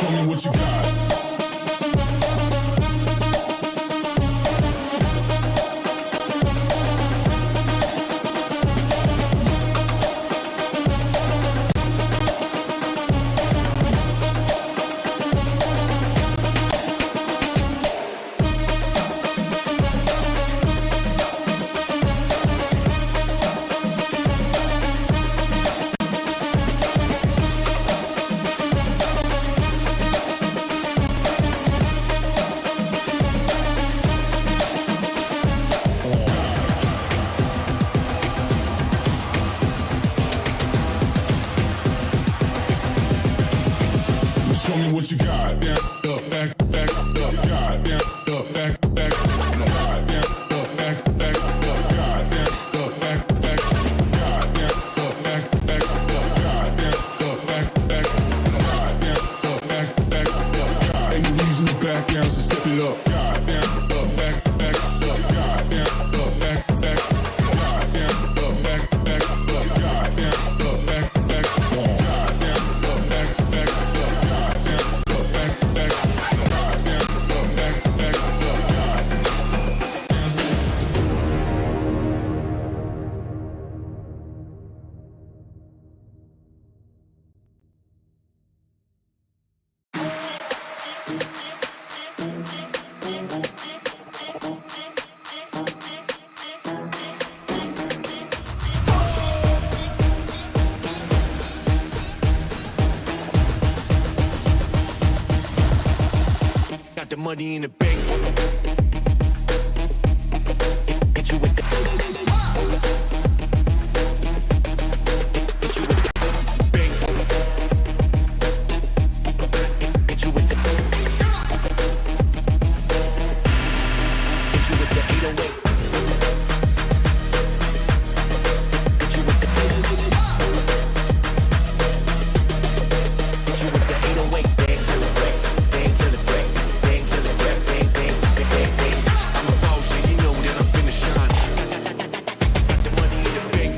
Show me what you got. Show me what you got. Down, up, back, back, up, God, down, up, back, back, God, down, up, back, back, up, God, down, up, back, back, God, down, up, back, back, up, God, down, up, back, back, God, down, up, back, back, up, God. Ain't no reason to back down, so step it up. God, down, up, back, back, up, God, down, up, back, back, God, down, up, back, back, up, God, down, up, back, back, God, down, up, back, back, up, God. The money in the bank. Hit you with the. Hit you with the bank. Hit you with the. Hit you with the 808. Hit you with the. Hit you with the 808. Bang to the break. Bang to the break. I'm a boss, and you know that I'm finna shine. Got the money in the bank.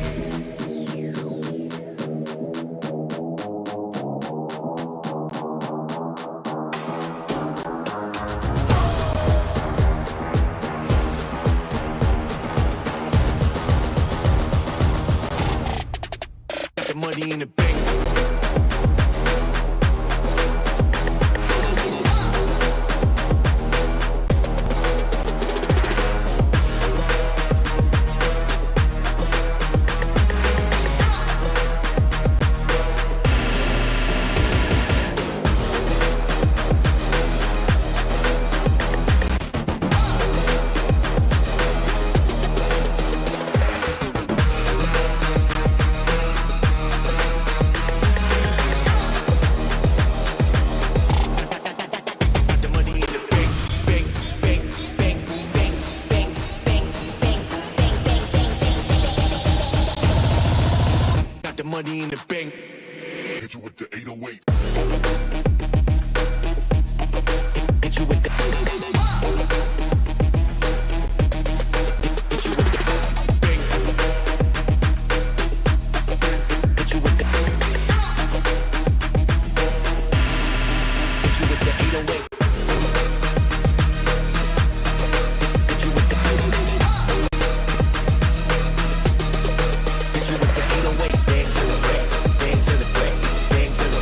Got the money in the bank. Money in the bank. Hit you with the 808. Hit you with the. Hit you with the bank. Hit you with the. Hit you with the 808. Hit you with the. Hit you with the 808. Bang to the break. Bang to the break. Bang to the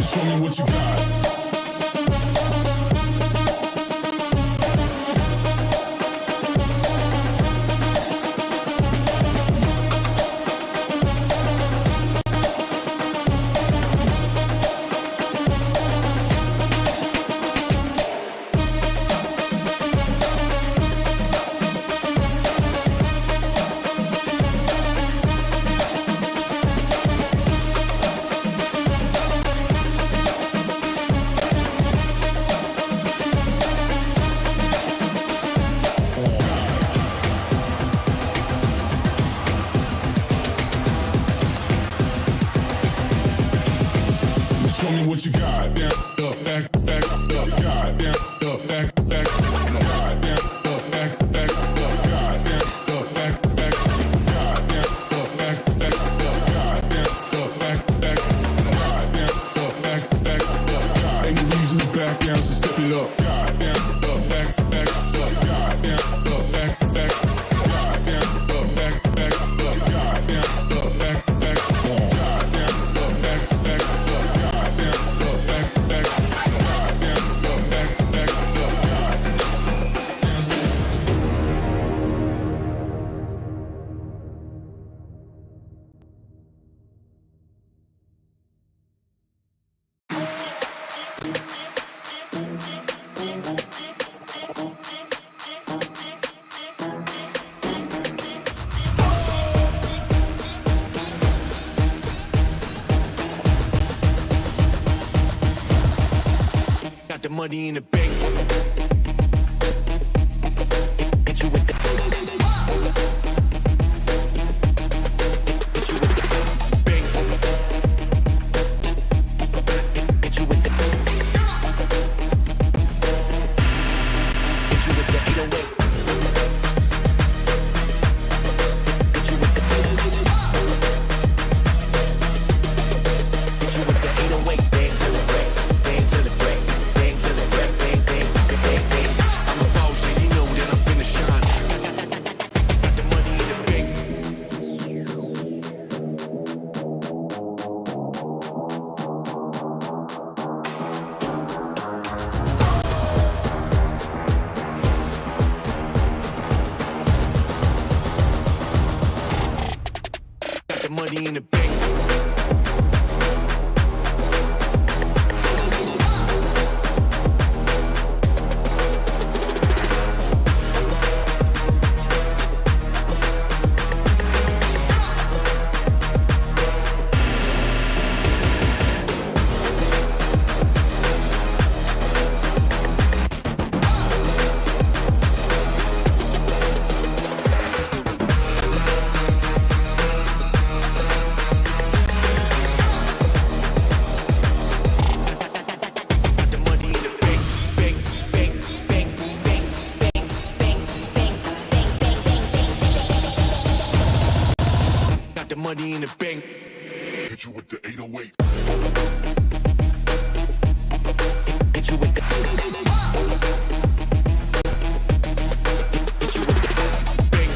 Show me what you got. Show me what you got. Down, up, back, up, God, down, up, back, God, down, up, back, up, God, down, up, back, God, down, up, back, up, God, down, up, back, God, down, up, back, God. Ain't no reason to back down, so step it up. God, down, up, back, up, God, down, up, back, God, down, up, back, up, God, down, up, back, God, down, up, back, Got the money in the bank. Hit you with the. Hit you with the bank. Hit you with the. Hit you with the 808. Hit you with the. Hit you with the 808. Bang to the break. Bang to the break. Bang to the break. Bang, bang, bang, bang, bang. I'm a boss and you know that I'm finna shine. Got the money in the bank. Got the money in the bank. Money in the bank. Hit you with the 808. Hit you with the. Hit you with the bank.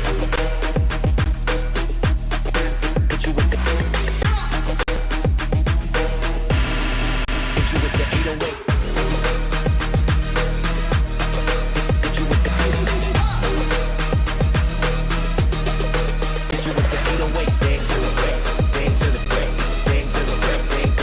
Hit you with the. Hit you with the 808. Hit you with the. Hit you with the 808. Bang to the break. Bang to the break. Bang to the break. Bang.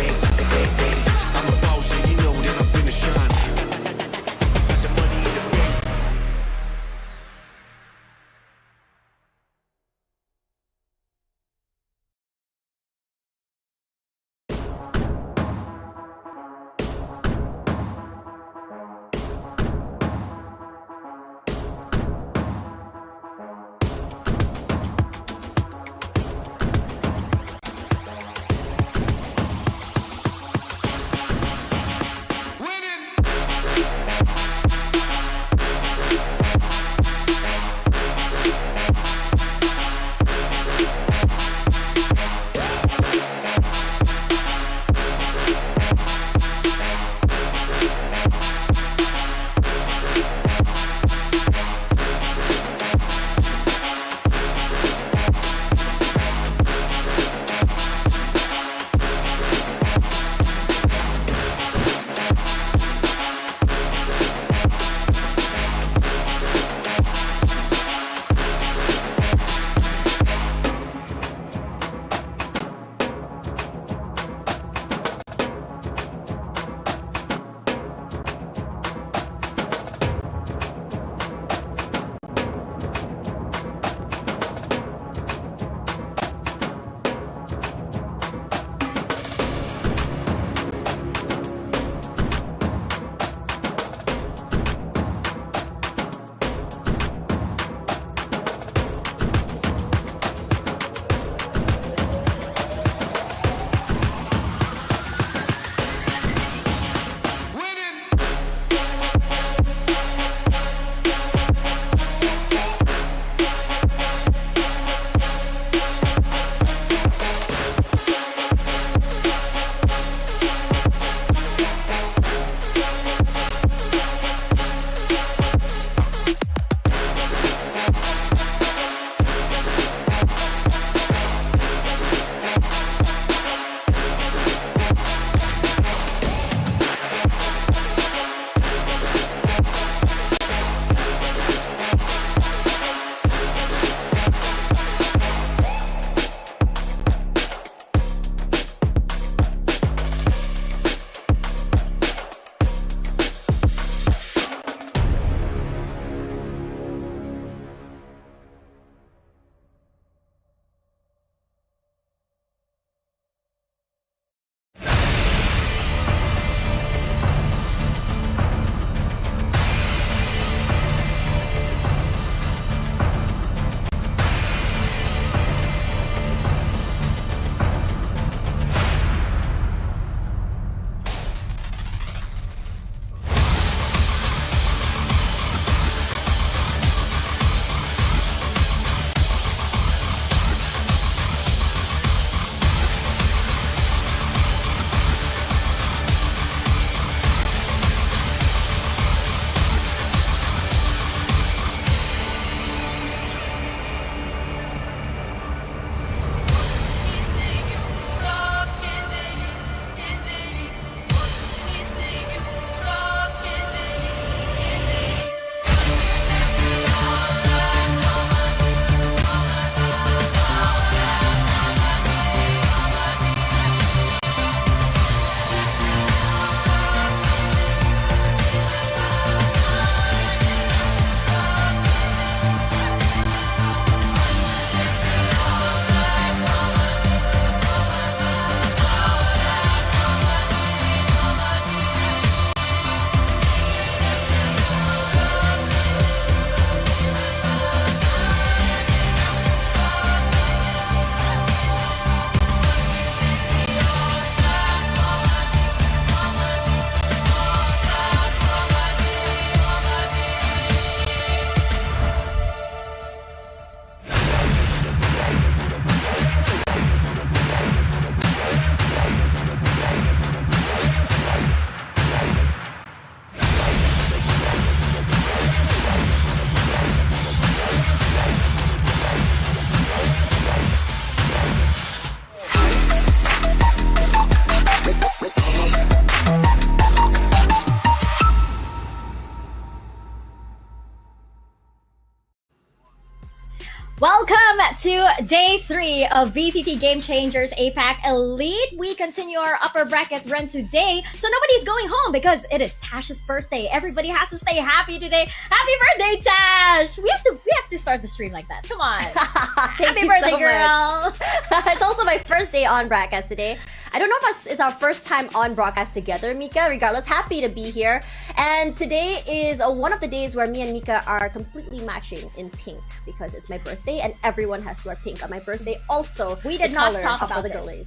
Welcome to day 3 of VCT Game Changers APAC Elite. We continue our upper bracket run today, so nobody's going home because it is Tash's birthday. Everybody has to stay happy today. Happy birthday, Tash! We have to start the stream like that. Come on. Happy birthday, girl. It's also my first day on broadcast today. I don't know if it's our first time on broadcast together, Mika. Regardless, happy to be here. And today is one of the days where me and Mika are completely matching in pink because it's my birthday and everyone has to wear pink on my birthday. Also, we did not talk about this.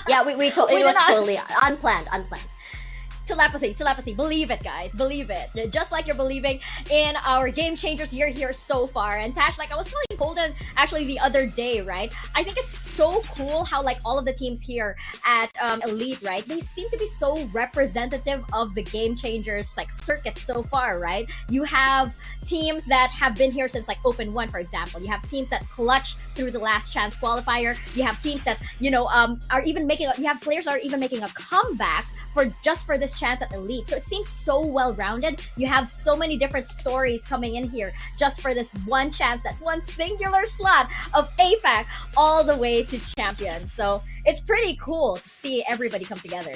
Yeah, it was totally unplanned. Telepathy. Believe it, guys. Believe it. Just like you're believing in our Game Changers year here so far. And Tash, like I was telling Holden actually the other day, right? I think it's so cool how like all of the teams here at Elite, right? They seem to be so representative of the Game Changers like circuit so far, right? You have teams that have been here since like Open 1, for example. You have teams that clutch through the last chance qualifier. You have teams that, you have players are even making a comeback for this chance at Elite. So it seems so well-rounded. You have so many different stories coming in here just for this one chance, that one singular slot of APAC all the way to champions. So it's pretty cool to see everybody come together.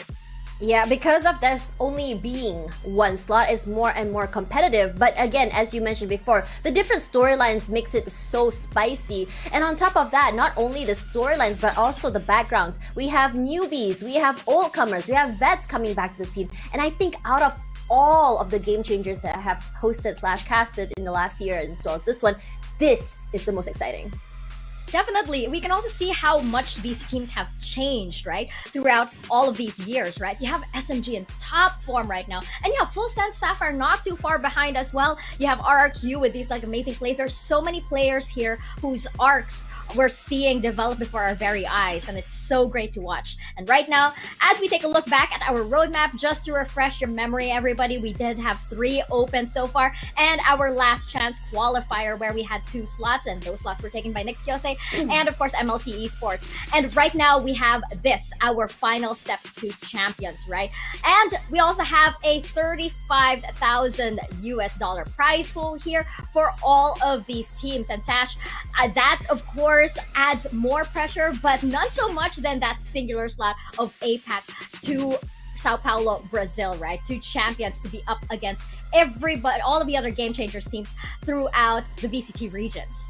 Yeah, because of there's only being one slot is more and more competitive. But again, as you mentioned before, the different storylines makes it so spicy. And on top of that, not only the storylines, but also the backgrounds. We have newbies, we have oldcomers, we have vets coming back to the scene. And I think out of all of the Game Changers that I have hosted / casted in the last year and so this one, this is the most exciting. Definitely. We can also see how much these teams have changed, right? Throughout all of these years, right? You have SMG in top form right now. And you have FULLSENSE, Sapphire not too far behind as well. You have RRQ with these like amazing plays. There's so many players here whose arcs we're seeing develop before our very eyes. And it's so great to watch. And right now, as we take a look back at our roadmap, just to refresh your memory, everybody, we did have 3 open so far. And our last chance qualifier where we had 2 slots. And those slots were taken by Nix Kyose. And of course MLT Esports. And right now we have this, our final step to champions, right? And we also have a $35,000 prize pool here for all of these teams. And Tash, that of course adds more pressure, but not so much than that singular slot of APAC to Sao Paulo, Brazil, right? 2 champions to be up against all of the other Game Changers teams throughout the VCT regions.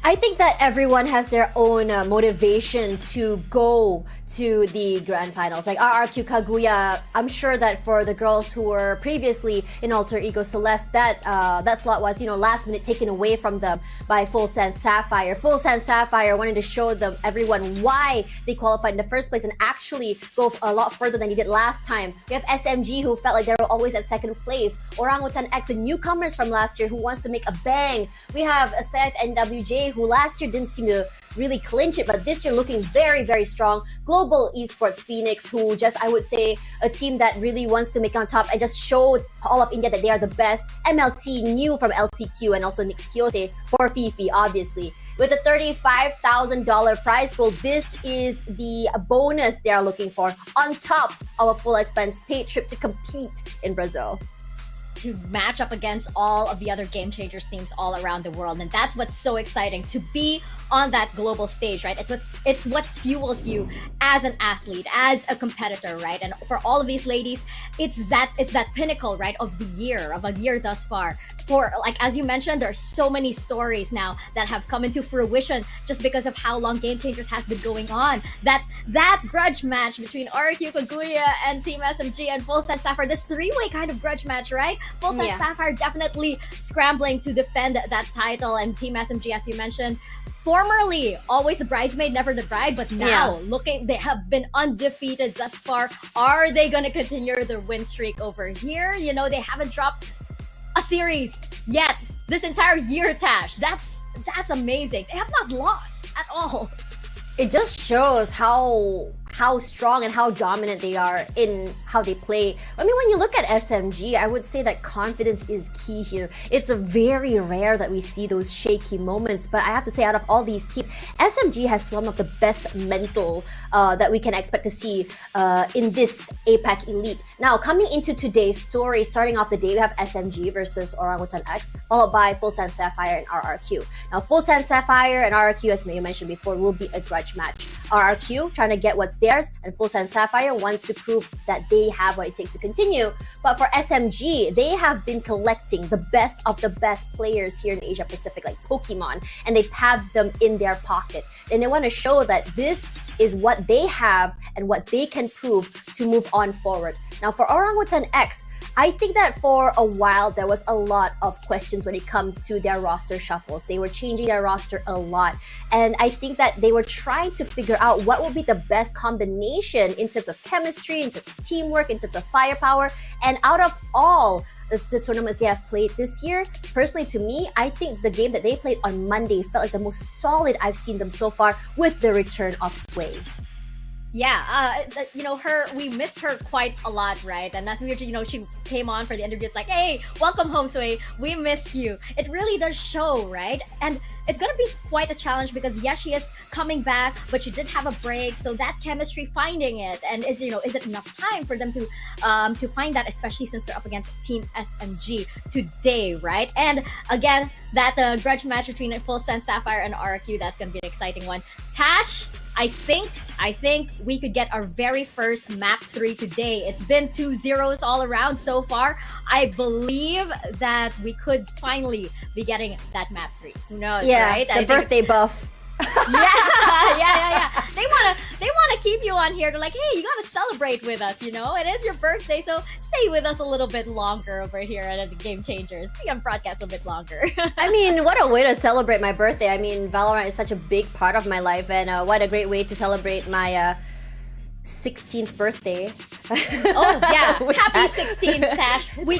I think that everyone has their own motivation to go to the grand finals. Like RRQ, Kaguya, I'm sure that for the girls who were previously in Alter Ego Celeste, that slot was, last minute taken away from them by FULLSENSE Sapphire. FULLSENSE Sapphire wanted to show everyone why they qualified in the first place and actually go a lot further than they did last time. We have SMG who felt like they were always at second place. Orangutan X, the newcomers from last year who wants to make a bang. We have Ascent and WJ who last year didn't seem to really clinch it, but this year looking very, very strong. Global Esports Phoenix, who just, I would say, a team that really wants to make it on top and just showed all of India that they are the best. MLT new from LCQ and also Nix Kyose for Fifi, obviously. With a $35,000 prize pool, this is the bonus they are looking for on top of a full expense paid trip to compete in Brazil. To match up against all of the other Game Changers teams all around the world. And that's what's so exciting, to be on that global stage, right? It's what fuels you as an athlete, as a competitor, right? And for all of these ladies, it's that pinnacle, right, of a year thus far. For, like, as you mentioned, there's so many stories now that have come into fruition just because of how long Game Changers has been going on. That grudge match between RQ, Kaguya, and Team SMG and FULLSENSE Sapphire, this 3-way kind of grudge match, right? FULLSENSE Sapphire definitely scrambling to defend that title, and Team SMG, as you mentioned, formerly always the bridesmaid, never the bride, but now they have been undefeated thus far. Are they going to continue their win streak over here? They haven't dropped a series yet this entire year, Tash. That's amazing. They have not lost at all. It just shows how how strong and how dominant they are in how they play. I mean, when you look at SMG, I would say that confidence is key here. It's very rare that we see those shaky moments, but I have to say, out of all these teams, SMG has one of the best mental that we can expect to see in this APAC Elite. Now, coming into today's story, starting off the day, we have SMG versus Orangutan X, followed by FULLSENSE Sapphire and RRQ. Now, FULLSENSE Sapphire and RRQ, as you mentioned before, will be a grudge match. RRQ trying to get what's theirs, and FULLSENSE Sapphire wants to prove that they have what it takes to continue. But for SMG, they have been collecting the best of the best players here in Asia Pacific, like Pokemon, and they've had them in their pocket. And they want to show that this is what they have and what they can prove to move on forward. Now, for Orangutan X, I think that for a while there was a lot of questions when it comes to their roster shuffles. They were changing their roster a lot, and I think that they were trying to figure out what would be the best combination in terms of chemistry, in terms of teamwork, in terms of firepower. And out of all the tournaments they have played this year, personally to me, I think the game that they played on Monday felt like the most solid I've seen them so far, with the return of Sway. Yeah, we missed her quite a lot, right? And that's weird, she came on for the interview. It's like, hey, welcome home, Sway. We missed you. It really does show, right? And it's gonna be quite a challenge because yes, she is coming back, but she did have a break. So that chemistry, finding it, and is it enough time for them to find that, especially since they're up against Team SMG today, right? And again, that grudge match between FULLSENSE Sapphire and RRQ, that's gonna be an exciting one. Tash, I think we could get our very first map 3 today. It's been 2-0s all around so far. I believe that we could finally be getting that map 3. Who knows, right? The birthday buff. yeah. They wanna keep you on here to like, hey, you gotta celebrate with us, It is your birthday, so stay with us a little bit longer over here at the Game Changers. Be on broadcast a bit longer. I mean, what a way to celebrate my birthday. I mean, Valorant is such a big part of my life, and what a great way to celebrate my 16th birthday. Oh yeah, happy 16th, Tash. We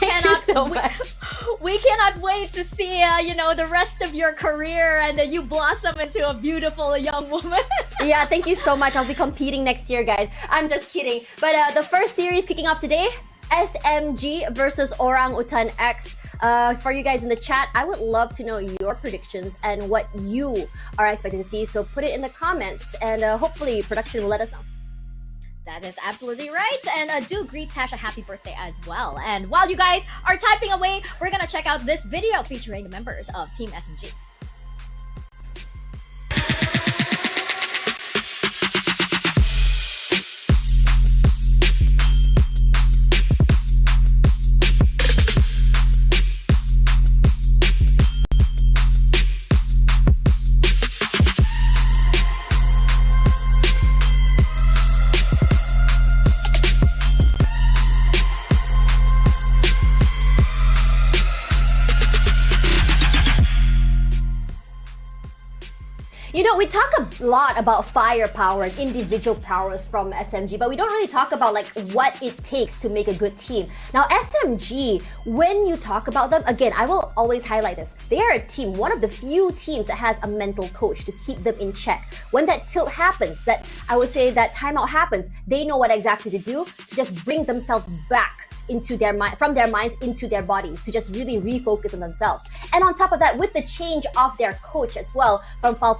cannot wait to see the rest of your career and you blossom into a beautiful young woman. Yeah, thank you so much. I'll be competing next year, guys. I'm just kidding. But the first series kicking off today, SMG versus Orangutan X. For you guys in the chat, I would love to know your predictions and what you are expecting to see. So put it in the comments, and hopefully production will let us know. That is absolutely right. And do greet Tash a happy birthday as well. And while you guys are typing away, we're going to check out this video featuring the members of Team SMG. We talk a lot about firepower and individual prowess from SMG, but we don't really talk about like what it takes to make a good team. Now, SMG, when you talk about them, again, I will always highlight this. They are a team, one of the few teams that has a mental coach to keep them in check. When that tilt happens, that I would say that timeout happens, they know what exactly to do to just bring themselves back into their mind, from their minds into their bodies, to just really refocus on themselves. And on top of that, with the change of their coach as well, from Fall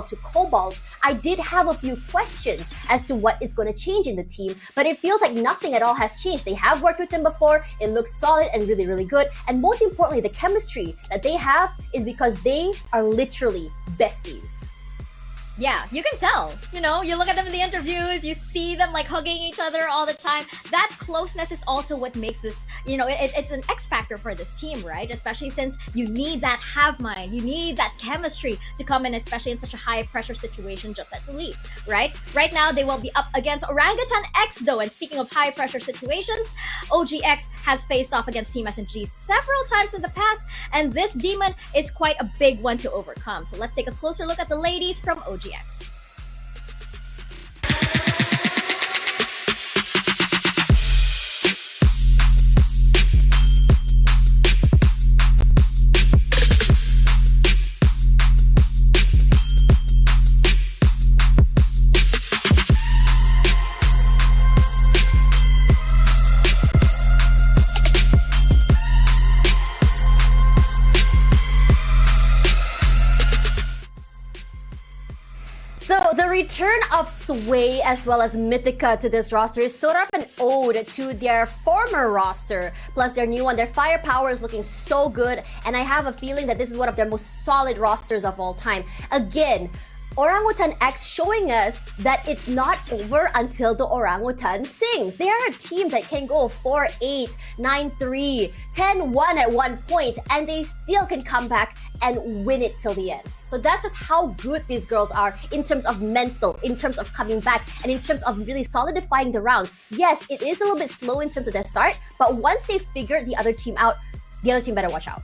to Cobalt, I did have a few questions as to what is going to change in the team, but it feels like nothing at all has changed. They have worked with them before, it looks solid and really, really good. And most importantly, the chemistry that they have is because they are literally besties. Yeah, you can tell. You look at them in the interviews, you see them like hugging each other all the time. That closeness is also what makes this, it's an X factor for this team, right? Especially since you need that have mind, you need that chemistry to come in, especially in such a high pressure situation just at the lead, right? Right now, they will be up against Orangutan X though, and speaking of high pressure situations, OGX has faced off against Team SMG several times in the past, and this demon is quite a big one to overcome. So let's take a closer look at the ladies from OGX. return of Sway as well as Mythica to this roster is sort of an ode to their former roster, plus their new one. Their firepower is looking so good, and I have a feeling that this is one of their most solid rosters of all time. Again, Orangutan X showing us that it's not over until the orangutan sings. They are a team that can go 4-8, 9-3, 10-1 at one point, and they still can come back and win it till the end. So that's just how good these girls are in terms of mental, in terms of coming back, and in terms of really solidifying the rounds. Yes, it is a little bit slow in terms of their start, but once they figure the other team out, the other team better watch out.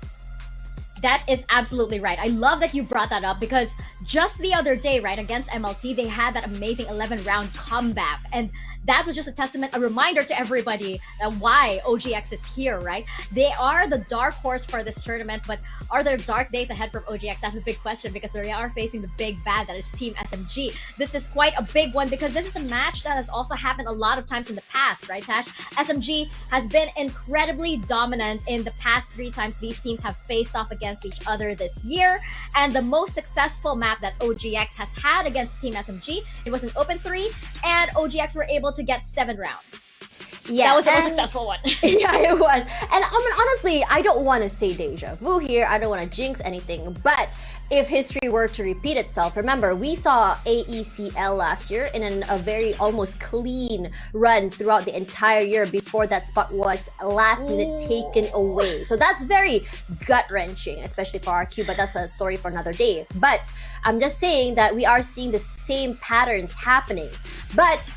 That is absolutely right. I love that you brought that up because just the other day, right, against MLT, they had that amazing 11-round comeback. And that was just a testament, a reminder to everybody that why OGX is here, right? They are the dark horse for this tournament, but are there dark days ahead from OGX? That's a big question because they are facing the big bad, that is Team SMG. This is quite a big one because this is a match that has also happened a lot of times in the past, right, Tash? SMG has been incredibly dominant in the past 3 times these teams have faced off against each other this year. And the most successful map that OGX has had against Team SMG, it was an open 3, and OGX were able to get 7 rounds. Yeah, that was the most successful one. Yeah, it was. And I mean, honestly, I don't want to say deja vu here. I don't want to jinx anything. But if history were to repeat itself, remember, we saw AECL last year in a very almost clean run throughout the entire year before that spot was last minute taken away. So that's very gut-wrenching, especially for RQ, but that's a story for another day. But I'm just saying that we are seeing the same patterns happening. But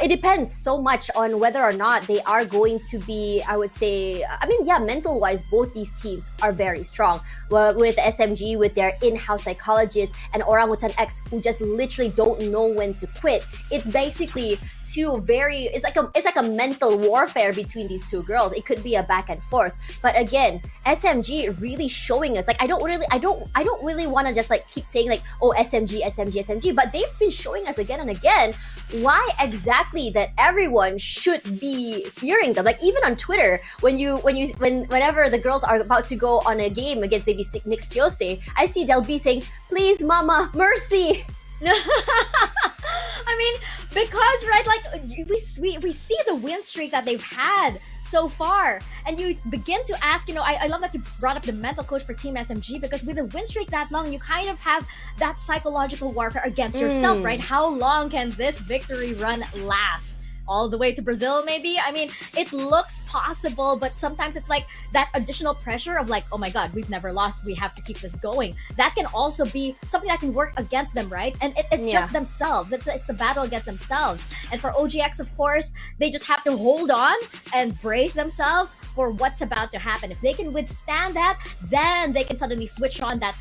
it depends so much on whether or not they are going to be, I would say, I mean, yeah, mental-wise, both these teams are very strong. Well, with SMG, with their in-house psychologists, and Orangutan X, who just literally don't know when to quit. It's basically it's like a mental warfare between these two girls. It could be a back and forth. But again, SMG really showing us, like, I don't really want to just like keep saying like, oh, SMG, SMG, SMG, but they've been showing us again and again why exactly that everyone should be fearing them. Like even on Twitter, whenever the girls are about to go on a game against maybe Nick's Kyose, I see Del B saying, "Please, Mama, mercy." I mean, because right, like we see the win streak that they've had so far, and you begin to ask, I love that you brought up the mental coach for Team SMG, because with a win streak that long, you kind of have that psychological warfare against yourself, right? How long can this victory run last? All the way to Brazil, maybe? I mean, it looks possible, but sometimes it's like that additional pressure of like, oh my god, we've never lost, we have to keep this going. That can also be something that can work against them, right? And it's just themselves. It's a battle against themselves. And for OGX, of course, they just have to hold on and brace themselves for what's about to happen. If they can withstand that, then they can suddenly switch on that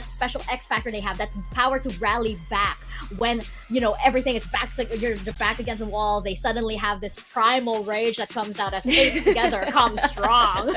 special X factor they have, that power to rally back when, everything is back, like you're back against the wall. They suddenly have this primal rage that comes out as apes together come strong.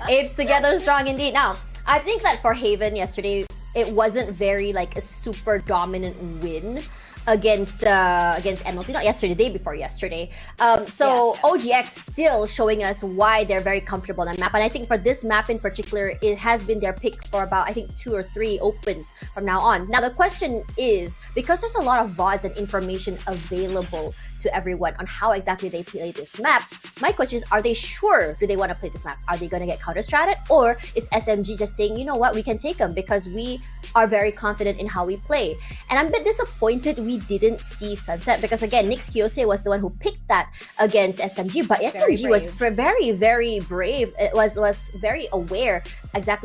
Apes together strong indeed. Now, I think that for Haven yesterday, it wasn't very like a super dominant win against MLT, not yesterday, the day before yesterday. OGX still showing us why they're very comfortable on that map. And I think for this map in particular, it has been their pick for about, I think, 2 or 3 opens from now on. Now, the question is, because there's a lot of VODs and information available to everyone on how exactly they play this map, my question is, are they sure do they want to play this map? Are they going to get counter-stratted? Or is SMG just saying, you know what, we can take them because we are very confident in how we play? And I'm a bit disappointed we didn't see Sunset, because again, Nick's Kyose was the one who picked that against SMG, but SMG was very, very brave. It was very aware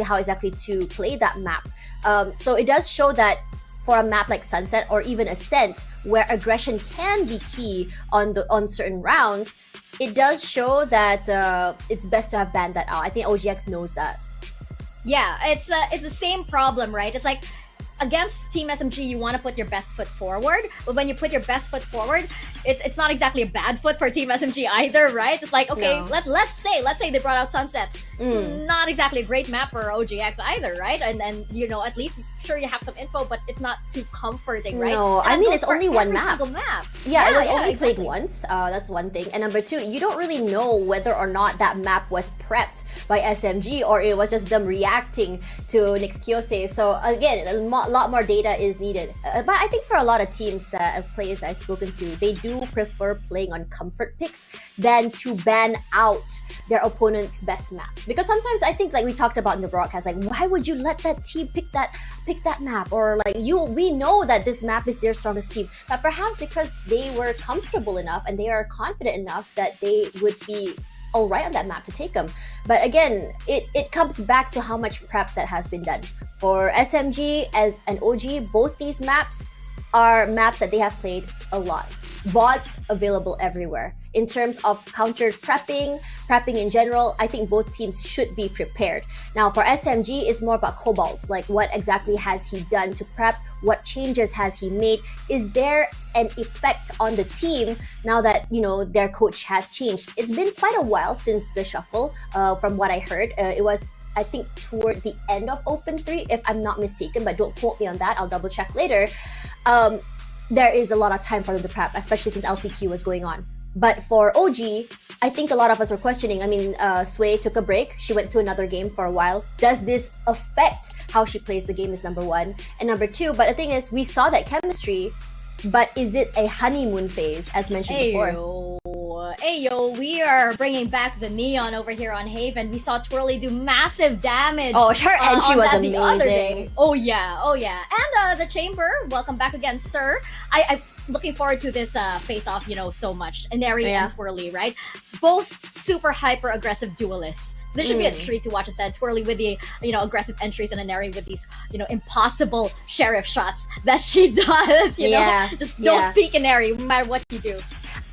how exactly to play that map. So it does show that for a map like Sunset or even Ascent, where aggression can be key on certain rounds, it does show that it's best to have banned that out. I think OGX knows that. Yeah, it's the same problem, right? It's like, against Team SMG, you want to put your best foot forward, but when you put your best foot forward, it's not exactly a bad foot for Team SMG either, right? It's like, okay, no. let's say they brought out Sunset. It's not exactly a great map for OGX either, right? And at least sure you have some info, but it's not too comforting, right? No, I mean, it's only one map. Yeah, it was only played exactly. once. That's one thing. And number 2, you don't really know whether or not that map was prepped by SMG, or it was just them reacting to Nick's Kyose. So again, a lot more data is needed. But I think for a lot of teams players that I've spoken to, they do prefer playing on comfort picks than to ban out their opponent's best maps. Because sometimes I think, like we talked about in the broadcast, like why would you let that team pick that map? Or like we know that this map is their strongest team, but perhaps because they were comfortable enough and they are confident enough that they would be all right on that map to take them. But again, it comes back to how much prep that has been done. For SMG and OG, both these maps are maps that they have played a lot. VODs available everywhere. In terms of counter prepping in general, I think both teams should be prepared. Now for SMG, it's more about Cobalt. Like what exactly has he done to prep? What changes has he made? Is there an effect on the team now that, you know, their coach has changed? It's been quite a while since the shuffle, from what I heard. It was, I think, toward the end of Open 3, if I'm not mistaken, but don't quote me on that. I'll double check later. There is a lot of time for them to prep, especially since LCQ was going on. But for OG, I think a lot of us were questioning. I mean, Sway took a break. She went to another game for a while. Does this affect how she plays the game is number one. And number two, but the thing is, we saw that chemistry, but is it a honeymoon phase, as mentioned before? Ayo, we are bringing back the Neon over here on Haven. We saw Twirly do massive damage. Oh, her entry was amazing. The other day. Oh yeah. And the Chamber, welcome back again, sir. I'm looking forward to this face-off, you know, so much. Inari and Twirly, right? Both super hyper aggressive duelists. So this should be a treat to watch. Instead, Twirly with the, you know, aggressive entries, and Inari with these, you know, impossible sheriff shots that she does. You know, just don't peek Inari no matter what you do.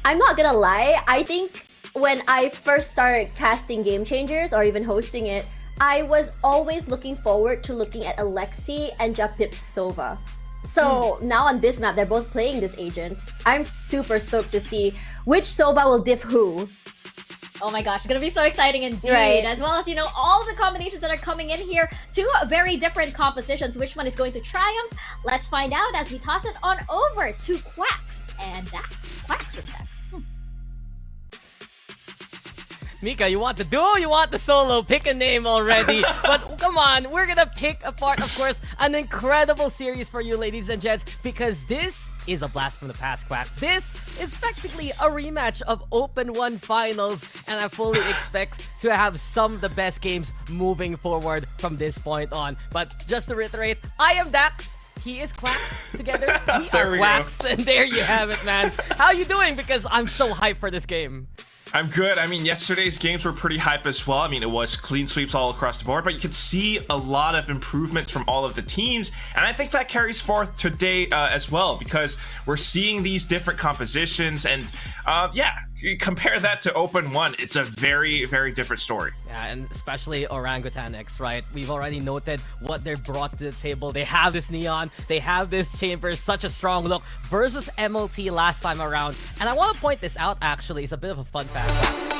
I'm not gonna lie, I think when I first started casting Game Changers or even hosting it, I was always looking forward to looking at Alexi and Japip's Sova. So now on this map, they're both playing this agent. I'm super stoked to see which Sova will diff who. Oh my gosh, it's gonna be so exciting indeed. Right. As well as, you know, all the combinations that are coming in here. Two very different compositions. Which one is going to triumph? Let's find out as we toss it on over to Quacks and Dax. Quacks and Dax. Mika, you want the duo? You want the solo? Pick a name already. But come on, we're gonna pick apart, of course, an incredible series for you, ladies and gents, because this is a blast from the past, Quack. This is practically a rematch of Open 1 finals, and I fully expect to have some of the best games moving forward from this point on. But just to reiterate, I am Dax. He is Quack. Together, we are Quacks. And there you have it, man. How you doing? Because I'm so hyped for this game. I'm good. I mean, yesterday's games were pretty hype as well. I mean, it was clean sweeps all across the board, but you could see a lot of improvements from all of the teams. And I think that carries forth today as well, because we're seeing these different compositions. And yeah, compare that to Open 1. It's a very, very different story. Yeah, and especially Orangutan X, right? We've already noted what they've brought to the table. They have this Neon, they have this Chamber, such a strong look versus MLT last time around. And I want to point this out, actually. It's a bit of a fun fact.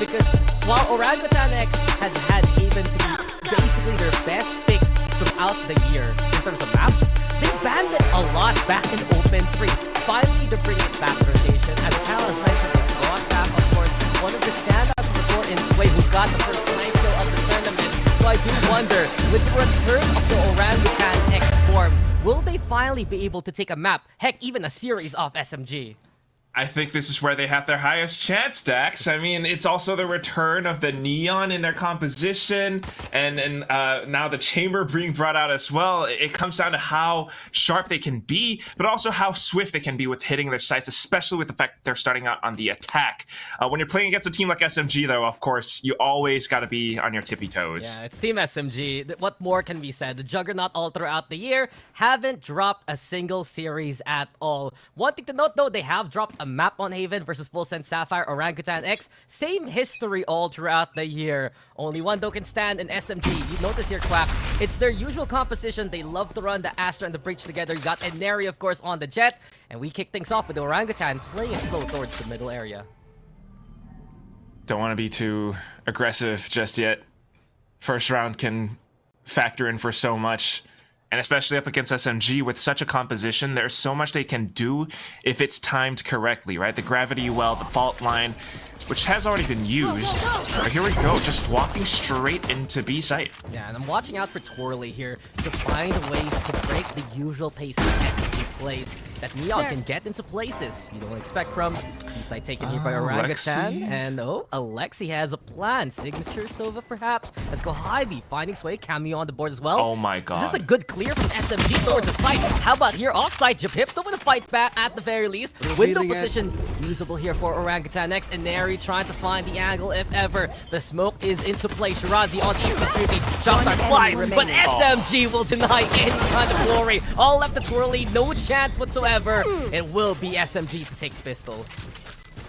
Because while Orangutan X has had Haven to be basically their best pick throughout the year in terms of maps, they banned it a lot back in Open 3. Finally, to bring it back to rotation. As Cal has mentioned, they brought back, of course, one of the standouts before in Sway, who got the first 9 kill of the tournament. So I do wonder, with the return of the Orangutan X form, will they finally be able to take a map, heck, even a series off SMG? I think this is where they have their highest chance, Dax. I mean, it's also the return of the Neon in their composition, and now the Chamber being brought out as well. It comes down to how sharp they can be, but also how swift they can be with hitting their sights, especially with the fact that they're starting out on the attack. When you're playing against a team like SMG, though, of course, you always got to be on your tippy toes. Yeah, it's Team SMG. What more can be said? The Juggernaut all throughout the year haven't dropped a single series at all. One thing to note, though, they have dropped a map on Haven versus FULLSENSE Sapphire, Orangutan X. Same history all throughout the year. Only one though can stand in SMG. You notice here, Quack, it's their usual composition. They love to run the Astra and the Breach together. You got Inari, of course, on the Jet. And we kick things off with the Orangutan playing it slow towards the middle area. Don't want to be too aggressive just yet. First round can factor in for so much. And especially up against SMG with such a composition, there's so much they can do if it's timed correctly, right? The gravity well, the fault line, which has already been used. But here we go, just walking straight into B site. Yeah, and I'm watching out for Twirly here to find ways to break the usual pace of SMG plays that Neon can get into places you don't expect from. B site taken here by Orangutan, and Alexi has a plan. Signature Sova perhaps. Let's go Hybe, finding Sway, cameo on the board as well. Oh my god. Is this a good clear from SMG towards the site? How about here offside? Japip still with a fight back at the very least. Window position usable here for Orangutan X, and Neri trying to find the angle if ever. The smoke is into play. Shirazi on the shot start flies, but SMG will deny any kind of glory. All left to Twirly, no chance whatsoever. It will be SMG to take the pistol.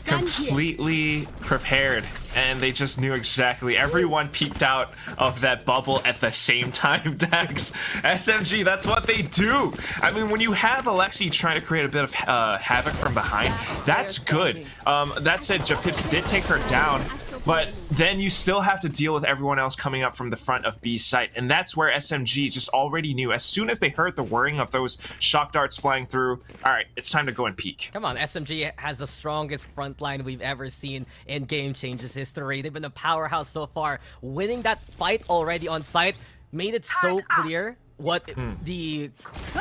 Completely prepared, and they just knew exactly. Everyone peeked out of that bubble at the same time, Dax. SMG, that's what they do. I mean, when you have Alexi trying to create a bit of havoc from behind, that's good. That said, Japips did take her down, but then you still have to deal with everyone else coming up from the front of B site, and that's where SMG just already knew. As soon as they heard the whirring of those shock darts flying through, all right, it's time to go and peek. Come on, SMG has the strongest front line we've ever seen in Game Changes history. They've been a powerhouse so far. Winning that fight already on site made it so clear what the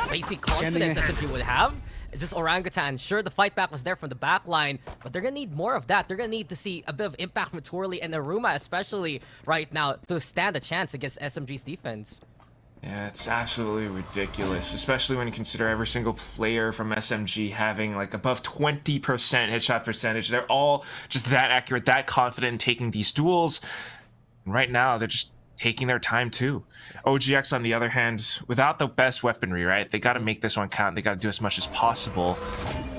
basic confidence SMG would have. It's just Orangutan. Sure, the fight back was there from the back line, but they're gonna need more of that. They're gonna need to see a bit of impact from Twirly and Naruma, especially right now, to stand a chance against SMG's defense. Yeah, it's absolutely ridiculous, especially when you consider every single player from SMG having like above 20% headshot percentage. They're all just that accurate, that confident in taking these duels. And right now, they're just taking their time too. OGX, on the other hand, without the best weaponry, right? They got to make this one count. They got to do as much as possible.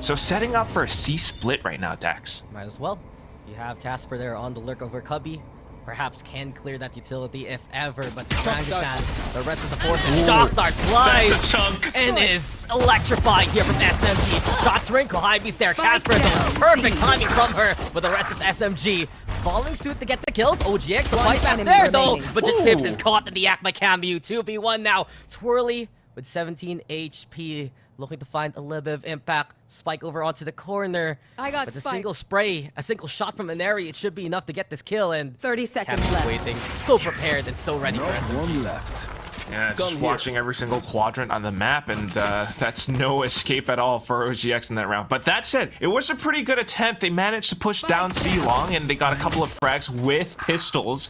So setting up for a C split right now, Dax. Might as well. You have Casper there on the lurk over Cubby. Perhaps can clear that utility if ever, but Orangutan, the rest of the force, and Shock Dart flies That's a chunk. and is electrified here from SMG. Shots wrinkle, Hybe's there, Casper, the perfect timing from her, but the rest of SMG following suit to get the kills. OGX, the fight back's there though, but just Pips is caught in the act by Cambu. 2v1 now. Twirly with 17 HP, looking to find a little bit of impact. Spike over onto the corner. But a single spray, a single shot from Aneri, it should be enough to get this kill. And 30 seconds Cambu's left. waiting, so prepared and so ready for SMG. One left. Yeah, just watching every single quadrant on the map, and that's no escape at all for OGX in that round. But that said, it was a pretty good attempt. They managed to push down C long, and they got a couple of frags with pistols.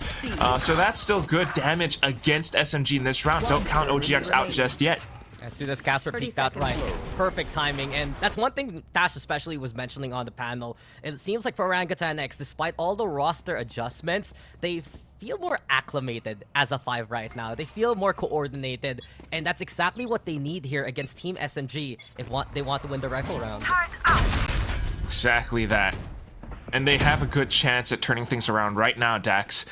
So that's still good damage against SMG in this round. Don't count OGX out just yet. As soon as Casper peeked out right, perfect timing. And that's one thing Tash especially was mentioning on the panel. It seems like for Orangutan X, despite all the roster adjustments, they feel more acclimated as a 5 right now. They feel more coordinated, and that's exactly what they need here against Team SMG if they want to win the rifle round. Exactly that. And they have a good chance at turning things around right now, Dax.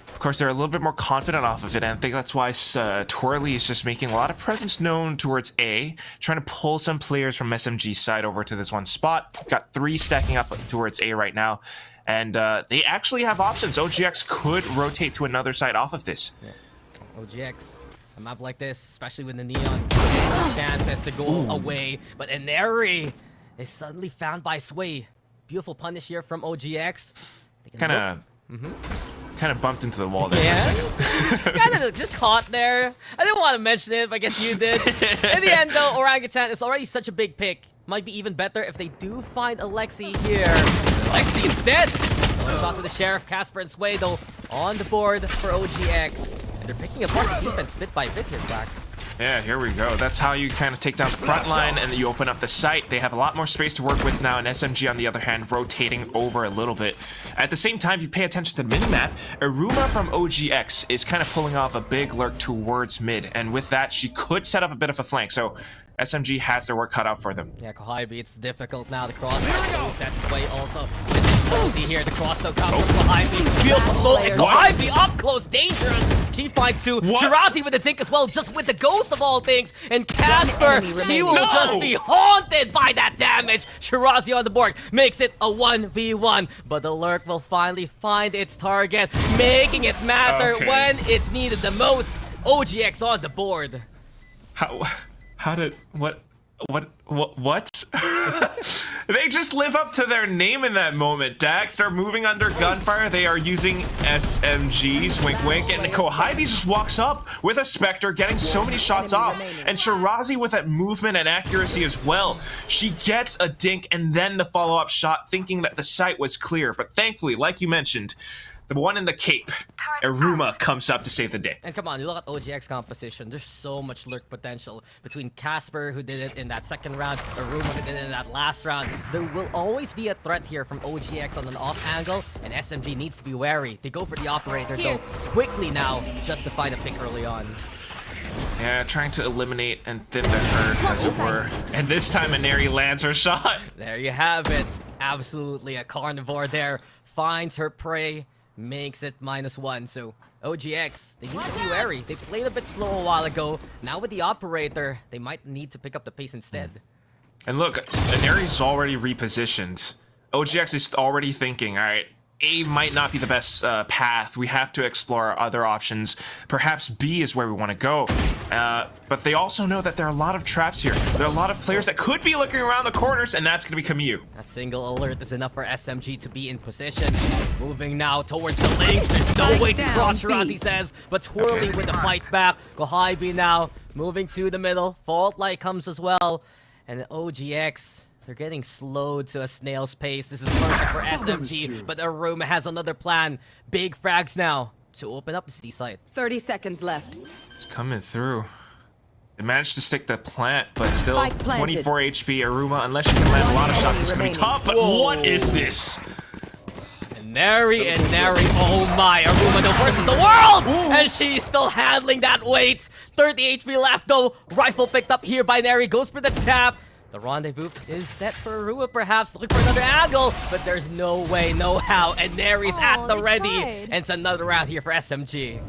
Of course, they're a little bit more confident off of it, and I think that's why Twirly is just making a lot of presence known towards A, trying to pull some players from SMG's side over to this one spot. Got 3 stacking up towards A right now, and they actually have options. OGX could rotate to another side off of this. Yeah. OGX, a map like this, especially with the Neon, chances to go away, but Aneri is suddenly found by Sway. Beautiful punish here from OGX. Kind of bumped into the wall there. Yeah, kind of just caught there. I didn't want to mention it, but I guess you did. In the end, though, Orangutan is already such a big pick. Might be even better if they do find Alexi here. Alexi instead. Shot to the Sheriff, Casper and Sway, though, on the board for OGX. And they're picking apart the defense bit by bit here, Black. Yeah, here we go. That's how you kind of take down the front line and you open up the site. They have a lot more space to work with now, and SMG, on the other hand, rotating over a little bit. At the same time, if you pay attention to the minimap, Iruma from OGX is kind of pulling off a big lurk towards mid, and with that, she could set up a bit of a flank. So SMG has their work cut out for them. Yeah, Kohibi, it's difficult now. The cross sets away also. See here, the cross though comes from Kohibi. Beautiful smoke, and Kohibi up close, dangerous. She finds 2. Shirazi with the tick as well, just with the ghost of all things. And Casper, she will just be haunted by that damage. Shirazi on the board makes it a 1v1. But the lurk will finally find its target, making it matter when it's needed the most. OGX on the board. How did what? They just live up to their name in that moment. Dax, they're moving under gunfire. They are using SMGs, wink wink, and Kohabi just walks up with a Spectre, getting so many shots off. And Shirazi with that movement and accuracy as well. She gets a dink and then the follow-up shot, thinking that the site was clear. But thankfully, like you mentioned, the one in the cape, Iruma, comes up to save the day. And come on, you look at OGX composition. There's so much lurk potential between Casper, who did it in that second round, Iruma, who did it in that last round. There will always be a threat here from OGX on an off angle, and SMG needs to be wary. They go for the operator, though, quickly now, just to find a pick early on. Yeah, trying to eliminate and thin the herd, as it were. And this time, Inari lands her shot. There you have it. Absolutely a carnivore there. Finds her prey. Makes it -1, so OGX, they need to be wary. They played a bit slow a while ago. Now with the operator, they might need to pick up the pace instead. And look, Inari's already repositioned. OGX is already thinking, all right, A might not be the best path. We have to explore other options. Perhaps B is where we want to go. But they also know that there are a lot of traps here. There are a lot of players that could be looking around the corners, and that's going to be Camus. A single alert is enough for SMG to be in position. Moving now towards the links. There's no way to cross, Shirazi says, but twirling with the fight back. Kohabi now moving to the middle. Fault Light comes as well. And OGX, they're getting slowed to a snail's pace. This is perfect for SMG, but Iruma has another plan. Big frags now to open up the C site. 30 seconds left. It's coming through. They managed to stick the plant, but still 24 HP. Iruma, unless you can land a lot of shots, it's going to be tough. But what is this? Neri, oh my, Iruma though versus the world! And she's still handling that weight. 30 HP left though. Rifle picked up here by Neri, goes for the tap. The rendezvous is set for Iruma, perhaps looking for another angle, but there's no way, no how, and Neri's at the ready. And it's another round here for SMG.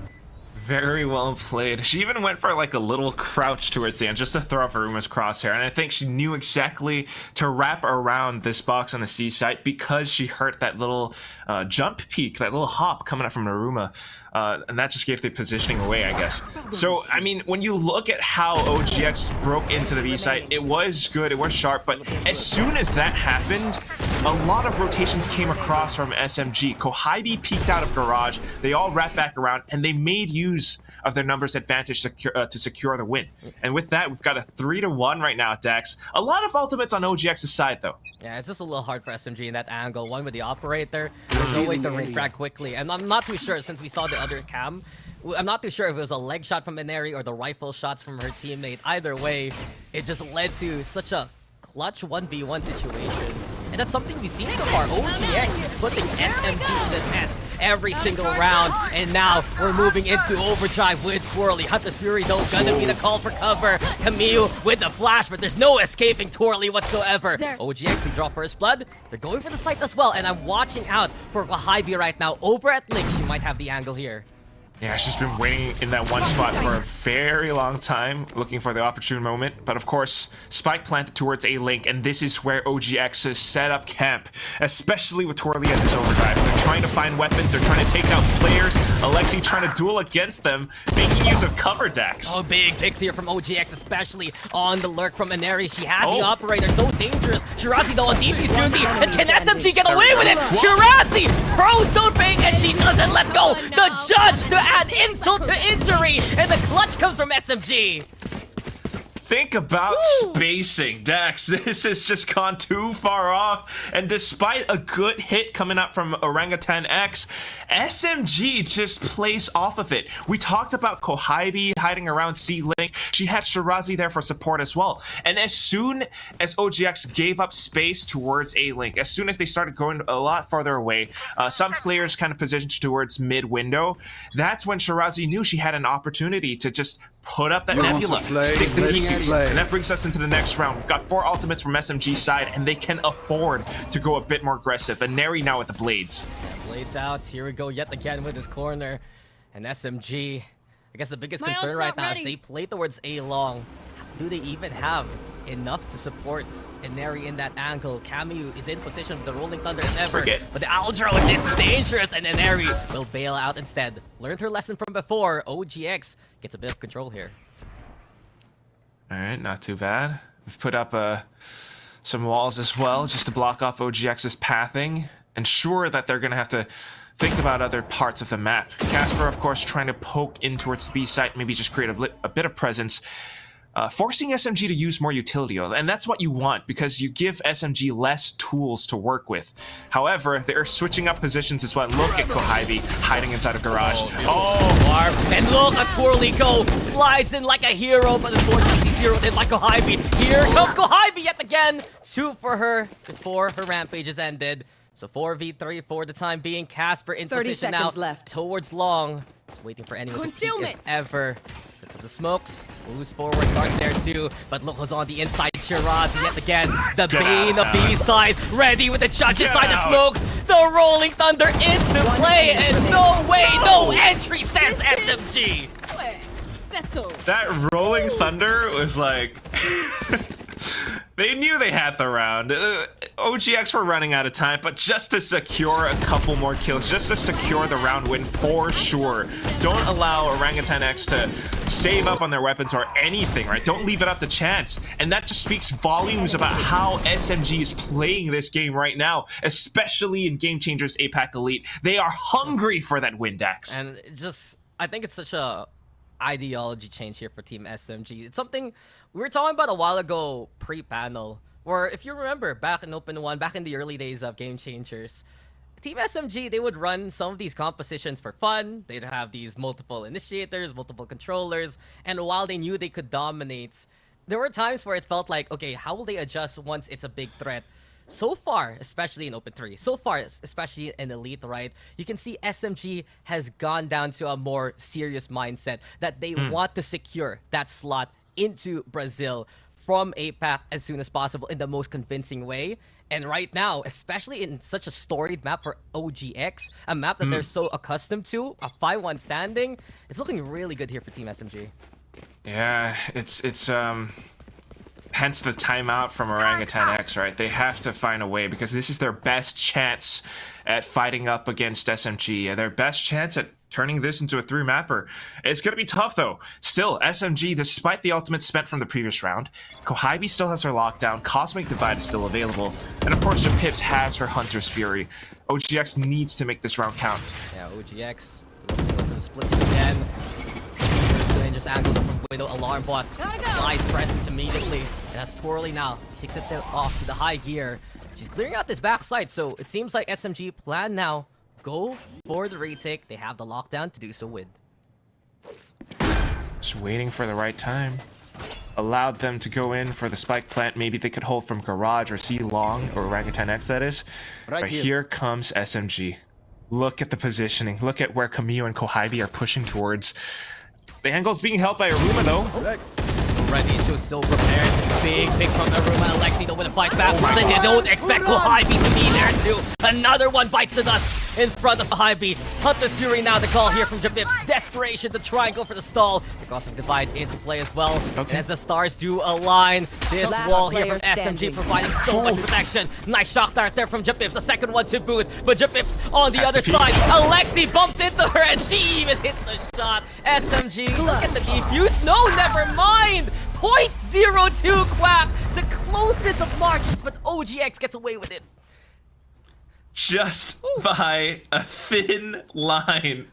Very well played. She even went for like a little crouch towards the end just to throw off Iruma's crosshair. And I think she knew exactly to wrap around this box on the C site because she heard that little jump peak, that little hop coming up from Iruma. And that just gave the positioning away, I guess. So, I mean, when you look at how OGX broke into the B site, it was good, it was sharp, but as soon as that happened, a lot of rotations came across from SMG. Kohabi peeked out of garage, they all wrapped back around, and they made use of their numbers advantage to secure the win. And with that, we've got a 3-1 right now, Dax. A lot of ultimates on OGX's side, though. Yeah, it's just a little hard for SMG in that angle. One with the operator, there's no way to refrag quickly. And I'm not too sure, since we saw the other cam, I'm not too sure if it was a leg shot from Inari or the rifle shots from her teammate. Either way, it just led to such a clutch 1v1 situation. And that's something we've seen so far. OGX putting SMG to the test every single round, and now we're moving into overdrive with Twirly. Hunter's Fury though gonna be the call for cover. Camille with the flash, but there's no escaping Twirly whatsoever. OGX, they draw first blood. They're going for the site as well, and I'm watching out for Kohabi right now. Over at Link, she might have the angle here. Yeah, she's been waiting in that one spot for a very long time, looking for the opportune moment. But of course, spike planted towards A Link, and this is where OGX has set up camp, especially with Twirly at this overdrive. They're trying to find weapons, they're trying to take out players. Alexi trying to duel against them, making use of cover decks. Oh, big picks here from OGX, especially on the lurk from Inari. She had the operator, so dangerous. Shirazi though on DP's duty, and can SMG get away with it? Shirazi throws don't ping, and she doesn't let go. The judge to add insult to injury, and the clutch comes from SMG. Think about spacing, Dax. This has just gone too far off. And despite a good hit coming up from Orangutan X, SMG just plays off of it. We talked about Kohabi hiding around C-Link. She had Shirazi there for support as well. And as soon as OGX gave up space towards A-Link, as soon as they started going a lot farther away, some players kind of positioned towards mid-window, that's when Shirazi knew she had an opportunity to just put up that nebula, stick the defuse. And that brings us into the next round. We've got 4 ultimates from SMG's side, and they can afford to go a bit more aggressive. And Neri now with the blades. Blades out. Here we go yet again with his corner. And SMG, I guess the biggest concern right now is they play towards A long. Do they even have enough to support Inari in that angle? Camus is in position with the Rolling Thunder as ever. But the Aldro with this is dangerous, and Inari will bail out instead. Learned her lesson from before. OGX gets a bit of control here. All right, not too bad. We've put up some walls as well, just to block off OGX's pathing, ensure that they're gonna have to think about other parts of the map. Casper, of course, trying to poke in towards the B site, maybe just create a bit of presence, forcing SMG to use more utility, and that's what you want because you give SMG less tools to work with. However, they're switching up positions as well. Look at Kohibi hiding inside of garage. Warp. And look, a Twirligo slides in like a hero, but unfortunately he's zeroed in like Kohibi. Here comes Kohibi yet again. 2 for her before her rampage is ended. So 4v3 for the time being. Casper in 30 position now seconds left. towards long. Just waiting for anyone to peek Concealment. if ever. Sets up the smokes. Moves forward. Guards there too. But look who's on the inside. Shiraz yet again. The Bane of B side. Ready with the charge inside the smokes. The Rolling Thunder into play. And no way, no entry, says SMG. Settle. That Rolling Thunder was like... They knew they had the round. OGX were running out of time, but just to secure a couple more kills, just to secure the round win for sure. Don't allow Orangutan X to save up on their weapons or anything, right? Don't leave it up to chance. And that just speaks volumes about how SMG is playing this game right now, especially in Game Changers APAC Elite. They are hungry for that win, Dax. And it just, I think it's such a ideology change here for Team SMG. It's something we were talking about a while ago pre-panel, where if you remember back in Open 1, back in the early days of Game Changers, Team SMG, they would run some of these compositions for fun. They'd have these multiple initiators, multiple controllers, and while they knew they could dominate, there were times where it felt like, okay, how will they adjust once it's a big threat? So far, especially in Open 3, so far, especially in Elite, right, you can see SMG has gone down to a more serious mindset that they want to secure that slot into Brazil from APAC as soon as possible in the most convincing way. And right now, especially in such a storied map for OGX, a map that they're so accustomed to, a 5-1 standing, it's looking really good here for Team SMG. Yeah, it's hence the timeout from Orangutan X, right? They have to find a way because this is their best chance at fighting up against SMG, and their best chance at turning this into a 3-mapper. It's going to be tough, though. Still, SMG, despite the ultimate spent from the previous round, Kohibi still has her lockdown, Cosmic Divide is still available, and of course, Japips has her Hunter's Fury. OGX needs to make this round count. Yeah, OGX looking to go for the split again. Just angled from window, alarm bot, live presence immediately. And that's Twirly now. Kicks it off to the high gear. She's clearing out this backside, so it seems like SMG plan now. Go for the retake. They have the lockdown to do so with. Just waiting for the right time. Allowed them to go in for the spike plant. Maybe they could hold from garage or C long, or Orangutan X that is. Right but here. Here comes SMG. Look at the positioning. Look at where Camille and Kohibi are pushing towards. The angle's being held by Aruma, though. So ready, she was so prepared. Big pick from Aruma. Alexi don't want to fight back. But they don't expect Kohibi to be there too. Another one bites the dust in front of Kohibi. Hunter's Fury now the call here from Japips. Desperation to try and go for the stall. The Cosmic Divide into play as well. And as the stars do align, this Last wall here player from SMG standing. providing so much protection. Nice shock dart there from Japips. A second one to boot. But Japips on the Has other to peek. side. Alexi bumps into her and she even hits a shot. SMG, look at the defuse. No, never mind. 0.02 Quack. The closest of margins, but OGX gets away with it. Just by a thin line.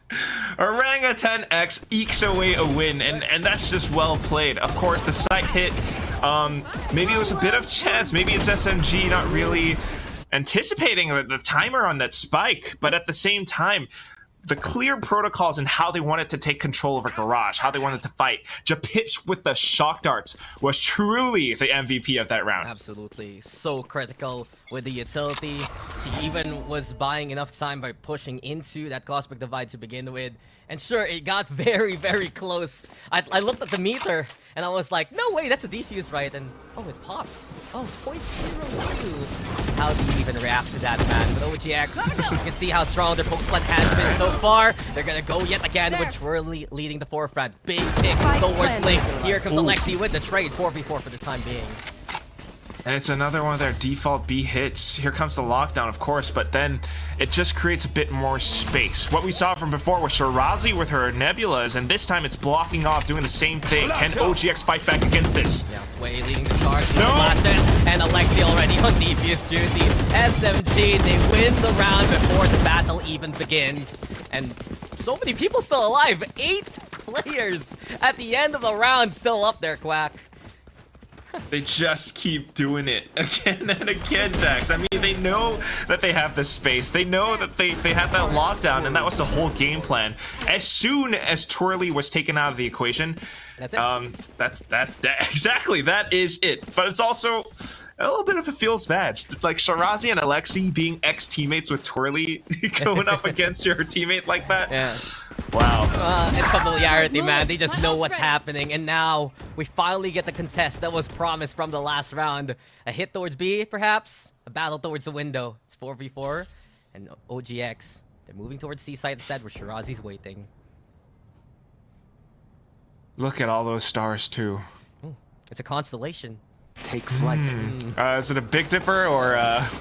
Orangutan X ekes away a win, and that's just well played. Of course, the site hit, maybe it was a bit of chance. Maybe it's SMG not really anticipating the timer on that spike, but at the same time, the clear protocols and how they wanted to take control over Garage, how they wanted to fight. Japips with the shock darts was truly the MVP of that round. Absolutely. So critical with the utility. He even was buying enough time by pushing into that Cosmic Divide to begin with. And sure, it got very, very close. I looked at the meter and I was like, no way, that's a defuse, right? And oh, it pops. Oh, 0.02. How do you even react to that, man? With OGX, you can see how strong their Pokesplat has been so far. They're gonna go yet again with Twirly leading the forefront. Big pick towards Link. Here comes Alexi with the trade. 4v4 for the time being. And it's another one of their default B hits. Here comes the lockdown, of course, but then it just creates a bit more space. What we saw from before was Shirazi with her Nebulas, and this time it's blocking off, doing the same thing. Can OGX fight back against this? Yeah, Sway leading the charge. No! Flashes, and Alexi already on devious duty. SMG, they win the round before the battle even begins. And so many people still alive. 8 players at the end of the round still up there, Quack. They just keep doing it again and again, Dax. I mean, they know that they have the space. They know that they had that lockdown, and that was the whole game plan. As soon as Twirly was taken out of the equation, That's it. that's exactly, that is it. But it's also a little bit of a feels bad. Like Shirazi and Alexi being ex-teammates with Twirly going up against your teammate like that. Yeah. Wow. It's familiarity, man. They just know what's happening. And now we finally get the contest that was promised from the last round. A hit towards B, perhaps. A battle towards the window. It's 4v4. And OGX, they're moving towards C side instead, where Shirazi's waiting. Look at all those stars, too. It's a constellation. Take flight. Is it a Big Dipper, or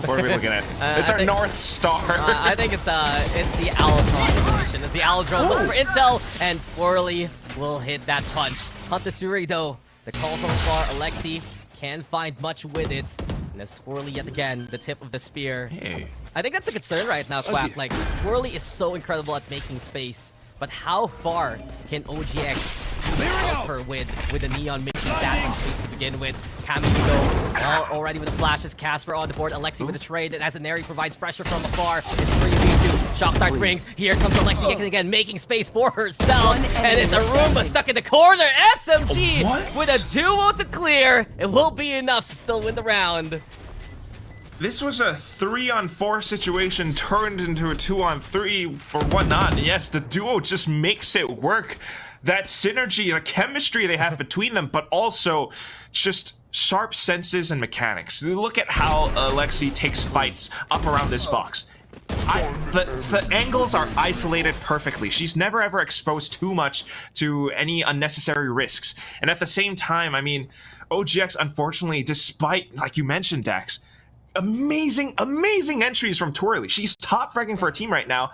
what are we looking at? It's I our think- North Star. I think it's the Owl constellation. As the Owl drone looks for intel, and Swirly will hit that punch. Hunt the Fury, though. The call from afar, Alexi can't find much with it. And as Twirly yet again, the tip of the spear. Hey. I think that's a concern right now, Quack. Like, Twirly is so incredible at making space. But how far can OGX help her with the Neon making that much space to begin with? Camino already with the flashes. Casper on the board. Alexi with the trade. And as Neri provides pressure from afar, it's 3v2. Shock Dart rings. Here comes Alexi again, making space for herself. And it's a Roomba stuck in the corner. SMG What? with a duo to clear. It will be enough to still win the round. This was a 3-on-4 situation turned into a 2-on-3 or whatnot. And yes, the duo just makes it work. That synergy, the chemistry they have between them, but also just sharp senses and mechanics. Look at how Alexi takes fights up around this box. The angles are isolated perfectly. She's never ever exposed too much to any unnecessary risks. And at the same time, I mean, OGX, unfortunately, despite, like you mentioned, Dax, amazing entries from Twirly. She's top fragging for a team right now,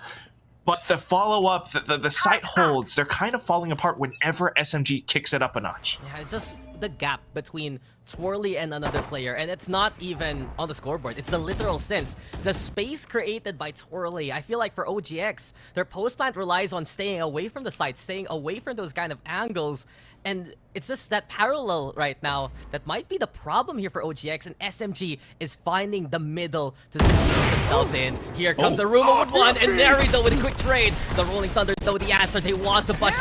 but the follow-up, the site holds, they're kind of falling apart whenever SMG kicks it up a notch. Yeah, it's just the gap between Twirly and another player, and it's not even on the scoreboard. It's the literal sense. The space created by Twirly, I feel like for OGX, their post plant relies on staying away from the site, staying away from those kind of angles, and it's just that parallel right now that might be the problem here for OGX, and SMG is finding the middle to squeeze themselves in. Here comes Aruma with one, and Neri though with a quick trade. The Rolling Thunder, so the answer, they want to punish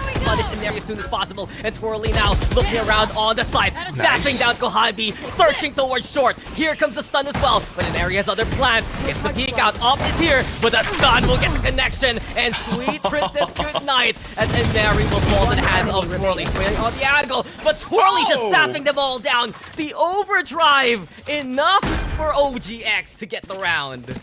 Neri as soon as possible, and Twirly now looking around on the side, zapping down Kohabi, searching towards short. Here comes the stun as well, but Neri has other plans. Gets the peek out, Op is here, but the stun will get the connection, and Sweet Princess good night, as Neri will fall in the hands of Twirly, swinging on the angle, but Twirly just zapping them all down. The overdrive, enough for OGX to get the round.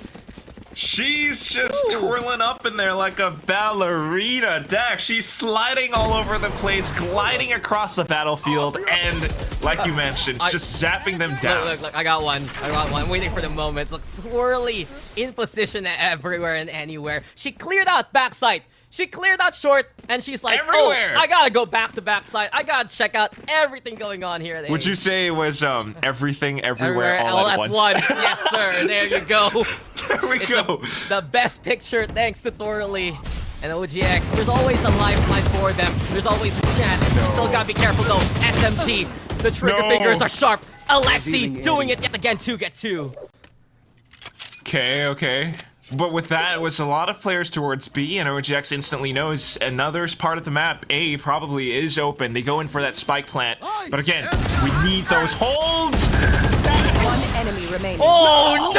She's just twirling up in there like a ballerina, Dax. She's sliding all over the place, gliding across the battlefield, and like you mentioned, just zapping them down. Look, I got one. I'm waiting for the moment. Look, Twirly in position everywhere and anywhere. She cleared out backside. She cleared out short, and she's like, Everywhere. oh, I gotta go back to backside. I gotta check out everything going on here. Would you say it was everything, everywhere, all at once? Yes, sir. There you go. There we go. The best picture thanks to Twirly and OGX. There's always a lifeline for them. There's always a chance. Still gotta be careful though. SMG, the trigger fingers are sharp. Alexi doing it yet again to get 2. Okay. But with that, it was a lot of players towards B, and OGX instantly knows another part of the map, A, probably is open. They go in for that spike plant. But again, we need those holds! One enemy remaining. Oh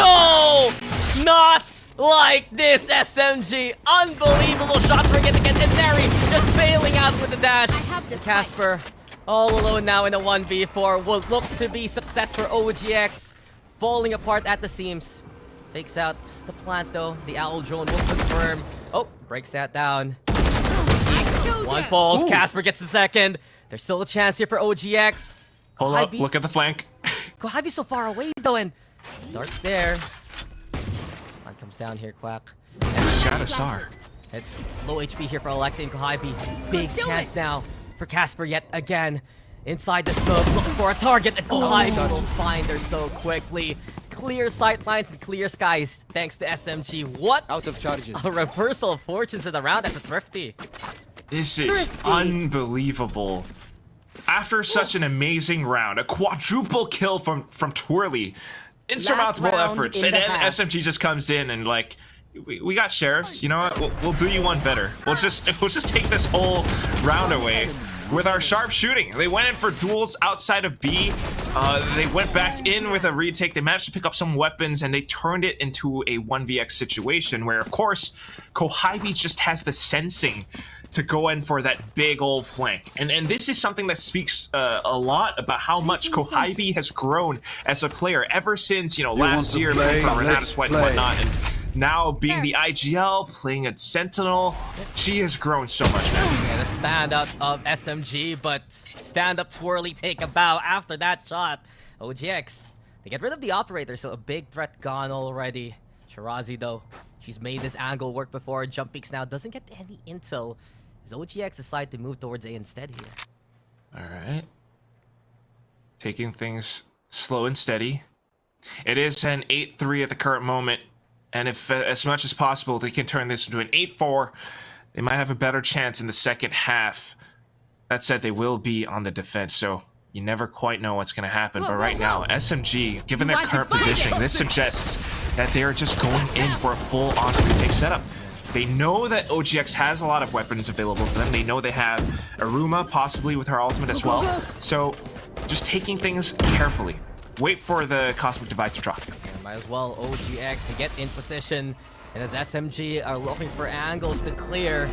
no! Not like this, SMG. Unbelievable shots for yet again. And Neri just failing out with the dash. Casper all alone now in a 1v4. Will look to be success for OGX. Falling apart at the seams. Takes out the plant though. The owl drone will confirm. Oh, breaks that down. One falls. Casper gets the second. There's still a chance here for OGX. Hold up, look at the flank. Kohabi so far away though, and Dark's there. One comes down here, Quack. Got a SAR. It's low HP here for Alexei and Kohabi. Big chance now for Casper yet again. Inside the smoke, looking for a target, and Kohabi will find her so quickly. Clear sight lines and clear skies thanks to SMG. What? Out of charges. A reversal of fortunes in the round. That's a thrifty. This is unbelievable. After such an amazing round, a quadruple kill from Twirly, insurmountable round efforts, in and the then half. SMG just comes in and like, we got sheriffs. You know what? We'll do you one better. We'll just take this whole round away with our sharp shooting. They went in for duels outside of B. They went back in with a retake. They managed to pick up some weapons, and they turned it into a 1vx situation where, of course, Kohabi just has the sensing to go in for that big old flank. And this is something that speaks a lot about how much Kohabi has grown as a player ever since, last year playing for Renata Sweat and whatnot. And now being the IGL, playing at Sentinel, she has grown so much, man. Yeah, the stand-up of SMG, but stand-up Twirly take a bow after that shot. OGX, they get rid of the operator, so a big threat gone already. Shirazi, though, she's made this angle work before. Jump Peaks now doesn't get any intel, as OGX decide to move towards A instead here. Alright. Taking things slow and steady. It is an 8-3 at the current moment. And if, as much as possible, they can turn this into an 8-4, they might have a better chance in the second half. That said, they will be on the defense, so you never quite know what's going to happen. But right now, SMG, given their current positioning, this suggests that they are just going in for a full-on retake setup. They know that OGX has a lot of weapons available to them. They know they have Aruma, possibly with her ultimate as well. So, just taking things carefully. Wait for the Cosmic Divide to drop. Might as well OGX to get in position. And as SMG are looking for angles to clear,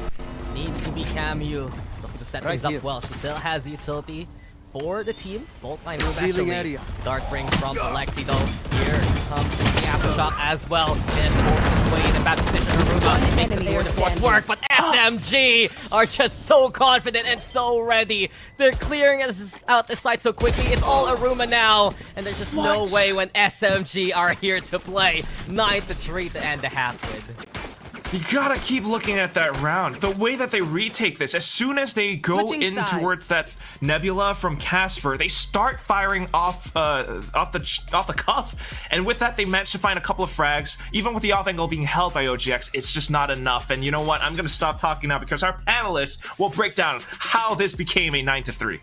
needs to be Camu. Looking to set things up well. She still has the utility for the team. Bolt line especially. area. Dark rings from Alexi though. Here comes the aftershock as well. And the way in a bad position. Aruma makes it for the fourth work, but SMG are just so confident and so ready. They're clearing out the site so quickly. It's all Aruma now, and there's just no way when SMG are here to play. 9-3 to end the half with. You gotta keep looking at that round. The way that they retake this, as soon as they go Switching in sides. towards that Nebula from Casper, they start firing off the cuff, and with that, they manage to find a couple of frags. Even with the off angle being held by OGX, it's just not enough. And you know what? I'm gonna stop talking now because our panelists will break down how this became a 9-3.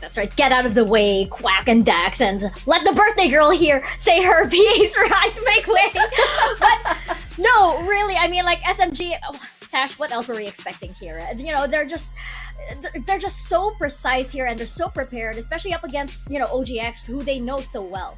That's right, get out of the way, Quack and Dax, and let the birthday girl here say her piece, right? Make way. But no, really, I mean, like SMG, Tash, what else were we expecting here? They're just so precise here, and they're so prepared, especially up against, OGX, who they know so well.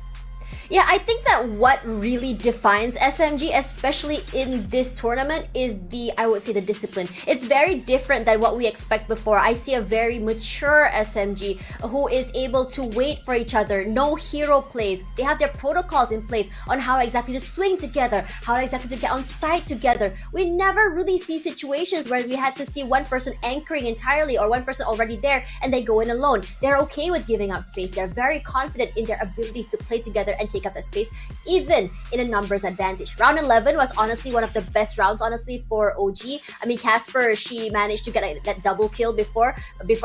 Yeah, I think that what really defines SMG, especially in this tournament, is I would say, the discipline. It's very different than what we expect before. I see a very mature SMG who is able to wait for each other, no hero plays. They have their protocols in place on how exactly to swing together, how exactly to get on site together. We never really see situations where we had to see one person anchoring entirely or one person already there and they go in alone. They're okay with giving up space. They're very confident in their abilities to play together and take up that space, even in a numbers advantage. Round 11 was honestly one of the best rounds, honestly, for OG. I mean, Casper, she managed to get that double kill before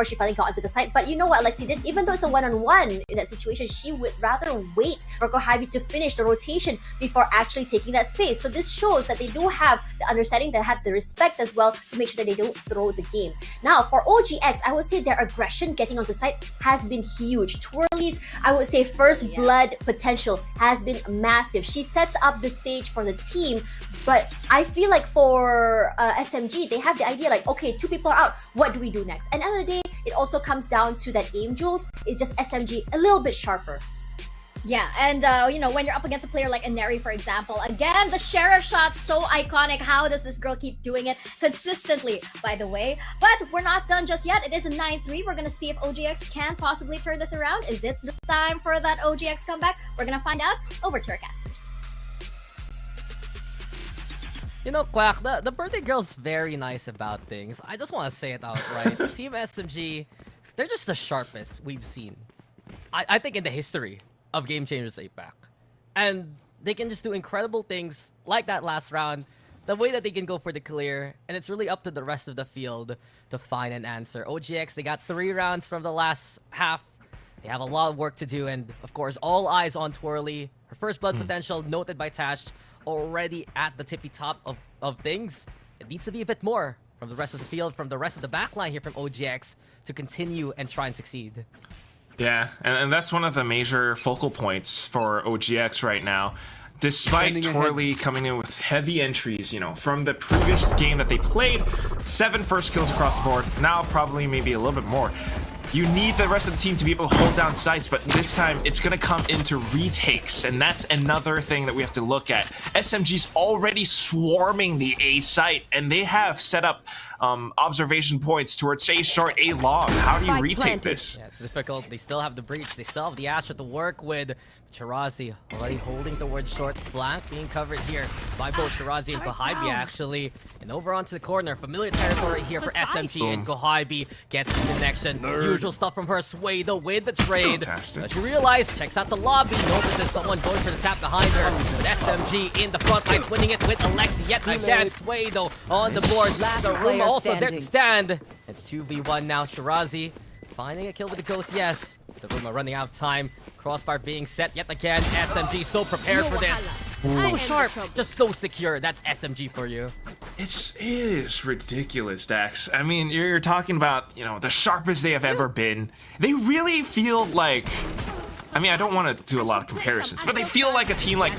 she finally got onto the site. But you know what Alexi did? Even though it's a one-on-one in that situation, she would rather wait for Kohabi to finish the rotation before actually taking that space. So this shows that they do have the understanding, they have the respect as well to make sure that they don't throw the game. Now, for OGX, I would say their aggression getting onto site has been huge. Twirly's, I would say, first blood potential has been massive. She sets up the stage for the team, but I feel like for SMG, they have the idea like, okay, 2 people are out, what do we do next? And at the end of the day, it also comes down to that aim jewels. It's just SMG a little bit sharper. Yeah, and when you're up against a player like Ineri, for example, again, the sheriff shot's so iconic. How does this girl keep doing it consistently, by the way? But we're not done just yet. It is a 9-3. We're gonna see if OGX can possibly turn this around. Is it the time for that OGX comeback? We're gonna find out. Over to our casters. Quack, the birthday girl's very nice about things. I just want to say it outright. Team SMG, they're just the sharpest we've seen, I think, in the history of Game Changers APAC. And they can just do incredible things like that last round, the way that they can go for the clear, and it's really up to the rest of the field to find an answer. OGX, they got 3 rounds from the last half. They have a lot of work to do, and of course, all eyes on Twirly. Her first blood potential noted by Tash, already at the tippy top of things. It needs to be a bit more from the rest of the field, from the rest of the backline here from OGX to continue and try and succeed. Yeah, and that's one of the major focal points for OGX right now. Despite Twirly coming in with heavy entries, you know, from the previous game that they played, 7 first kills across the board, now probably maybe a little bit more. You need the rest of the team to be able to hold down sites, but this time it's going to come into retakes, and that's another thing that we have to look at. SMG's already swarming the A site, and they have set up observation points towards A short, A long. How do you retake this? Yeah, it's difficult. They still have the breach. They still have the Astra to work with. Chirazi already holding towards short flank, being covered here by both Chirazi and Kohibi, actually. And over onto the corner, familiar territory here for SMG, and Kohibi gets the connection. Usual stuff from her. Sway though with the trade. Fantastic. But she realized, checks out the lobby, notices someone going for the tap behind her. But SMG in the front lines, winning it with Alexi yet again. Sway though on the board. The room also there to stand. It's 2v1 now. Chirazi finding a kill with the ghost, yes. The Ruma running out of time. Crossfire being set yet again. SMG so prepared for this. So sharp, just so secure. That's SMG for you. It is ridiculous, Dax. I mean, you're talking about, you know, the sharpest they have ever been. They really feel like, I mean, I don't want to do a lot of comparisons, but they feel like a team like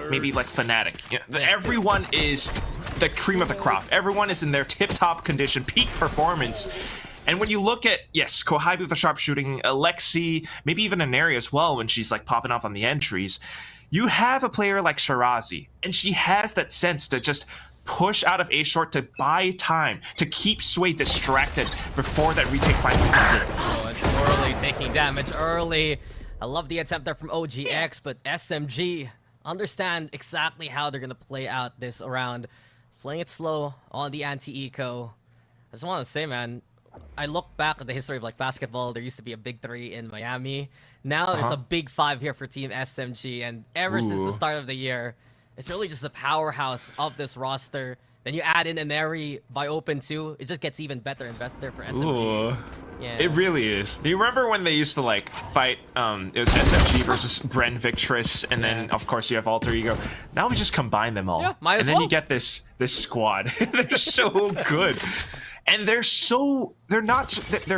maybe like Fnatic. You know, everyone is the cream of the crop. Everyone is in their tip-top condition, peak performance. And when you look at, yes, Kohibi with the sharpshooting, Alexi, maybe even Aneri as well when she's like popping off on the entries, you have a player like Chirazi, and she has that sense to just push out of A short to buy time, to keep Sway distracted before that retake finally comes in. Oh, it's early, taking damage early. I love the attempt there from OGX, but SMG understand exactly how they're going to play out this round. Playing it slow on the anti-eco. I just want to say, man, I look back at the history of like basketball. There used to be a big 3 in Miami. Now there's a big 5 here for Team SMG, and ever since the start of the year, it's really just the powerhouse of this roster. Then you add in Aneri by open too. It just gets even better and better for SMG. Ooh. Yeah. It really is. Do you remember when they used to like fight? It was SMG versus Bren Victress, and then of course you have Alter Ego. Now we just combine them all, might as and then well. you get this squad. They're so good. And they're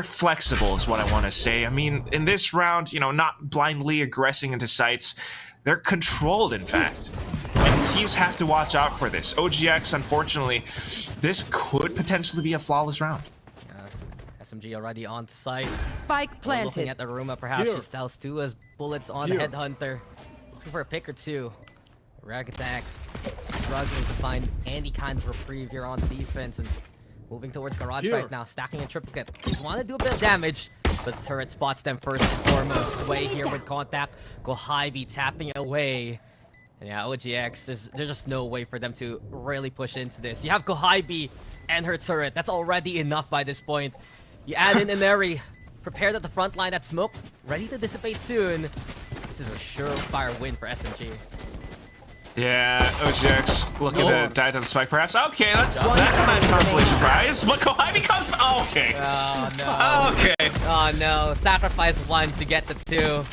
flexible is what I want to say. I mean, in this round, you know, not blindly aggressing into sites. They're controlled, in fact. And teams have to watch out for this. OGX, unfortunately, this could potentially be a flawless round. SMG already on site. Spike planted. Looking at the Ruma, perhaps just tells 2 as bullets on the Headhunter. Looking for a pick or 2. Orangutan X struggling to find any kind of reprieve here on defense, and moving towards Garage right now, stacking a triplicate. Just want to do a bit of damage, but the turret spots them first and foremost. Sway here with contact. Kohibi tapping away. And yeah, OGX, there's just no way for them to really push into this. You have Kohibi and her turret. That's already enough by this point. You add in Aneri, prepared at the front line, that smoke, ready to dissipate soon. This is a surefire win for SMG. Yeah, OGX looking to die to the spike, perhaps. Okay, that's a nice consolation prize. But Kohibi comes. Oh, okay. Oh no. Okay. Oh no. Sacrifice 1 to get the 2.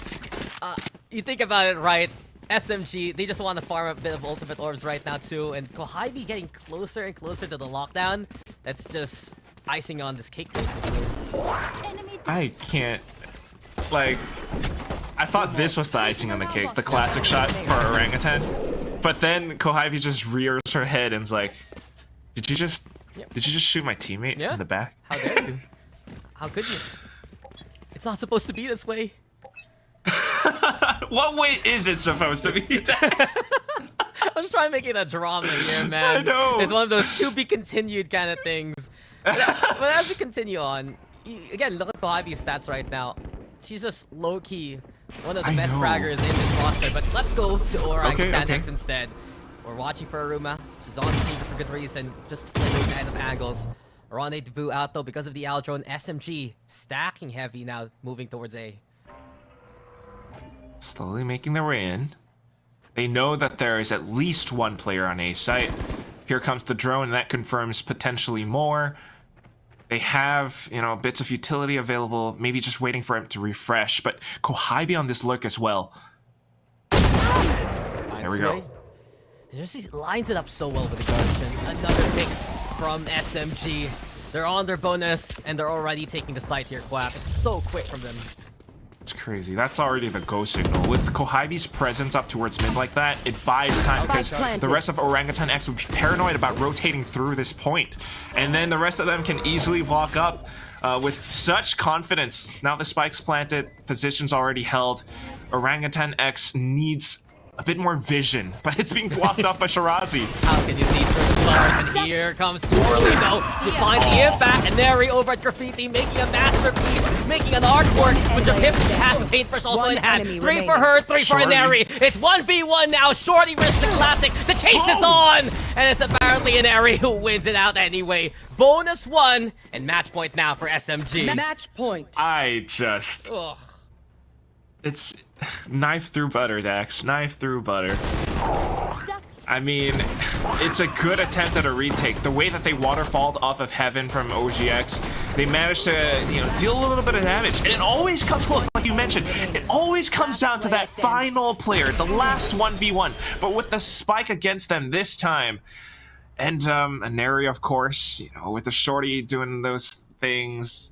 You think about it, right? SMG, they just want to farm a bit of ultimate orbs right now too, and Kohibi getting closer and closer to the lockdown. That's just icing on this cake, basically. I can't. Like, I thought this was the icing on the cake, the classic shot for Orangutan. But then Kohibi just rears her head and's like, "Did you just shoot my teammate in the back?" How dare you? How could you? It's not supposed to be this way. What way is it supposed to be? I'm just trying to make it a drama here, man. I know. It's one of those to be continued kind of things. But as we continue on, again, look at Kohibi's stats right now. She's just low-key one of the best fraggers in this roster. But let's go to Orangutan X instead. We're watching for Aruma. She's on the team for good reason. Just playing those kind of angles. Rendezvous out though because of the Al drone. SMG stacking heavy now, moving towards A. Slowly making their way in. They know that there is at least one player on A site. Here comes the drone, and that confirms potentially more. They have, you know, bits of utility available, maybe just waiting for him to refresh, but Kohaibi on this lurk as well. There we go. It just lines it up so well with the Guardian. Another pick from SMG. They're on their bonus, and they're already taking the site here, Quack. It's so quick from them. It's crazy. That's already the go signal. With Kohaibi's presence up towards mid like that, it buys time because the rest of Orangutan X would be paranoid about rotating through this point. And then the rest of them can easily walk up with such confidence. Now the spike's planted, position's already held. Orangutan X needs a bit more vision, but it's being blocked up by Shirazi. How can you see through the stars? And here comes Twirly though to find the impact, and Neri over at Graffiti making a masterpiece, making an artwork with the hips has the paintbrush also in hand. 3 for her, 3 for Neri. It's 1v1 now. Shorty versus the classic. The chase is on, and it's apparently Neri who wins it out anyway. Bonus 1 and match point now for SMG. Match point. Ugh. It's knife through butter, Dax. Knife through butter. I mean, it's a good attempt at a retake. The way that they waterfalled off of Heaven from OGX, they managed to, you know, deal a little bit of damage. And it always comes close, like you mentioned. It always comes down to that final player, the last 1v1. But with the spike against them this time, and Neri, of course, you know, with the shorty doing those things.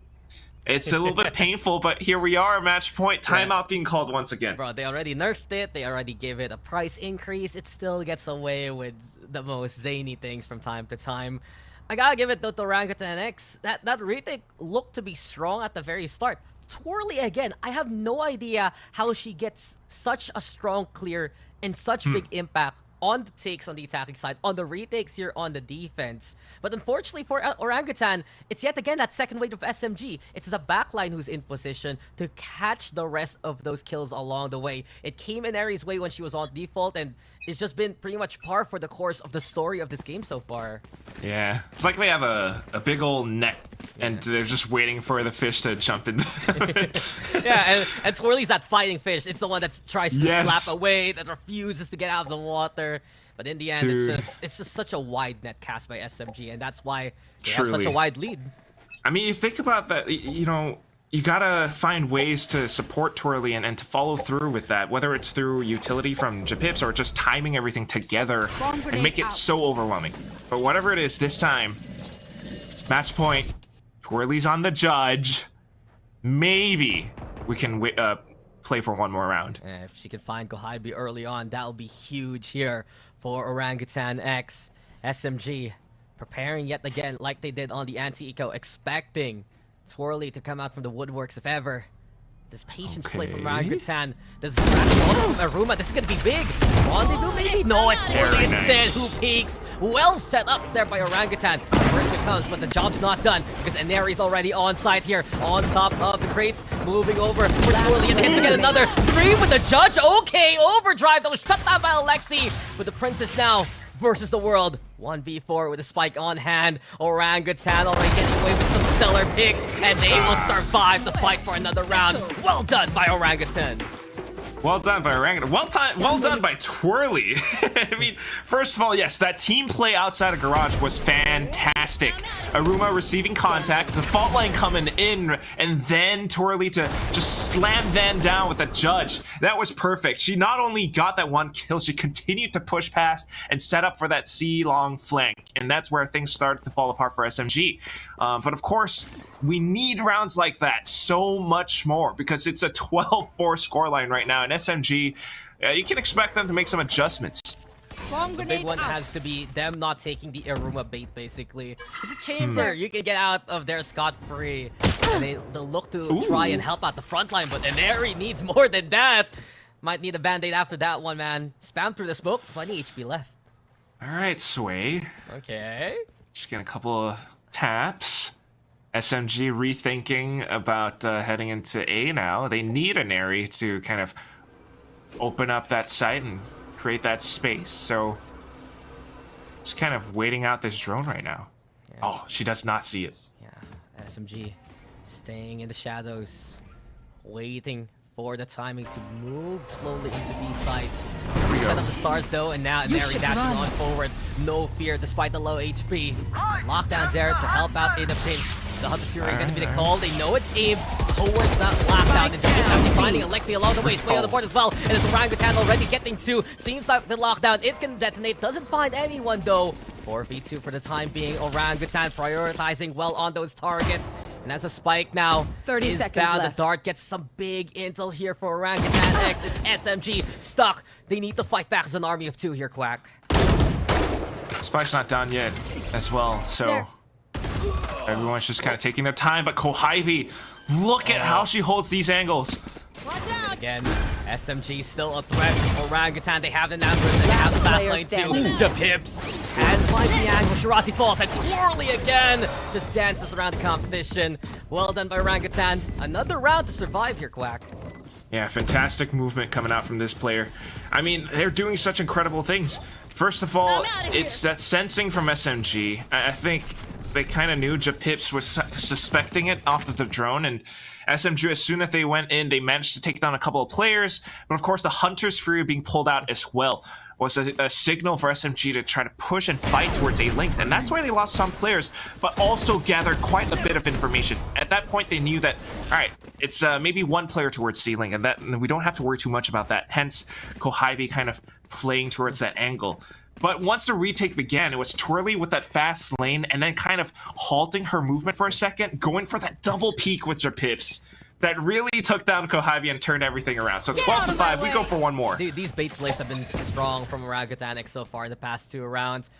It's a little bit painful, but here we are, match point, timeout being called once again. Bro, they already nerfed it, they already gave it a price increase, it still gets away with the most zany things from time to time. I gotta give it to Orangutan X. That retake looked to be strong at the very start. Twirly again, I have no idea how she gets such a strong clear and such big impact on the takes on the attacking side, on the retakes here on the defense. But unfortunately for Orangutan, it's yet again that second wave of SMG. It's the backline who's in position to catch the rest of those kills along the way. It came in Aries' way when she was on default, and it's just been pretty much par for the course of the story of this game so far. Yeah, it's like they have a big old net, and they're just waiting for the fish to jump in. Yeah, and Twirly's that fighting fish. It's the one that tries to slap away, that refuses to get out of the water. But in the end, it's just such a wide net cast by SMG, and that's why they have such a wide lead. I mean, you think about that, you know, you gotta find ways to support Twirly and to follow through with that, whether it's through utility from Japips or just timing everything together and make it so overwhelming. But whatever it is this time, match point, Twirly's on the judge. Maybe we can play for one more round. If she can find Kohaibi early on, that'll be huge here for Orangutan X. SMG preparing yet again like they did on the anti-eco, expecting Twirly to come out from the woodworks if ever. This patience play from Orangutan. This is from Aruma. This is gonna be big. Rendezvous maybe? No, it's Twirly instead who peeks. Well set up there by Orangutan. First it comes, but the job's not done because Aneri's already on site here, on top of the crates, moving over for Twirly and hits to get another 3 with the judge. Okay, overdrive that was shut down by Alexi, with the princess now versus the world. 1v4 with a spike on hand. Orangutan already getting away with some stellar picks, and they will survive the fight for another round. Well done by Orangutan. Well done by Orangutan. Well done by Twirly. I mean, first of all, yes, that team play outside of Garage was fantastic. Aruma receiving contact, the fault line coming in, and then Twirly to just slam them down with a judge. That was perfect. She not only got that one kill, she continued to push past and set up for that C-long flank. And that's where things started to fall apart for SMG. But of course, we need rounds like that so much more because it's a 12-4 scoreline right now. And SMG, you can expect them to make some adjustments. The big one has to be them not taking the Aruma bait, basically. It's a chamber. You can get out of there scot-free. And they'll look to try and help out the front line, but Neri needs more than that. Might need a band-aid after that one, man. Spam through the smoke. 20 HP left. All right, Sway. Okay. Just getting a couple of taps. SMG rethinking about heading into A now. They need a Neri to kind of open up that site and create that space. So just kind of waiting out this drone right now. Oh, she does not see it. Yeah, SMG staying in the shadows, waiting for the timing to move slowly into B sites. Set up the stars though, and now Neri dashing on forward. No fear despite the low HP. Lockdown's there to help out in a pinch. The Hunter's Fury going to be the call. They know it's aimed towards that lockdown. And just finding Alexi along the way. Sway on the board as well. And it's Orangutan already getting to. Seems like the lockdown, it's going to detonate. Doesn't find anyone though. 4v2 for the time being. Orangutan prioritizing well on those targets. And as a spike now 30 is seconds bound, left. the dart gets some big intel here for Orangutan X. It's SMG stuck. They need to fight back as an army of two here, Quack. Spike's not down yet as well, so everyone's just kind of taking their time. But Kohibi, look at how she holds these angles. Again, SMG still a threat. Orangutan, they have the numbers and they have the fast lane too. Japips and finds the angle. Shirazi falls and Twirly again just dances around the competition. Well done by Orangutan. Another round to survive here, Quack. Yeah, fantastic movement coming out from this player. I mean, they're doing such incredible things. First of all, it's that sensing from SMG. I think they kind of knew Japips was suspecting it off of the drone, and SMG, as soon as they went in, they managed to take down a couple of players. But of course, the Hunter's Fury being pulled out as well was a signal for SMG to try to push and fight towards A link, and that's why they lost some players, but also gathered quite a bit of information. At that point, they knew that, all right, it's maybe one player towards C link, and we don't have to worry too much about that. Hence, Kohibi kind of playing towards that angle. But once the retake began, it was Twirly with that fast lane and then kind of halting her movement for a second, going for that double peek with Japips that really took down Kohibi and turned everything around. So 12-5, we go for one more. Dude, these bait plays have been strong from Orangutan X so far in the past two rounds.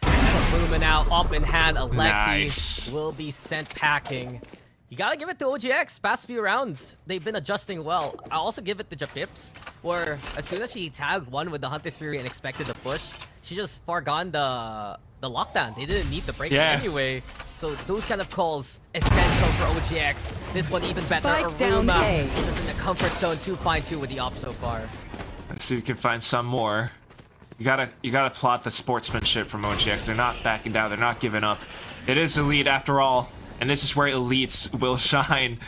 Luma now up in hand. Alexi will be sent packing. You gotta give it to OGX. Past few rounds, they've been adjusting well. I also give it to Japips, where as soon as she tagged one with the Hunter's Fury and expected the push, she just forgone the lockdown. They didn't need the break anyway. So those kind of calls essential for OGX. This one even better. Spike down Aruma A. is in the comfort zone. 2-2 with the op so far. Let's see if we can find some more. You gotta plot the sportsmanship from OGX. They're not backing down. They're not giving up. It is elite after all, and this is where elites will shine.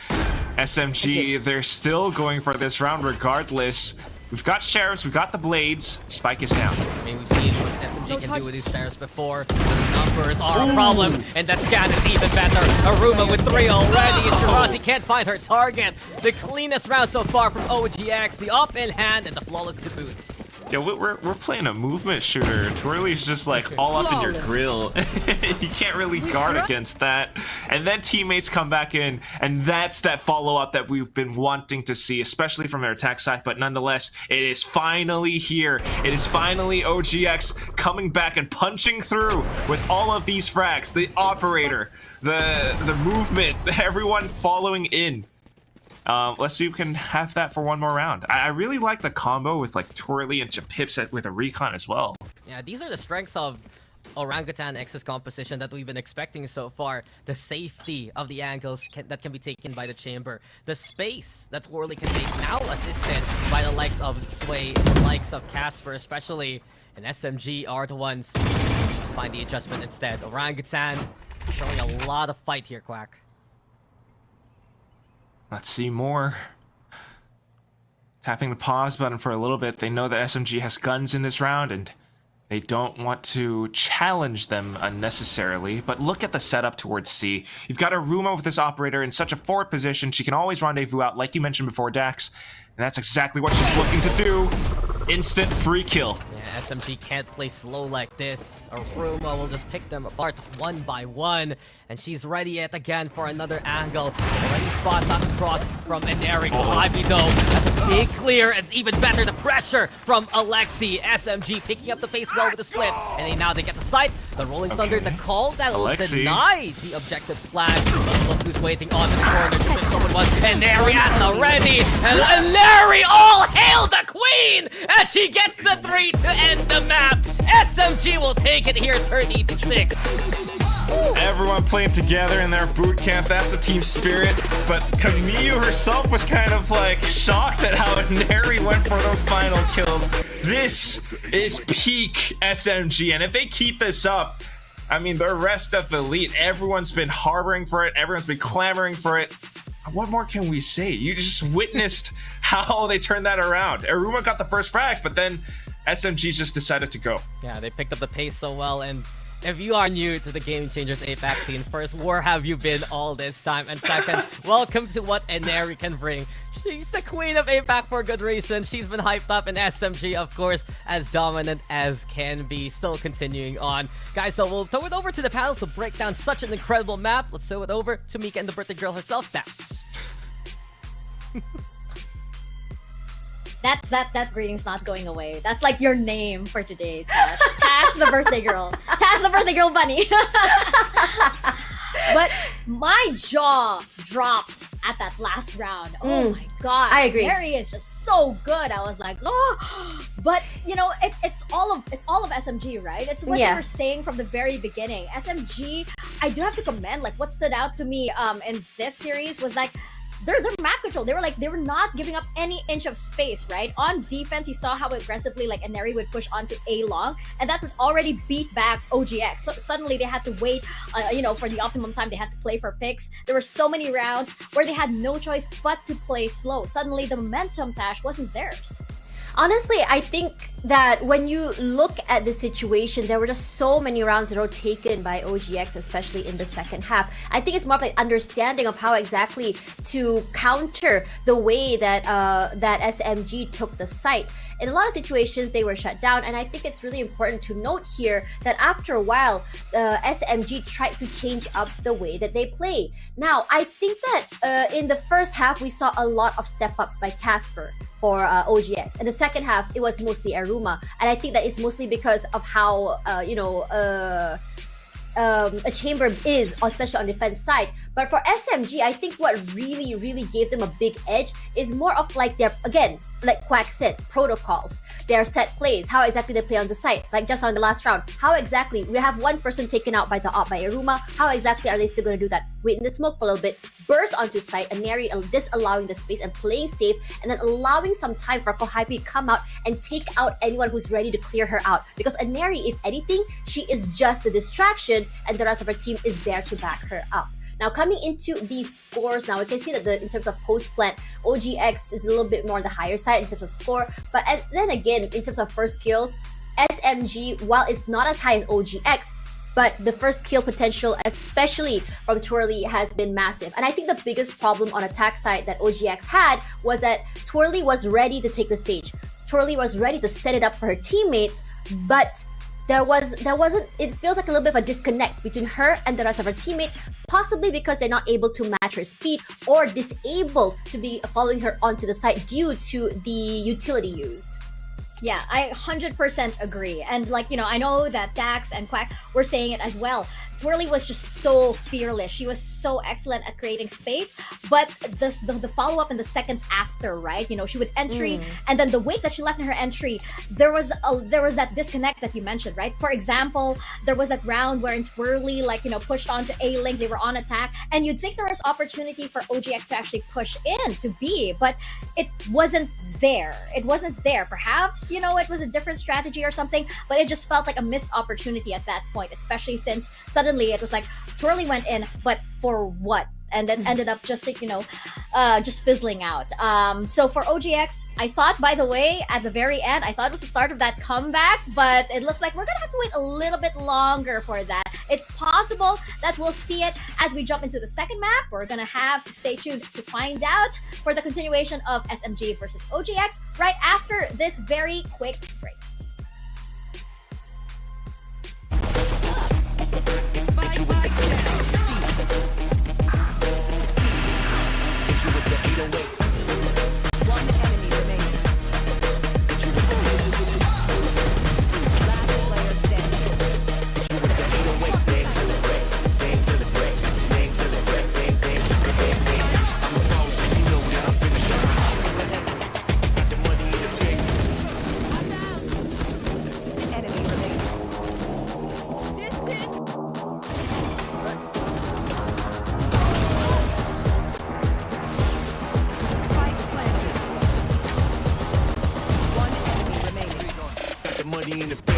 SMG, they're still going for this round regardless. We've got Sheriffs, we've got the Blades. Spike is down. I mean, we've seen what SMG can do with these Sheriffs before. The numbers are a problem, and the scan is even better. Aruma with 3 already, and Shirazi can't find her target. The cleanest round so far from OGX. The up in hand and the flawless to boot. Yeah, we're playing a movement shooter. Twirly's just like all up in your grill. You can't really guard against that. And then teammates come back in, and that's that follow-up that we've been wanting to see, especially from their attack side. But nonetheless, it is finally here. It is finally OGX coming back and punching through with all of these frags. The operator, the movement, everyone following in. Let's see if we can have that for one more round. I really like the combo with like Twirly and Japips with a recon as well. Yeah, these are the strengths of Orangutan X's composition that we've been expecting so far. The safety of the angles that can be taken by the chamber. The space that Twirly can take, now assisted by the likes of Sway and the likes of Casper especially. And SMG are the ones who find the adjustment instead. Orangutan showing a lot of fight here, Quack. Let's see more. Tapping the pause button for a little bit. They know that SMG has guns in this round, and they don't want to challenge them unnecessarily. But look at the setup towards C. You've got Aruma with this operator in such a forward position. She can always rendezvous out, like you mentioned before, Dax. And that's exactly what she's looking to do. Instant free kill. Yeah, SMG can't play slow like this. Aruma will just pick them apart one by one. And she's ready yet again for another angle. Already spots out across from Neri. Kohibi though, that's a big clear. It's even better, the pressure from Alexi. SMG picking up the pace well with the split. And now they get the sight. The Rolling Thunder, the call that will deny the objective flag. But look who's waiting on the corner. Just if someone was Neri at the ready. And Neri, all hail the queen! As she gets the 3 to end the map. SMG will take it here 30-6. Everyone playing together in their boot camp, that's a team spirit. But Camille herself was kind of like shocked at how Neri went for those final kills. This is peak SMG, and if they keep this up, I mean, the rest of Elite, everyone's been harboring for it. Everyone's been clamoring for it. What more can we say? You just witnessed how they turned that around. Aruma got the first frag, but then SMG just decided to go. Yeah, they picked up the pace so well. And if you are new to the Game Changers APAC scene, first, where have you been all this time? And second, welcome to what Eneri can bring. She's the queen of APAC for good reason. She's been hyped up in SMG, of course, as dominant as can be. Still continuing on. Guys, so we'll throw it over to the panel to break down such an incredible map. Let's throw it over to Mika and the birthday girl herself, Dash. That greeting's not going away. That's like your name for today, Tash. Tash the birthday girl. Tash the birthday girl bunny. But my jaw dropped at that last round. Oh my god. I agree. Mary is just so good. I was like, oh. But you know, it's all of SMG, right? It's what they were saying from the very beginning. SMG, I do have to commend, like, what stood out to me in this series was like their map control. They were not giving up any inch of space, right? On defense, you saw how aggressively like Eneri would push onto A long, and that would already beat back OGX. So suddenly they had to wait, for the optimum time. They had to play for picks. There were so many rounds where they had no choice but to play slow. Suddenly the momentum, Tash, wasn't theirs. Honestly, I think that when you look at the situation, there were just so many rounds that were taken by OGX, especially in the second half. I think it's more of like understanding of how exactly to counter the way that that SMG took the site. In a lot of situations, they were shut down, and I think it's really important to note here that after a while, SMG tried to change up the way that they play. Now, I think that in the first half, we saw a lot of step-ups by Casper for OGX. In the second half, it was mostly Aruma, and I think that it's mostly because of how a chamber is, especially on the defense side. But for SMG, I think what really gave them a big edge is more of like their, again, like Quack said, protocols, their set plays, how exactly they play on the site. Like just on the last round, how exactly, we have one person taken out by the op by Aruma, how exactly are they still going to do that? Wait in the smoke for a little bit, burst onto site, and Neri disallowing the space and playing safe, and then allowing some time for Kohype to come out and take out anyone who's ready to clear her out. Because Neri, if anything, she is just the distraction, and the rest of her team is there to back her up. Now, coming into these scores now, we can see that in terms of post-plant, OGX is a little bit more on the higher side in terms of score. But then again, in terms of first kills, SMG, while it's not as high as OGX, but the first kill potential, especially from Twirly, has been massive. And I think the biggest problem on attack side that OGX had was that Twirly was ready to take the stage. Twirly was ready to set it up for her teammates, but there wasn't, it feels like a little bit of a disconnect between her and the rest of her teammates, possibly because they're not able to match her speed or disabled to be following her onto the site due to the utility used. Yeah, I 100% agree. And like, I know that Dax and Quack were saying it as well. Twirly was just so fearless. She was so excellent at creating space, but the follow-up in the seconds after, right? She would entry, and then the wake that she left in her entry, there was that disconnect that you mentioned, right? For example, there was that round where Twirly, pushed onto A link, they were on attack, and you'd think there was opportunity for OGX to actually push in to B, but it wasn't there. It wasn't there. Perhaps, it was a different strategy or something, but it just felt like a missed opportunity at that point, especially since suddenly it was like Twirly went in, but for what? And then ended up just like, just fizzling out. So for OGX, I thought, by the way, at the very end, I thought it was the start of that comeback, but it looks like we're gonna have to wait a little bit longer for that. It's possible that we'll see it as we jump into the second map. We're gonna have to stay tuned to find out for the continuation of SMG versus OGX right after this very quick break. One enemy remaining. Last player standing. Enemy remaining. Spike planted. One enemy remaining. Got the money in the bank.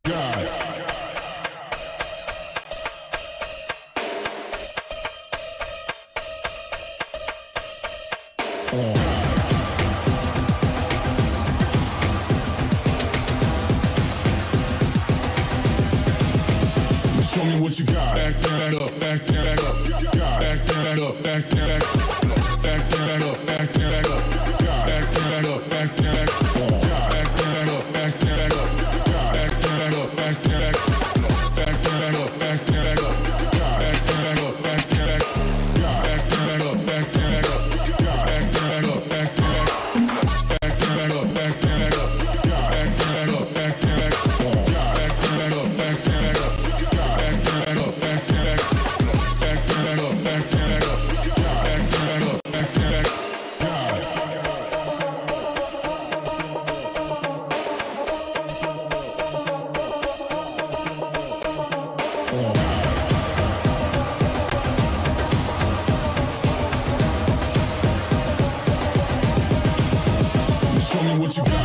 God. Show me what you got. Back that up, back that up. Back that up, back that up. Back that up, back that up. Back that up, back that up. Back that up, back that up. Back that up, back that up. Back that up, back that up. Back that up, back that up. Back that up, back that up. Back that up, back that up. Back that up, back that up. Back that up, back that up. Back that up, back that up. Show me what you got.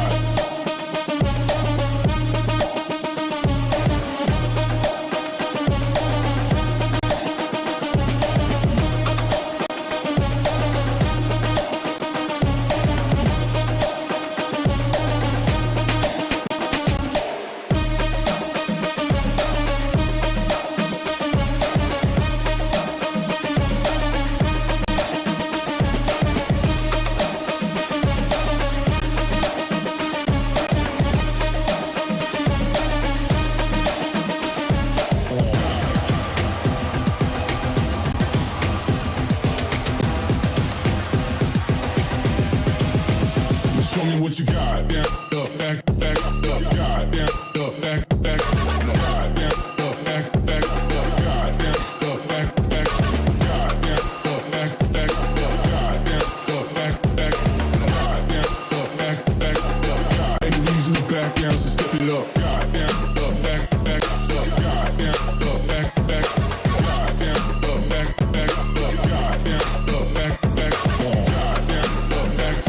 Show me what you got. Down, up, back, back, up, God, down, up, back, back, God, down, up, back, back, up, God, down, up, back, back, God, down, up, back, back, up, God, down, up, back, back, God, down, up, back, back, up, God. Ain't no reason to back down, so step it up. God, down, up, back, back, up, God, down, up, back, back, God, down, up, back, back, up, God, down, up, back, back, God, down, up, back,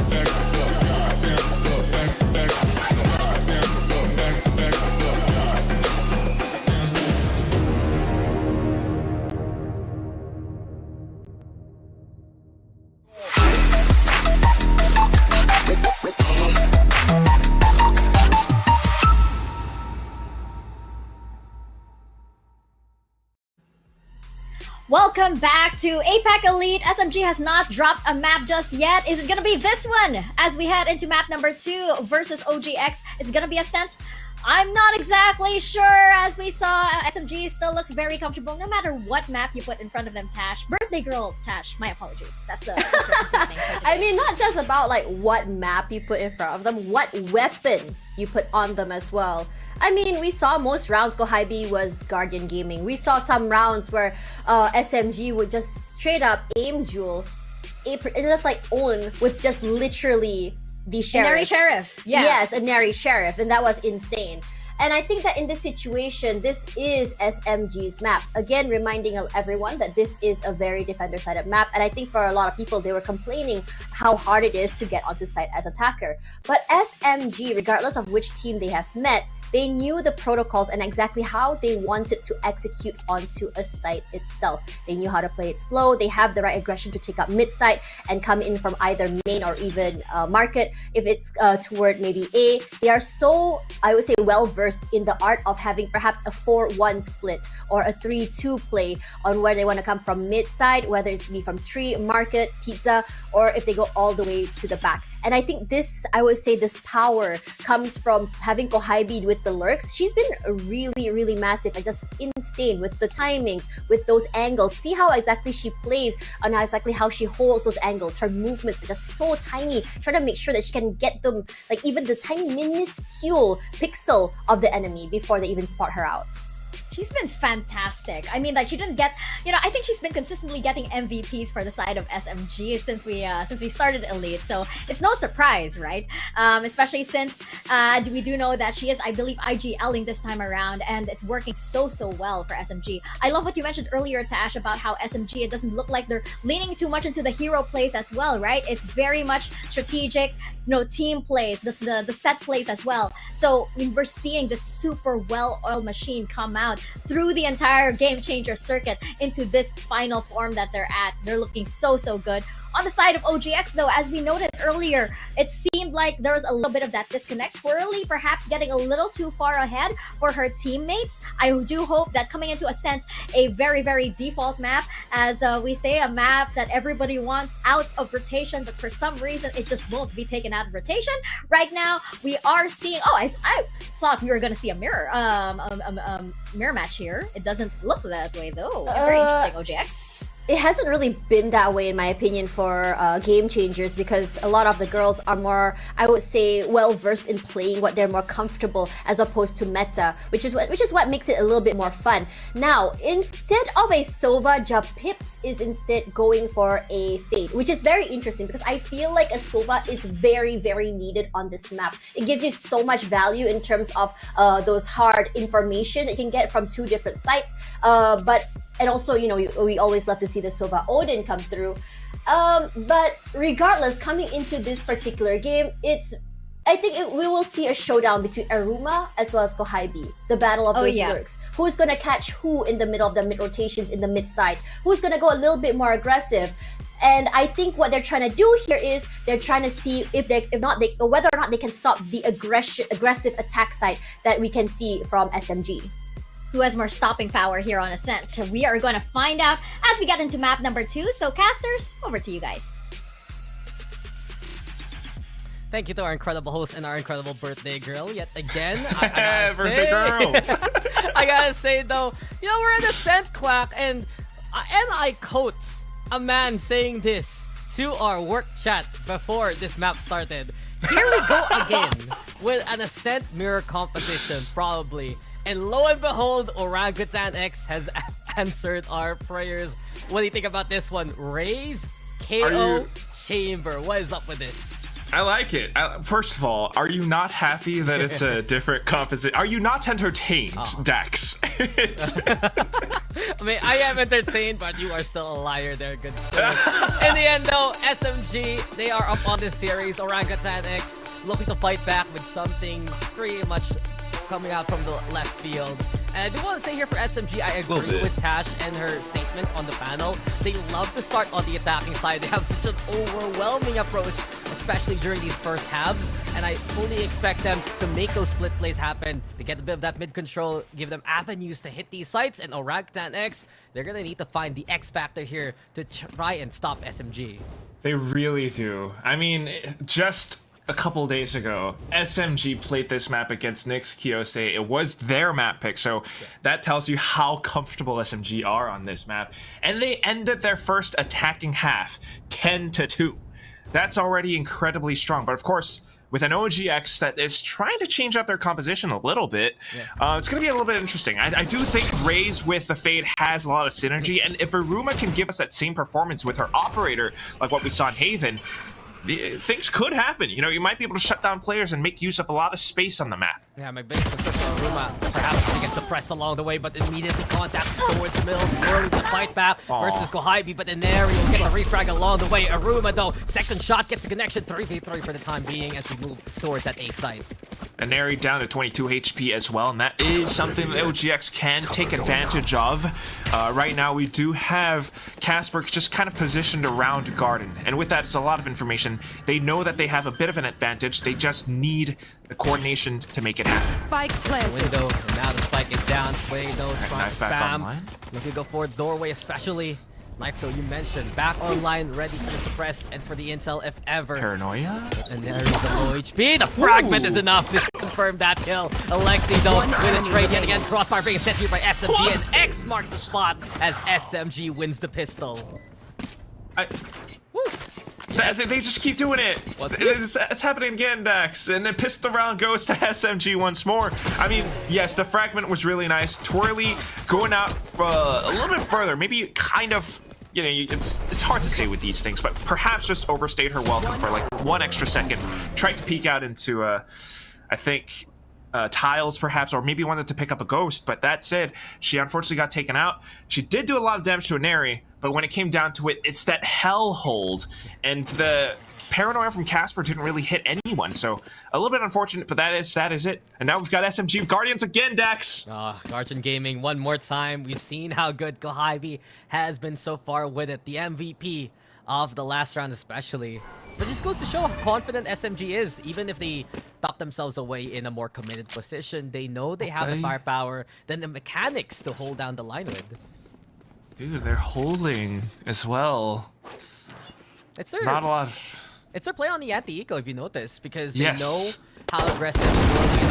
back, up, God, down, up, back, back, God, down, up, back, back, up, God. Welcome back to APAC Elite. SMG has not dropped a map just yet. Is it gonna be this one? As we head into map number 2 versus OGX, is it gonna be Ascent? I'm not exactly sure. As we saw, SMG still looks very comfortable no matter what map you put in front of them, Tash. Birthday girl, Tash. My apologies. That's the thing. I mean, not just about like what map you put in front of them, what weapon you put on them as well. I mean, we saw most rounds go high B was Guardian Gaming. We saw some rounds where SMG would just straight up aim duel, just like own with just literally the sheriff. A Nary Sheriff. Yeah. Yes, a Nary Sheriff, and that was insane. And I think that in this situation, this is SMG's map. Again, reminding everyone that this is a very defender-sided map. And I think for a lot of people, they were complaining how hard it is to get onto site as attacker. But SMG, regardless of which team they have met, they knew the protocols and exactly how they wanted to execute onto a site itself. They knew how to play it slow. They have the right aggression to take up mid-site and come in from either main or even market. If it's toward maybe A, they are so, I would say, well-versed in the art of having perhaps a 4-1 split or a 3-2 play on where they want to come from mid-side, whether it's be from tree, market, pizza, or if they go all the way to the back. And I think this, I would say, this power comes from having Kohaibid with the lurks. She's been really, really massive and just insane with the timings, with those angles. See how exactly she plays and exactly how she holds those angles. Her movements are just so tiny, trying to make sure that she can get them, like even the tiny minuscule pixel of the enemy before they even spot her out. She's been fantastic. I mean, like she didn't get, I think she's been consistently getting MVPs for the side of SMG since we started Elite. So it's no surprise, right? Especially since we do know that she is, I believe, IGLing this time around, and it's working so well for SMG. I love what you mentioned earlier, Tash, about how SMG, it doesn't look like they're leaning too much into the hero plays as well, right? It's very much strategic, team plays, the set plays as well. So we're seeing this super well-oiled machine come out through the entire game changer circuit into this final form that they're at. They're looking so good. On the side of OGX, though, as we noted earlier, it seemed like there was a little bit of that disconnect. Twirly perhaps getting a little too far ahead for her teammates. I do hope that coming into Ascent, a very default map, as we say, a map that everybody wants out of rotation, but for some reason it just won't be taken out of rotation. Right now, we are seeing. Oh, I thought we were going to see a mirror match here. It doesn't look that way though. Very interesting, OGX. It hasn't really been that way, in my opinion, for game changers, because a lot of the girls are more, I would say, well versed in playing what they're more comfortable as opposed to meta, which is what makes it a little bit more fun. Now, instead of a Sova, Pips is instead going for a Fade, which is very interesting because I feel like a Sova is very needed on this map. It gives you so much value in terms of those hard information that you can get from two different sites, and also, we always love to see the Sova Odin come through. But regardless, coming into this particular game, I think we will see a showdown between Aruma as well as Kohaibi, the battle of those lurks. Who's gonna catch who in the middle of the mid rotations in the mid side? Who's gonna go a little bit more aggressive? And I think what they're trying to do here is they're trying to see whether or not they can stop the aggressive attack side that we can see from SMG. Who has more stopping power here on Ascent? So we are going to find out as we get into map number 2. So casters, over to you guys. Thank you to our incredible host and our incredible birthday girl yet again. Birthday girl. I gotta say though, we're in Ascent, Clack, and I quote a man saying this to our work chat before this map started. Here we go again with an Ascent mirror competition, probably. And lo and behold, Orangutan X has answered our prayers. What do you think about this one? Raise KO Chamber. What is up with this? I like it. First of all, are you not happy that it's a different composition? Are you not entertained, Dax? I mean, I am entertained, but you are still a liar there, good sir. In the end, though, SMG, they are up on this series. Orangutan X looking to fight back with something pretty much coming out from the left field. And I do want to say here for SMG, I agree with Tash and her statements on the panel. They love to start on the attacking side. They have such an overwhelming approach, especially during these first halves. And I fully expect them to make those split plays happen, to get a bit of that mid control, give them avenues to hit these sites. And Orangutan X, they're going to need to find the X factor here to try and stop SMG. They really do. I mean, just a couple days ago, SMG played this map against Nyx Kiyose. It was their map pick, so that tells you how comfortable SMG are on this map. And they ended their first attacking half 10-2. That's already incredibly strong. But of course, with an OGX that is trying to change up their composition a little bit, it's going to be a little bit interesting. I do think Raze with the Fade has a lot of synergy, and if Aruma can give us that same performance with her operator, like what we saw in Haven, things could happen. You might be able to shut down players and make use of a lot of space on the map. Yeah, my biggest concern for Aruma, perhaps going to get suppressed along the way, but immediately contact towards the middle, early to fight back versus Kohaibi, but Neri will get the refrag along the way. Aruma, though, second shot gets the connection, 3v3 for the time being as we move towards that A site. And Neri down to 22 HP as well, and that is something that OGX can take advantage of. Right now, we do have Casper just kind of positioned around Garden, and with that, it's a lot of information. They know that they have a bit of an advantage. They just need the coordination to make it happen. Spike planted. Window, and now the spike is down. Window, trying to back spam. online. Looking to go for a doorway, especially. Knife though, you mentioned. Back online, ready for the suppress and for the intel if ever. Paranoia? And there is the low HP. The fragment is enough to confirm that kill. Alexi though, with a trade yet again. Crossfire being sent here by SMG, and X marks the spot as SMG wins the pistol. They just keep doing it. It's happening again, Dax. And then pistol round goes to SMG once more. I mean, yes, the fragment was really nice. Twirly going out for a little bit further. Maybe kind of, you know, it's hard to say with these things, but perhaps just overstayed her welcome for like 1 extra second. Tried to peek out into, I think, tiles perhaps, or maybe wanted to pick up a ghost, but that said, she unfortunately got taken out. She did do a lot of damage to a Neri, but when it came down to it, it's that hell hold, and the paranoia from Casper didn't really hit anyone, so a little bit unfortunate, but that is it. And now we've got SMG Guardians again, Dax. Guardian Gaming one more time. We've seen how good Kohibi has been so far with it, the MVP of the last round especially. But just goes to show how confident SMG is. Even if they tuck themselves away in a more committed position, they know they have the firepower, then the mechanics to hold down the line with. Dude, they're holding as well. It's their, not a lot of... It's their play on the anti-eco, if you notice, because Yes. they know how aggressive the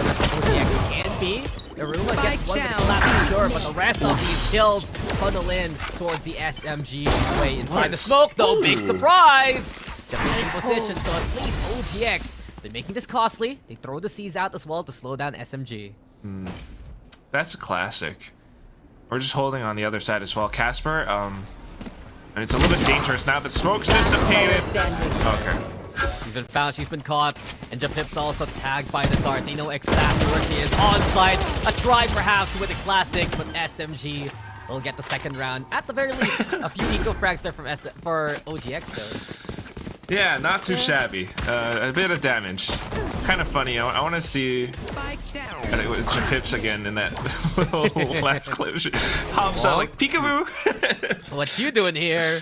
rest of OGX can be. Aruma gets one of the collapse, sure, but the rest of these kills funnel in towards the SMG way inside the smoke, though. Big surprise! Defensive position, so at least OGX, they're making this costly. They throw the C's out as well to slow down SMG. That's a classic. We're just holding on the other side as well. Casper, and it's a little bit dangerous now. The smoke's dissipated. Okay. She's been found, she's been caught, and Japip's also tagged by the dart. They know exactly where she is on site. A try perhaps with a classic, but SMG will get the second round. At the very least, a few eco frags there for OGX though. Yeah, not too shabby. A bit of damage. Kind of funny. I want to see Japips again in that little last clip. She hops out like peekaboo. What you doing here?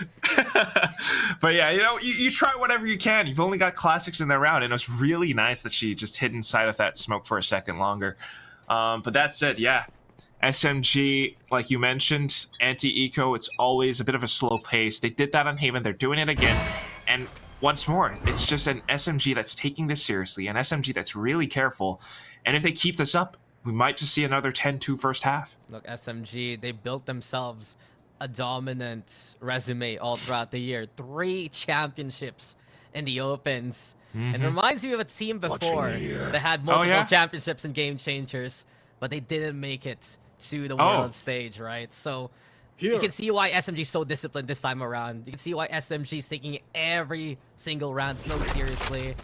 But yeah, you know, you try whatever you can. You've only got classics in that round, and it was really nice that she just hid inside of that smoke for a second longer. But that said, yeah. SMG, like you mentioned, anti-eco, it's always a bit of a slow pace. They did that on Haven. They're doing it again. And once more, it's just an SMG that's taking this seriously, an SMG that's really careful. And if they keep this up, we might just see another 10-2 first half. Look, SMG, they built themselves a dominant resume all throughout the year. 3 championships in the opens. And reminds me of a team before that had multiple championships and game changers, but they didn't make it to the world stage, right? So you can see why SMG is so disciplined this time around. You can see why SMG is taking every single round so seriously.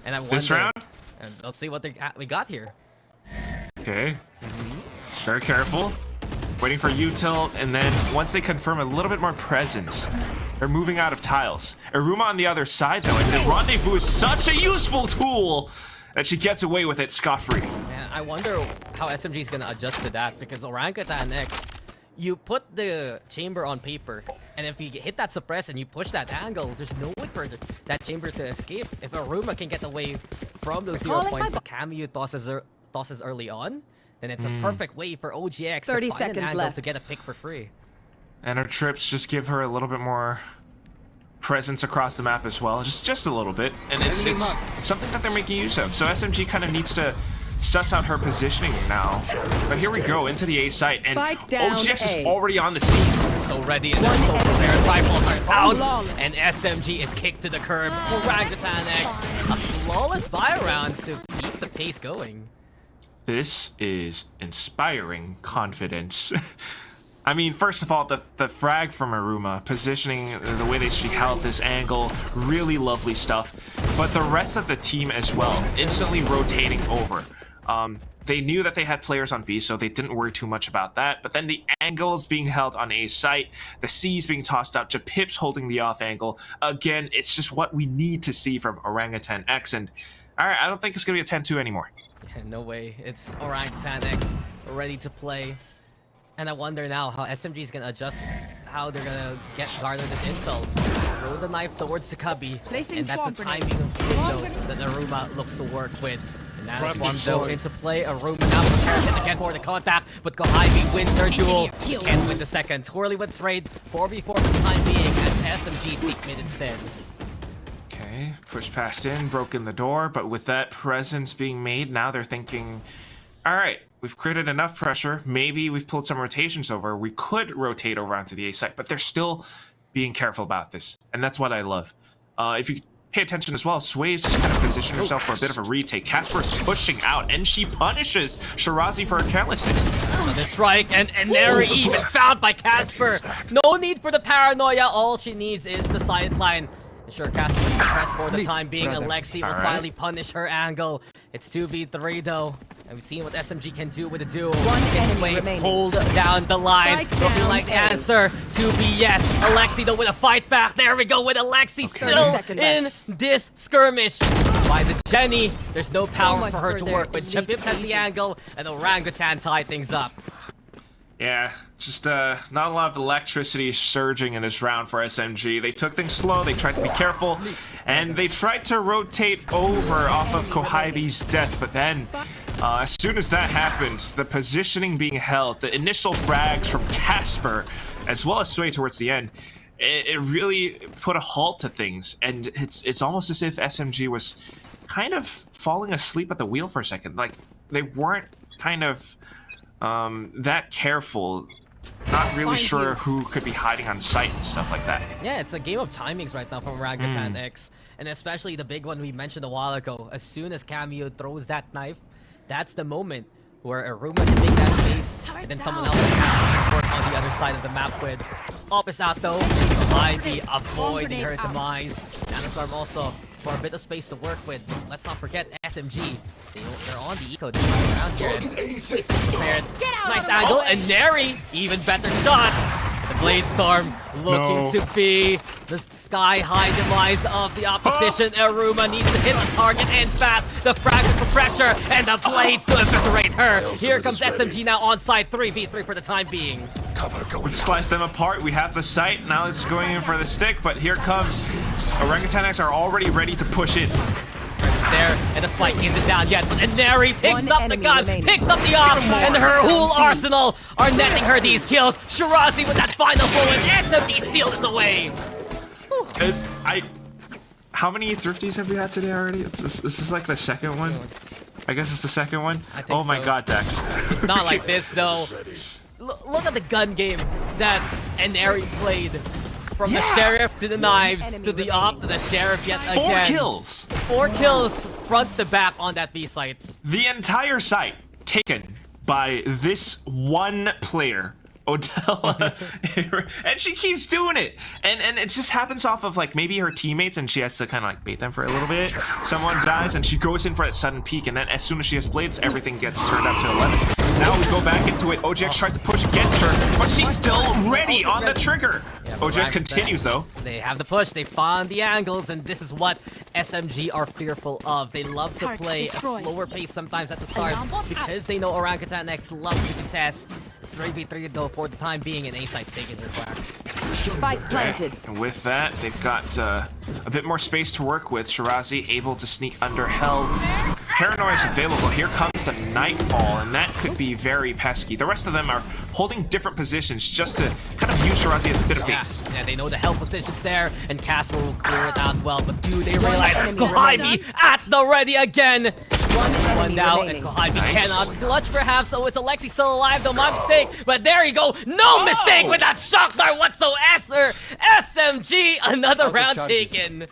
And I wonder, this round? And let's see what we got here. Okay. Very careful. Waiting for util, and then once they confirm a little bit more presence, they're moving out of tiles. Aruma on the other side, though, and the rendezvous is such a useful tool that she gets away with it scot-free. Man, I wonder how SMG is going to adjust to that, because Orangutan X, you put the chamber on paper, and if you hit that suppress and you push that angle, there's no way for that chamber to escape. If Aruma can get away from those 0 points, the Camu tosses early on, then it's a perfect way for OGX 30 to find seconds an angle left to get a pick for free. And her trips just give her a little bit more presence across the map as well, just a little bit, and it's something that they're making use of. So SMG kind of needs to suss out her positioning now. But here we go into the A site, and OGX is already on the scene. So ready and so prepared. Rifles are out, and SMG is kicked to the curb. Orangutan X, a flawless buy round to keep the pace going. This is inspiring confidence. I mean, first of all, the frag from Aruma, positioning the way that she held this angle, really lovely stuff. But the rest of the team as well, instantly rotating over. They knew that they had players on B, so they didn't worry too much about that. But then the angles being held on A site, the C's being tossed out, Japip's holding the off angle. Again, it's just what we need to see from Orangutan X. And all right, I don't think it's going to be a 10-2 anymore. Yeah, no way. It's Orangutan X ready to play. And I wonder now how SMG is going to adjust, how they're going to garner this insult. Throw the knife towards Sakabi, and that's the timing window that Aruma looks to work with. And that is one though into play. Aruma now prepared to get for the contact, but Kohibi wins her duel. Can't win the second. Twirly with trade, 4v4 for the time being, as SMG take mid instead. Okay, push past in, broken the door, but with that presence being made, now they're thinking, all right, we've created enough pressure. Maybe we've pulled some rotations over. We could rotate over onto the A site, but they're still being careful about this, and that's what I love. If you pay attention as well, Sway's just kind of positioned herself for a bit of a retake. Casper's pushing out, and she punishes Shirazi for her carelessness. So the strike, and Rere even found by Casper. No need for the paranoia. All she needs is the sideline. Sure, Casper is pressed for the time being. Alexi will finally punish her angle. It's 2v3 though. And we've seen what SMG can do with the duo. One enemy Wait, remaining. hold down the line. Strike Looking down like the A. answer to be yes. Alexi though with a fight back. There we go with Alexi 30 still seconds in left. this skirmish. By the Jenny, there's no power much for her to further work with. elite Chapip has the agents. angle, and Orangutan tie things up. Yeah, just not a lot of electricity surging in this round for SMG. They took things slow, they tried to be careful, and they tried to rotate over off of Kohaibi's death, but then as soon as that happened, the positioning being held, the initial frags from Casper, as well as Sway towards the end, it really put a halt to things, and it's almost as if SMG was kind of falling asleep at the wheel for a second. Like, they weren't kind of that careful, not really sure who could be hiding on site and stuff like that. Yeah, it's a game of timings right now from Orangutan X. And especially the big one we mentioned a while ago. As soon as Cameo throws that knife, that's the moment where Aruma can make that space, and then someone else can have to work on the other side of the map with. Opus out though, Ivy avoiding her demise. Nanostorm also for a bit of space to work with. Let's not forget SMG. They're on the eco this time around here. And Space is prepared. Nice angle, and Neri, even better shot. The Blade Storm looking to be the sky-high demise of the opposition. Aruma needs to hit on target and fast. The fragment for pressure, and the Blades to eviscerate her. Here comes SMG now on side 3v3 for the time being. We slice them apart, we have the site, now it's going in for the stick, but here comes Orangutan X are already ready to push in. There, and the spike isn't down yet, but Neri picks One up the enemy gun, remaining. picks up the op, and her whole arsenal are netting her these kills. Shirazi with that final blow, and SMG steals this away. How many thrifties have we had today already? This is like the second one. I guess it's the second one. I think Oh my so. god, Dex. It's not like this though. Look at the gun game that Neri played. From the sheriff to the knives, enemy to the op, to the sheriff yet again. 4 kills. 4 kills front to back on that B site. The entire site taken by this one player, Odell, and she keeps doing it, and it just happens off of like maybe her teammates, and she has to kind of like bait them for a little bit. Someone dies, and she goes in for that sudden peak, and then as soon as she has blades, everything gets turned up to 11. Now we go back into it. OGX tried to push against her, but she's still ready on the trigger. Yeah, but OGX continues though. They have the push, they found the angles, and this is what SMG are fearful of. They love to play a slower pace sometimes at the start because they know Orangutan X loves to contest. It's 3v3 though for the time being, and A-Site's taking their back. Spike planted. And with that, they've got a bit more space to work with. Shirazi able to sneak under Hell. Paranoia is available. Here comes the Nightfall, and that could be very pesky. The rest of them are holding different positions just to kind of use Shirazi as a bit of bait. Yeah, they know the Hell position's there, and Casper will clear it out well, but do they realize enemy Kohaibi at the ready again? One One enemy now, remaining. and Kohaibi Nice. cannot clutch perhaps, so it's Alexi still alive though, my mistake, but there you go, no mistake with that shock dart whatsoever! SMG, another round taken!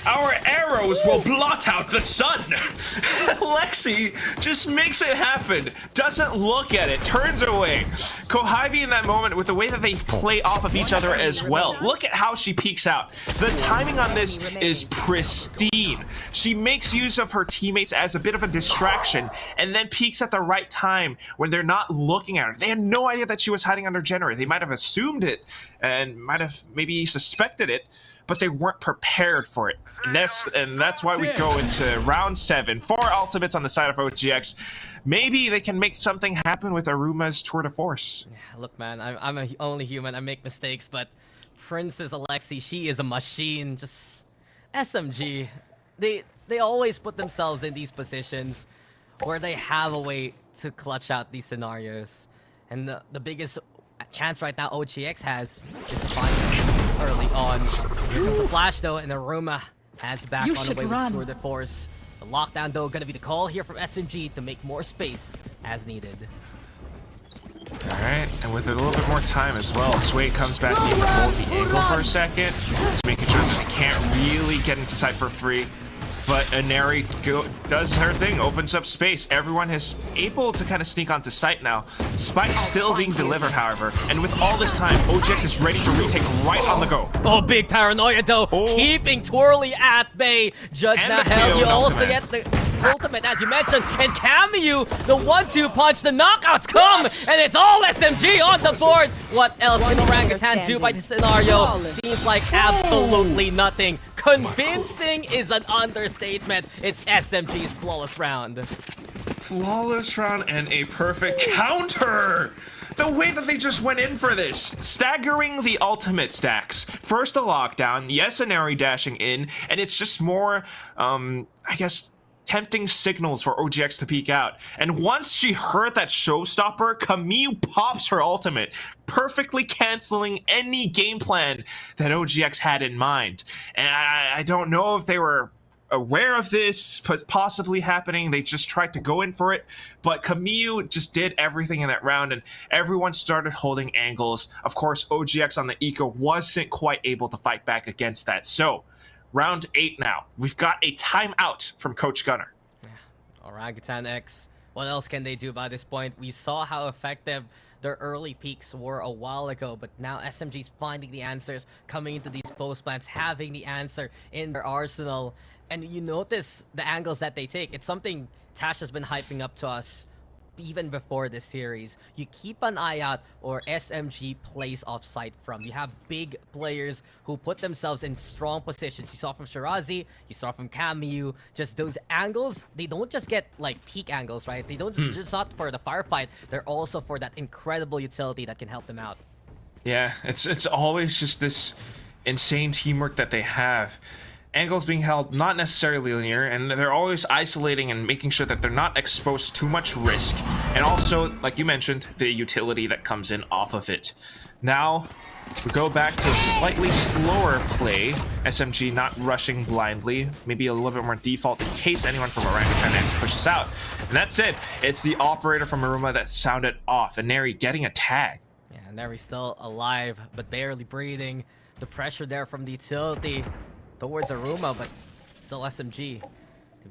Our arrows will blot out the sun. Lexi just makes it happen. Doesn't look at it. Turns away. Kohaibi in that moment with the way that they play off of each other as well. Look at how she peeks out. The timing on this is pristine. She makes use of her teammates as a bit of a distraction and then peeks at the right time when they're not looking at her. They had no idea that she was hiding under generator. They might have assumed it and might have maybe suspected it, but they weren't prepared for it. And that's why we go into round 7. 4 ultimates on the side of OGX. Maybe they can make something happen with Aruma's tour de force. Look man, I'm only human, I make mistakes, but Princess Alexi, she is a machine. Just SMG, they always put themselves in these positions where they have a way to clutch out these scenarios. And the biggest chance right now OGX has is finding this early on. Here comes a flash though, and Aruma has back on the way with tour de force. The lockdown though gonna be the call here from SMG to make more space as needed. Alright, and with a little bit more time as well, Sway comes back in to hold the angle for a second, just making sure that they can't really get into sight for free. But Inari does her thing, opens up space. Everyone is able to kind of sneak onto site now. Spike still being delivered, however. And with all this time, OGX is ready to retake right on the go. Oh, big paranoia though, keeping Twirly at bay. Judge And now the held. KO You also ultimate. get the ultimate, as you mentioned. And Camu, the 1-2 punch, the knockouts come! And it's all SMG on the board! What else can Orangutan do by this scenario? Seems like absolutely nothing. Convincing is an understatement. It's SMG's flawless round. Flawless round and a perfect counter! The way that they just went in for this, staggering the ultimate stacks. First a lockdown, yes, Inari dashing in, and it's just more, I guess, tempting signals for OGX to peek out. And once she heard that showstopper, Camille pops her ultimate, perfectly canceling any game plan that OGX had in mind. And I don't know if they were aware of this possibly happening. They just tried to go in for it, but Camille just did everything in that round, and everyone started holding angles. Of course, OGX on the eco wasn't quite able to fight back against that. So round 8 now. We've got a timeout from Coach Gunner. Orangutan X, what else can they do by this point? We saw how effective their early peaks were a while ago, but now SMG's finding the answers, coming into these post plants, having the answer in their arsenal. And you notice the angles that they take. It's something Tash has been hyping up to us even before this series. You keep an eye out or SMG plays off site from. You have big players who put themselves in strong positions. You saw from Shirazi, you saw from Camu, just those angles, they don't just get like peak angles, right? They don't just not for the firefight, they're also for that incredible utility that can help them out. Yeah, it's always just this insane teamwork that they have. Angles being held not necessarily linear, and they're always isolating and making sure that they're not exposed to too much risk. And also, like you mentioned, the utility that comes in off of it. Now, we go back to a slightly slower play. SMG not rushing blindly, maybe a little bit more default in case anyone from Orangutan X pushes out. And that's it. It's the operator from Aruma that sounded off, and Neri getting a tag. Yeah, Neri's still alive, but barely breathing. The pressure there from the utility towards Aruma, but still SMG.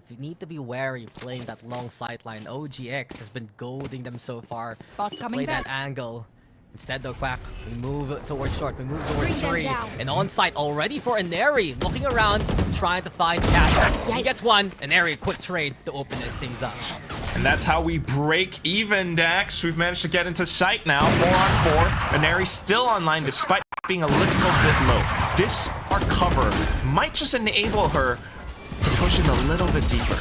You need to be wary playing that long sideline. OGX has been goading them so far to play that angle. Instead though, Quack, we move towards short, we move towards three. And on site already for Inari, looking around, trying to find Cash. He gets one, Inari, quick trade to open things up. And that's how we break even, Dax. We've managed to get into sight now, 4-on-4. Inari still online despite being a little bit low. This, our cover, might just enable her to push in a little bit deeper.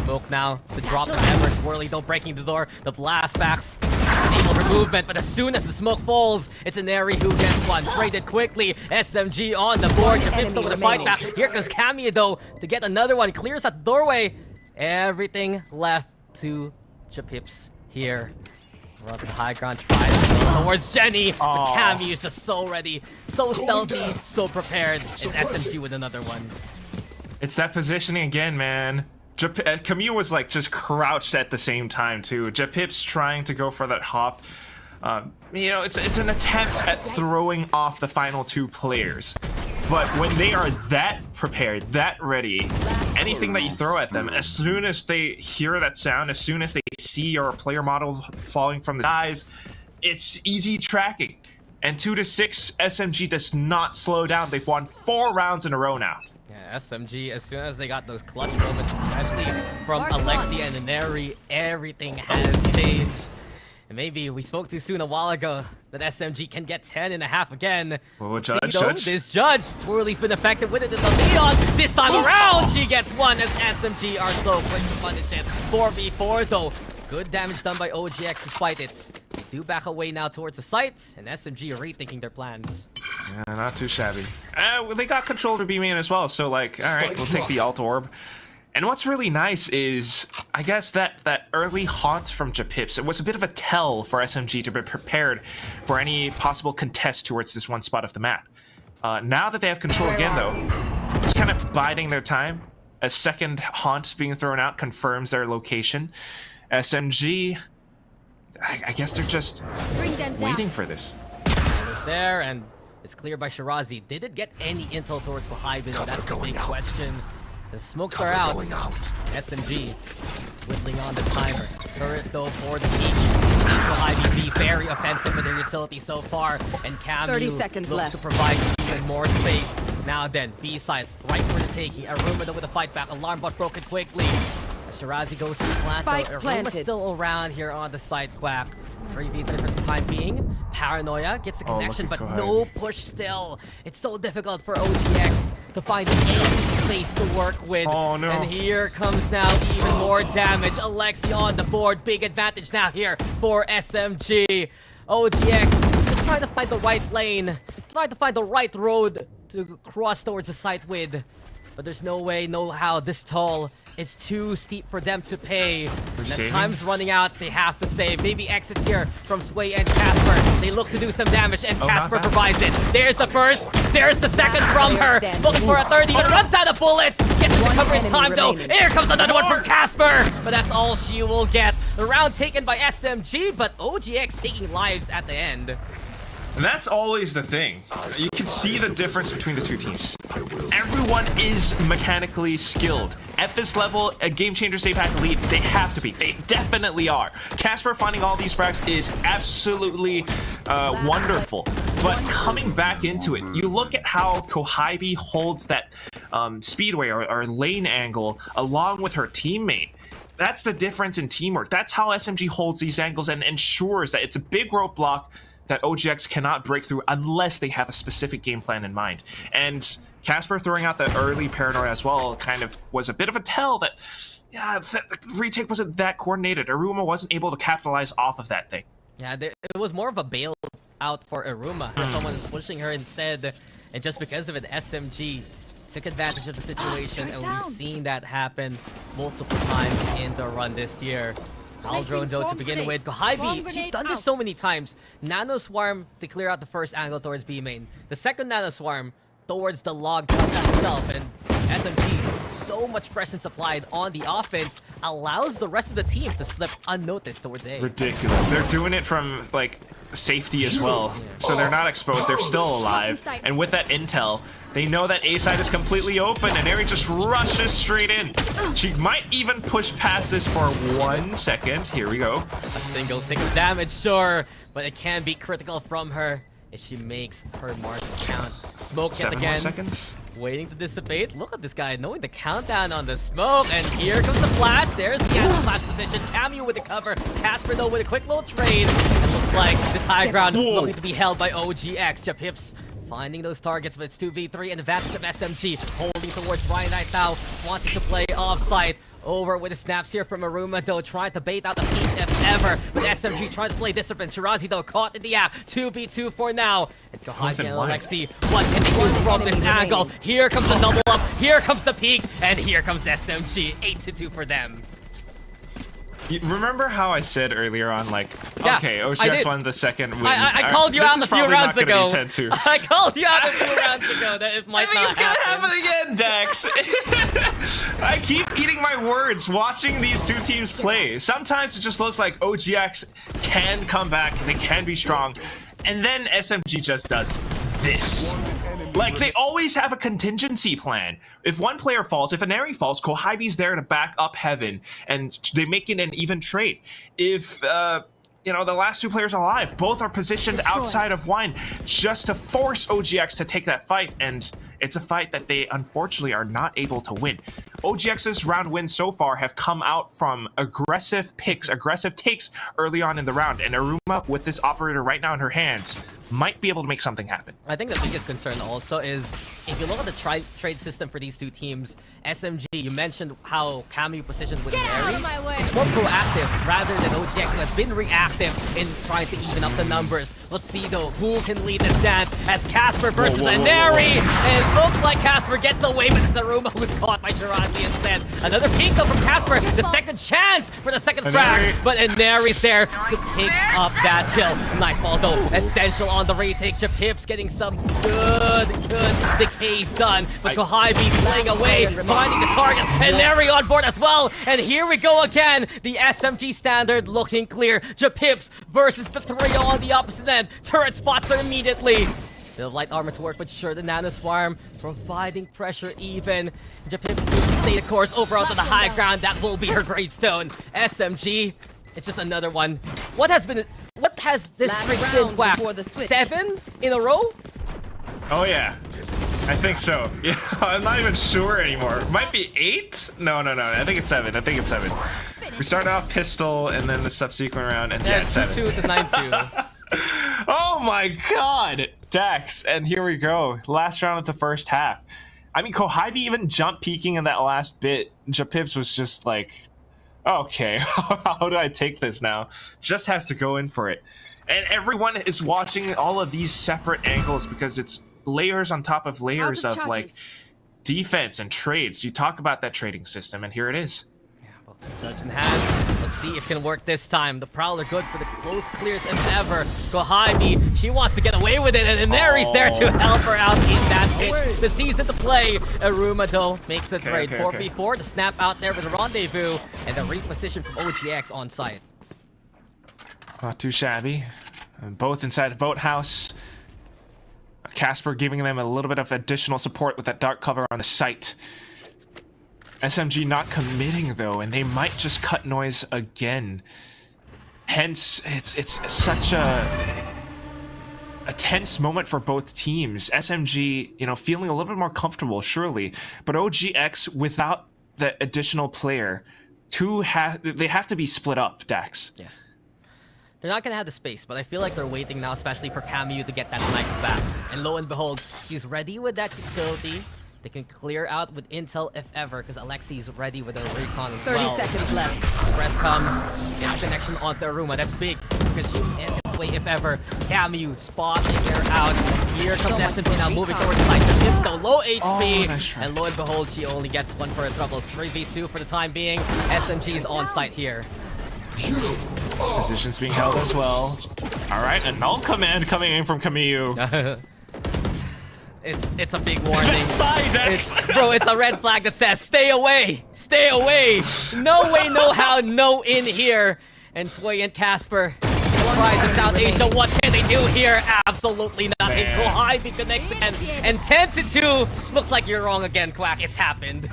Smoke now, the drop the hammer, Twirly though breaking the door, the blast backs, enable her movement, but as soon as the smoke falls, it's Inari who gets one, traded quickly, SMG on the board, Japips still with a fight back, here comes Camille though, to get another one, clears at the doorway, everything left to Japips here. Rubbing high ground, tries to go towards Jenny, but Camille is just so ready, so stealthy, so prepared, it's SMG with another one. It's that positioning again, man. Camille was like just crouched at the same time too. Japips trying to go for that hop. You know, it's an attempt at throwing off the final two players. But when they are that prepared, that ready, anything that you throw at them, as soon as they hear that sound, as soon as they see your player model falling from the skies, it's easy tracking. And 2-6, SMG does not slow down. They've won 4 rounds in a row now. Yeah, SMG, as soon as they got those clutch moments, especially from Alexi and Inari, everything has changed. And maybe we spoke too soon a while ago that SMG can get 10.5 again. Well, Judge. This Judge, Twirly's been effective with it in the Leon. This time around, she gets one as SMG are so quick to punish it. 4v4 though. Good damage done by OGX despite it. They do back away now towards the site, and SMG are rethinking their plans. Yeah, not too shabby. Well, they got control of the B main as well, so like, all right, we'll take the alt orb. And what's really nice is, I guess that early haunt from Japips, it was a bit of a tell for SMG to be prepared for any possible contest towards this one spot of the map. Now that they have control again, though, just kind of biding their time. A second haunt being thrown out confirms their location. SMG, I guess they're just Bring them down. waiting for this. It's there, and it's cleared by Shirazi. Did it get any intel towards Kohaibin? That's the big question. The smokes are out. SMG whittling on the timer. Turret though for the TV. Kohaibin be very offensive with their utility so far, and 30 Camu seconds looks left. to provide even more space. Now then, B side right for the taking. Aruma though with a fight back. Alarm bot broken quickly. As Shirazi goes to the plant, Spike though, Aruma's planted. still around here on the side quack. 3v3 for the time being. Paranoia gets a Oh, look connection, at but Kohaibin. no push still. It's so difficult for OGX to find any space to work with. Oh, no. And here comes now even more damage. Alexi on the board. Big advantage now here for SMG. OGX just trying to find the right lane. Trying to find the right road to cross towards the site with. But there's no way, no how. This tall. It's too steep for them to pay. And as saving? time's running out, they have to save. Maybe exits here from Sway and Casper. They look to do some damage, and not Casper bad. provides it. There's the first. There's the second from her. Looking for a third. Even runs out of bullets. Gets it to cover in enemy time, though. remaining. Here comes another one from Casper. But that's all she will get. The round taken by SMG, but OGX taking lives at the end. And that's always the thing. You can see the difference between the two teams. Everyone is mechanically skilled. At this level, a Game Changers APAC Elite, they have to be. They definitely are. Casper finding all these frags is absolutely wonderful. But coming back into it, you look at how Kohaibin holds that speedway or lane angle along with her teammate. That's the difference in teamwork. That's how SMG holds these angles and ensures that it's a big roadblock that OGX cannot break through unless they have a specific game plan in mind. And Casper throwing out the early paranoia as well kind of was a bit of a tell that, yeah, the retake wasn't that coordinated. Aruma wasn't able to capitalize off of that thing. Yeah, it was more of a bail out for Aruma. Someone is pushing her instead, and just because of it, SMG took advantage of the situation, and we've seen that happen multiple times in the run this year. Aldrone though to begin with. Kohaibin, she's done this so many times. Nano Swarm to clear out the first angle towards B main. The second Nano Swarm towards the log jungle itself, and SMG, so much presence applied on the offense, allows the rest of the team to slip unnoticed towards A. Ridiculous. They're doing it from, like, safety as well. So they're not exposed. They're still alive. And with that intel, they know that A side is completely open, and Eri just rushes straight in. She might even push past this for 1 second. Here we go. A single tick of damage, sure, but it can be critical from her if she makes her marks count. Smoke hit 7 more again. seconds. Waiting to dissipate. Look at this guy knowing the countdown on the smoke. And here comes the flash. There's the anti-flash position. Camu with the cover. Casper though with a quick little trade. It looks like this high ground looking to be held by OGX. Japips finding those targets, but it's 2v3 and advantage of SMG. Holding towards Ryan Knight now. Wanting to play offside. Over with the snaps here from Aruma though, trying to bait out the peak if ever. With SMG trying to play discipline. Shirazi though caught in the app. 2v2 for now. And Kohaibin and Alexi, what can they do from this angle? Here comes the double up. Here comes the peak. And here comes SMG. 8-2 for them. You remember how I said earlier on, like, Yeah, okay, I OGX did. won the second win. I called you This out is a few probably rounds not gonna ago. be 10-2. I called you out a few rounds ago that it might I think not it's gonna happen again, Dex. I keep eating my words watching these two teams play. Sometimes it just looks like OGX can come back, they can be strong, and then SMG just does this. Like, they always have a contingency plan. If one player falls, if an Eri falls, Kohaibin's there to back up Heaven, and they make it an even trade. If, you know, the last two players alive, both are positioned outside of Wine just to force OGX to take that fight, and it's a fight that they unfortunately are not able to win. OGX's round wins so far have come out from aggressive picks, aggressive takes early on in the round, and Aruma, with this operator right now in her hands, might be able to make something happen. I think the biggest concern also is, if you look at the trade system for these two teams, SMG, you mentioned how Camu positioned with Mary, more proactive rather than OGX, who has been reactive in trying to even up the numbers. Let's see though who can lead this dance as Casper versus Aneri. And it looks like Casper gets away, but it's Aruma who's caught by Shirazi instead. Another peek though from Casper, the second chance for the second frag, but Aneri's there to pick up that kill. Nightfall though, essential on the retake. Japips getting some good decays done, but Kohaibi playing away, finding the target, and Neri on board as well. And here we go again, the SMG standard looking clear. Japips versus the trio on the opposite end. Turret spots her immediately. Bit of light armor to work, but sure, the Nano Swarm providing pressure even. Japips needs to stay the course over onto the high ground. That will be her gravestone. SMG, it's just another one. What has this streak been, Quack? 7 in a row? Oh yeah, I think so. Yeah, I'm not even sure anymore. Might be 8? No. I think it's 7. We started off pistol and then the subsequent round, and yeah, it's 7. 2-2 to 9-2. Oh my god, Dax, and here we go. Last round of the first half. I mean, Kohaibi even jump peeking in that last bit. Japips was just like, okay, how do I take this now? Just has to go in for it. And everyone is watching all of these separate angles because it's layers on top of layers of like defense and trades. You talk about that trading system, and here it is. Yeah, well, Judge in hand. Let's see if it can work this time. The Prowler good for the close clears as ever. Kohaibi, she wants to get away with it, and Neri's there to help her out in that pitch. The season to play. Aruma though makes the trade. 4v4, the snap out there with the rendezvous, and the reposition from OGX on site. Not too shabby. Both inside the boathouse. Casper giving them a little bit of additional support with that dark cover on the site. SMG not committing though, and they might just cut noise again. Hence, it's such a tense moment for both teams. SMG, you know, feeling a little bit more comfortable, surely, but OGX without the additional player, they have to be split up. Dax. Yeah. They're not gonna have the space, but I feel like they're waiting now, especially for Camu to get that knife back. And lo and behold, he's ready with that utility. They can clear out with intel if ever, because Alexi's ready with a recon as 30 well. seconds left. Suppress comes, gets connection onto Aruma. That's big, because she can't get away if ever. Camu spotting her out. Here comes SMG now moving towards the side. Japips though, low HP. Nice try. And lo and behold, she only gets one for her troubles. 3v2 for the time being. SMG's on site here. Positions being held as well. All right, a null command coming in from Camu. It's a big warning. Bro, It's a red flag that says, stay away! Stay away! No way, no how, no in here. And Sway and Casper tries to South Asia. What can they do here? Absolutely nothing. Kohaibi connects again. And 10-2. Looks like you're wrong again, Quack. It's happened.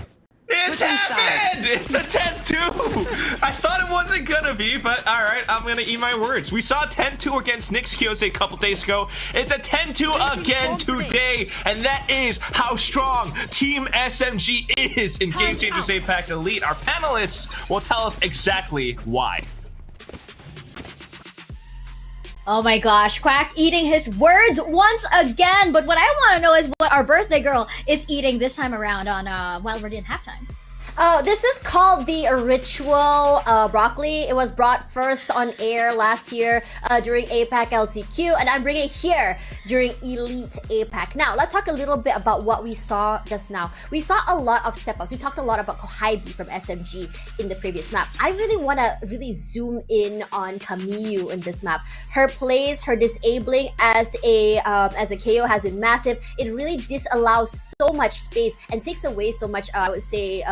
It's happened! It's a 10-2! I thought it wasn't gonna be, but alright, I'm gonna eat my words. We saw 10-2 against Nyx Kyose a couple days ago. It's a 10-2 again today, and that is how strong Team SMG is in Game Changers APAC Elite. Our panelists will tell us exactly why. Oh my gosh, Quack eating his words once again. But what I want to know is what our birthday girl is eating this time around on while we're in halftime. This is called the ritual broccoli. It was brought first on air last year during APAC LCQ, and I'm bringing it here during Elite APAC. Now, let's talk a little bit about what we saw just now. We saw a lot of step-ups. We talked a lot about Kohaibi from SMG in the previous map. I really want to zoom in on Camille in this map. Her plays, her disabling as a KO has been massive. It really disallows so much space and takes away so much, I would say,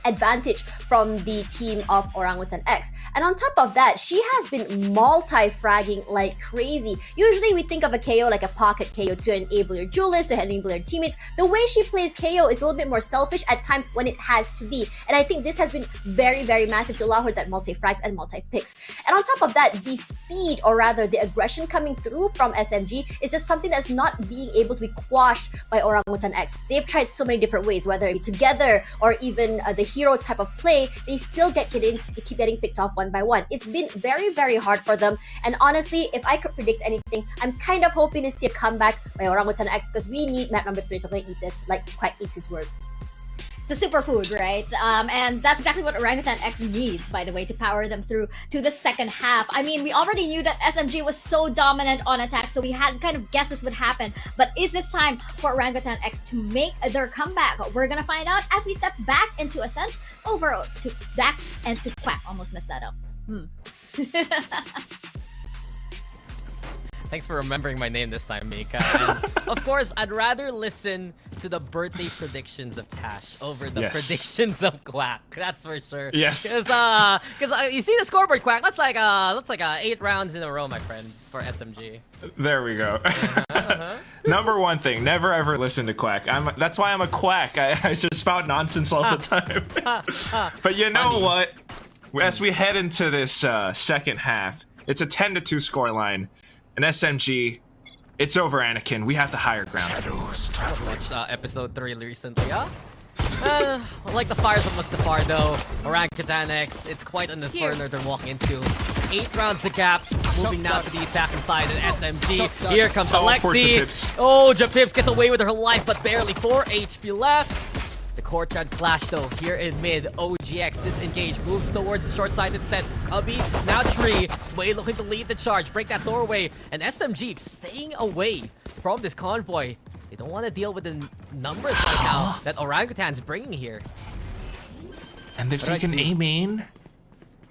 advantage from the team of Orangutan X. And on top of that, she has been multi-fragging like crazy. Usually we think of a KO like a pocket KO to enable your duelists, to enable your teammates. The way she plays KO is a little bit more selfish at times when it has to be. And I think this has been very, very massive to allow her that multi-frags and multi-picks. And on top of that, the speed, or rather the aggression coming through from SMG is just something that's not being able to be quashed by Orangutan X. They've tried so many different ways, whether it be together or even the hero type of play, they still keep getting picked off one by one. It's been very, very hard for them. And honestly, if I could predict anything, I'm kind of hoping to see a comeback by Orangutan X because we need map number 3. So I'm gonna eat this like Quack eats his word. It's a superfood, right? And that's exactly what Orangutan X needs, by the way, to power them through to the second half. I mean, we already knew that SMG was so dominant on attack, so we had kind of guessed this would happen. But is this time for Orangutan X to make their comeback? We're gonna find out as we step back into Ascent, over to Dax and to Quack. Almost messed that up. Thanks for remembering my name this time, Mika. And of course, I'd rather listen to the birthday predictions of Tash over the predictions of Quack. That's for sure. Yes. Because you see the scoreboard, Quack. That's like 8 rounds in a row, my friend, for SMG. There we go. Number one thing, never ever listen to Quack. That's why I'm a quack. I just spout nonsense all the time. But you know what? As we head into this second half, it's a 10-2 scoreline. And SMG, it's over, Anakin. We have the higher ground. Watched episode 3 recently, huh? Like the fires of Mustafar, though. Orangutan X, it's quite an inferno they're walking into. 8 rounds the gap. Moving now to the attacking side of SMG. Here comes Alexi. Oh, Japips gets away with her life, but barely 4 HP left. The courtyard clash though, here in mid. OGX disengaged, moves towards the short side instead. Cubby, now Tree. Sway looking to lead the charge, break that doorway. And SMG staying away from this convoy. They don't want to deal with the numbers right now that Orangutan's bringing here. And they've taken A main.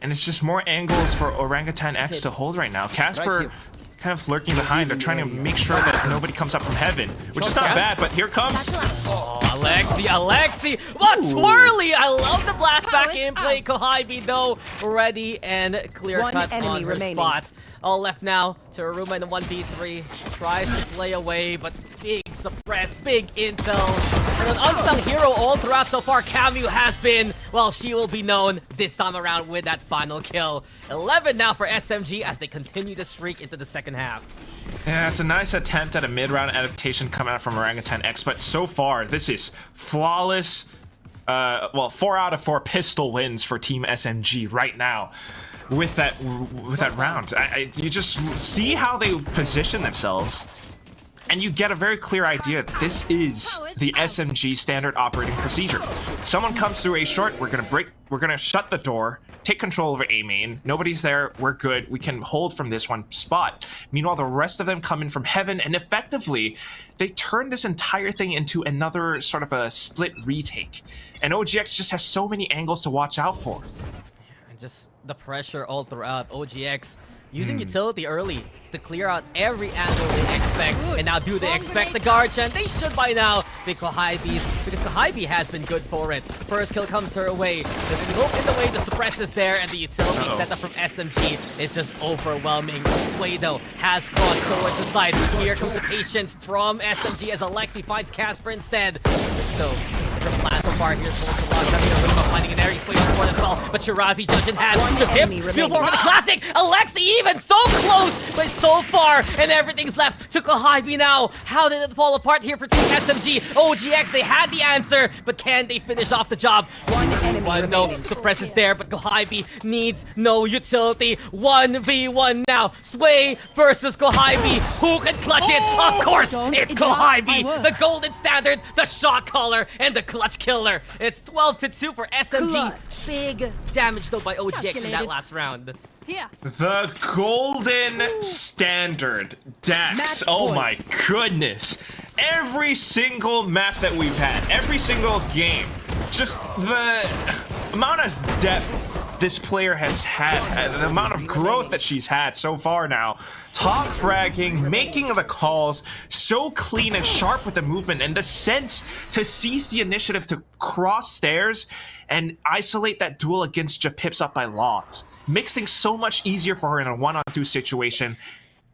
And it's just more angles for Orangutan X to hold right now. Casper kind of lurking behind. They're trying to make sure that nobody comes up from heaven, which is not bad, but here comes... Oh, Alexi! What swirly! I love the blast back gameplay. Kohaibi though, ready and clear cut on her spots. All left now to Aruma in the 1v3. Tries to play away, but big suppress, big intel. And an unsung hero all throughout so far. Camu has been, well, she will be known this time around with that final kill. 11 now for SMG as they continue to streak into the second half. Yeah, it's a nice attempt at a mid-round adaptation coming out from Orangutan X, but so far, this is flawless. Well, 4 out of 4 pistol wins for Team SMG right now. With that round, you just see how they position themselves, and you get a very clear idea that this is the SMG standard operating procedure. Someone comes through A short, we're gonna shut the door, take control over A main. Nobody's there, we're good. We can hold from this one spot. Meanwhile, the rest of them come in from heaven, and effectively, they turn this entire thing into another sort of a split retake. And OGX just has so many angles to watch out for. And just the pressure all throughout. OGX using utility early to clear out every angle they expect. And now do they expect the guard, and they should by now be Kohaibi's, because Kohaibi has been good for it. First kill comes her way. The smoke in the way, the suppress is there, and the utility setup from SMG is just overwhelming. Sway though has crossed towards the side. Here comes the patience from SMG as Alexi finds Casper instead. So the plan so far here towards the launch. Finding an area Sway on board as well, but Shirazi judge in hand. Just hips, feel for the classic. Alexi even so close, but so far, and everything's left to Kohaibi now. How did it fall apart here for Team SMG? OGX, they had the answer, but can they finish off the job? One no, suppress is there, but Kohaibi needs no utility. 1v1 now. Sway versus Kohaibi. Who can clutch it? Of course, it's Kohaibi, the golden standard, the shot caller, and the clutch killer. It's 12-2 for SMG. Big damage though by OGX in that last round. Here. The golden standard, Dax. Oh my goodness. Every single match that we've had, every single game, just the amount of depth this player has had, the amount of growth that she's had so far now. Top fragging, making the calls, so clean and sharp with the movement, and the sense to seize the initiative to cross stairs and isolate that duel against Japips up by logs. Makes things so much easier for her in a 1-on-2 situation.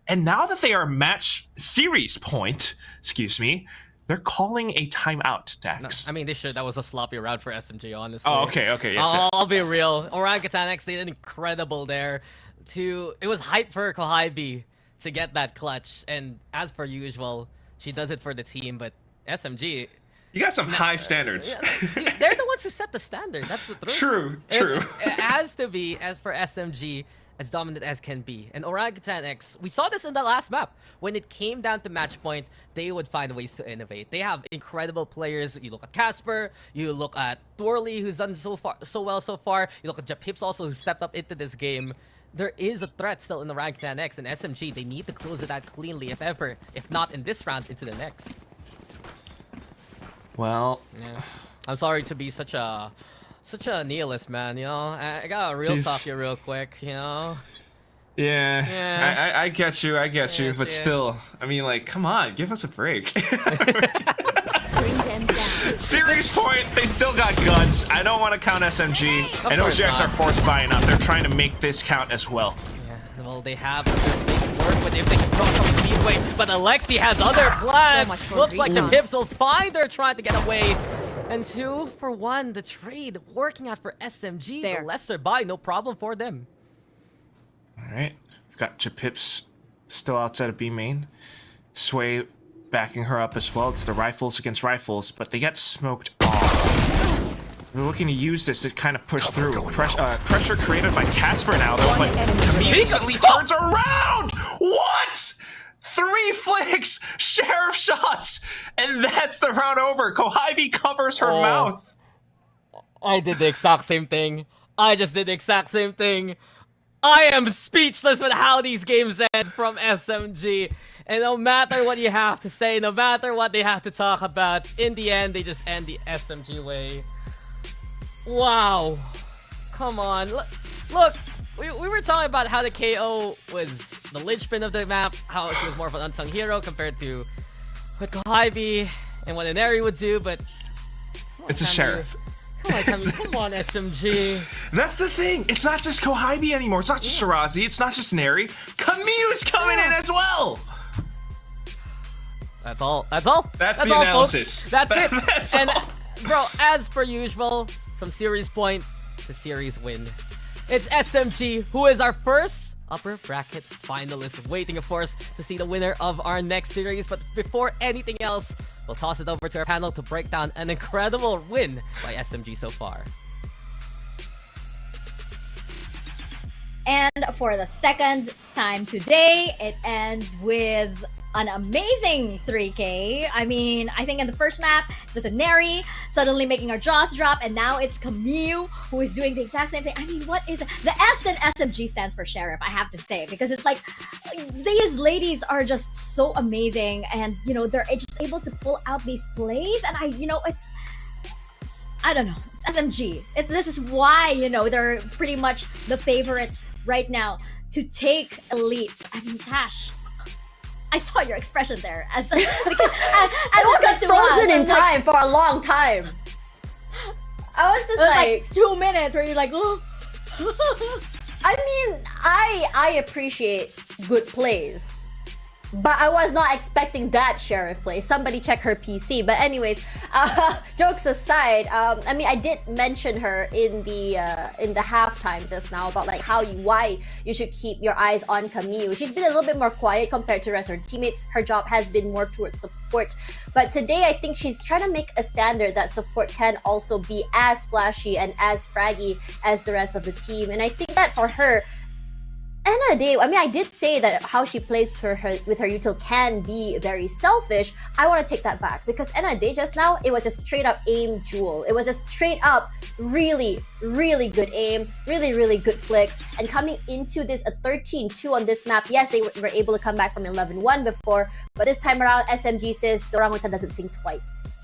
And now that they are match series point, excuse me, they're calling a timeout, Dax. No, I mean, they should. That was a sloppy round for SMG, honestly. Oh, okay, yes. I'll be real. Orangutan X did incredible there. It was hype for Kohaibi to get that clutch. And as per usual, she does it for the team, but SMG... You got some high standards. They're the ones who set the standard. That's the truth. True. It has to be, as for SMG, as dominant as can be. And Orangutan X, we saw this in the last map. When it came down to match point, they would find ways to innovate. They have incredible players. You look at Casper, you look at Dorley, who's done so well so far. You look at Japips also, who stepped up into this game. There is a threat still in the Orangutan X, and SMG, they need to close it out cleanly, if ever. If not in this round, into the next. Well, yeah. I'm sorry to be such a nihilist, man, you know? I got a real talk here real quick, you know? Yeah. I get you, but still, I mean, like, come on, give us a break. Bring them down. Series point, they still got guns. I don't want to count SMG, and OGX are forced buying up. They're trying to make this count as well. Yeah, well, they have to just make it work with if they can draw some speedway, but Alexi has other plans. Looks like the Pips will find her trying to get away. And 2 for 1, the trade working out for SMG. The lesser buy, no problem for them. Alright, we've got Japips still outside of B main. Sway backing her up as well. It's the rifles against rifles, but they get smoked off. They're looking to use this to kind of push through. Pressure created by Casper now, though, but immediately turns around! What?! 3 flicks! Sheriff shots! And that's the round over. Kohibi covers her mouth. I did the exact same thing. I just did the exact same thing. I am speechless with how these games end from SMG. And no matter what you have to say, no matter what they have to talk about, in the end, they just end the SMG way. Wow. Come on. Look, we were talking about how the KO was the linchpin of the map, how she was more of an unsung hero compared to what Kohibi and what Neri would do, but... It's a sheriff. Come on, SMG. That's the thing. It's not just Kohibi anymore. It's not just Shirazi. It's not just Neri. Camu's coming in as well. That's all. That's all. That's the all, analysis. Folks. That's it. That's and all. Bro, as per usual, from series point, the series win. It's SMG who is our first upper bracket finalist, waiting of course to see the winner of our next series. But before anything else, we'll toss it over to our panel to break down an incredible win by SMG so far. And for the second time today, it ends with an amazing 3K. I mean, I think in the first map, it was a Neri suddenly making our jaws drop, and now it's Camu who is doing the exact same thing. I mean, what is it? The S in SMG stands for Sheriff, I have to say, because it's like, these ladies are just so amazing, and, you know, they're just able to pull out these plays, and I don't know, it's SMG. This is why, you know, they're pretty much the favorites right now to take Elite. I mean, Tash, I saw your expression there as I was like frozen in time for a long time. I was just like 2 minutes where you're like, oh. I mean, I appreciate good plays, but I was not expecting that Sheriff play. Somebody check her PC. But anyways, jokes aside, I mean, I did mention her in the halftime just now about like why you should keep your eyes on Camu. She's been a little bit more quiet compared to the rest of her teammates. Her job has been more towards support. But today, I think she's trying to make a standard that support can also be as flashy and as fraggy as the rest of the team. And I think that for her, end of the day, I mean, I did say that how she plays with her util can be very selfish. I want to take that back, because end of the day, just now, it was just straight up aim jewel. It was just straight up really, really good aim, really, really good flicks. And coming into this, a 13-2 on this map, yes, they were able to come back from 11-1 before, but this time around, SMG says the Orangutan doesn't sing twice.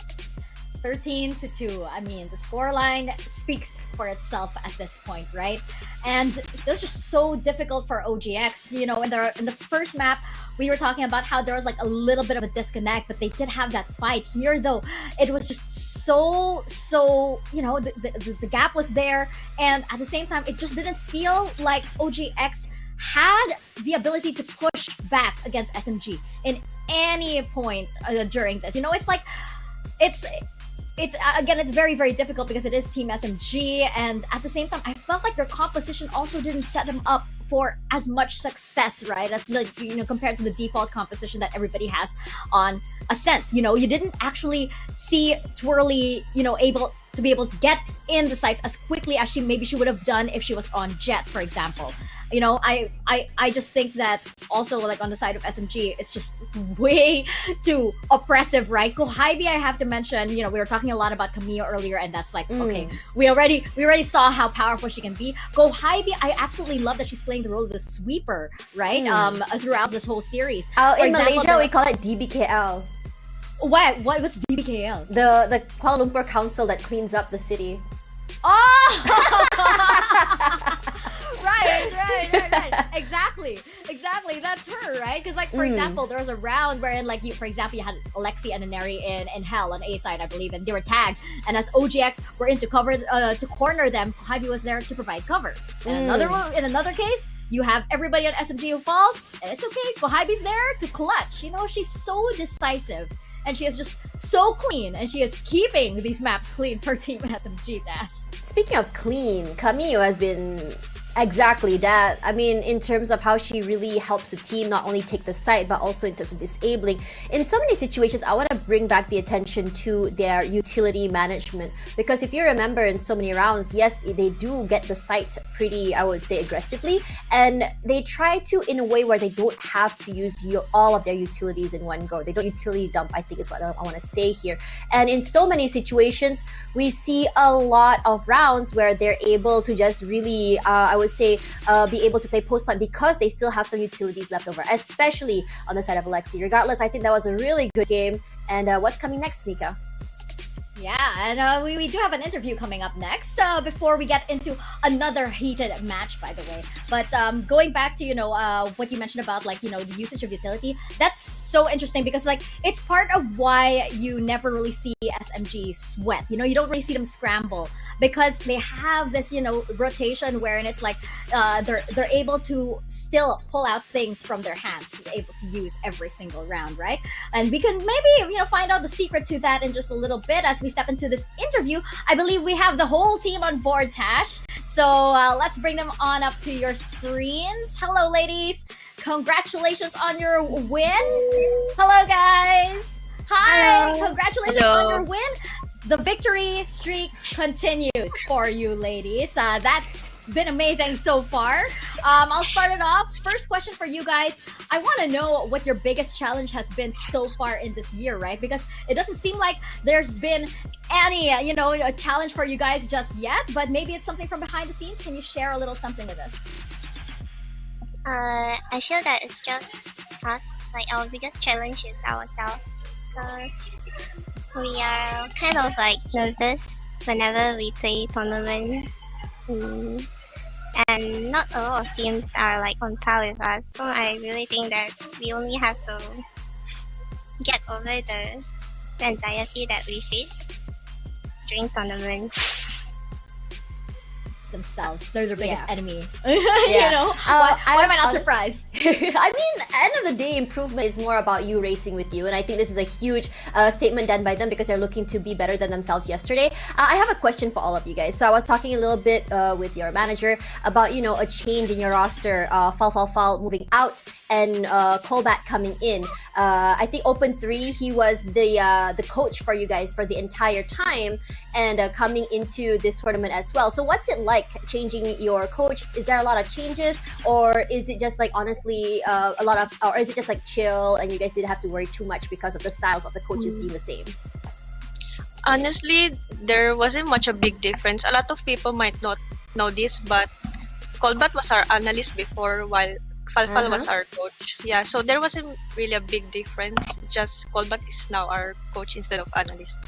13-2. I mean, the scoreline speaks for itself at this point, right? And it was just so difficult for OGX. You know, in the first map, we were talking about how there was like a little bit of a disconnect, but they did have that fight. Here, though, it was just so you know, the gap was there, and at the same time, it just didn't feel like OGX had the ability to push back against SMG in any point during this. You know, it's like it's again, it's very, very difficult because it is Team SMG, and at the same time, I felt like their composition also didn't set them up for as much success, right? As the, you know, compared to the default composition that everybody has on Ascent. You know, you didn't actually see Twirly, you know, able to get in the sites as quickly as maybe she would have done if she was on Jet, for example. I just think that also like on the side of SMG, it's just way too oppressive, right? Kohybe, I have to mention, we were talking a lot about Camille earlier, and that's like, okay, we already saw how powerful she can be. Hybe, I absolutely love that she's playing the role of the sweeper, right? Throughout this whole series. In Malaysia, we call it DBKL. What's DBKL? The Kuala Lumpur Council that cleans up the city. Oh! right. Exactly. That's her, right? Because like, for example, there was a round wherein like for example, you had Alexi and Neri in Hell on A side, I believe, and they were tagged. And as OGX were in to cover to corner them, Hybe was there to provide cover. And in another case, you have everybody on SMG who falls, and it's okay. Kohybe's there to clutch. She's so decisive. And she is just so clean, and she is keeping these maps clean for Team SMG Dash. Speaking of clean, Camille has been exactly that. I mean, in terms of how she really helps the team not only take the site, but also in terms of disabling. In so many situations, I want to bring back the attention to their utility management. Because if you remember in so many rounds, yes, they do get the site pretty, I would say, aggressively. And they try to in a way where they don't have to use all of their utilities in one go. They don't utility dump, I think is what I want to say here. And in so many situations, we see a lot of rounds where they're able to just really, I would say, be able to play post plant because they still have some utilities left over, especially on the side of Alexi. Regardless, I think that was a really good game. And what's coming next, Mika? Yeah, and we do have an interview coming up next before we get into another heated match, by the way. But going back to, what you mentioned about, like, the usage of utility, that's so interesting because, like, it's part of why you never really see SMG sweat. You don't really see them scramble because they have this, rotation wherein it's like they're able to still pull out things from their hands to be able to use every single round, right? And we can maybe, find out the secret to that in just a little bit as we step into this interview. I believe we have the whole team on board, Tash. So let's bring them on up to your screens. Hello, ladies. Congratulations on your win. Hello, guys. Hi. Hello. Congratulations on your win. The victory streak continues for you, ladies. That's been amazing so far. I'll start it off. First question for you guys. I want to know what your biggest challenge has been so far in this year, right? Because it doesn't seem like there's been any, a challenge for you guys just yet, but maybe it's something from behind the scenes. Can you share a little something with us? I feel that it's just us. Like, our biggest challenge is ourselves because we are kind of like nervous whenever we play tournament. And not a lot of teams are like on par with us, so I really think that we only have to get over the anxiety that we face during tournament. Themselves, they're their biggest enemy. Yeah. Why am I not surprised? I mean, end of the day, improvement is more about you racing with you, and I think this is a huge statement done by them because they're looking to be better than themselves yesterday. I have a question for all of you guys. So I was talking a little bit with your manager about a change in your roster, Fall moving out and Colbat coming in. I think Open 3, he was the coach for you guys for the entire time, and coming into this tournament as well. So what's it like changing your coach? Is there a lot of changes, or is it just like honestly or is it just like chill and you guys didn't have to worry too much because of the styles of the coaches being the same? Honestly, there wasn't much a big difference. A lot of people might not know this, but Colbat was our analyst before, while Falfal was our coach. Yeah, so there wasn't really a big difference. Just Colbat is now our coach instead of analyst.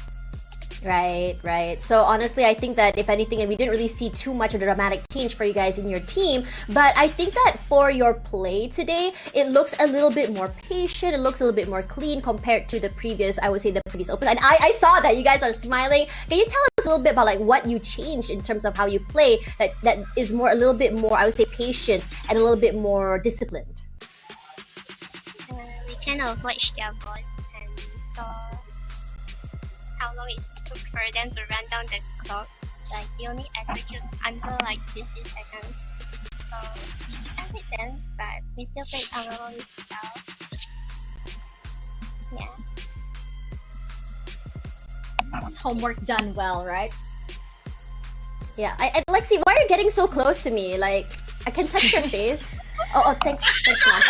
Right. So honestly, I think that if anything, we didn't really see too much of a dramatic change for you guys in your team, but I think that for your play today, it looks a little bit more patient, it looks a little bit more clean compared to the previous, I would say the previous Open. And I saw that you guys are smiling. Can you tell us a little bit about like what you changed in terms of how you play that is a little bit more, I would say, patient and a little bit more disciplined? We kind of watched their bot and saw how long it took for them to run down the clock. Like, we only execute under like 50 seconds. So we studied them, but we still played our own style. Yeah. It's homework done well, right? Yeah. Lexi, why are you getting so close to me? Like, I can touch your face. Oh, thanks, mom.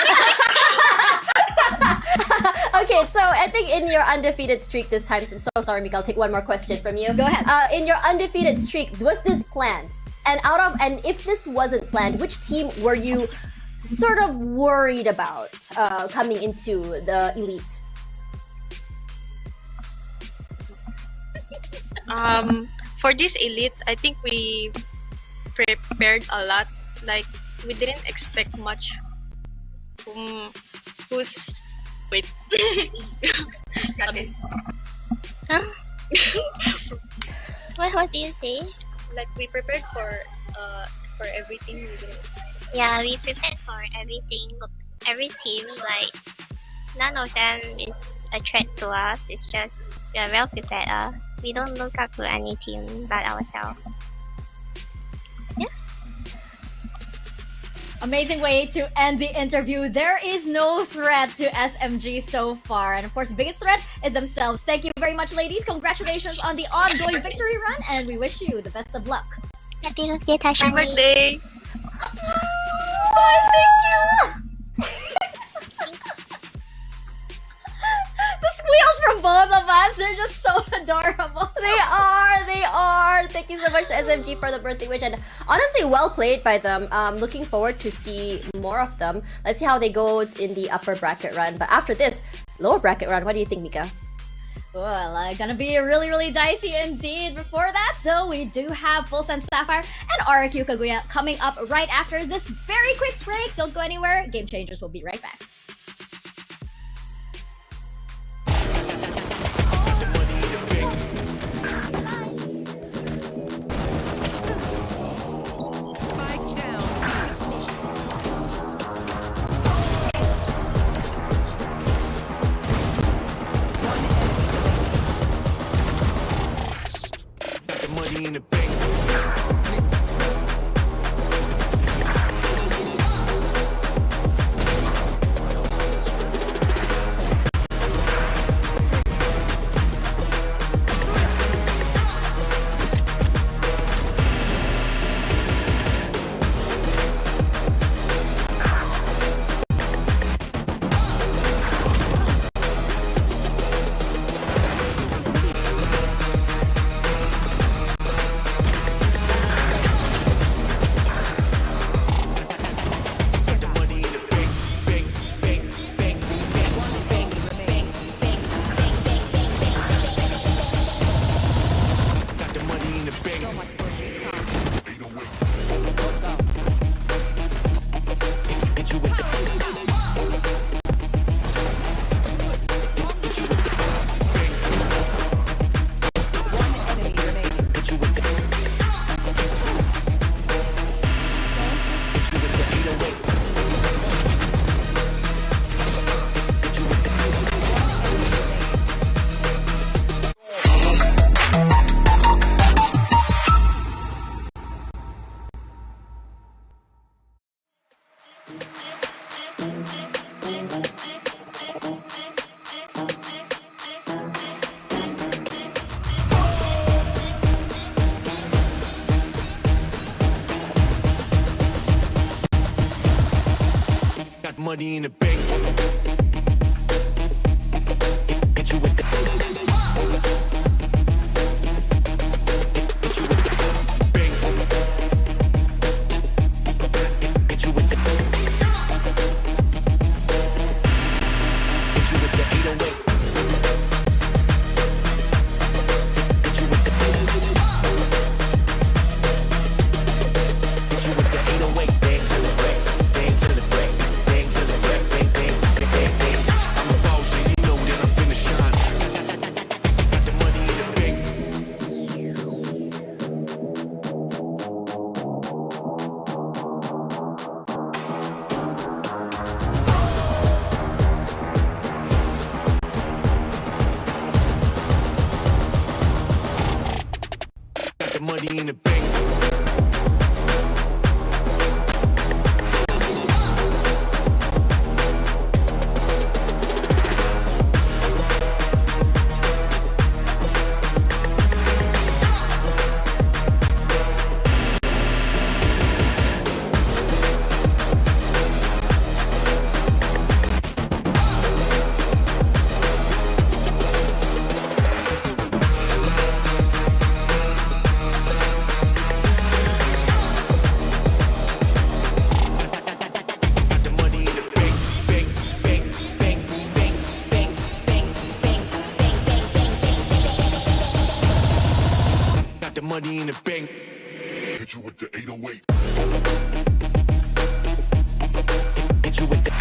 Okay, so I think in your undefeated streak this time, I'm so sorry, Mika, I'll take one more question from you. Go ahead. In your undefeated streak, was this planned? And if this wasn't planned, which team were you sort of worried about coming into the elite? For this elite, I think we prepared a lot. Like, we didn't expect much from wait. Huh? What do you say? Like, we prepared for everything. We didn't. Yeah, we prepared for everything. Every team, like, none of them is a threat to us. It's just we are well prepared. We don't look up to any team but ourselves. Yeah. Amazing way to end the interview. There is no threat to SMG so far. And of course, the biggest threat is themselves. Thank you very much, ladies. Congratulations on the ongoing victory run. And we wish you the best of luck. Happy birthday, Happy Tasha. birthday! Oh, thank you! The squeals from both of us, they're just so adorable. They are. Thank you so much to SMG for the birthday wish, and honestly, well played by them. Looking forward to see more of them. Let's see how they go in the upper bracket run. But after this, lower bracket run, what do you think, Mika? Well, gonna be really, really dicey indeed. Before that, though, we do have FULLSENSE Sapphire and RQ Kaguya coming up right after this very quick break. Don't go anywhere. Game Changers will be right back. In the bank. Money in the bank. Hit you with the bank. Hit you with the 808. Hit you with the 808. Bang to the break. Bang to the break. Money in the bank. money in the bank. Hit you with the 808. Hit you with the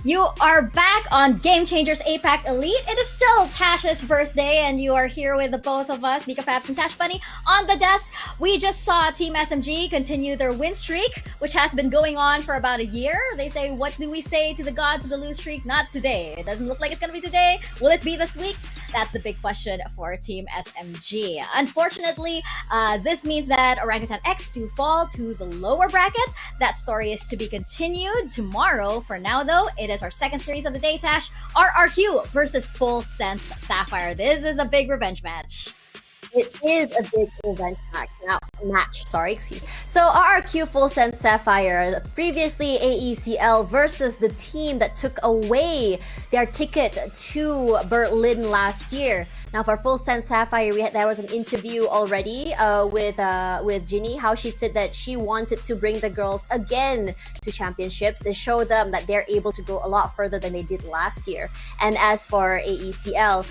You are back on Game Changers APAC Elite. It is still Tash's birthday, and you are here with the both of us, Mika Fabs and Tash Bunny, on the desk. We just saw Team SMG continue their win streak, which has been going on for about a year. They say, what do we say to the gods of the lose streak? Not today. It doesn't look like it's going to be today. Will it be this week? That's the big question for Team SMG. Unfortunately, this means that Orangutan X do fall to the lower bracket. That story is to be continued tomorrow. For now, though, it is our second series of the day, Tash. RRQ versus FULLSENSE Sapphire. This is a big revenge match. It is a big event match. So RRQ FULLSENSE Sapphire, previously AECL versus the team that took away their ticket to Berlin last year. Now for FULLSENSE Sapphire, there was an interview already with Ginny, how she said that she wanted to bring the girls again to championships to show them that they're able to go a lot further than they did last year. And as for AECL,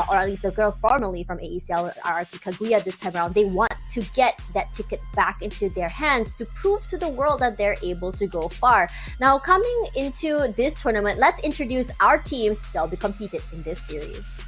or at least the girls formerly from AECL, RRQ Kaguya this time around, they want to get that ticket back into their hands to prove to the world that they're able to go far. Now, coming into this tournament, let's introduce our teams that will be competed in this series.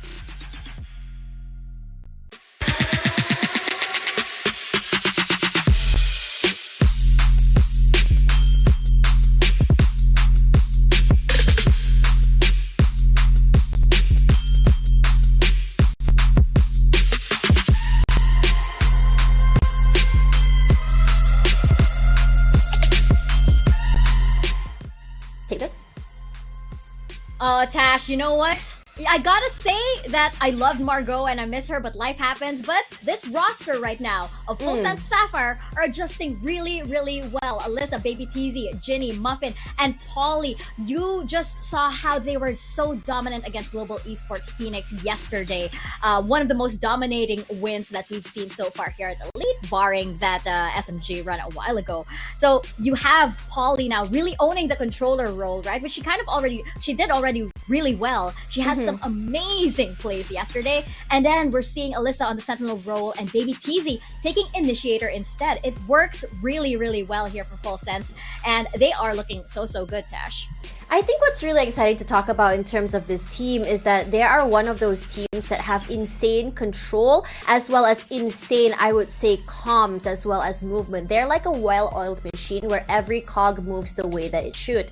Tash, you know what? I gotta say that I loved Margot and I miss her, but life happens. But this roster right now of FULLSENSE Sapphire are adjusting really, really well. Alyssa, Baby Teasy, Ginny, Muffin, and Polly. You just saw how they were so dominant against Global Esports Phoenix yesterday. One of the most dominating wins that we've seen so far here at Elite, barring that SMG run a while ago. So you have Polly now really owning the controller role, right? But she did already really well. She had some amazing plays yesterday. And then we're seeing Alyssa on the Sentinel role and Baby Teasy taking Initiator instead. It works really, really well here for FULLSENSE. And they are looking so, so good, Tash. I think what's really exciting to talk about in terms of this team is that they are one of those teams that have insane control as well as insane, I would say, comms as well as movement. They're like a well-oiled machine where every cog moves the way that it should.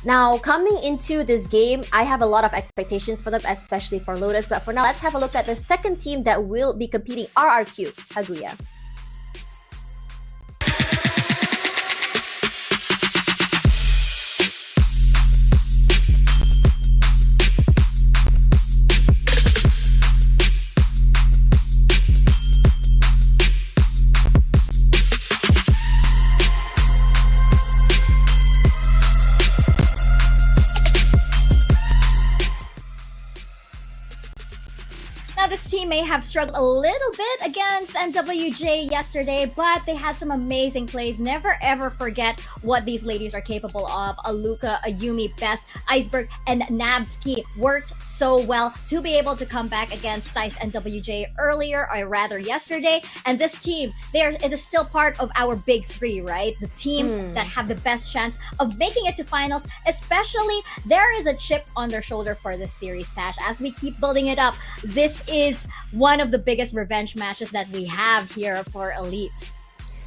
Now, coming into this game, I have a lot of expectations for them, especially for Lotus. But for now, let's have a look at the second team that will be competing, RRQ, Kaguya. This team may have struggled a little bit against NWJ yesterday, but they had some amazing plays. Never ever forget what these ladies are capable of. Aluka, Ayumi, Bess, Iceberg, and Nabsky worked so well to be able to come back against Scythe and WJ earlier, or rather yesterday. And this team, it is still part of our big three, right? The teams that have the best chance of making it to finals, especially there is a chip on their shoulder for this series, Tash. As we keep building it up, this is one of the biggest revenge matches that we have here for Elite.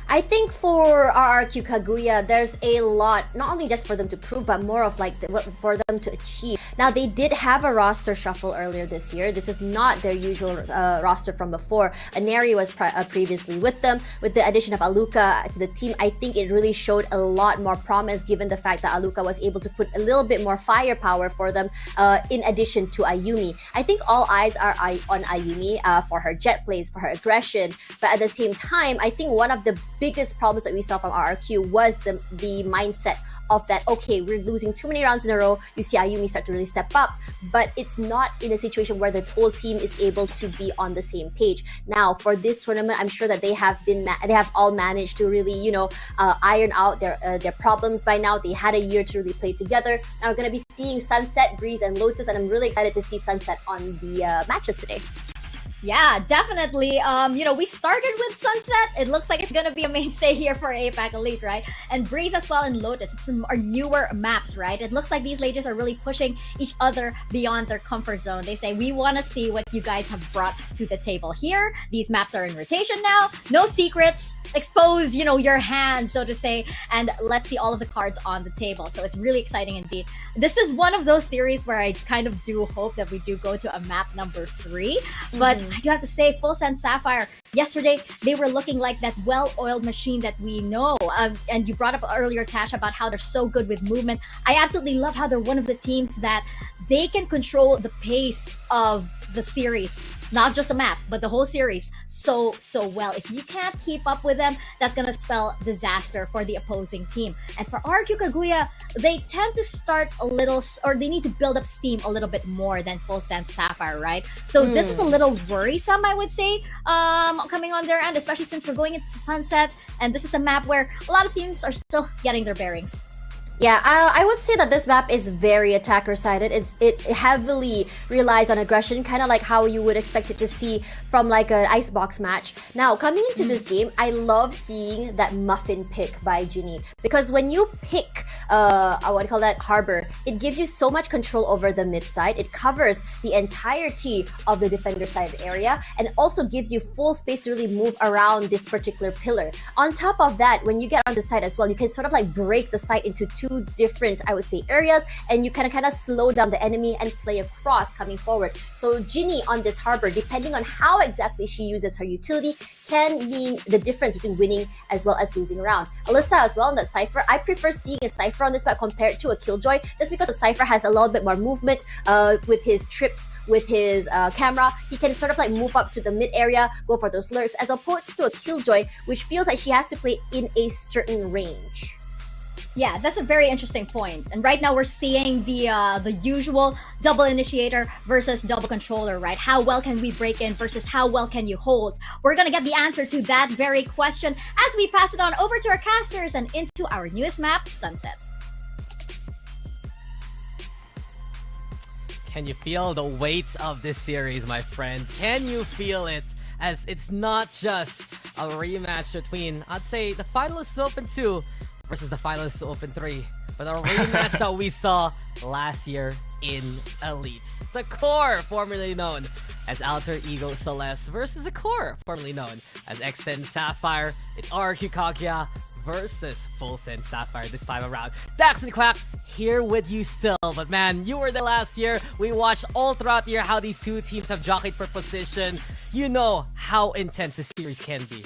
I think for RRQ Kaguya, there's a lot, not only just for them to prove, but more of like for them to achieve. Now, they did have a roster shuffle earlier this year. This is not their usual roster from before. Aneri was previously with them. With the addition of Aluka to the team, I think it really showed a lot more promise given the fact that Aluka was able to put a little bit more firepower for them in addition to Ayumi. I think all eyes are on Ayumi for her jet plays, for her aggression. But at the same time, I think one of the biggest problems that we saw from RRQ was the mindset of that, okay, we're losing too many rounds in a row. You see Ayumi start to really step up, but it's not in a situation where the whole team is able to be on the same page. Now, for this tournament, I'm sure that they have all managed to really, iron out their problems by now. They had a year to really play together. Now we're going to be seeing Sunset, Breeze, and Lotus, and I'm really excited to see Sunset on the matches today. Yeah, definitely. We started with Sunset. It looks like it's gonna be a mainstay here for APAC Elite, right? And Breeze as well and Lotus. It's some our newer maps, right? It looks like these ladies are really pushing each other beyond their comfort zone. They say, we want to see what you guys have brought to the table here. These maps are in rotation now. No secrets. Expose, your hand, so to say, and let's see all of the cards on the table. So it's really exciting indeed. This is one of those series where I kind of do hope that we do go to a map number 3, but I do have to say, FULLSENSE Sapphire, yesterday, they were looking like that well-oiled machine that we know. And you brought up earlier, Tash, about how they're so good with movement. I absolutely love how they're one of the teams that they can control the pace of the series. Not just a map, but the whole series so well. If you can't keep up with them, that's gonna spell disaster for the opposing team. And for RQ Kaguya, they tend to start a little, or they need to build up steam a little bit more than FULLSENSE Sapphire, right? So this is a little worrisome, I would say, coming on their end, especially since we're going into Sunset, and this is a map where a lot of teams are still getting their bearings. Yeah, I would say that this map is very attacker-sided. It heavily relies on aggression, kind of like how you would expect it to see from like an icebox match. Now, coming into this game, I love seeing that Muffin pick by Ginny. Because when you pick, Harbor, it gives you so much control over the mid side. It covers the entirety of the defender side area and also gives you full space to really move around this particular pillar. On top of that, when you get on the side as well, you can sort of like break the site into two different, I would say, areas, and you can kind of slow down the enemy and play across coming forward. So Ginny on this harbor, depending on how exactly she uses her utility, can mean the difference between winning as well as losing a round. Alyssa as well in that Cypher, I prefer seeing a Cypher on this map compared to a Killjoy, just because a Cypher has a little bit more movement with his trips, with his camera. He can sort of like move up to the mid area, go for those lurks, as opposed to a Killjoy, which feels like she has to play in a certain range. Yeah, that's a very interesting point. And right now we're seeing the usual double initiator versus double controller, right? How well can we break in versus how well can you hold? We're gonna get the answer to that very question as we pass it on over to our casters and into our newest map, Sunset. Can you feel the weight of this series, my friend? Can you feel it? As it's not just a rematch between, I'd say, the finalists Open 2 versus the finalists Open 3, but a rematch that we saw last year in Elite. The core, formerly known as Alter Ego Celeste, versus the core, formerly known as X10 Sapphire. It's RQ Kaguya versus FULLSENSE Sapphire this time around. Dax and Quack here with you still, but man, you were there last year. We watched all throughout the year how these two teams have jockeyed for position. You know how intense this series can be.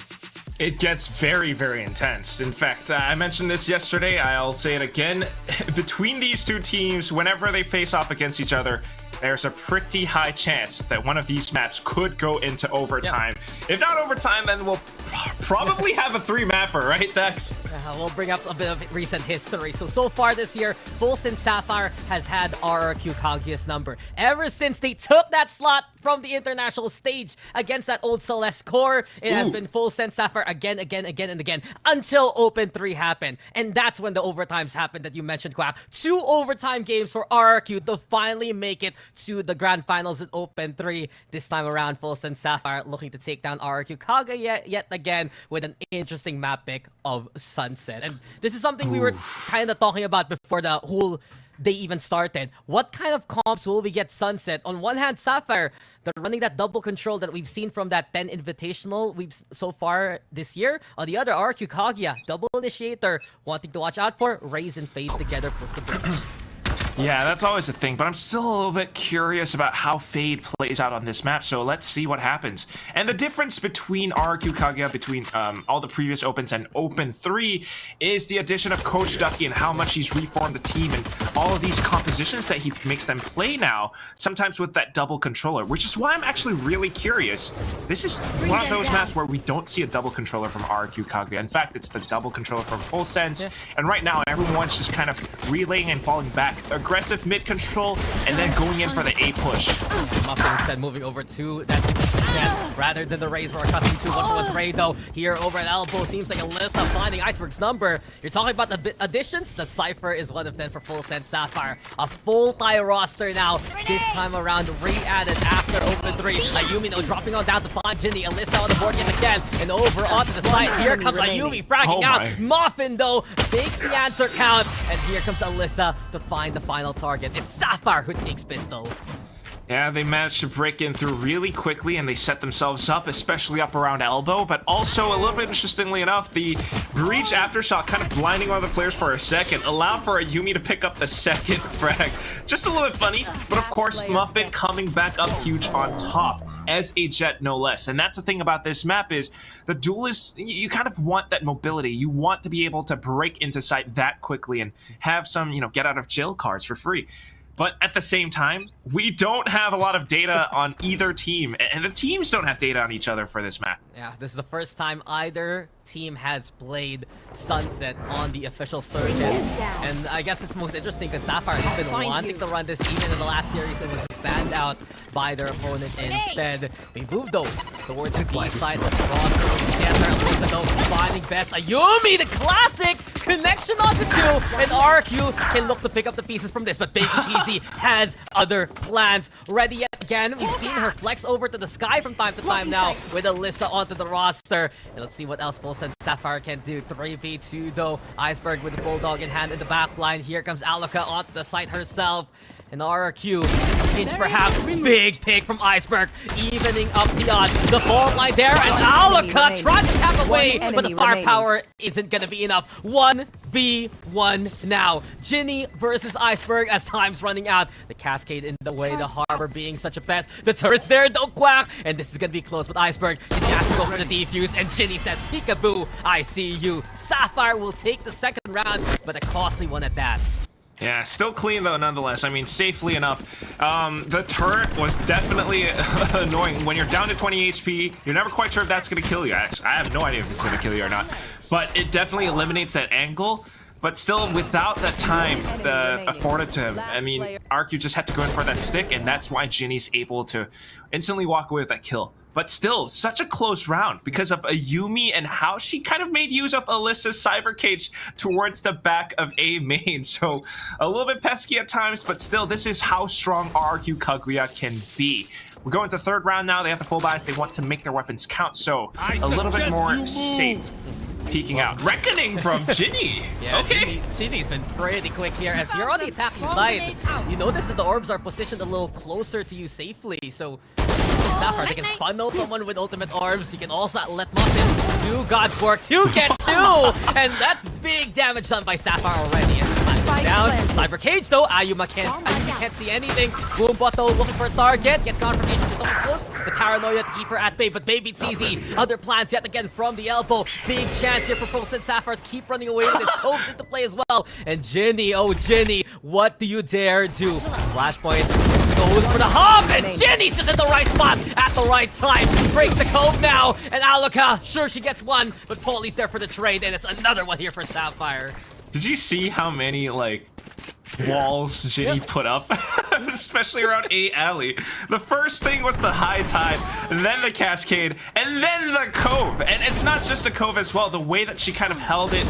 It gets very, very intense. In fact, I mentioned this yesterday, I'll say it again. Between these two teams, whenever they face off against each other, there's a pretty high chance that one of these maps could go into overtime. Yep. If not overtime, then we'll probably have a 3-mapper, right, Dex? We'll bring up a bit of recent history. So far this year, FULLSENSE Sapphire has had RRQ Kaguya's number. Ever since they took that slot from the international stage against that old Celeste core, it has been FULLSENSE Sapphire again, and again, until Open 3 happened. And that's when the overtimes happened that you mentioned, Quack. 2 overtime games for RRQ to finally make it to the grand finals in Open 3. This time around, FULLSENSE Sapphire looking to take down RRQ Kaguya yet again with an interesting map pick of Sunset. And this is something we were kind of talking about before the whole day even started. What kind of comps will we get Sunset? On one hand, Sapphire, they're running that double control that we've seen from that 10 Invitational we've so far this year. On the other, RQ Kaguya, double initiator, wanting to watch out for, raise and fade together plus the bridge. Yeah, that's always a thing, but I'm still a little bit curious about how Fade plays out on this map, so let's see what happens. And the difference between RQ Kaguya, between all the previous Opens and Open 3, is the addition of Coach Ducky and how much he's reformed the team and all of these compositions that he makes them play now, sometimes with that double controller, which is why I'm actually really curious. This is one of those maps where we don't see a double controller from RQ Kaguya. In fact, it's the double controller from FULLSENSE, and right now everyone's just kind of relaying and falling back. Aggressive mid control and then going in for the A push. Muffin instead moving over to that rather than the raise we're accustomed to. 1-for-1 trade though. Here over at elbow seems like Alyssa finding Iceberg's number. You're talking about the additions. The Cypher is one of them for FULLSENSE Sapphire. A full tie roster now. This time around re-added after Open 3. Ayumi though dropping on down to find Ginny. Alyssa on the board yet again. And over onto the side. Here comes Ayumi fragging out. Muffin though takes the answer count. And here comes Alyssa to find the final target. It's Sapphire who takes pistol. Yeah, they managed to break in through really quickly and they set themselves up, especially up around elbow, but also a little bit interestingly enough, the breach aftershock kind of blinding one of the players for a second allowed for Ayumi to pick up the second frag. Just a little bit funny, but of course Muffin coming back up huge on top as a Jet no less. And that's the thing about this map is the duelists, you kind of want that mobility. You want to be able to break into sight that quickly and have some, get out of jail cards for free. But at the same time, we don't have a lot of data on either team, and the teams don't have data on each other for this map. Yeah, this is the first time either team has played Sunset on the official circuit. And I guess it's most interesting because Sapphire has been wanting to run this even in the last series. It was just banned out by their opponent instead. We move though towards the B side of the roster. Together, though, finding best. Ayumi, the classic connection onto 2, and RQ can look to pick up the pieces from this, but Baby TZ has other plans ready yet again. We've seen her flex over to the sky from time to time now with Alyssa onto the roster. And let's see what else FULLSENSE Sapphire can do. 3v2 though. Iceberg with the Bulldog in hand in the back line. Here comes Alaka onto the site herself. And RRQ, pinch perhaps, big pick from Iceberg, evening up the odds. The forward line there, and Alaka trying to tap away, but the firepower isn't gonna be enough. 1v1 now. Ginny versus Iceberg as time's running out. The cascade in the way, the harbor being such a pest. The turret's there, don't quack, and this is gonna be close with Iceberg. She has to go for the defuse, and Ginny says, peekaboo, I see you. Sapphire will take the second round, but a costly one at that. Yeah, still clean though nonetheless. I mean, safely enough. The turret was definitely annoying. When you're down to 20 HP, you're never quite sure if that's going to kill you. Actually, I have no idea if it's going to kill you or not. But it definitely eliminates that angle. But still, without that time, afforded to him, I mean, RQ just had to go in for that stick, and that's why Ginny's able to instantly walk away with that kill. But still, such a close round because of Ayumi and how she kind of made use of Alyssa's cyber cage towards the back of A main. So a little bit pesky at times, but still, this is how strong RRQ Kaguya can be. We're going to the third round now. They have the full buys. They want to make their weapons count, so a little bit more safe. Peeking out. Reckoning from Ginny. Yeah, okay. Ginny's been pretty quick here. If you're on the attacking side, you notice that the orbs are positioned a little closer to you safely. So Sapphire, they can funnel someone with ultimate orbs. You can also let Muffin do God's work to get two. And that's big damage done by Sapphire already. Down. Cyber cage though. Ayuma can't see anything. Boomboto looking for a target. Gets confirmation to someone close. The paranoia to keep her at bay, but Baby TZ. Other plans yet again from the elbow. Big chance here for FULLSENSE Sapphire to keep running away with his coves into play as well. And Ginny, oh Ginny, what do you dare do? Flashpoint goes for the hop, and Ginny's just in the right spot at the right time. Breaks the cove now, and Alaka, sure she gets one, but Poli's there for the trade, and it's another one here for Sapphire. Did you see how many, like, walls Ginny put up? Especially around A alley. The first thing was the high tide, and then the cascade, and then the cove. And it's not just a cove as well. The way that she kind of held it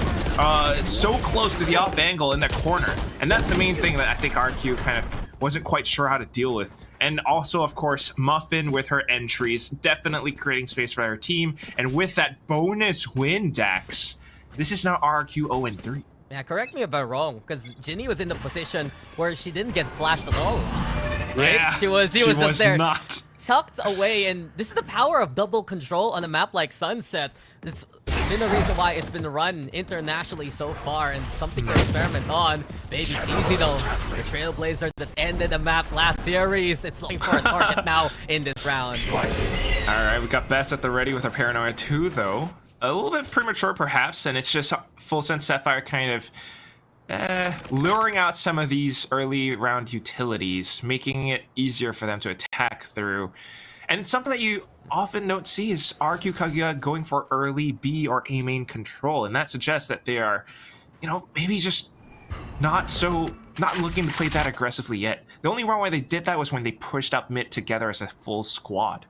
so close to the off angle in the corner. And that's the main thing that I think RQ kind of wasn't quite sure how to deal with. And also, of course, Muffin with her entries, definitely creating space for her team. And with that bonus win, Dax, this is now RQ 0-3. Yeah, correct me if I'm wrong, because Ginny was in the position where she didn't get flashed at all. Right? Yeah, she was just there, not tucked away, and this is the power of double control on a map like Sunset. It's been the reason why it's been run internationally so far, and something to experiment on. Maybe it's easy though. The Trailblazer that ended the map last series, it's looking for a target now in this round. Alright, we got Bess at the ready with her Paranoia 2, though. A little bit premature, perhaps, and it's just FULLSENSE Sapphire kind of luring out some of these early round utilities, making it easier for them to attack through. And it's something that you often don't see is RQ Kaguya going for early B or A main control, and that suggests that they are, you know, maybe just not looking to play that aggressively yet. The only reason why they did that was when they pushed up mid together as a full squad.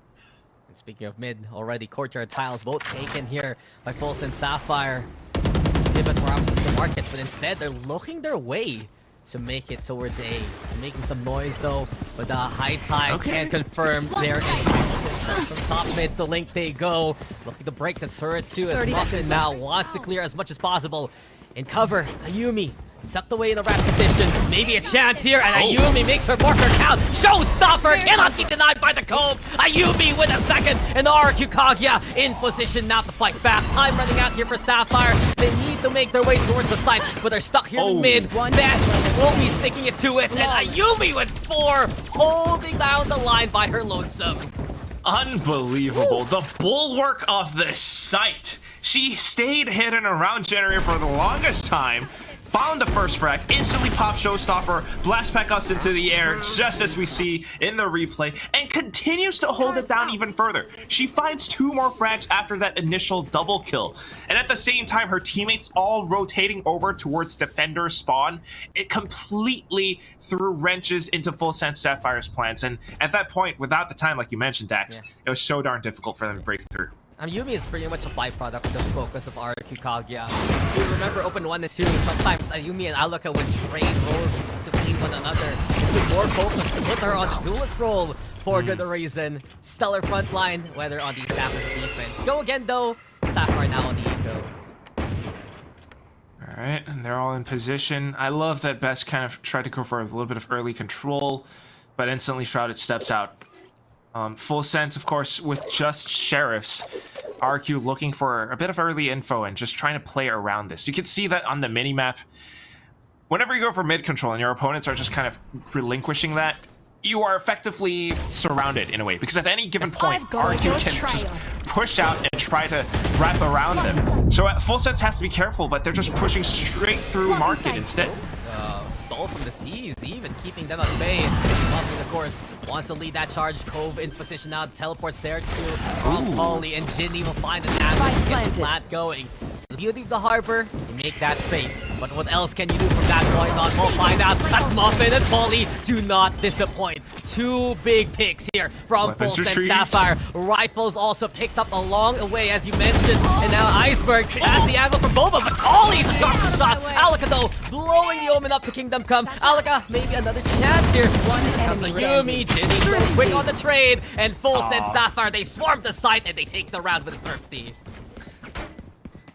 Speaking of mid, already courtyard tiles both taken here by FULLSENSE Sapphire. Pivot perhaps to the market, but instead they're looking their way to make it towards A. They're making some noise though, but the high tide can't confirm their from top mid to link they go. Looking to break the turret too, as Muffin now wants to clear as much as possible. In cover, Ayumi sucked away in the rat position. Maybe a chance here, and Ayumi makes her marker count. Showstopper cannot be denied by the cove. Ayumi with a second, and the RQ Kaguya in position now to fight back. Time running out here for Sapphire. They need to make their way towards the site, but they're stuck here in mid. Best will be sticking it to it, and Ayumi with 4, holding down the line by her lonesome. Unbelievable. The bulwark of the site. She stayed hidden around Generator for the longest time. Found the first frag, instantly popped Showstopper, blast back up into the air, just as we see in the replay, and continues to hold it down even further. She finds 2 more frags after that initial double kill. And at the same time, her teammates all rotating over towards Defender spawn. It completely threw wrenches into FULLSENSE Sapphire's plans. And at that point, without the time, like you mentioned, Dax, it was so darn difficult for them to break through. Ayumi is pretty much a byproduct of the focus of RQ Kaguya. We remember Open 1 and 2, sometimes Ayumi and Alaka would trade roles between one another. With more focus to put her on the duelist role for good reason. Stellar frontline, whether on the attack or the defense. Go again though, Sapphire now on the eco. All right, and they're all in position. I love that Best kind of tried to go for a little bit of early control, but instantly Shrouded steps out. Full Sense, of course, with just Sheriffs. RQ looking for a bit of early info and just trying to play around this. You can see that on the minimap. Whenever you go for mid control and your opponents are just kind of relinquishing that, you are effectively surrounded in a way, because at any given point, RQ can just push out and try to wrap around them. So Full Sense has to be careful, but they're just pushing straight through market instead. Stole from the seas, even keeping them at bay. Muffin, of course, wants to lead that charge. Cove in position now, teleports there to Polly, and Ginny will find an angle to get the plant going. So the beauty of the harbor, you make that space. But what else can you do from that point on? We'll find out. That's Muffin and Polly do not disappoint. Two big picks here from Full Sense Sapphire. Rifles also picked up along the way, as you mentioned. And now Iceberg has the angle from Boba, but Polly's a sharp shot. Alaka, though, blowing the Omen up to Kingdom Come. Alaka, maybe another chance here. Comes a Yumi, Ginny so quick on the trade, and Full Sense Sapphire, they swarm the site and they take the round with Thrifty.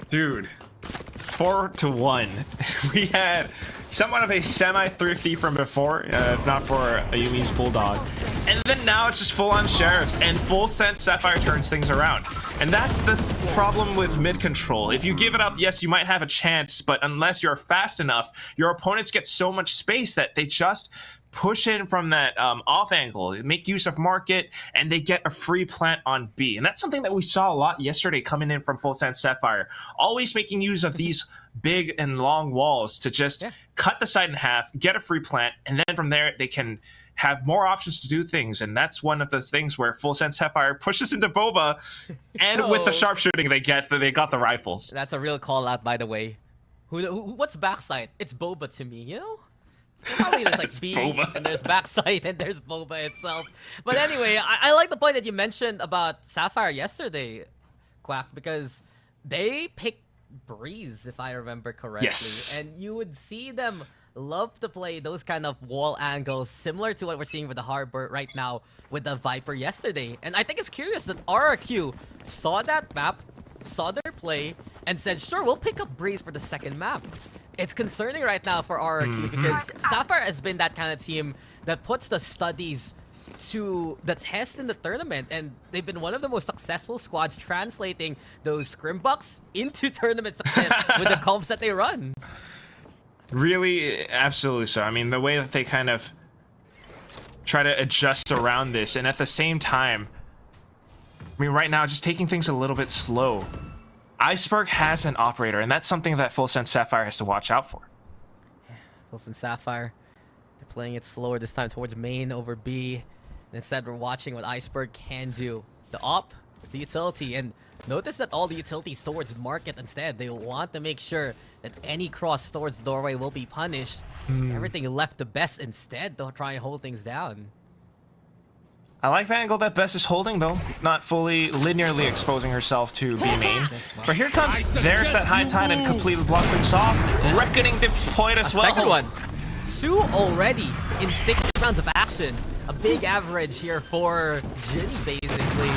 Dude, 4-1. We had somewhat of a semi-thrifty from before, if not for Ayumi's Bulldog. And then now it's just full-on Sheriffs, and Full Sense Sapphire turns things around. And that's the problem with mid-control. If you give it up, yes, you might have a chance, but unless you're fast enough, your opponents get so much space that they just push in from that off angle, make use of market, and they get a free plant on B. And that's something that we saw a lot yesterday coming in from Full Sense Sapphire. Always making use of these big and long walls to just cut the side in half, get a free plant, and then from there they can have more options to do things. And that's one of the things where Full Sense Sapphire pushes into Boba, and with the sharpshooting they got the rifles. That's a real call out, by the way. What's backside? It's Boba to me, you know? Probably there's like B, Boba. And there's backside, and there's Boba itself. But anyway, I like the point that you mentioned about Sapphire yesterday, Quack, because they picked Breeze, if I remember correctly. Yes. And you would see them love to play those kind of wall angles, similar to what we're seeing with the Harbor right now with the Viper yesterday. And I think it's curious that RRQ saw that map, saw their play, and said, sure, we'll pick up Breeze for the second map. It's concerning right now for RRQ because Sapphire has been that kind of team that puts the studies to the test in the tournament, and they've been one of the most successful squads translating those scrimbucks into tournament success with the comps that they run. Really, absolutely so. I mean, the way that they kind of try to adjust around this, and at the same time, I mean, right now, just taking things a little bit slow. Iceberg has an operator, and that's something that Full Sense Sapphire has to watch out for. Full Sense Sapphire, they're playing it slower this time towards main over B. And instead, we're watching what Iceberg can do. The op, the utility, and notice that all the utilities towards market instead. They want to make sure that any cross towards doorway will be punished. Everything left to Best instead to try and hold things down. I like the angle that Best is holding, though. Not fully linearly exposing herself to B main. But here comes, there's that high tide and completely blocks things off. Reckoning deployed as well. Second one. 2 already in 6 rounds of action. A big average here for Ginny, basically.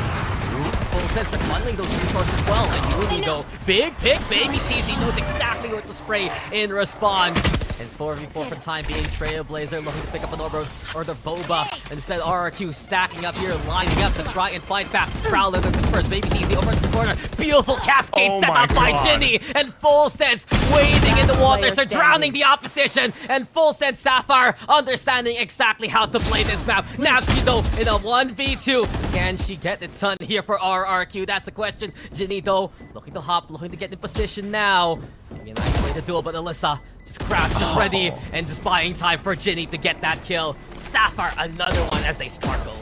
Full Sense they're funneling those resources well. And Yumi, though, big pick. Baby TZ knows exactly what to spray in response. And it's 4v4 for the time being. Trailblazer looking to pick up an orb or the Boba. Instead, RRQ stacking up here, lining up to try and fight back. Prowler looking first. Baby TZ over the corner. Beautiful cascade set up by Ginny. And Full Sense wading in the waters. They're drowning the opposition. And Full Sense Sapphire understanding exactly how to play this map. Napsky, though, in a 1v2. Can she get it done here for RRQ? That's the question. Ginny, though, looking to hop, looking to get in position now. Maybe a nice way to do it, but Alyssa just crouched, just ready, and just buying time for Ginny to get that kill. Sapphire, another one as they sparkle.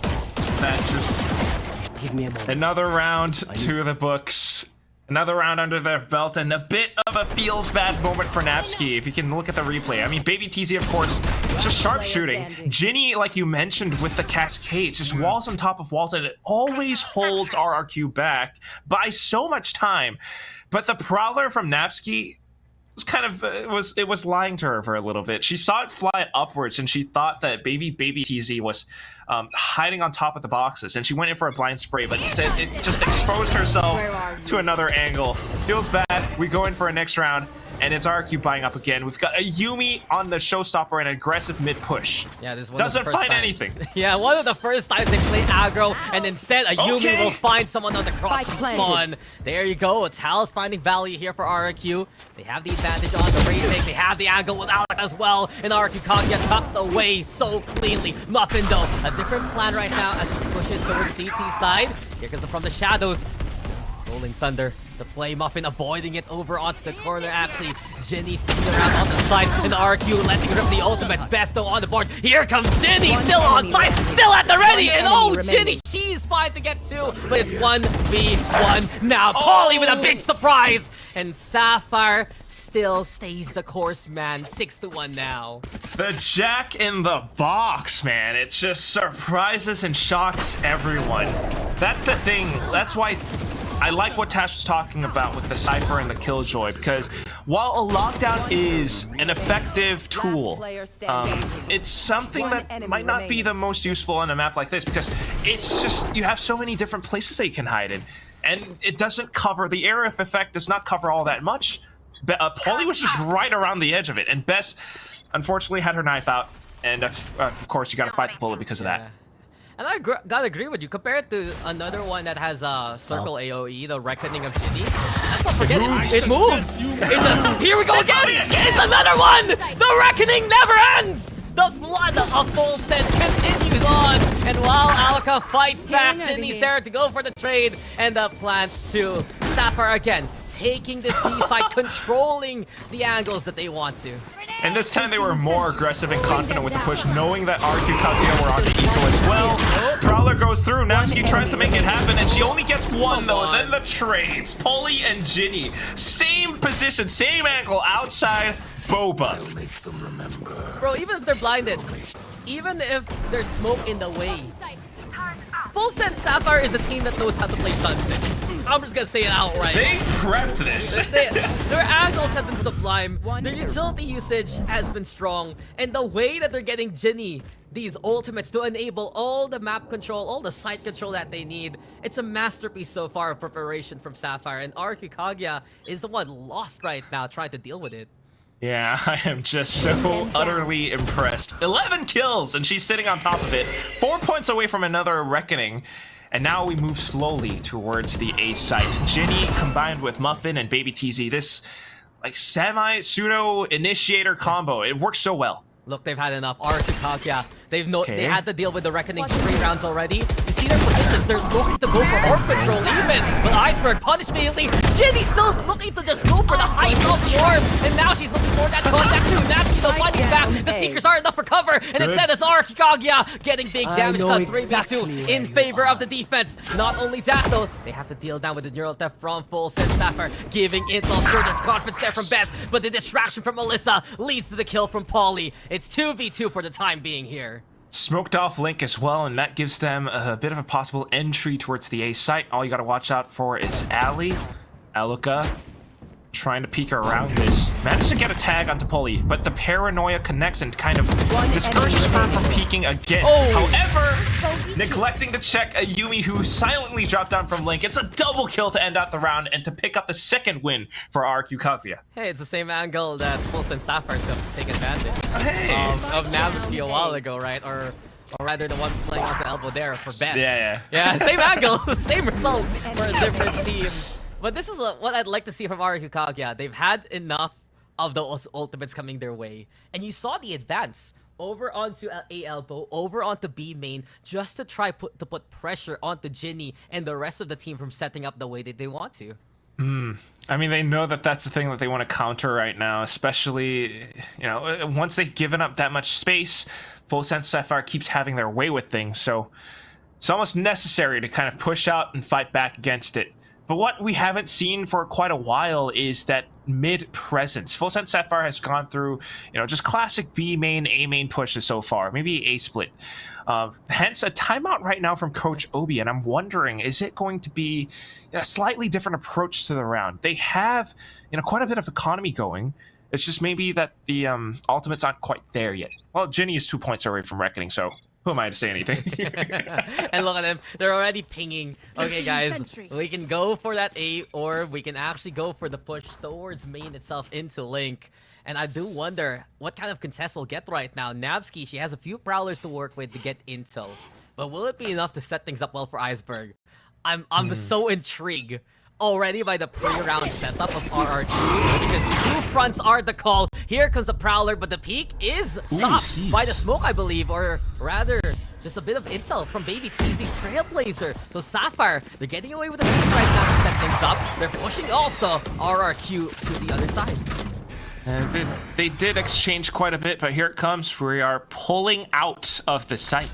That's just Give me a moment. another round to the books. Another round under their belt, and a bit of a feels bad moment for Napsky, if you can look at the replay. I mean, Baby TZ, of course, just sharpshooting. Ginny, like you mentioned, with the cascade, just walls on top of walls, and it always holds RRQ back by so much time. But the Prowler from Napsky was kind of it was lying to her for a little bit. She saw it fly upwards, and she thought that Baby TZ was hiding on top of the boxes, and she went in for a blind spray, but instead it just exposed herself to another angle. Feels bad. We go in for a next round, and it's RQ buying up again. We've got a Yumi on the showstopper and an aggressive mid push. Yeah, this one Doesn't find anything. Yeah, one of the first times they play aggro, and instead a Yumi will find someone on the cross spawn. There you go. Tal's finding value here for RQ. They have the advantage on the rating. They have the angle with Alec as well, and RQ Kaguya tucked away so cleanly. Muffin though, a different plan right now as he pushes towards CT side. Here comes from the shadows. Rolling Thunder. The play, Muffin avoiding it over onto the corner. Actually, Jinny sticking around on the side, and RQ letting rip the ultimates. Best though on the board. Here comes Jinny, still on side, still at the ready, and oh, Jinny, she's fine to get two, but it's 1v1 now. Paulie with a big surprise, and Sapphire still stays the course, man. 6-1 now. The Jack in the Box, man. It just surprises and shocks everyone. That's the thing. That's why I like what Tash was talking about with the Cypher and the Killjoy, because while a lockdown is an effective tool, it's something that might not be the most useful on a map like this, because it's just, you have so many different places that you can hide in, and it doesn't cover, the area of effect does not cover all that much. Paulie was just right around the edge of it, and Bess unfortunately had her knife out, and of course you gotta bite the bullet because of that. And I gotta agree with you. Compared to another one that has a circle AoE, the Reckoning of Jinny. Let's not forget it moves. Here we go again. It's another one. The Reckoning never ends. The flood of Full Sense continues on. And while Alaka fights back, Jinny's there to go for the trade. And the plant to Sapphire again, taking this B side, controlling the angles that they want to. And this time they were more aggressive and confident with the push, knowing that RQ Kaguya were on the eco as well. Prowler goes through, Namsky tries to make it happen, and she only gets one though. And then the trades, Paulie and Jinny, same position, same angle, outside Boba. Bro, even if they're blinded, even if there's smoke in the way, Full Sense Sapphire is a team that knows how to play Sunset. I'm just gonna say it outright. They prepped this. Their angles have been sublime. Their utility usage has been strong. And the way that they're getting Jinny these ultimates to enable all the map control, all the site control that they need, it's a masterpiece so far of preparation from Sapphire. And RQ Kaguya is the one lost right now trying to deal with it. Yeah, I am just so utterly impressed. 11 kills, and she's sitting on top of it. 4 points away from another Reckoning. And now we move slowly towards the A site. Jinny combined with Muffin and Baby TZ. This like semi-pseudo initiator combo. It works so well. Look, they've had enough. RQ Kaguya, they had to deal with the Reckoning 3 rounds already. You see their positions, they're looking to go for orb control even. But Iceberg punished immediately. Jinny's still looking to just go for the height of the orb. And now she's looking for that contact too. Nasty though fighting back. The Seekers aren't enough for cover. And instead it's RQ Kaguya getting big damage done 3v2 in favor of the defense. Not only that though, they have to deal down with the neural theft from Full Sense Sapphire, giving intel surgeons confidence there from Best. But the distraction from Melissa leads to the kill from Paulie. It's 2v2 for the time being here. Smoked off Link as well, and that gives them a bit of a possible entry towards the A site. All you gotta watch out for is Ali, Aluka, trying to peek around this. Managed to get a tag onto Paulie, but the paranoia connects and kind of discourages her from peeking again. However, neglecting to check a Yumi who silently dropped down from Link. It's a double kill to end out the round and to pick up the second win for RQ Kaguya. Hey, it's the same angle that Full Sense Sapphire took to take advantage of Navsky a while ago, right? Or rather the one playing onto elbow there for Best. Yeah, same angle, same result for a different team. But this is what I'd like to see from RQ Kaguya. They've had enough of those ultimates coming their way. And you saw the advance over onto A elbow, over onto B main, just to try to put pressure onto Jinny and the rest of the team from setting up the way that they want to. I mean, they know that that's the thing that they want to counter right now, especially, you know, once they've given up that much space, Full Sense Sapphire keeps having their way with things. So it's almost necessary to kind of push out and fight back against it. But what we haven't seen for quite a while is that mid presence. Full Sense Sapphire has gone through, you know, just classic B main, A main pushes so far, maybe A split. Hence a timeout right now from Coach Obi, and I'm wondering, is it going to be a slightly different approach to the round? They have, you know, quite a bit of economy going. It's just maybe that the ultimates aren't quite there yet. Well, Jinny is 2 points away from Reckoning, so Who am I to say anything? And look at them. They're already pinging. Okay, guys. We can go for that A, or we can actually go for the push towards main itself into Link. And I do wonder what kind of contest we'll get right now. Nabsky, she has a few prowlers to work with to get intel. But will it be enough to set things up well for Iceberg? I'm so intrigued already by the pre-round setup of RRQ, because two fronts are the call. Here comes the Prowler, but the peak is stopped by the smoke, I believe, or rather, just a bit of intel from Baby TZ's Trailblazer. So Sapphire, they're getting away with the push right now to set things up. They're pushing also RRQ to the other side. And they did exchange quite a bit, but here it comes. We are pulling out of the site.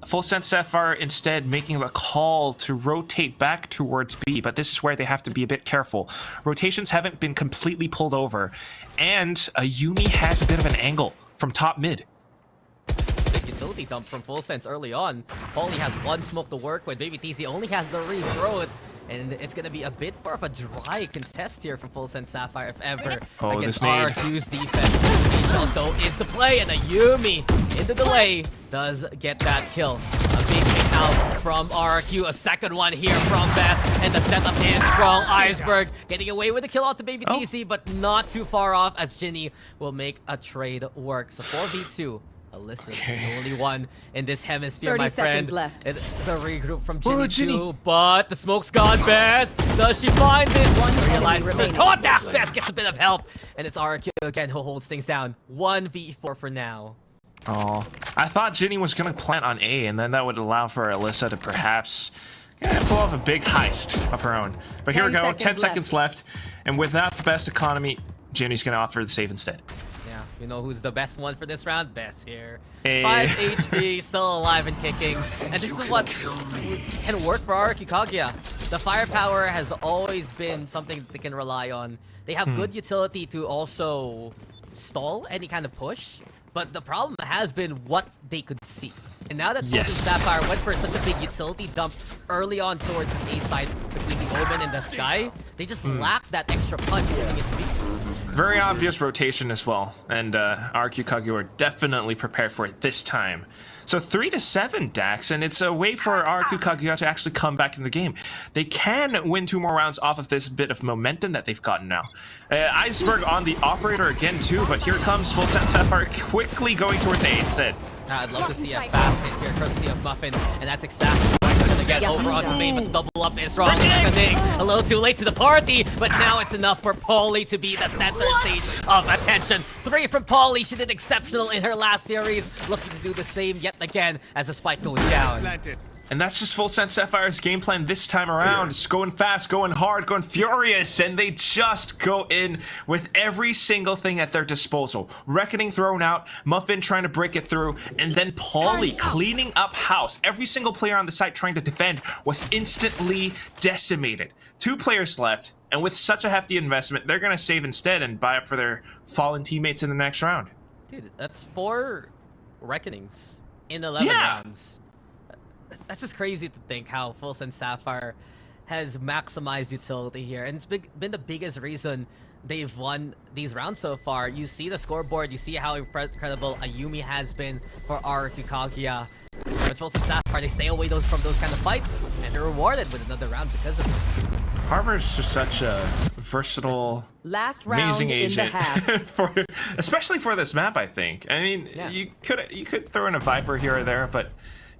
FULLSENSE Sapphire instead making the call to rotate back towards B, but this is where they have to be a bit careful. Rotations haven't been completely pulled over, and Yumi has a bit of an angle from top mid. Big utility dump from FULLSENSE early on. Paulie has one smoke to work with. Baby TZ only has the re-throw it. And it's going to be a bit more of a dry contest here for FULLSENSE Sapphire, if ever, against RRQ's defense. H-Shells, though, is the play, and a Yumi in the delay does get that kill. A big kick out from RRQ, a second one here from Best, and the setup is strong. Iceberg getting away with the kill out to Baby TZ, but not too far off, as Ginny will make a trade work. So 4v2. Alyssa, the only one in this hemisphere, my friend. 30 seconds left. It's a regroup from Ginny too, but the smoke's gone. Best, does she find this? One realizes there's contact. Best gets a bit of help, and it's RRQ again who holds things down. 1v4 for now. Oh, I thought Ginny was gonna plant on A, and then that would allow for Alyssa to perhaps pull off a big heist of her own. But here we go, 10 seconds left, and without the best economy, Ginny's gonna offer the save instead. You know who's the best one for this round? Best here. Hey. 5 HP, still alive and kicking. And this is what can work for RRQ Kaguya. The firepower has always been something that they can rely on. They have good utility to also stall any kind of push. But the problem has been what they could see. And now that Sapphire went for such a big utility dump early on towards the A side between the Omen and the Sky, they just lack that extra punch moving into B. Very obvious rotation as well, and RRQ Kaguya are definitely prepared for it this time. So 3-7, Dax, and it's a way for RRQ Kaguya to actually come back in the game. They can win 2 more rounds off of this bit of momentum that they've gotten now. Iceberg on the operator again too, but here comes FULLSENSE Sapphire quickly going towards A instead. I'd love to see a fast hit here, courtesy of Muffin, and that's exactly what they're gonna get over onto main, but the double up is strong. A little too late to the party, but now it's enough for Paulie to be the center stage of attention. 3 from Paulie, she did exceptional in her last series, looking to do the same yet again as the spike goes down. And that's just FULLSENSE Sapphire's game plan this time around. It's going fast, going hard, going furious, and they just go in with every single thing at their disposal. Reckoning thrown out, Muffin trying to break it through, and then Paulie cleaning up house. Every single player on the site trying to defend was instantly decimated. 2 players left, and with such a hefty investment, they're going to save instead and buy up for their fallen teammates in the next round. Dude, that's 4 reckonings in 11 rounds. That's just crazy to think how FULLSENSE Sapphire has maximized utility here, and it's been the biggest reason they've won these rounds so far. You see the scoreboard, you see how incredible Ayumi has been for RRQ Kaguya. But FULLSENSE Sapphire, they stay away from those kind of fights, and they're rewarded with another round because of it. Harbor's just such a versatile, amazing agent, especially for this map. I think. I mean, you could throw in a Viper here or there, but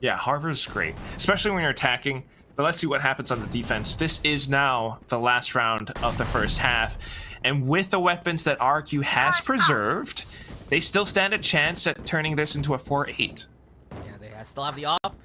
yeah, Harbor's great, especially when you're attacking. But let's see what happens on the defense. This is now the last round of the first half, and with the weapons that RRQ has preserved, they still stand a chance at turning this into a 4-8. Yeah, they still have the op.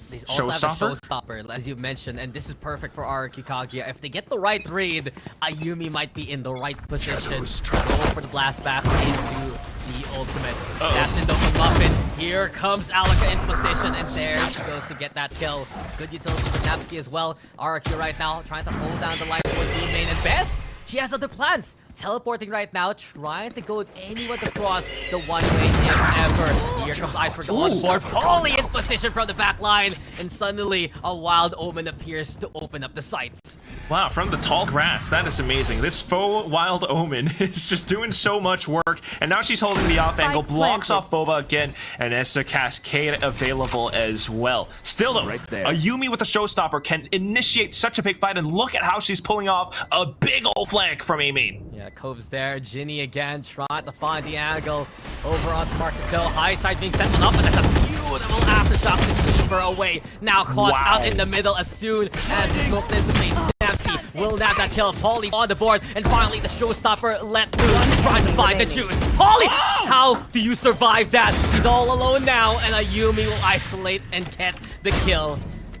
They also have a showstopper, as you mentioned, and this is perfect for RRQ Kaguya. If they get the right read, Ayumi might be in the right position. Go for the blast back into the ultimate. Dash in though from Muffin. Here comes Alaka in position, and there she goes to get that kill. Good utility for Nabsky as well. RRQ right now trying to hold down the line for the main, and Bess, she has other plans. teleporting right now, trying to go anyone across the one-way if ever. Here comes Iceberg on board. Polly in position from the back line, and suddenly a wild omen appears to open up the sights. Wow, from the tall grass, that is amazing. This faux wild omen is just doing so much work, and now she's holding the off angle, blocks off Boba again, and it's a cascade available as well. Still though, Right there. a Yuumi with a showstopper can initiate such a big fight, and look at how she's pulling off a big old flank from A main. Yeah, Cove's there. Ginny again trying to find the angle over onto Market Hill. High side being set one up, and there's a beautiful aftershock to keep her away. Now caught out in the middle as soon as the smoke dissipates. Snapsky will nab that kill. Polly on the board, and finally the showstopper let loose, trying to find the juice. Polly, how do you survive that? He's all alone now, and a Yuumi will isolate and get the kill.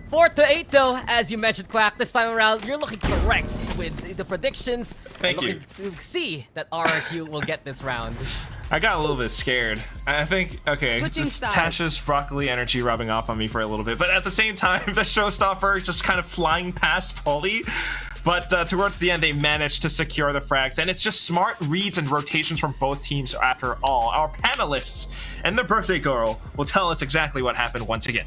4 to 8 though, as you mentioned, Quack. This time around, you're looking correct with the predictions. Thank you. Looking to see that RRQ will get this round. I got a little bit scared. I think, okay, Switching it's sides. Tasha's broccoli energy rubbing off on me for a little bit, but at the same time, the showstopper just kind of flying past Polly. But towards the end, they managed to secure the frags, and it's just smart reads and rotations from both teams after all. Our panelists and the birthday girl will tell us exactly what happened once again.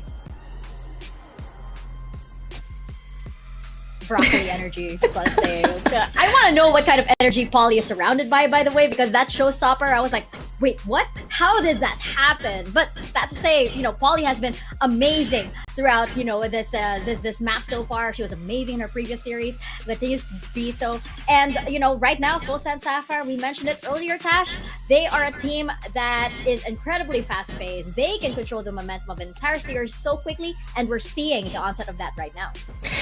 Broccoli energy, just want to say. I want to know what kind of energy Polly is surrounded by the way, because that showstopper, I was like, wait, what? How did that happen? But that to say, you know, Polly has been amazing throughout, you know, this map so far. She was amazing in her previous series, continues to be so. And, you know, right now, FULLSENSE Sapphire, we mentioned it earlier, Tash, they are a team that is incredibly fast-paced. They can control the momentum of an entire series so quickly, and we're seeing the onset of that right now.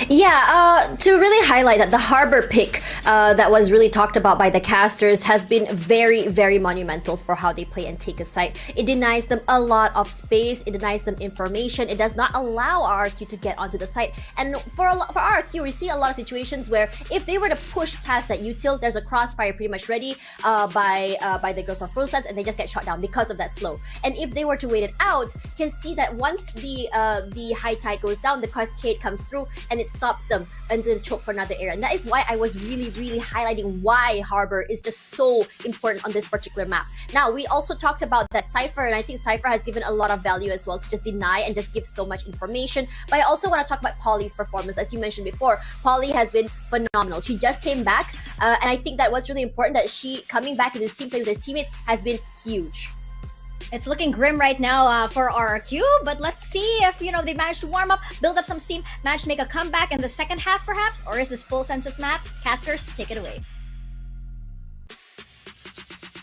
Yeah, to really highlight that the Harbor pick that was really talked about by the casters has been very, very monumental for how they play and take a site. It denies them a lot of space, it denies them information, it does not allow RRQ to get onto the site. And for RRQ, we see a lot of situations where if they were to push past that util, there's a crossfire pretty much ready by the girls of FULLSENSE, and they just get shot down because of that slow. And if they were to wait it out, you can see that once the high tide goes down, the cascade comes through and it stops them until they choke for another area. And that is why I was really, really highlighting why Harbor is just so important on this particular map. Now, we also talked about that Cypher, and I think Cypher has given a lot of value as well to just deny and just give so much information. But I also want to talk about Polly's performance. As you mentioned before, Polly has been phenomenal. She just came back, and I think that was really important that she coming back in this team play with his teammates has been huge. It's looking grim right now for RRQ, but let's see if, you know, they manage to warm up, build up some steam, manage to make a comeback in the second half perhaps, or is this FULLSENSE's map? Casters, take it away.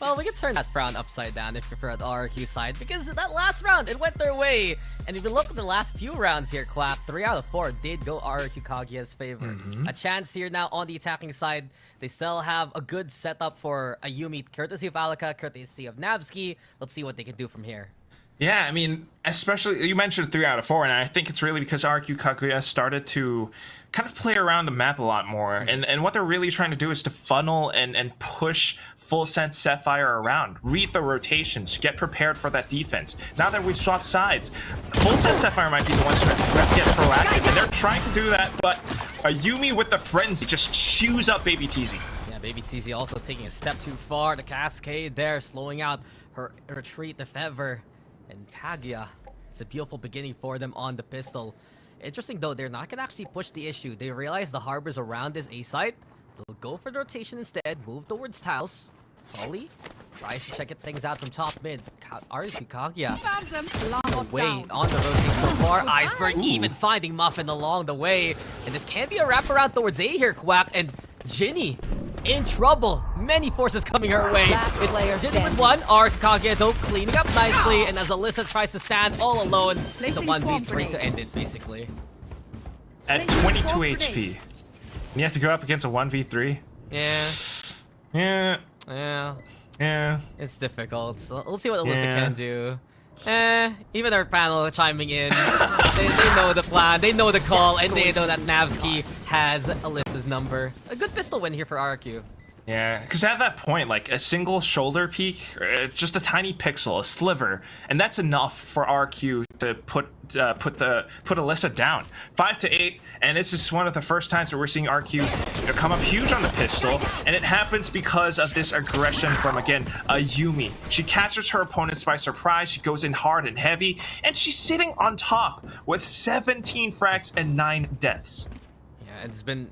Well, we can turn that round upside down if you prefer the RRQ side, because that last round, it went their way. And if you look at the last few rounds here, Clap, 3 out of 4 did go RRQ Kaguya's favor. A chance here now on the attacking side. They still have a good setup for a Yuumi, courtesy of Alaka, courtesy of Navsky. Let's see what they can do from here. Yeah, I mean, especially, you mentioned 3 out of 4, and I think it's really because RQ Kaguya started to kind of play around the map a lot more. And what they're really trying to do is to funnel and push FULLSENSE Sapphire around, read the rotations, get prepared for that defense. Now that we've swapped sides, FULLSENSE Sapphire might be the ones to get proactive, and they're trying to do that, but a Yuumi with the frenzy just chews up Baby TZ. Yeah, Baby TZ also taking a step too far. The cascade there, slowing out her retreat if ever. And Kaguya, it's a beautiful beginning for them on the pistol. Interesting though, they're not gonna actually push the issue. They realize the Harbor's around this A site. They'll go for the rotation instead, move towards Tiles. Polly tries to check things out from top mid. RQ Kaguya away on the rotation so far. Iceberg even finding Muffin along the way. And this can be a wraparound towards A here, Quack. And Ginny in trouble. Many forces coming her way. It's Ginny with one. RQ Kaguya though cleaning up nicely. And as Alyssa tries to stand all alone, it's a 1v3 to end it basically. At 22 HP. And you have to go up against a 1v3? Yeah. Yeah. It's difficult. So let's see what Alyssa can do. Even our panel chiming in. they know the plan, they know the call, and they know that Navsky has Alyssa's number. A good pistol win here for RQ. Yeah, because at that point, like a single shoulder peak, just a tiny pixel, a sliver, and that's enough for RQ to put Alyssa down. 5-8, and this is one of the first times where we're seeing RQ come up huge on the pistol, and it happens because of this aggression from, again, Ayumi. She catches her opponents by surprise, she goes in hard and heavy, and she's sitting on top with 17 frags and 9 deaths. Yeah, it's been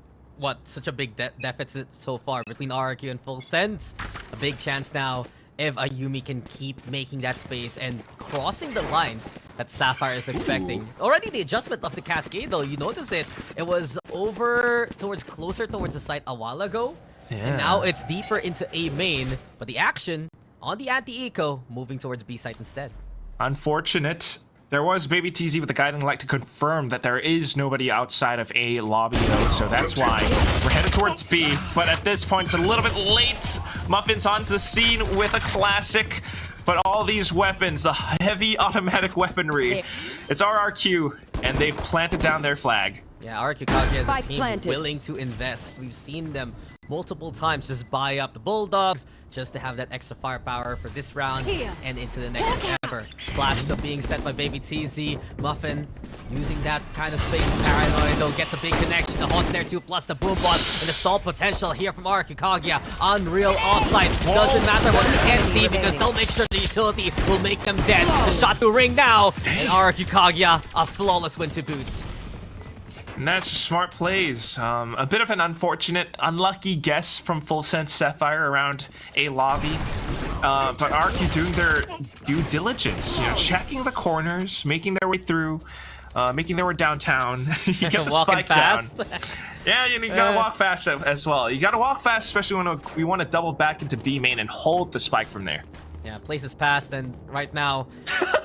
such a big deficit so far between RQ and FULLSENSE. A big chance now if Ayumi can keep making that space and crossing the lines that Sapphire is expecting. Already the adjustment of the cascade though, you notice it was over closer towards the site a while ago. Yeah. And now it's deeper into A main, but the action on the anti-eco moving towards B site instead. Unfortunate. There was Baby TZ with the guiding light to confirm that there is nobody outside of A lobby though, so that's why we're headed towards B. But at this point, it's a little bit late. Muffin's onto the scene with a classic, but all these weapons, the heavy automatic weaponry, it's RRQ, and they've planted down their flag. Yeah, RQ Kaguya is a Spike team planted. willing to invest. We've seen them multiple times just buy up the Bulldogs just to have that extra firepower for this round and into the next ever. Flash though being set by Baby TZ. Muffin using that kind of space. Paranoid though gets a big connection. The Haunts there too, plus the boom bot and the stall potential here from RQ Kaguya. Unreal offside. Doesn't matter what you can see because they'll make sure the utility will make them dead. The shot to ring now. And RQ Kaguya a flawless win to boots. And that's smart plays. A bit of an unfortunate, unlucky guess from FULLSENSE Sapphire around A lobby. But RQ doing their due diligence, you know, checking the corners, making their way through, making their way downtown. You get the spike fast. down. Yeah, you gotta walk fast as well. You gotta walk fast, especially when we want to double back into B main and hold the spike from there. Yeah, places passed, and right now,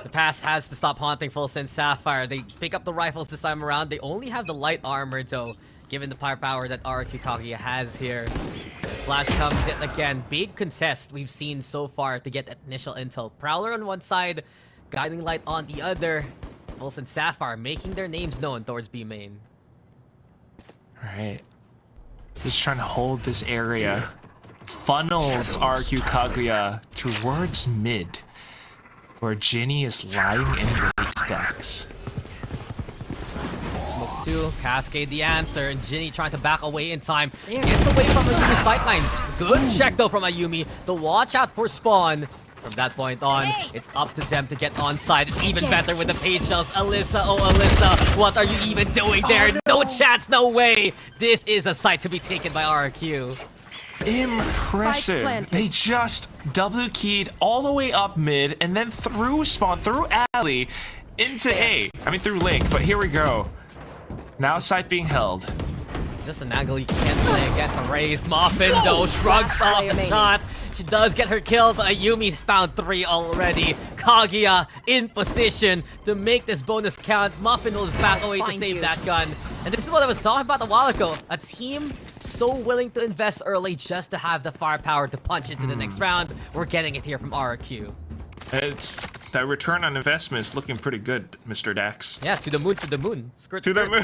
the pass has to stop haunting FULLSENSE Sapphire. They pick up the rifles this time around. They only have the light armor, though, given the firepower that RQ Kaguya has here. Flash comes in again. Big contest we've seen so far to get that initial intel. Prowler on one side, Guiding Light on the other. FULLSENSE Sapphire making their names known towards B main. Alright. Just trying to hold this area. Funnels RQ Kaguya towards mid, where Ginny is lying in wait stacks. Smokes 2, Cascade the answer, and Ginny trying to back away in time. Gets away from Ayumi's sightline. Good check though from Ayumi. The watch out for spawn. From that point on, it's up to them to get on side. It's even better with the page shells. Alyssa, oh Alyssa, what are you even doing there? No chance, no way. This is a site to be taken by RQ. Impressive. They just W-keyed all the way up mid and then through spawn, through alley, into A. I mean through link, but here we go. Now site being held. Just an angle you can't play against a raised Muffin though. Shrugs off the shot. She does get her kill, but Ayumi's found 3 already. Kaguya in position to make this bonus count. Muffin will just back away to save that gun. And this is what I was talking about a while ago. A team so willing to invest early just to have the firepower to punch into the next round. We're getting it here from RQ. It's that return on investment is looking pretty good, Mr. Dax. Yeah, to the moon, to the moon. Skirt, to the moon.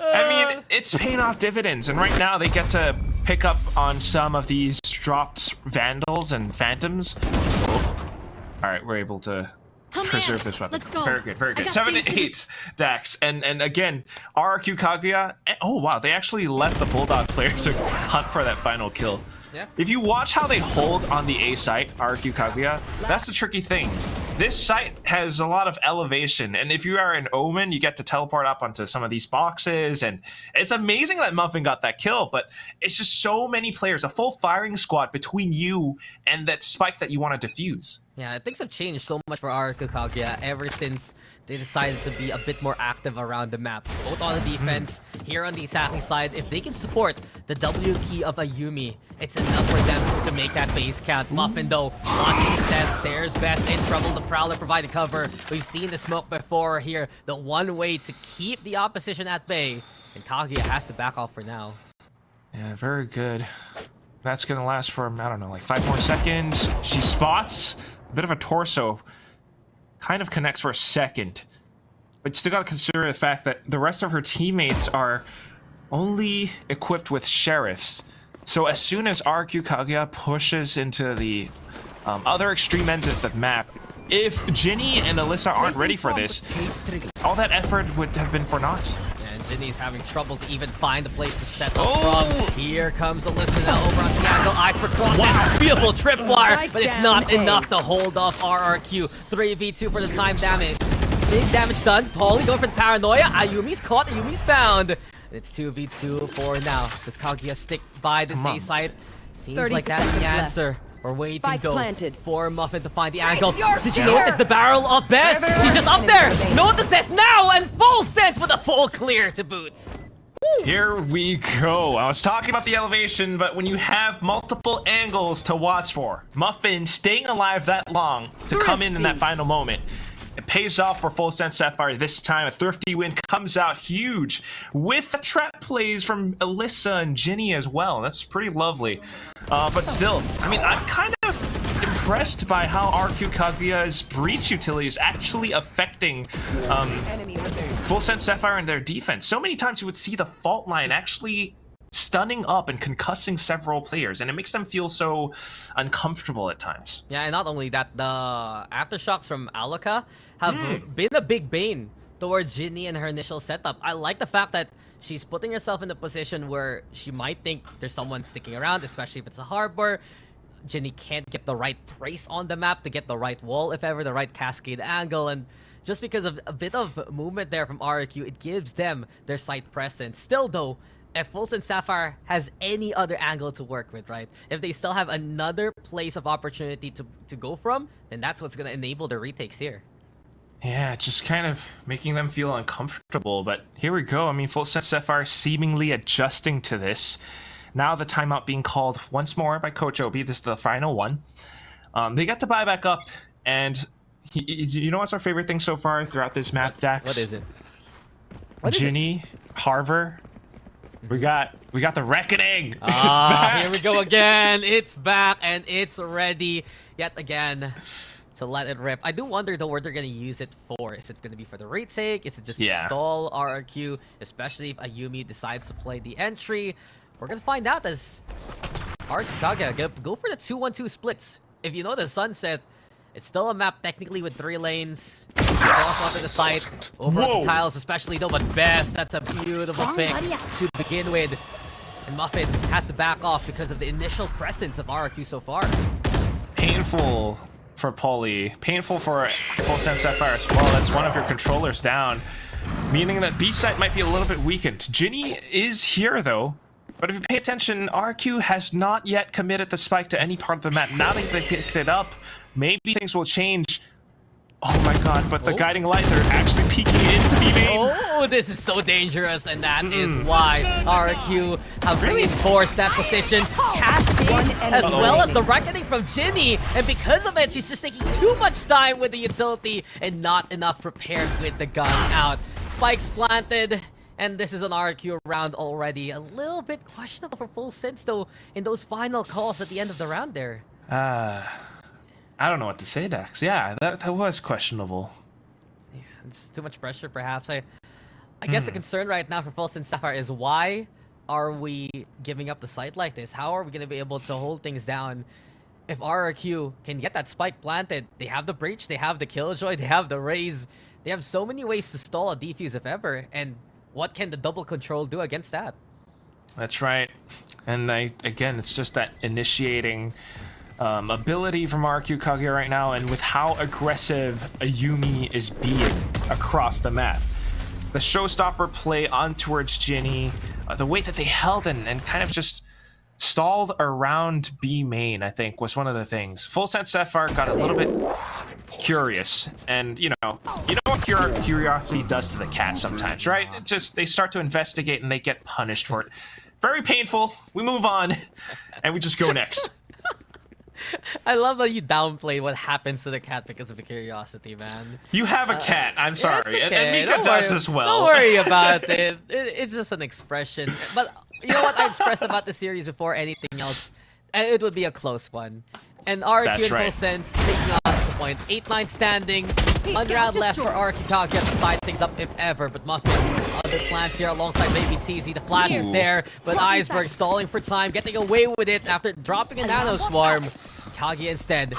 I mean, it's paying off dividends, and right now they get to pick up on some of these dropped Vandals and Phantoms. Oh. All right, we're able to preserve this weapon. Very good, very good. 7-8, Dax, and again, RQ Kaguya. Oh wow, they actually left the Bulldog player to hunt for that final kill. Yeah. If you watch how they hold on the A site, RQ Kaguya, that's the tricky thing. This site has a lot of elevation, and if you are an Omen, you get to teleport up onto some of these boxes, and it's amazing that Muffin got that kill, but it's just so many players, a full firing squad between you and that spike that you want to defuse. Yeah, things have changed so much for RQ Kaguya ever since they decided to be a bit more active around the map. Both on the defense, here on the attacking side, if they can support the W key of Ayumi, it's enough for them to make that base count. Muffin though, launching success, there's best in trouble. The Prowler provided cover. We've seen the smoke before here. The one way to keep the opposition at bay, and Kaguya has to back off for now. Yeah, very good. That's gonna last for, I don't know, like 5 more seconds. She spots a bit of a torso. Kind of connects for a second. But still gotta consider the fact that the rest of her teammates are only equipped with sheriffs. So as soon as RQ Kaguya pushes into the other extreme end of the map, if Ginny and Alyssa aren't ready for this, all that effort would have been for naught. And Ginny's having trouble to even find a place to set up from. Here comes Alyssa now over on the angle. Eyes for cross. Wow. Beautiful tripwire, but it's not enough to hold off RRQ. 3v2 for the time damage. Big damage done. Paulie going for the paranoia. Ayumi's caught. Ayumi's found. It's 2v2 for now. Does Kaguya stick by this A site? Seems like that's the answer. We're waiting though for Muffin to find the angle. Did you notice the barrel of best? He's just up there. Notice this now and FULLSENSE with a full clear to boots. Here we go. I was talking about the elevation, but when you have multiple angles to watch for, Muffin staying alive that long to come in that final moment, it pays off for FULLSENSE Sapphire this time. A thrifty win comes out huge with the trap plays from Alyssa and Ginny as well. That's pretty lovely. But still, I mean, I'm kind of impressed by how RQ Kaguya's breach utility is actually affecting FULLSENSE Sapphire and their defense. So many times you would see the fault line actually stunning up and concussing several players, and it makes them feel so uncomfortable at times. Yeah, and not only that, the aftershocks from Alaka have been a big bane towards Ginny and her initial setup. I like the fact that she's putting herself in a position where she might think there's someone sticking around, especially if it's a harbor. Ginny can't get the right trace on the map to get the right wall, if ever, the right cascade angle, and just because of a bit of movement there from RQ, it gives them their site presence. Still though, if FULLSENSE Sapphire has any other angle to work with, right? If they still have another place of opportunity to go from, then that's what's going to enable the retakes here. Yeah, just kind of making them feel uncomfortable, but here we go. I mean, FULLSENSE Sapphire seemingly adjusting to this. Now the timeout being called once more by Coach Obi. This is the final one. They get to buy back up, and you know what's our favorite thing so far throughout this map, Dax? What is it? Ginny, Harvor. We got the reckoning. It's Ah, back. here we go again. It's back and it's ready yet again to let it rip. I do wonder though what they're gonna use it for. Is it gonna be for the retake? Is it just to stall RRQ? Especially if Ayumi decides to play the entry. We're gonna find out as RQ Kaguya go for the 2-1-2 splits. If you know the Sunset, it's still a map technically with 3 lanes. Cross onto the side, over the tiles especially though, but best, that's a beautiful pick to begin with. And Muffin has to back off because of the initial presence of RQ so far. Painful for Paulie, painful for FULLSENSE Sapphire as well. That's one of your controllers down, meaning that B site might be a little bit weakened. Ginny is here though, but if you pay attention, RQ has not yet committed the spike to any part of the map. Now that they picked it up, maybe things will change. Oh my god, but the guiding light, they're actually peeking into B main. Oh, this is so dangerous, and that is why RQ have reinforced that position. Casting as well as the reckoning from Ginny, and because of it, she's just taking too much time with the utility and not enough prepared with the gun out. Spikes planted, and this is an RQ round already. A little bit questionable for FULLSENSE though in those final calls at the end of the round there. I don't know what to say, Dax. Yeah, that was questionable. Yeah, just too much pressure, perhaps. I guess the concern right now for FULLSENSE Sapphire is why are we giving up the site like this? How are we going to be able to hold things down if RRQ can get that spike planted? They have the breach, they have the killjoy, they have the raise. They have so many ways to stall a defuse if ever. And what can the double control do against that? That's right. And again, it's just that initiating ability from RQ Kaguya right now, and with how aggressive Ayumi is being across the map. The showstopper play on towards Ginny, the way that they held and kind of just stalled around B main, I think, was one of the things. FULLSENSE Sapphire got a little bit curious, and you know what curiosity does to the cat sometimes, right? It just, they start to investigate and they get punished for it. Very painful. We move on, and we just go next. I love that you downplay what happens to the cat because of the curiosity, man. You have a cat. I'm sorry. Yeah, okay. And Mika does as well. Don't worry about it. It's just an expression. But you know what I expressed about the series before anything else? It would be a close one. And RQ and FULLSENSE taking on the point. 8-9 standing. One round left for Kaguya to tie things up if ever, but Muffin, other plans here alongside Baby TZ. The flash is there, but Iceberg stalling for time, getting away with it after dropping a Nano Swarm. Kaguya instead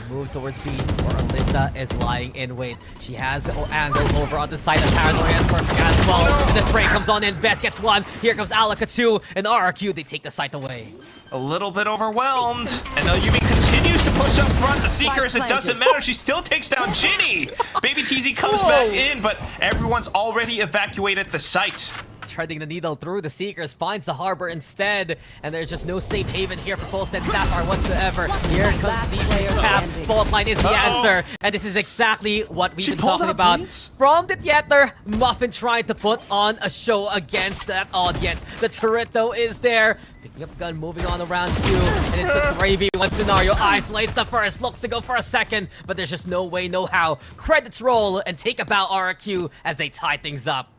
move towards B, where Alyssa is lying in wait. She has the angle over on the side of Paranoia as perfect as well. And the spray comes on in, Best gets one. Here comes Alaka 2, and RRQ, they take the site away. A little bit overwhelmed, and Yumi continues to push up front. The Seekers, it doesn't matter. She still takes down Ginny. Baby TZ comes back in, but everyone's already evacuated the site. Threading the needle through the Seekers, finds the harbor instead, and there's just no safe haven here for FULLSENSE Sapphire whatsoever. Here comes the tap. Fault line is the answer, and this is exactly what we've been talking about. From the theater, Muffin trying to put on a show against that audience. The turret though is there. Picking up the gun, moving on around 2, and it's a 3v1 scenario. Isolates the first, looks to go for a second, but there's just no way, no how. Credits roll and take about RRQ as they tie things up.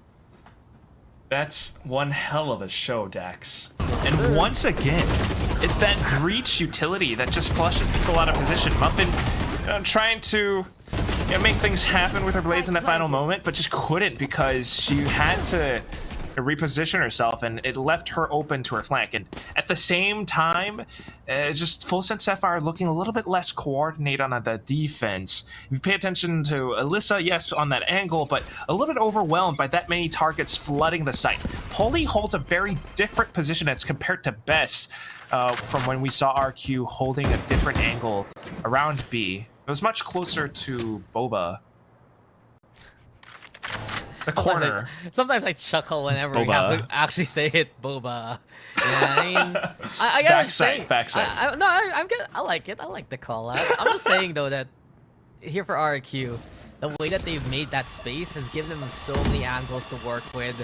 That's one hell of a show, Dax. And once again, it's that breach utility that just flushes people out of position. Muffin trying to make things happen with her blades in that final moment, but just couldn't because she had to reposition herself, and it left her open to her flank. And at the same time, just FULLSENSE Sapphire looking a little bit less coordinated on the defense. If you pay attention to Alyssa, yes, on that angle, but a little bit overwhelmed by that many targets flooding the site. Polly holds a very different position as compared to Bess from when we saw RQ holding a different angle around B. It was much closer to Boba. The corner. Sometimes I chuckle whenever we have to actually say it, Boba. Yeah, I mean, I gotta say, backside. I like it. I like the call out. I'm just saying though that here for RQ, the way that they've made that space has given them so many angles to work with,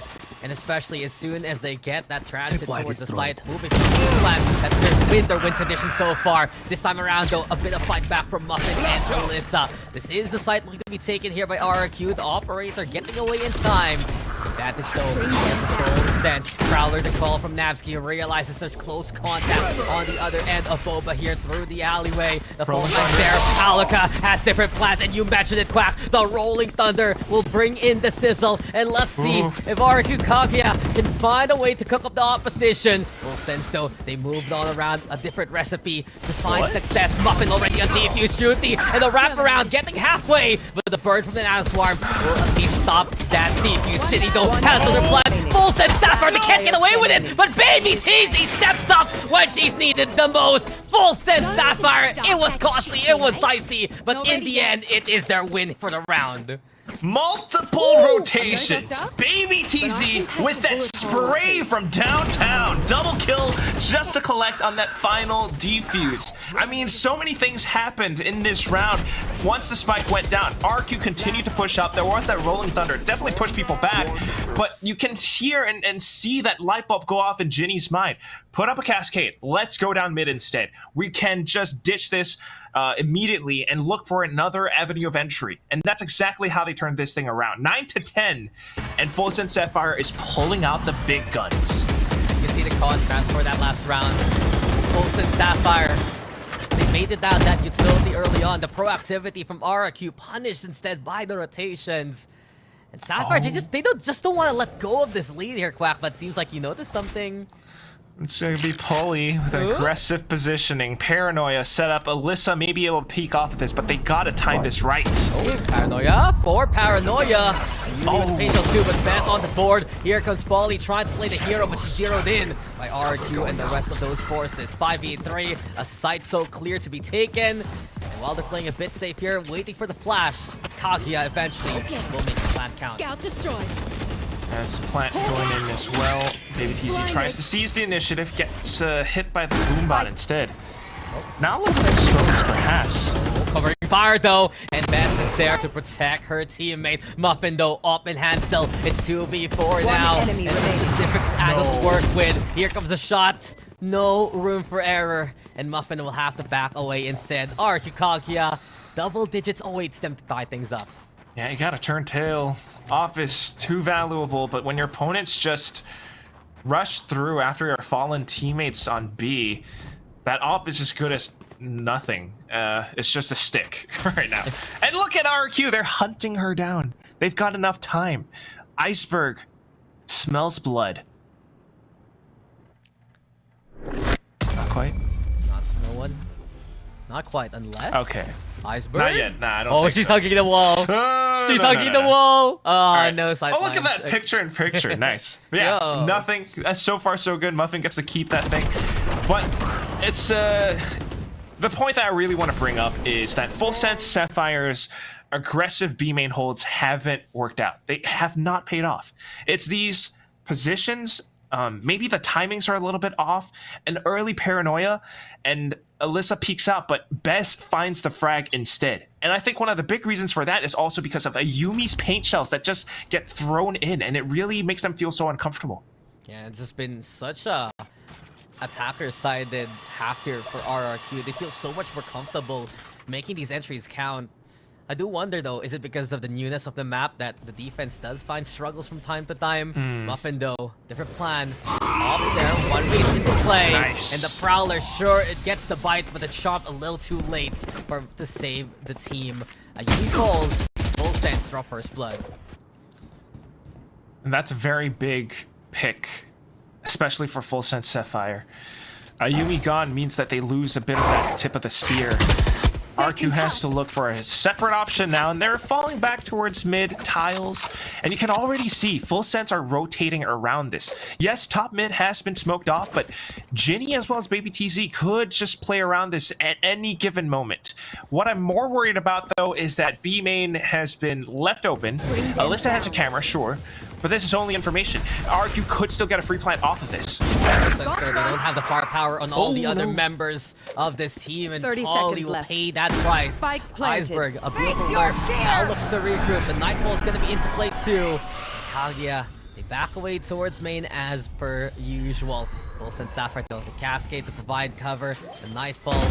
and especially as soon as they get that transit towards the site, moving to the plan, that's their win condition so far. This time around though, a bit of fight back from Muffin and Alyssa. This is the site looking to be taken here by RRQ, the operator getting away in time. Advantage though, FULLSENSE. Prowler to call from Navsky, realizes there's close contact on the other end of Boba here through the alleyway. The phone line there, Alaka has different plans, and you mentioned it, Quack. The Rolling Thunder will bring in the sizzle, and let's see if RQ Kaguya can find a way to cook up the opposition. FULLSENSE though, they moved on around a different recipe to find success. Muffin already on defuse duty, and the wraparound getting halfway, but the bird from the Nano Swarm will at least stop that defuse. City though has other plans. FULLSENSE Sapphire, they can't get away with it, but Baby TZ steps up when she's needed the most. FULLSENSE Sapphire, it was costly, it was dicey, but in the end, it is their win for the round. Multiple rotations. Baby TZ with that spray from downtown. Double kill just to collect on that final defuse. I mean, so many things happened in this round. Once the spike went down, RQ continued to push up. There was that Rolling Thunder. Definitely pushed people back. But you can hear and see that light bulb go off in Ginny's mind. Put up a cascade. Let's go down mid instead. We can just ditch this immediately and look for another avenue of entry. And that's exactly how they turned this thing around. 9-10, and FULLSENSE Sapphire is pulling out the big guns. You can see the contrast for that last round. FULLSENSE Sapphire, they made it down that utility early on. The proactivity from RRQ punished instead by the rotations. And Sapphire, they don't want to let go of this lead here, Quack, but seems like you noticed something. It's going to be Polly with aggressive positioning. Paranoia set up. Alyssa may be able to peek off of this, but they got to time this right. Paranoia for Paranoia. With Facial 2, but Best on the board. Here comes Polly trying to play the hero, but she's zeroed in by RQ and the rest of those forces. 5v3, a site so clear to be taken. And while they're playing a bit safe here, waiting for the flash, Kaguya eventually will make the plan count. Scout destroyed. That's the plant going in as well. Baby TZ tries to seize the initiative, gets hit by the boombot instead. Now looking at strokes, perhaps. Covering fire though, and Bess is there to protect her teammate. Muffin though, up in hand still. It's 2v4 now, and it's a different angle to work with. Here comes the shot. No room for error, and Muffin will have to back away instead. RQ Kaguya, double digits awaits them to tie things up. Yeah, you gotta turn tail. Off is too valuable, but when your opponents just rush through after your fallen teammates on B, that op is as good as nothing. It's just a stick right now. And look at RQ, they're hunting her down. They've got enough time. Iceberg smells blood. Not quite. No one. Not quite, unless. Okay. Iceberg. Not yet. Nah, I don't. Oh, think she's so. hugging the wall. She's hugging the wall. Oh, no side. Oh, look at that picture in picture. Nice. But yeah, Yo. nothing. So far, so good. Muffin gets to keep that thing. But it's the point that I really want to bring up is that FULLSENSE Sapphire's aggressive B main holds haven't worked out. They have not paid off. It's these positions. Maybe the timings are a little bit off, an early paranoia, and Alyssa peeks out, but Bess finds the frag instead. And I think one of the big reasons for that is also because of Ayumi's paint shells that just get thrown in, and it really makes them feel so uncomfortable. Yeah, it's just been such a attacker-sided half here for RRQ. They feel so much more comfortable making these entries count. I do wonder though, is it because of the newness of the map that the defense does find struggles from time to time? Muffin though, different plan. Up there, one base into play. Nice. And the Prowler, sure, it gets the bite, but it's shot a little too late to save the team. Ayumi falls, FULLSENSE draw first blood. And that's a very big pick, especially for FULLSENSE Sapphire. Ayumi gone means that they lose a bit of that tip of the spear. RQ has to look for a separate option now, and they're falling back towards mid tiles. And you can already see FULLSENSE are rotating around this. Yes, top mid has been smoked off, but Ginny as well as Baby TZ could just play around this at any given moment. What I'm more worried about, though, is that B main has been left open. Alyssa has a camera, sure, but this is only information. RQ could still get a free plant off of this. They don't have the firepower on all the other members of this team, and 30 Polly seconds will left. pay that price. Spike planted. Iceberg, a beautiful alert. Now look for the regroup. The Nightfall is going to be into play too. Kaguya, they back away towards main as per usual. FULLSENSE Sapphire though, the Cascade to provide cover. The Nightfall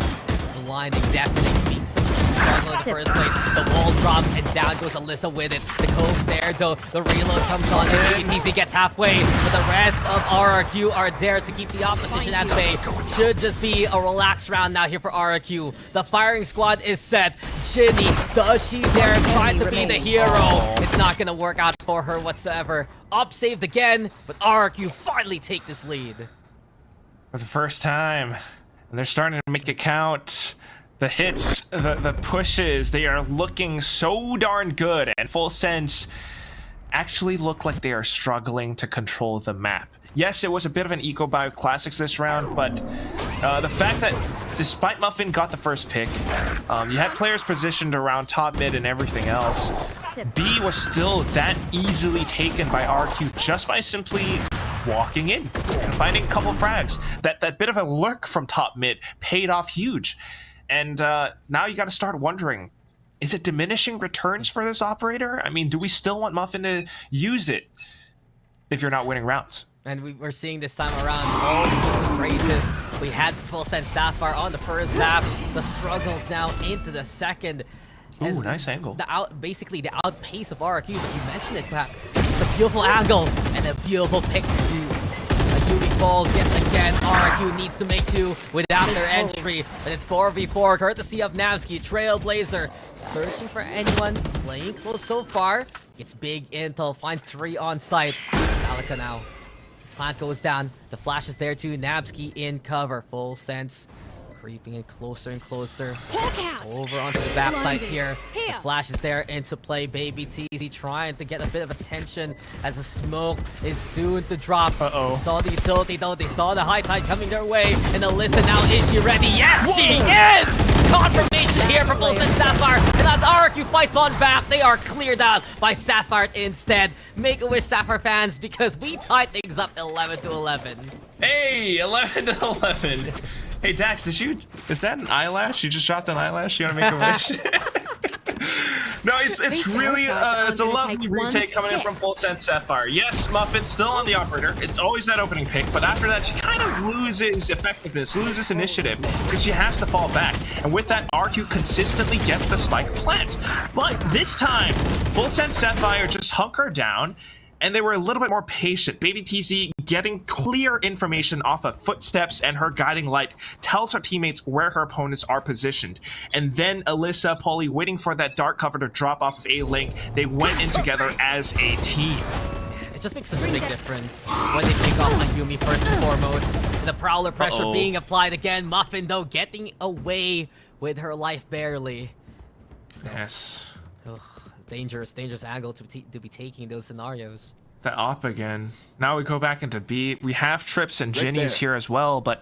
blinding, definitely being some struggle in the first place. The wall drops and down goes Alyssa with it. The Cove's there though. The reload comes on and BTC gets halfway. But the rest of RRQ are there to keep the opposition at bay. Should just be a relaxed round now here for RRQ. The firing squad is set. Ginny, does she dare try to be the hero? It's not gonna work out for her whatsoever. Up saved again, but RRQ finally take this lead. For the first time, and they're starting to make it count. The hits, the pushes, they are looking so darn good, and FULLSENSE actually look like they are struggling to control the map. Yes, it was a bit of an eco bio classics this round, but the fact that despite Muffin got the first pick, you had players positioned around top mid and everything else. B was still that easily taken by RQ just by simply walking in, finding a couple frags. That bit of a lurk from top mid paid off huge. And now you got to start wondering, is it diminishing returns for this operator? I mean, do we still want Muffin to use it if you're not winning rounds? And we're seeing this time around all the phrases. We had FULLSENSE Sapphire on the first half. The struggles now into the second. Ooh, nice angle. Basically the outpace of RRQ, but you mentioned it, Pat. It's a beautiful angle and a beautiful pick to do. Ayumi falls yet again. RRQ needs to make two without their entry, but it's 4v4 courtesy of Navsky. Trailblazer searching for anyone, playing close so far. Gets big intel, finds 3 on site. Salika now. Plant goes down. The flash is there too. Nabsky in cover. FULLSENSE creeping in closer and closer. Over onto the backside here. The flash is there into play. Baby TZ trying to get a bit of attention as the smoke is soon to drop. They saw the utility though. They saw the high tide coming their way. And Alyssa now, is she ready? Yes, she is! Confirmation here from FULLSENSE Sapphire. And as RRQ fights on back, they are cleared out by Sapphire instead. Make-A-Wish Sapphire fans, because we tied things up 11-11. Hey, 11-11. Hey Dax, is that an eyelash? You just dropped an eyelash? You wanna make a wish? No, it's really it's a lovely retake coming in from FULLSENSE Sapphire. Yes, Muffin still on the operator. It's always that opening pick, but after that she kind of loses effectiveness, loses initiative, because she has to fall back. And with that, RQ consistently gets the spike plant. But this time, FULLSENSE Sapphire just hunker down, and they were a little bit more patient. Baby TZ getting clear information off of footsteps, and her guiding light tells her teammates where her opponents are positioned. And then Alyssa, Polly waiting for that dark cover to drop off of A-Link. They went in together as a team. It just makes such a big difference when they pick off Ayumi first and foremost. The Prowler pressure being applied again. Muffin, though, getting away with her life barely. So, yes. Ugh, dangerous angle to be taking those scenarios. That op again. Now we go back into B. We have Trips and Ginny's here as well, but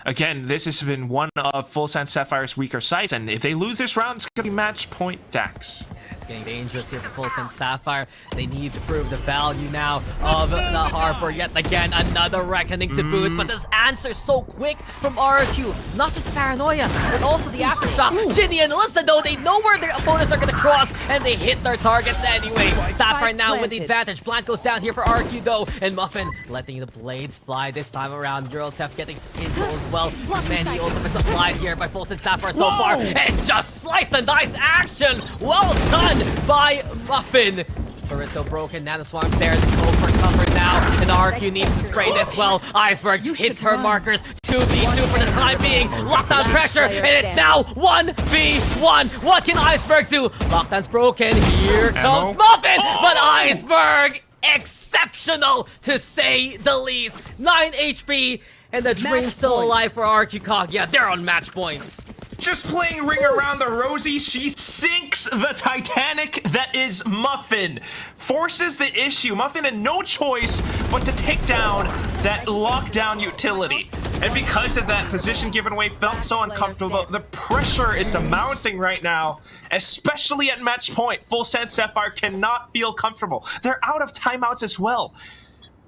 again, this has been one of FULLSENSE Sapphire's weaker sides, and if they lose this round, it's going to be match point Dax. It's getting dangerous here for FULLSENSE Sapphire. They need to prove the value now of the Harper. Yet again, another reckoning to boot, but this answer so quick from RQ. Not just paranoia, but also the aftershock. Ginny and Alyssa, though, they know where their opponents are going to cross, and they hit their targets anyway. Sapphire now with the advantage. Plant goes down here for RQ, though, and Muffin letting the blades fly this time around. Girltef getting intel as well. Many ultimates applied here by FULLSENSE Sapphire so far, and just slice and dice action. Well done by Muffin. Turret's broken, Nanoswarm's there to go for cover now, and RQ needs to spray this well. Iceberg hits her markers, 2v2 for the time being. Lockdown pressure, and it's now 1v1. What can Iceberg do? Lockdown's broken, here comes Muffin, but Iceberg, exceptional to say the least. 9 HP, and the dream's still alive for RQ Kaguya. They're on match points. Just playing Ring Around the Rosie, she sinks the Titanic that is Muffin. Forces the issue. Muffin had no choice but to take down that lockdown utility. And because of that, position given away felt so uncomfortable. The pressure is mounting right now, especially at match point. FULLSENSE Sapphire cannot feel comfortable. They're out of timeouts as well.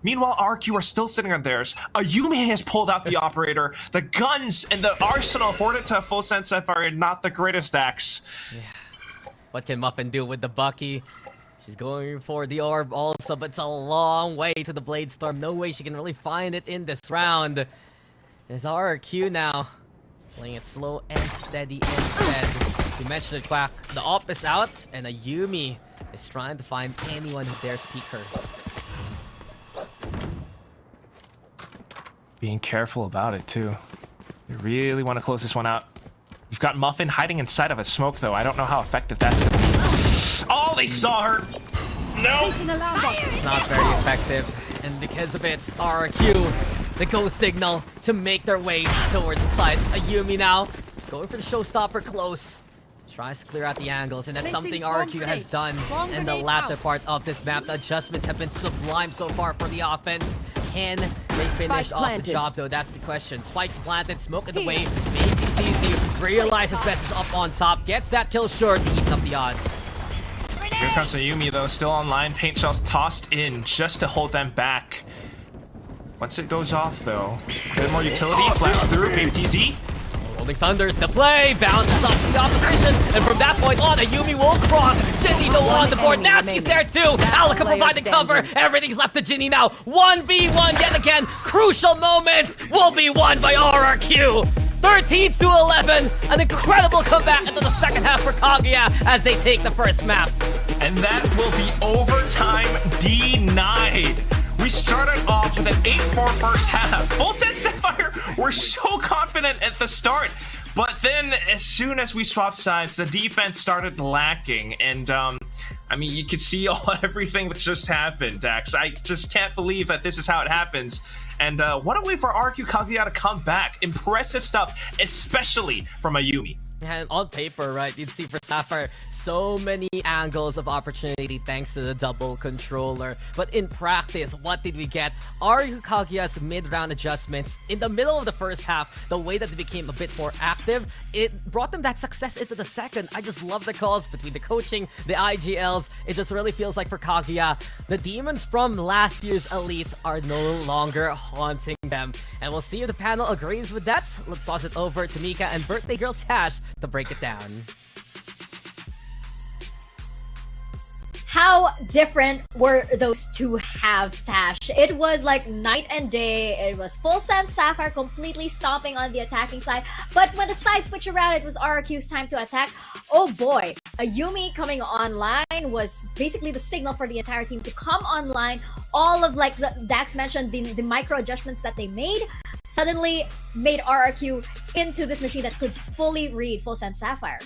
Meanwhile, RQ are still sitting on theirs. Ayumi has pulled out the operator. The guns and the arsenal afforded to FULLSENSE Sapphire are not the greatest acts. Yeah. What can Muffin do with the Bucky? She's going for the orb also, but it's a long way to the Blade Storm. No way she can really find it in this round. There's RQ now, playing it slow and steady instead. You mentioned it, Quack. The op is out, and Ayumi is trying to find anyone who dares peek her. Being careful about it, too. They really want to close this one out. You've got Muffin hiding inside of a smoke, though. I don't know how effective that's going to be. Oh, they saw her! No! It's not very effective. And because of it, RQ, the go signal to make their way towards the side. Ayumi now, going for the showstopper close. Tries to clear out the angles, and that's something RQ has done in the latter part of this map. The adjustments have been sublime so far for the offense. Can they finish off the job, though? That's the question. Spikes planted, smoke in the way. Maybe CZ realizes best is up on top, gets that kill short, even up the odds. Here comes Ayumi, though, still online. Paint shells tossed in just to hold them back. Once it goes off, though, a bit more utility. Flash through, Baby TZ. Rolling Thunders to play, bounces off the opposition, and from that point on, Ayumi will cross. Ginny no on the board, Nasty's there too. Alaka providing cover, everything's left to Ginny now. 1v1 yet again, crucial moments will be won by RRQ. 13-11, an incredible comeback into the second half for Kaguya as they take the first map. And that will be overtime denied. We started off with an 8-4 first half. FULLSENSE Sapphire were so confident at the start. But then, as soon as we swapped sides, the defense started lacking. And, I mean, you could see everything that just happened, Dax. I just can't believe that this is how it happens. And what a way for RQ Kaguya to come back. Impressive stuff, especially from Ayumi. And on paper, right, you'd see for Sapphire, so many angles of opportunity thanks to the double controller. But in practice, what did we get? RQ Kaguya's mid-round adjustments in the middle of the first half, the way that they became a bit more active, it brought them that success into the second. I just love the calls between the coaching, the IGLs. It just really feels like for Kaguya, the demons from last year's Elite are no longer haunting them. And we'll see if the panel agrees with that. Let's toss it over to Mika and birthday girl Tash to break it down. How different were those two halves, Tash? It was like night and day. It was FULLSENSE Sapphire completely stomping on the attacking side. But when the side switched around, it was RRQ's time to attack. Oh boy, Yumi coming online was basically the signal for the entire team to come online. All of, like Dax mentioned, the micro adjustments that they made suddenly made RRQ into this machine that could fully read FULLSENSE Sapphire.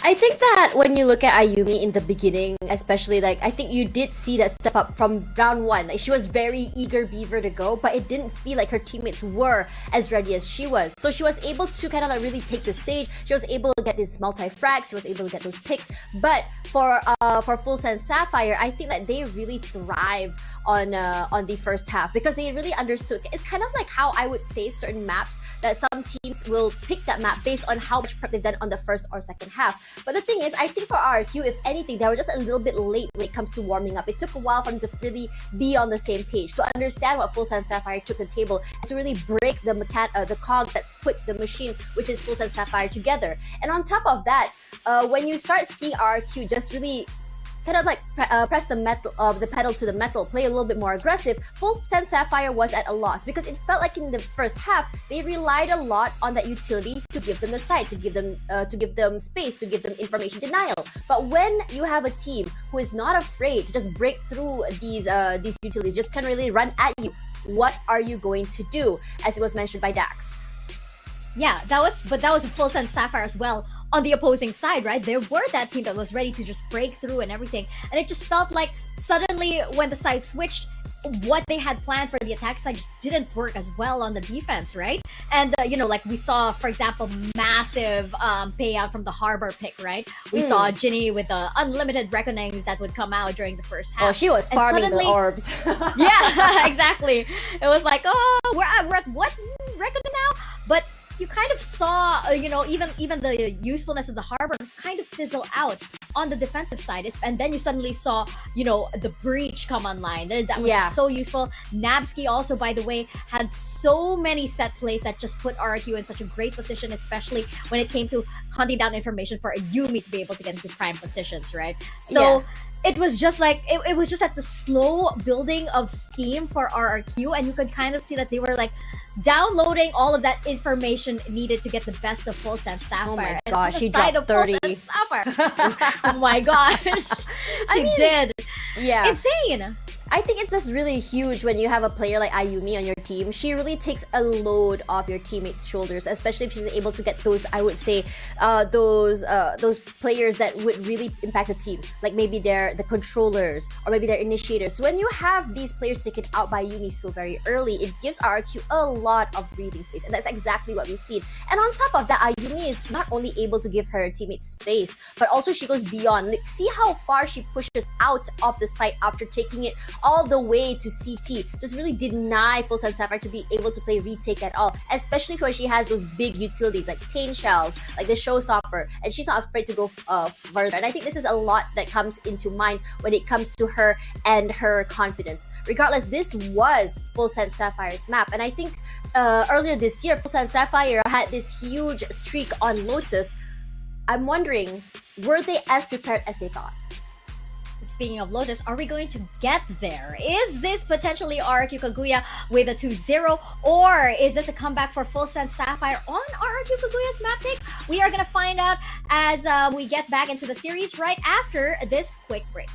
I think that when you look at Ayumi in the beginning, especially, like, I think you did see that step up from round 1. Like, she was very eager beaver to go, but it didn't feel like her teammates were as ready as she was. So she was able to kind of like really take the stage. She was able to get these multi-frags. She was able to get those picks. But for FULLSENSE Sapphire, I think that they really thrive on the first half because they really understood. It's kind of like how I would say certain maps that some teams will pick that map based on how much prep they've done on the first or second half. But the thing is, I think for RRQ, if anything, they were just a little bit late when it comes to warming up. It took a while for them to really be on the same page, to understand what FULLSENSE Sapphire took to the table, and to really break the cogs that put the machine, which is FULLSENSE Sapphire, together. And on top of that, when you start seeing RRQ just really kind of like press the pedal to the metal, play a little bit more aggressive, FULLSENSE Sapphire was at a loss because it felt like in the first half they relied a lot on that utility to give them the site, to give them space, to give them information denial. But when you have a team who is not afraid to just break through these utilities, just kind of really run at you, what are you going to do? As it was mentioned by Dax. Yeah, that was a FULLSENSE Sapphire as well. On the opposing side, right, there were that team that was ready to just break through and everything, and it just felt like suddenly when the side switched, what they had planned for the attack side just didn't work as well on the defense, right? And like we saw, for example, massive payout from the Harbor pick, right? We saw Ginny with the unlimited reckonings that would come out during the first half. Oh, she was farming the orbs. Yeah, exactly. It was like, oh, we're at what reckoning now? But you kind of saw, even the usefulness of the Harbor kind of fizzle out on the defensive side. And then you suddenly saw, the Breach come online. That was so useful. Nabsky also, by the way, had so many set plays that just put RRQ in such a great position, especially when it came to hunting down information for a Yumi to be able to get into prime positions, right? So it was just like, it was just at the slow building of steam for RRQ, and you could kind of see that they were like downloading all of that information needed to get the best of FULLSENSE Sapphire. Oh my gosh, she side dropped of 30. FULLSENSE Sapphire. Oh my gosh. She did. Yeah. Insane. I think it's just really huge when you have a player like Ayumi on your team. She really takes a load off your teammates' shoulders, especially if she's able to get those, I would say, those players that would really impact the team, like maybe the controllers or maybe their initiators. So when you have these players taken out by Yumi so very early, it gives RRQ a lot of breathing space, and that's exactly what we've seen. And on top of that, Ayumi is not only able to give her teammates space, but also she goes beyond. Like, see how far she pushes out of the site after taking it all the way to CT. Just really deny FULLSENSE Sapphire to be able to play retake at all, especially when she has those big utilities like pain shells, like the showstopper, and she's not afraid to go further. And I think this is a lot that comes into mind when it comes to her and her confidence. Regardless, this was FULLSENSE Sapphire's map, and I think earlier this year, FULLSENSE Sapphire had this huge streak on Lotus. I'm wondering, were they as prepared as they thought? Speaking of Lotus, are we going to get there? Is this potentially RRQ Kaguya with a 2-0, or is this a comeback for FULLSENSE Sapphire on RRQ Kaguya's map pick? We are going to find out as we get back into the series right after this quick break.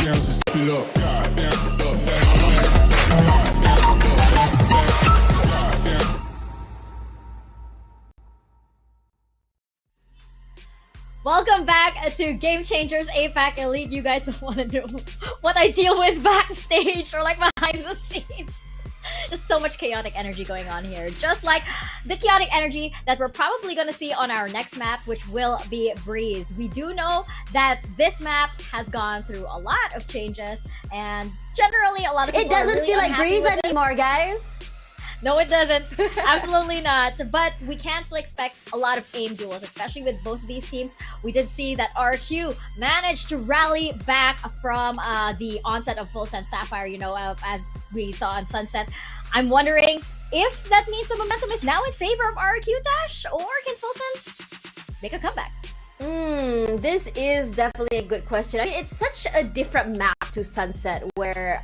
Goddamn, so step it up. Goddamn, up, Welcome back to Game Changers APAC Elite. You guys don't want to know what I deal with backstage or like behind the scenes. Just so much chaotic energy going on here. Just like the chaotic energy that we're probably going to see on our next map, which will be Breeze. We do know that this map has gone through a lot of changes, and generally a lot of people It doesn't are really feel like unhappy Breeze with this. anymore, guys. No, it doesn't. Absolutely not. But we can still expect a lot of aim duels, especially with both of these teams. We did see that RQ managed to rally back from the onset of FULLSENSE Sapphire, as we saw on Sunset. I'm wondering if that means the momentum is now in favor of RQ Dash, or can FULLSENSE make a comeback? This is definitely a good question. I mean, it's such a different map to Sunset where,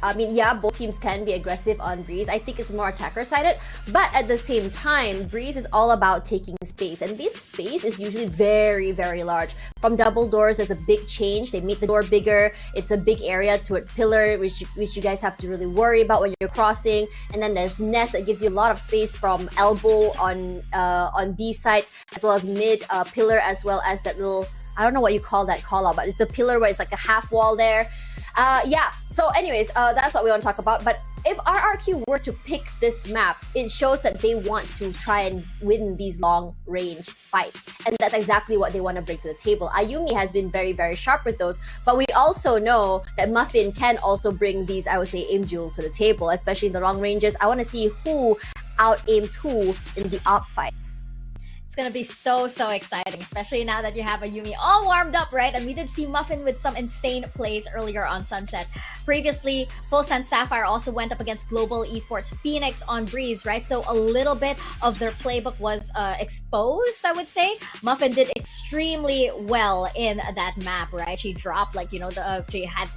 both teams can be aggressive on Breeze. I think it's more attacker-sided, but at the same time, Breeze is all about taking space, and this space is usually very, very large. From double doors, there's a big change. They make the door bigger. It's a big area to a pillar, which you guys have to really worry about when you're crossing. And then there's nest that gives you a lot of space from elbow on B side, as well as mid pillar, as well as that little, I don't know what you call that call out, but it's the pillar where it's like a half wall there. So anyways, that's what we want to talk about. But if RRQ were to pick this map, it shows that they want to try and win these long range fights, and that's exactly what they want to bring to the table. Ayumi has been very, very sharp with those, but we also know that Muffin can also bring these, I would say, aim duels to the table, especially in the long ranges. I want to see who out aims who in the op fights. It's gonna be so exciting, especially now that you have Ayumi all warmed up, right? And we did see Muffin with some insane plays earlier on Sunset. Previously, FULLSENSE Sapphire also went up against Global Esports Phoenix on Breeze, right? So a little bit of their playbook was exposed, I would say. Muffin did extremely well in that map, right? She dropped she had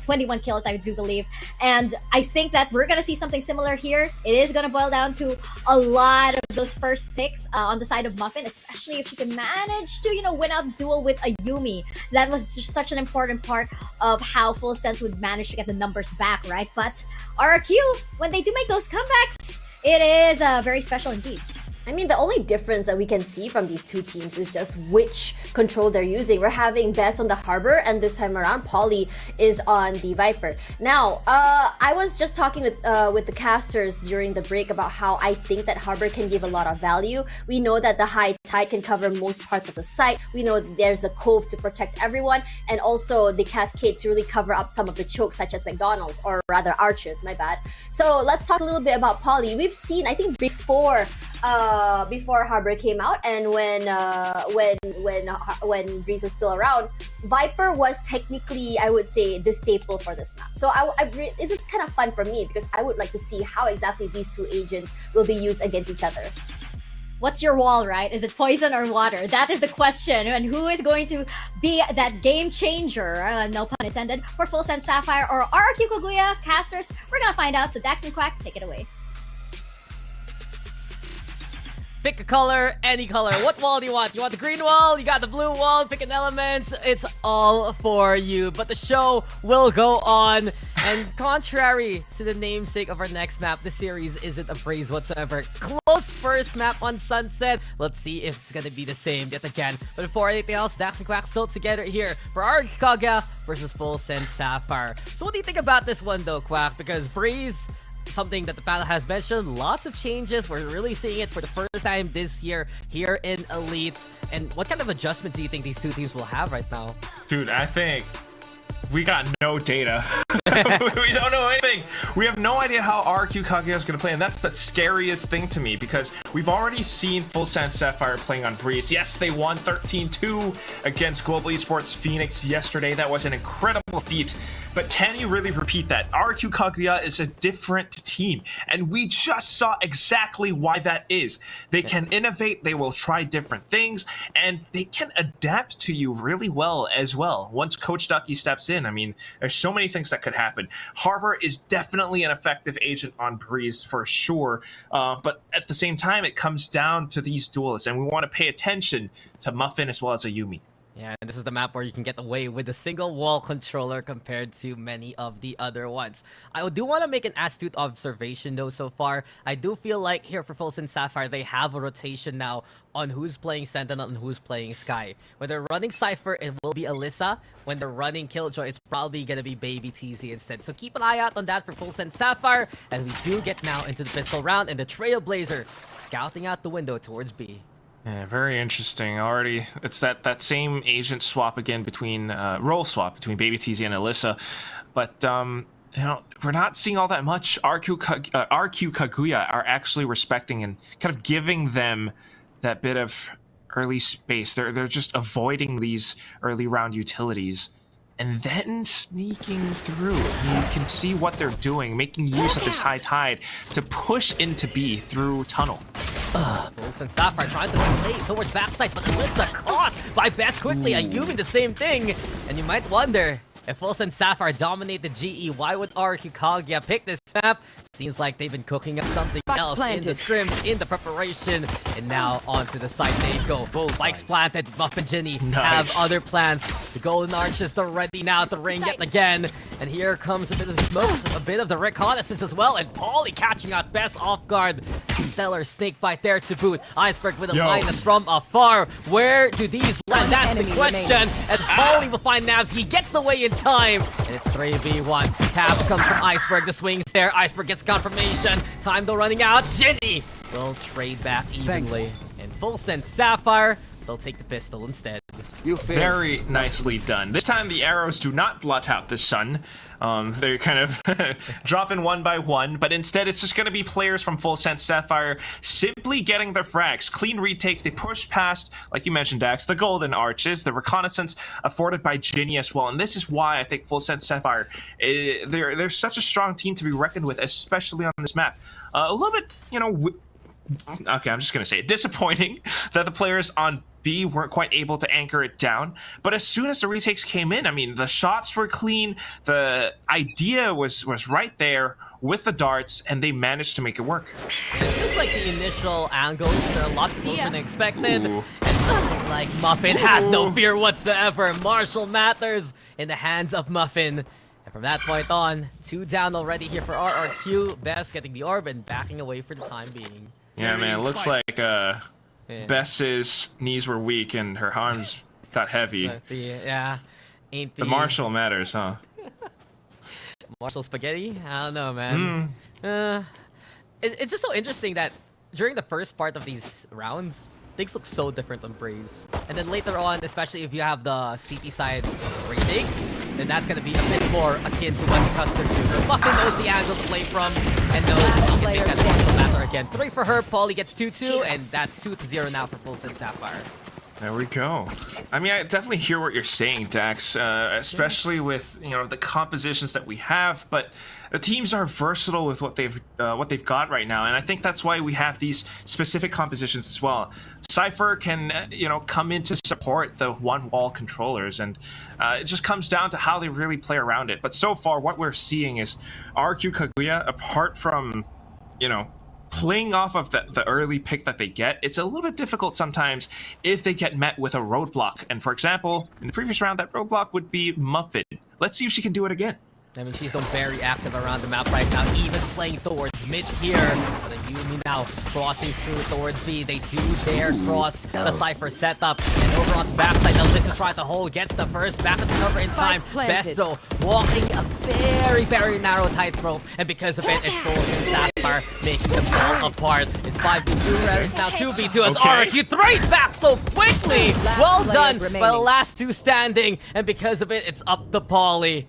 21 kills, I do believe. And I think that we're gonna see something similar here. It is gonna boil down to a lot of those first picks on the side of Muffin, especially if she can manage to, win out the duel with Ayumi. That was just such an important part of how FULLSENSE would manage to get the numbers back, right? But RRQ, when they do make those comebacks, it is very special indeed. I mean, the only difference that we can see from these two teams is just which control they're using. We're having Bess on the Harbor, and this time around, Polly is on the Viper. Now, I was just talking with the casters during the break about how I think that Harbor can give a lot of value. We know that the high tide can cover most parts of the site. We know there's a cove to protect everyone, and also the cascade to really cover up some of the chokes, such as McDonald's, or rather Arches, my bad. So let's talk a little bit about Polly. We've seen, I think, before Harbor came out, and when Breeze was still around, Viper was technically, I would say, the staple for this map. So it is kind of fun for me because I would like to see how exactly these two agents will be used against each other. What's your wall, right? Is it poison or water? That is the question. And who is going to be that game changer, no pun intended, for FULLSENSE Sapphire or RRQ Kaguya casters? We're gonna find out. So Dax and Quack, take it away. Pick a color, any color. What wall do you want? You want the green wall? You got the blue wall. Pick an element. It's all for you. But the show will go on. And contrary to the namesake of our next map, the series isn't a breeze whatsoever. Close first map on Sunset. Let's see if it's gonna be the same yet again. But before anything else, Dax and Quack still together here for our Kaguya versus FULLSENSE Sapphire. So what do you think about this one though, Quack? Because Breeze, something that the panel has mentioned, lots of changes. We're really seeing it for the first time this year here in Elite. And what kind of adjustments do you think these two teams will have right now? Dude, I think we got no data. We don't know anything. We have no idea how RQ Kaguya is going to play, and that's the scariest thing to me because we've already seen FULLSENSE Sapphire playing on Breeze. Yes, they won 13-2 against Global Esports Phoenix yesterday. That was an incredible feat. But can you really repeat that? RQ Kaguya is a different team, and we just saw exactly why that is. They can innovate, they will try different things, and they can adapt to you really well as well. Once Coach Ducky steps in, I mean, there's so many things that could happen. Harbor is definitely an effective agent on Breeze for sure, but at the same time, it comes down to these duelists, and we want to pay attention to Muffin as well as Ayumi. Yeah, and this is the map where you can get away with a single wall controller compared to many of the other ones. I do want to make an astute observation though so far. I do feel like here for FULLSENSE Sapphire, they have a rotation now on who's playing Sentinel and who's playing Skye. When they're running Cypher, it will be Alyssa. When they're running Killjoy, it's probably going to be Baby TZ instead. So keep an eye out on that for FULLSENSE Sapphire. And we do get now into the pistol round, and the Trailblazer scouting out the window towards B. Yeah, very interesting. Already, it's that same agent swap again between role swap between Baby TZ and Alyssa, but you know, we're not seeing all that much. RQ Kaguya are actually respecting and kind of giving them that bit of early space. They're just avoiding these early round utilities and then sneaking through. You can see what they're doing, making use of this high tide to push into B through tunnel. FULLSENSE Sapphire trying to play towards backside, but Alyssa caught by Best quickly. Ayumi the same thing. And you might wonder, if FULLSENSE Sapphire dominate the GE, why would RQ Kaguya pick this map? Seems like they've been cooking up something else in the scrims, in the preparation, and now onto the site they go. Spikes planted, Muff and Ginny have other plans. The Golden Arches, they're ready now to ring yet again. And here comes a bit of the smokes, a bit of the reconnaissance as well, and Paulie catching out Best off guard. Stellar snake bite there to boot. Iceberg with a minus from afar. Where do these land? That's the question. As Paulie will find Navs, he gets away in time, and it's 3v1. Caps come from Iceberg, the swings there. Iceberg gets confirmation. Time though running out. Ginny will trade back evenly. And FULLSENSE Sapphire, they'll take the pistol instead. Very nicely done. This time the arrows do not blot out the sun. They're kind of dropping one by one, but instead it's just going to be players from FULLSENSE Sapphire simply getting their frags. Clean retakes, they push past, like you mentioned, Dax, the Golden Arches, the reconnaissance afforded by Ginny as well. And this is why I think FULLSENSE Sapphire, they're such a strong team to be reckoned with, especially on this map. A little bit, you know, okay, I'm just going to say it, disappointing that the players on B weren't quite able to anchor it down. But as soon as the retakes came in, I mean, the shots were clean, the idea was right there with the darts, and they managed to make it work. It feels like the initial angles are a lot closer than expected. And something like Muffin has no fear whatsoever. Marshall Matters in the hands of Muffin. And from that point on, 2 down already here for RRQ. Best getting the orb and backing away for the time being. Yeah, man, it looks like Bess's knees were weak and her arms got heavy. Yeah, ain't the Marshall Matters, huh? Marshall Spaghetti? I don't know, man. It's just so interesting that during the first part of these rounds, things look so different on Braze. And then later on, especially if you have the CT side retakes, then that's going to be a bit more akin to what's accustomed to. Muffin knows the angle to play from and knows that she can make that Marshall Matter again. 3 for her, Paulie gets 2-2, and that's 2-0 now for FULLSENSE Sapphire. There we go. I mean, I definitely hear what you're saying, Dax, especially with, you know, the compositions that we have, but the teams are versatile with what they've got right now, and I think that's why we have these specific compositions as well. Cypher can, you know, come in to support the one-wall controllers, and it just comes down to how they really play around it. But so far, what we're seeing is RQ Kaguya, apart from, you know, playing off of the early pick that they get, it's a little bit difficult sometimes if they get met with a roadblock. And for example, in the previous round, that roadblock would be Muffin. Let's see if she can do it again. I mean, she's still very active around the map right now, even playing towards mid here. But Ayumi now crossing through towards B. They do dare cross the Cypher setup. And over on the backside, Alyssa tries to hold, gets the first, back to the cover in time. Besto walking a very, very narrow tightrope. And because of it, it's FULLSENSE Sapphire making them fall apart. It's 5v2, Rere. It's now 2v2 as RQ trade back so quickly. Well done by the last 2 standing. And because of it, it's up to Paulie.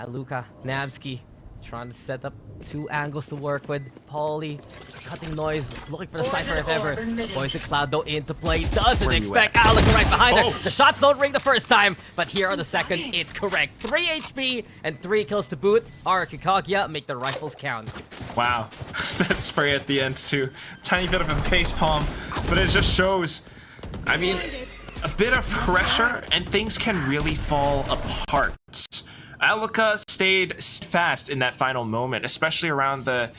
Luka Navsky trying to set up 2 angles to work with. Paulie cutting noise, looking for the Cypher if ever. Poison Cloud though into play, doesn't expect Luka right behind her. The shots don't ring the first time, but here on the second, it's correct. 3 HP and 3 kills to boot. RQ Kaguya make the rifles count. Wow, that spray at the end too. Tiny bit of a facepalm, but it just shows, I mean, a bit of pressure and things can really fall apart. Alika stayed fast in that final moment, especially around the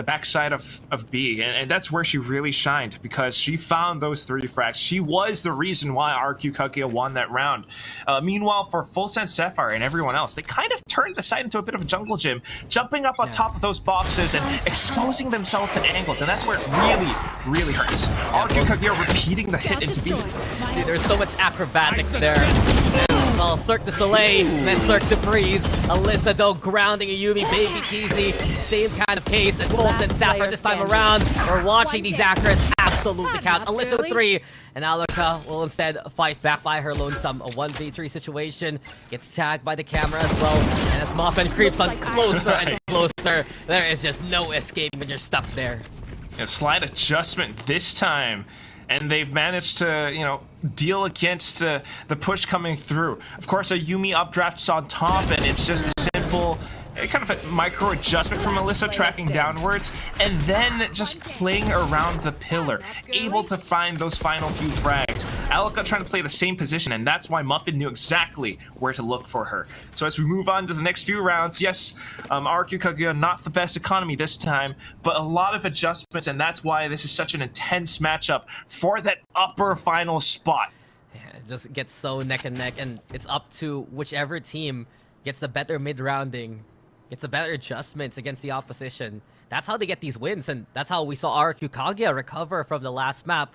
backside of B, and that's where she really shined, because she found those 3 frags. She was the reason why RQ Kaguya won that round. Meanwhile, for FULLSENSE, Sapphire, and everyone else, they kind of turned the site into a bit of a jungle gym, jumping up on top of those boxes and exposing themselves to angles, and that's where it really hurts. RQ Kaguya repeating the hit into B. Dude, there's so much acrobatics there. Well, Cirque du Soleil, then Cirque du Breeze. Alyssa, though, grounding Ayumi, Baby TZ. Same kind of case. And FULLSENSE Sapphire this time around. We're watching these actors absolutely count. Alyssa with 3. And Alika will instead fight back by her lonesome. A 1v3 situation. Gets tagged by the camera as well. And as Muffin creeps on closer and closer, there is just no escaping when you're stuck there. A slight adjustment this time. And they've managed to, you know, deal against the push coming through. Of course, a Yumi updraft's on top, and it's just a simple, kind of a micro adjustment from Alyssa tracking downwards, and then just playing around the pillar, able to find those final few frags. Alika trying to play the same position, and that's why Muffin knew exactly where to look for her. So as we move on to the next few rounds, yes, RQ Kaguya not the best economy this time, but a lot of adjustments, and that's why this is such an intense matchup for that upper final spot. Yeah, it just gets so neck and neck, and it's up to whichever team gets the better mid-rounding, gets the better adjustments against the opposition. That's how they get these wins, and that's how we saw RQ Kaguya recover from the last map.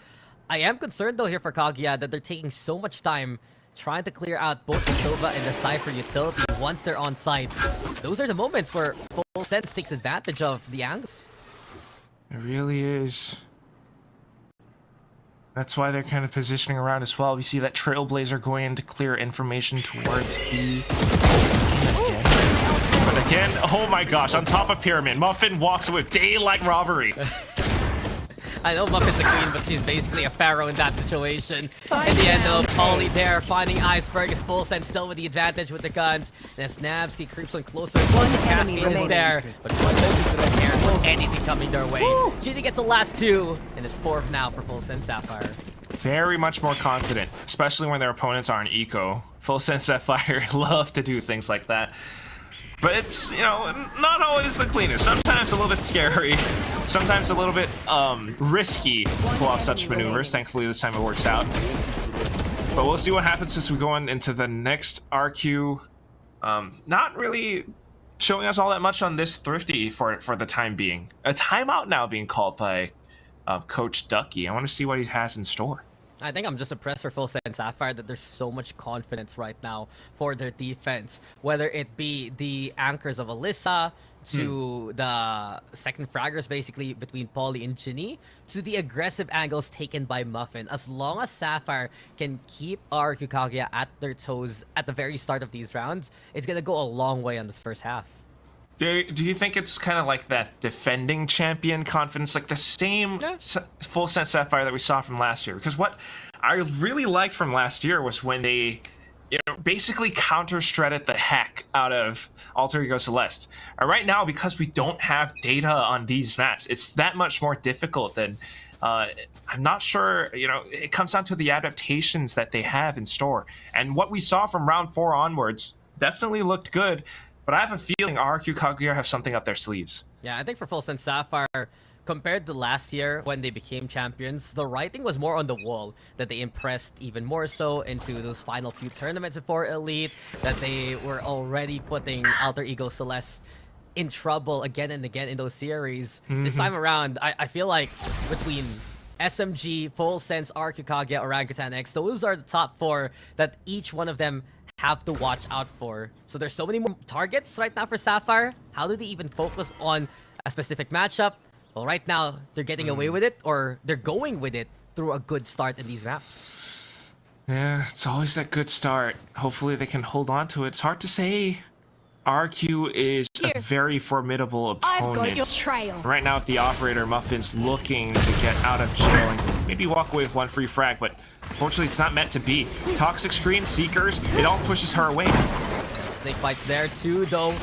I am concerned though here for Kaguya that they're taking so much time trying to clear out both the Sova and the Cypher utility once they're on site. Those are the moments where FULLSENSE takes advantage of the angles. It really is. That's why they're kind of positioning around as well. We see that Trailblazer going in to clear information towards B. But again, oh my gosh, on top of Pyramid, Muffin walks with daylight robbery. I know Muffin's the queen, but she's basically a pharaoh in that situation. In the end, though, Polly there finding Iceberg is FULLSENSE still with the advantage with the guns. And as Nabsky creeps on closer, Cascade is there, but FULLSENSE is not there for anything coming their way. GD gets the last 2, and it's 4 now for FULLSENSE Sapphire. Very much more confident, especially when their opponents are in eco. FULLSENSE Sapphire love to do things like that. But it's, you know, not always the cleanest. Sometimes a little bit scary. Sometimes a little bit risky to pull off such maneuvers. Thankfully, this time it works out. But we'll see what happens as we go on into the next RQ. Not really showing us all that much on this Thrifty for the time being. A timeout now being called by Coach Ducky. I want to see what he has in store. I think I'm just impressed for FULLSENSE Sapphire that there's so much confidence right now for their defense. Whether it be the anchors of Alyssa, to the second fraggers basically between Polly and Ginny, to the aggressive angles taken by Muffin. As long as Sapphire can keep RQ Kaguya at their toes at the very start of these rounds, it's gonna go a long way on this first half. Do you think it's kind of like that defending champion confidence, like the same FULLSENSE Sapphire that we saw from last year? Because what I really liked from last year was when they, you know, basically counter-shredded the heck out of Alter Ego Celeste. Right now, because we don't have data on these maps, it's that much more difficult than... I'm not sure, you know, it comes down to the adaptations that they have in store. And what we saw from round 4 onwards definitely looked good. But I have a feeling RQ Kaguya have something up their sleeves. Yeah, I think for FULLSENSE Sapphire, compared to last year when they became champions, the writing was more on the wall, that they impressed even more so into those final few tournaments before Elite, that they were already putting Alter Ego Celeste in trouble again and again in those series. This time around, I feel like between SMG, FULLSENSE, RQ Kaguya, Orangutan X, those are the top 4 that each one of them have to watch out for. So there's so many more targets right now for Sapphire. How do they even focus on a specific matchup? Well, right now, they're getting away with it, or they're going with it through a good start in these maps. Yeah, it's always that good start. Hopefully they can hold on to it. It's hard to say. RQ is a very formidable opponent. I've got your trail. Right now, the operator, Muffin's looking to get out of jail and maybe walk away with 1 free frag, but unfortunately it's not meant to be. Toxic Screen, Seekers, it all pushes her away. Snake bites there too, though.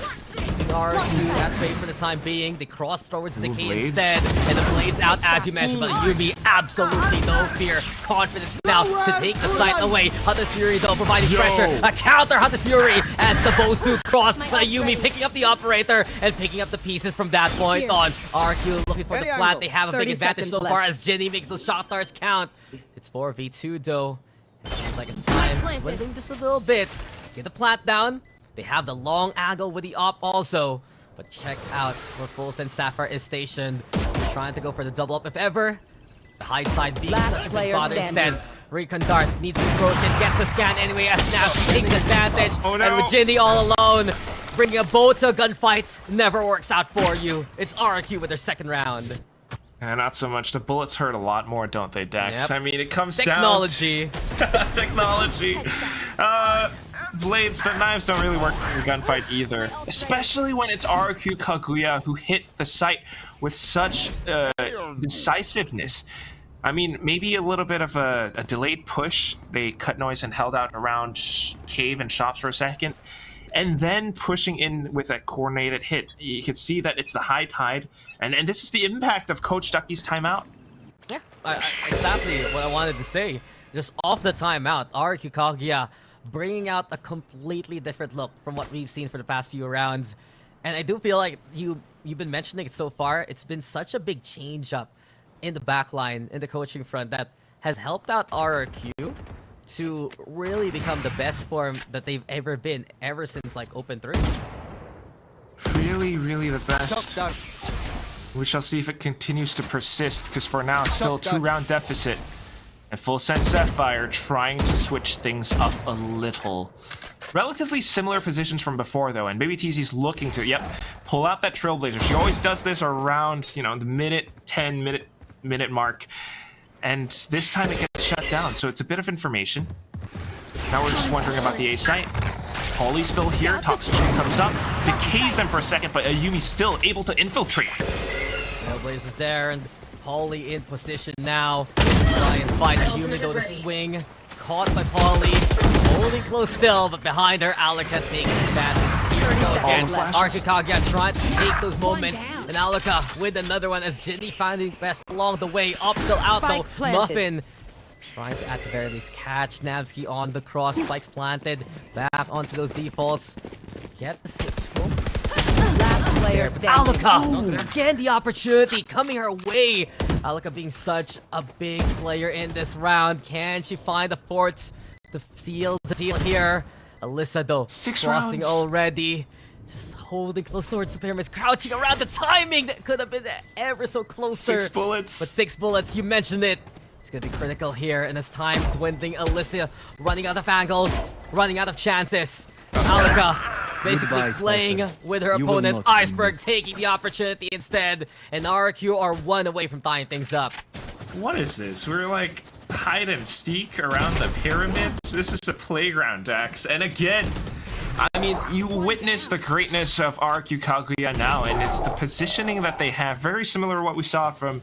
RQ that trade for the time being. They cross towards the key Blades. instead, and the Blades out as you mentioned, but Yumi absolutely no fear. Confidence now to take the sight away. Hunter's Fury though providing pressure. A counter Hunter's Fury as the bows do cross, but Yumi picking up the operator and picking up the pieces from that point on. RQ looking for the plant. They have a big advantage so far as Jinny makes those shot darts count. It's 4v2 though. It seems like it's time. Dwindling just a little bit. Get the plant down. They have the long angle with the op also. But check out where FULLSENSE Sapphire is stationed. They're trying to go for the double up if ever. The high side being such a good bother instead. Recon Dart needs to be broken, gets the scan anyway as Snaps takes advantage. Oh, no. And with Jinny all alone, bringing a bow to a gunfight never works out for you. It's RQ with their second round. Not so much. The bullets hurt a lot more, don't they, Dax? Yep. I mean, it comes Technology. down to technology. Blades, the knives don't really work in a gunfight either. Especially when it's RQ Kaguya who hit the site with such decisiveness. I mean, maybe a little bit of a delayed push. They cut noise and held out around cave and shops for a second. And then pushing in with a coordinated hit. You can see that it's the high tide. And this is the impact of Coach Ducky's timeout. Yeah, exactly what I wanted to say. Just off the timeout, RQ Kaguya bringing out a completely different look from what we've seen for the past few rounds. And I do feel like you've been mentioning it so far. It's been such a big change up in the backline, in the coaching front, that has helped out RQ to really become the best form that they've ever been ever since like Open 3. Really, really the best. We shall see if it continues to persist, because for now it's still a 2-round deficit. And FULLSENSE Sapphire trying to switch things up a little. Relatively similar positions from before though, and Baby TZ's looking to, pull out that Trailblazer. She always does this around, the minute 10, minute mark. And this time it gets shut down, so it's a bit of information. Now we're just wondering about the A site. Polly's still here, Toxicity comes up, decays them for a second, but Ayumi's still able to infiltrate. Trailblazer's there, and Polly in position now. Try and fight Ayumi though to swing. Caught by Polly, holding close still, but behind her, Alaka takes advantage. Here we go again. RQ Kaguya trying to take those moments. And Alaka with another one as Jinny finding best along the way. Up still out though. Muffin trying to at the very least catch Navsky on the cross. Spikes planted. Back onto those defaults. Get the switch. Last player standing. Alaka! Again, the opportunity coming her way. Alaka being such a big player in this round. Can she find the forts to seal the deal here? Alyssa though, 6 crossing rounds already. Just holding close towards the pyramids, crouching around the timing that could have been ever so closer. 6 bullets. But 6 bullets, you mentioned it. It's gonna be critical here, and as time dwindling, Alyssa running out of angles, running out of chances. Alaka basically playing with her opponent. Iceberg taking the opportunity instead, and RQ are 1 away from tying things up. What is this? We're like hide and seek around the pyramids? This is a playground, Dax. And again, I mean, you witness the greatness of RQ Kaguya now, and it's the positioning that they have, very similar to what we saw from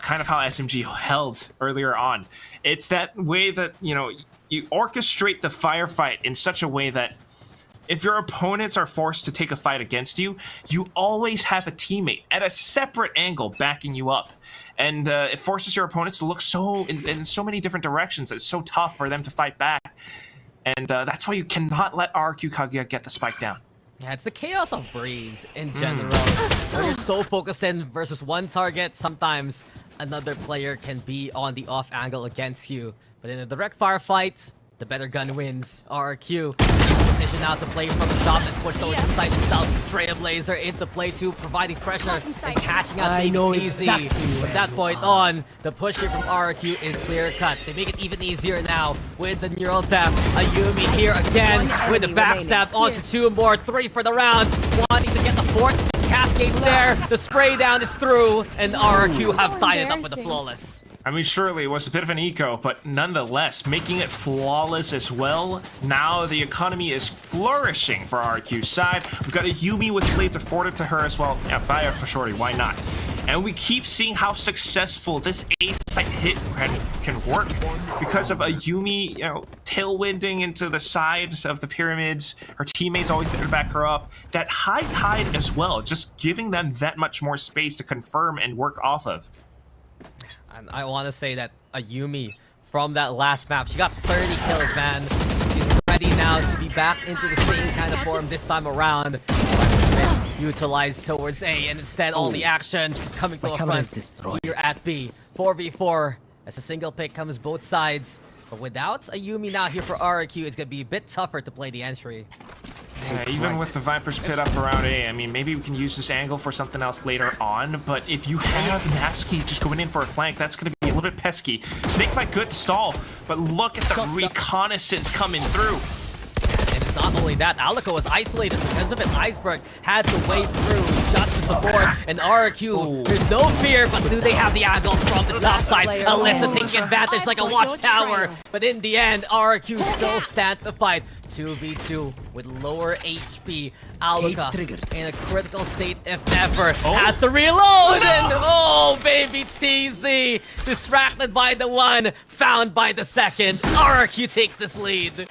kind of how SMG held earlier on. It's that way that, you orchestrate the firefight in such a way that if your opponents are forced to take a fight against you, you always have a teammate at a separate angle backing you up. And it forces your opponents to look in so many different directions. It's so tough for them to fight back. And that's why you cannot let RQ Kaguya get the spike down. Yeah, it's the chaos of Breeze in general. When you're so focused in versus one target, sometimes another player can be on the off angle against you. But in a direct firefight, the better gun wins. RQ decision out to play from the top and push towards the side himself. Trailblazer into play too, providing pressure and catching out Baby TZ. From that point on, the push here from RQ is clear cut. They make it even easier now with the neural theft. Ayumi here again with the backstab onto 2 more, 3 for the round. Wanting to get the 4th. Cascades there, the spray down is through, and RQ have tied it up with the flawless. I mean, surely it was a bit of an eco, but nonetheless, making it flawless as well. Now the economy is flourishing for RQ's side. We've got a Yumi with Blades afforded to her as well. Yeah, buy her for shorty, why not? And we keep seeing how successful this A site hit can work because of Ayumi, tailwinding into the sides of the pyramids. Her teammates always there to back her up. That high tide as well, just giving them that much more space to confirm and work off of. And I want to say that Ayumi, from that last map, she got 30 kills, man. She's ready now to be back into the same kind of form this time around. Utilized towards A, and instead all the action coming to the front here at B. 4v4 as a single pick comes both sides. But without Ayumi now here for RRQ, it's going to be a bit tougher to play the entry. Yeah, even with the Viper's Pit up around A, I mean, maybe we can use this angle for something else later on, but if you have Napsky just going in for a flank, that's going to be a little bit pesky. Snake might good stall, but look at the reconnaissance coming through. And it's not only that, Alico was isolated because of it. Iceberg had to wade through just to support, and RRQ, there's no fear, but do they have the angle from the top side? Alyssa taking advantage like a watchtower, but in the end, RRQ still stand the fight. 2v2 with lower HP. Alica in a critical state if ever. Has to reload, and oh, baby TZ distracted by the one, found by the second. RRQ takes this lead.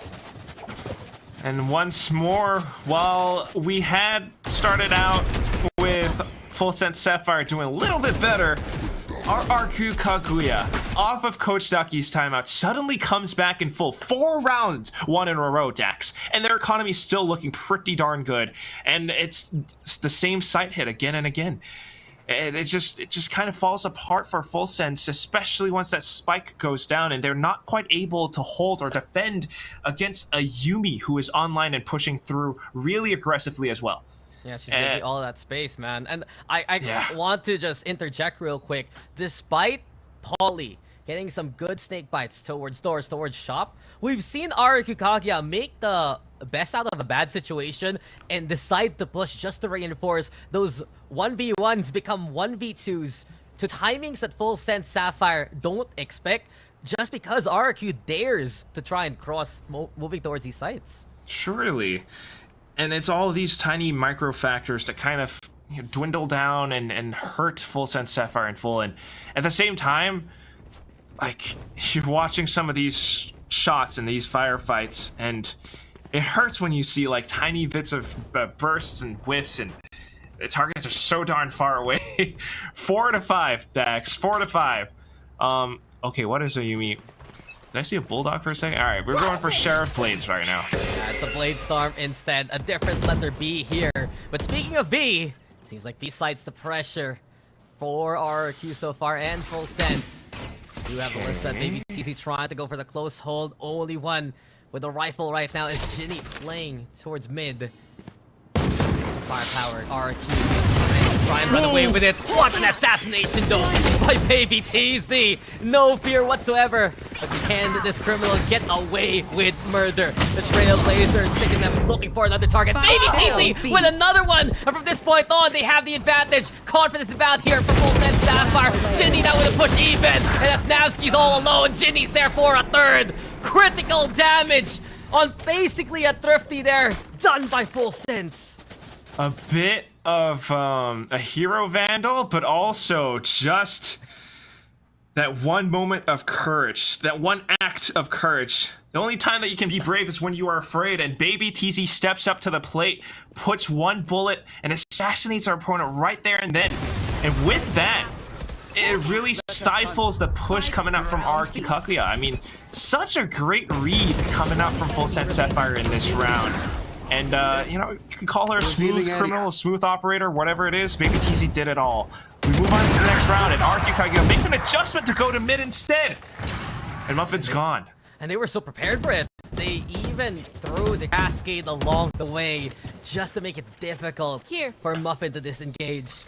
And once more, while we had started out with FULLSENSE Sapphire doing a little bit better, RRQ Kaguya, off of Coach Ducky's timeout, suddenly comes back in full. 4 rounds won in a row, Dax. And their economy's still looking pretty darn good. And it's the same site hit again and again. And it just kind of falls apart for FULLSENSE, especially once that spike goes down and they're not quite able to hold or defend against a Yumi who is online and pushing through really aggressively as well. Yeah, she's getting all that space, man. And I want to just interject real quick. Despite Polly getting some good snake bites towards doors, towards shop, we've seen RRQ Kaguya make the best out of a bad situation and decide to push just to reinforce those 1v1s become 1v2s to timings that FULLSENSE Sapphire don't expect, just because RRQ dares to try and cross moving towards these sites. Surely. And it's all of these tiny micro factors that kind of dwindle down and hurt FULLSENSE Sapphire in full. And at the same time, like, you're watching some of these shots and these firefights, and it hurts when you see like tiny bits of bursts and whiffs, and the targets are so darn far away. 4 to 5, Dax. 4 to 5. Okay, what is a Yumi? Did I see a bulldog for a second? All right, we're going for Sheriff Blades right now. Yeah, it's a Blade Storm instead. A different letter B here. But speaking of B, seems like B sides the pressure for RRQ so far and FULLSENSE. You have Alyssa and Baby TZ trying to go for the close hold. Only one with a rifle right now is Ginny playing towards mid. Firepower, RRQ. Try and run away with it. What an assassination though by Baby TZ. No fear whatsoever. But can this criminal get away with murder? The Trailblazer sticking them, looking for another target. Baby TZ with another one. And from this point on, they have the advantage. Confidence about here for FULLSENSE Sapphire. Ginny now with a push even. And Asnavsky's all alone. Ginny's there for a third. Critical damage on basically a Thrifty there. Done by FULLSENSE. A bit of a hero vandal, but also just that one moment of courage, that one act of courage. The only time that you can be brave is when you are afraid, and Baby TZ steps up to the plate, puts one bullet, and assassinates our opponent right there and then. And with that, it really stifles the push coming out from RRQ Kaguya. I mean, such a great read coming out from FULLSENSE Sapphire in this round. And, you can call her a smooth criminal, a smooth operator, whatever it is. Baby TZ did it all. We move on to the next round, and RRQ Kaguya makes an adjustment to go to mid instead. And Muffin's gone. And they were so prepared for it. They even threw the cascade along the way just to make it difficult for Muffin to disengage.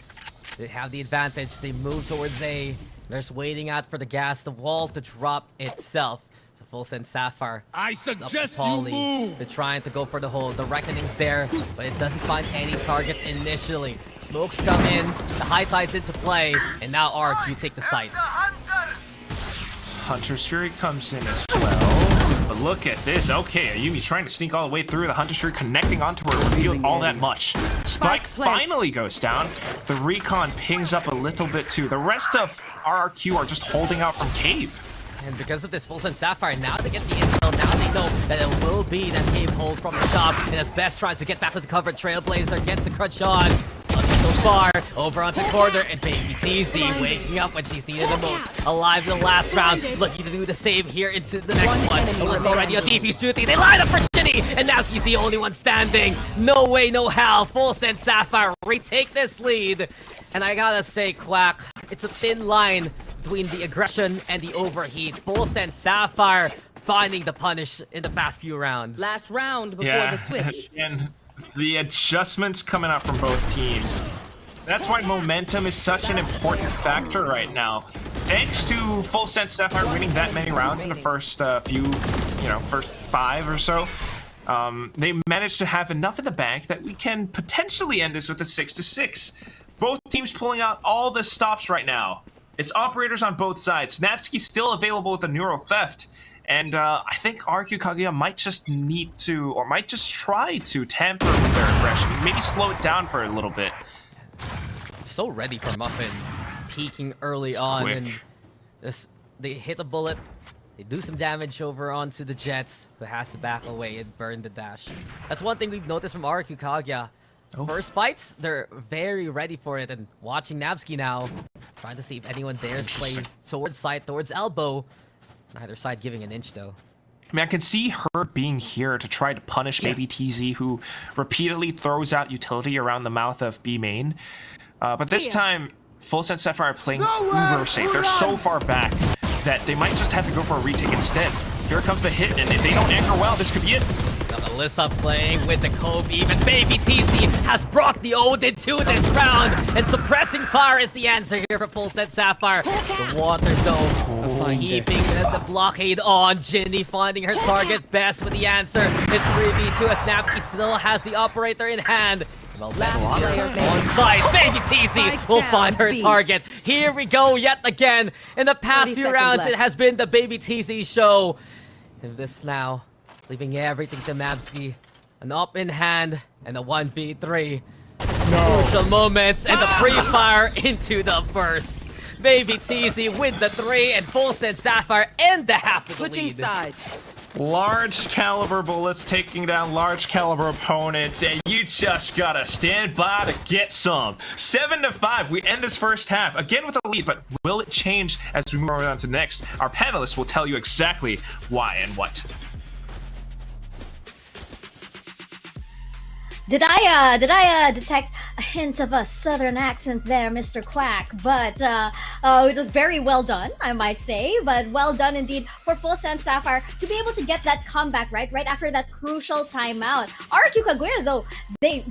They have the advantage. They move towards A. They're just waiting out for the gas, the wall to drop itself. FULLSENSE Sapphire. I suggest you move. They're trying to go for the hold. The Reckoning's there, but it doesn't find any targets initially. Smokes come in, the high tide's into play, and now RRQ take the site. Hunter's Fury comes in as well, but but look at this. Okay, Ayumi trying to sneak all the way through. The Hunter Streak connecting onto her field all that much. Spike finally goes down. The Recon pings up a little bit too. The rest of RRQ are just holding out from Cave. And because of this FULLSENSE Sapphire, now they get the intel, now they know that it will be that Cave hold from the top. And as Best tries to get back to the cover, Trailblazer gets the crutch on. So far, over onto the corner, and Baby TZ waking up when she's needed the most. Alive in the last round, looking to do the same here into the next one. It was already on defuse duty. They line up for Shinny, and now she's the only one standing. No way, no how. FULLSENSE Sapphire retake this lead. And I gotta say, Quack, it's a thin line between the aggression and the overheat. FULLSENSE Sapphire finding the punish in the past few rounds. Last round before the switch. And the adjustments coming out from both teams. That's why momentum is such an important factor right now. Thanks to FULLSENSE Sapphire winning that many rounds in the first first 5 or so, they managed to have enough in the bank that we can potentially end this with a 6-6. Both teams pulling out all the stops right now. It's operators on both sides. Natsuki's still available with the Neural Theft. And I think RQ Kaguya might just need to, or might just try to tamper with their aggression. Maybe slow it down for a little bit. So ready for Muffin, peeking early on, quick. and just they hit a bullet. They do some damage over onto the Jets, who has to back away and burn the dash. That's one thing we've noticed from RQ Kaguya. First fights, they're very ready for it, and watching Nabsky now, trying to see if anyone dares play towards side, towards elbow. Neither side giving an inch, though. I mean, I can see her being here to try to punish Baby TZ, who repeatedly throws out utility around the mouth of B main. But this time, FULLSENSE Sapphire are playing uber safe. They're so far back that they might just have to go for a retake instead. Here comes the hit, and if they don't anchor well, this could be it. Got Alyssa playing with the Kobe, and Baby TZ has brought the Odin to this round, and suppressing fire is the answer here for FULLSENSE Sapphire. The water though, keeping the blockade on. Ginny finding her target best with the answer. It's 3v2 as Napki still has the operator in hand. Well, on side, Baby TZ will find her target. Here we go yet again. In the past few rounds, it has been the Baby TZ show. And this now, leaving everything to Mabsky. An up in hand and a 1v3. Crucial moments and the pre-fire into the burst. Baby TZ with the 3 and FULLSENSE Sapphire and the half of the lead. Switching sides. Large caliber bullets taking down large caliber opponents, and you just gotta stand by to get some. 7-5, we end this first half, again with a lead, but will it change as we move on to the next? Our panelists will tell you exactly why and what. Did I detect a hint of a southern accent there, Mr. Quack? But it was very well done, I might say. But well done indeed for FULLSENSE Sapphire to be able to get that comeback right after that crucial timeout. RQ Kaguya though, they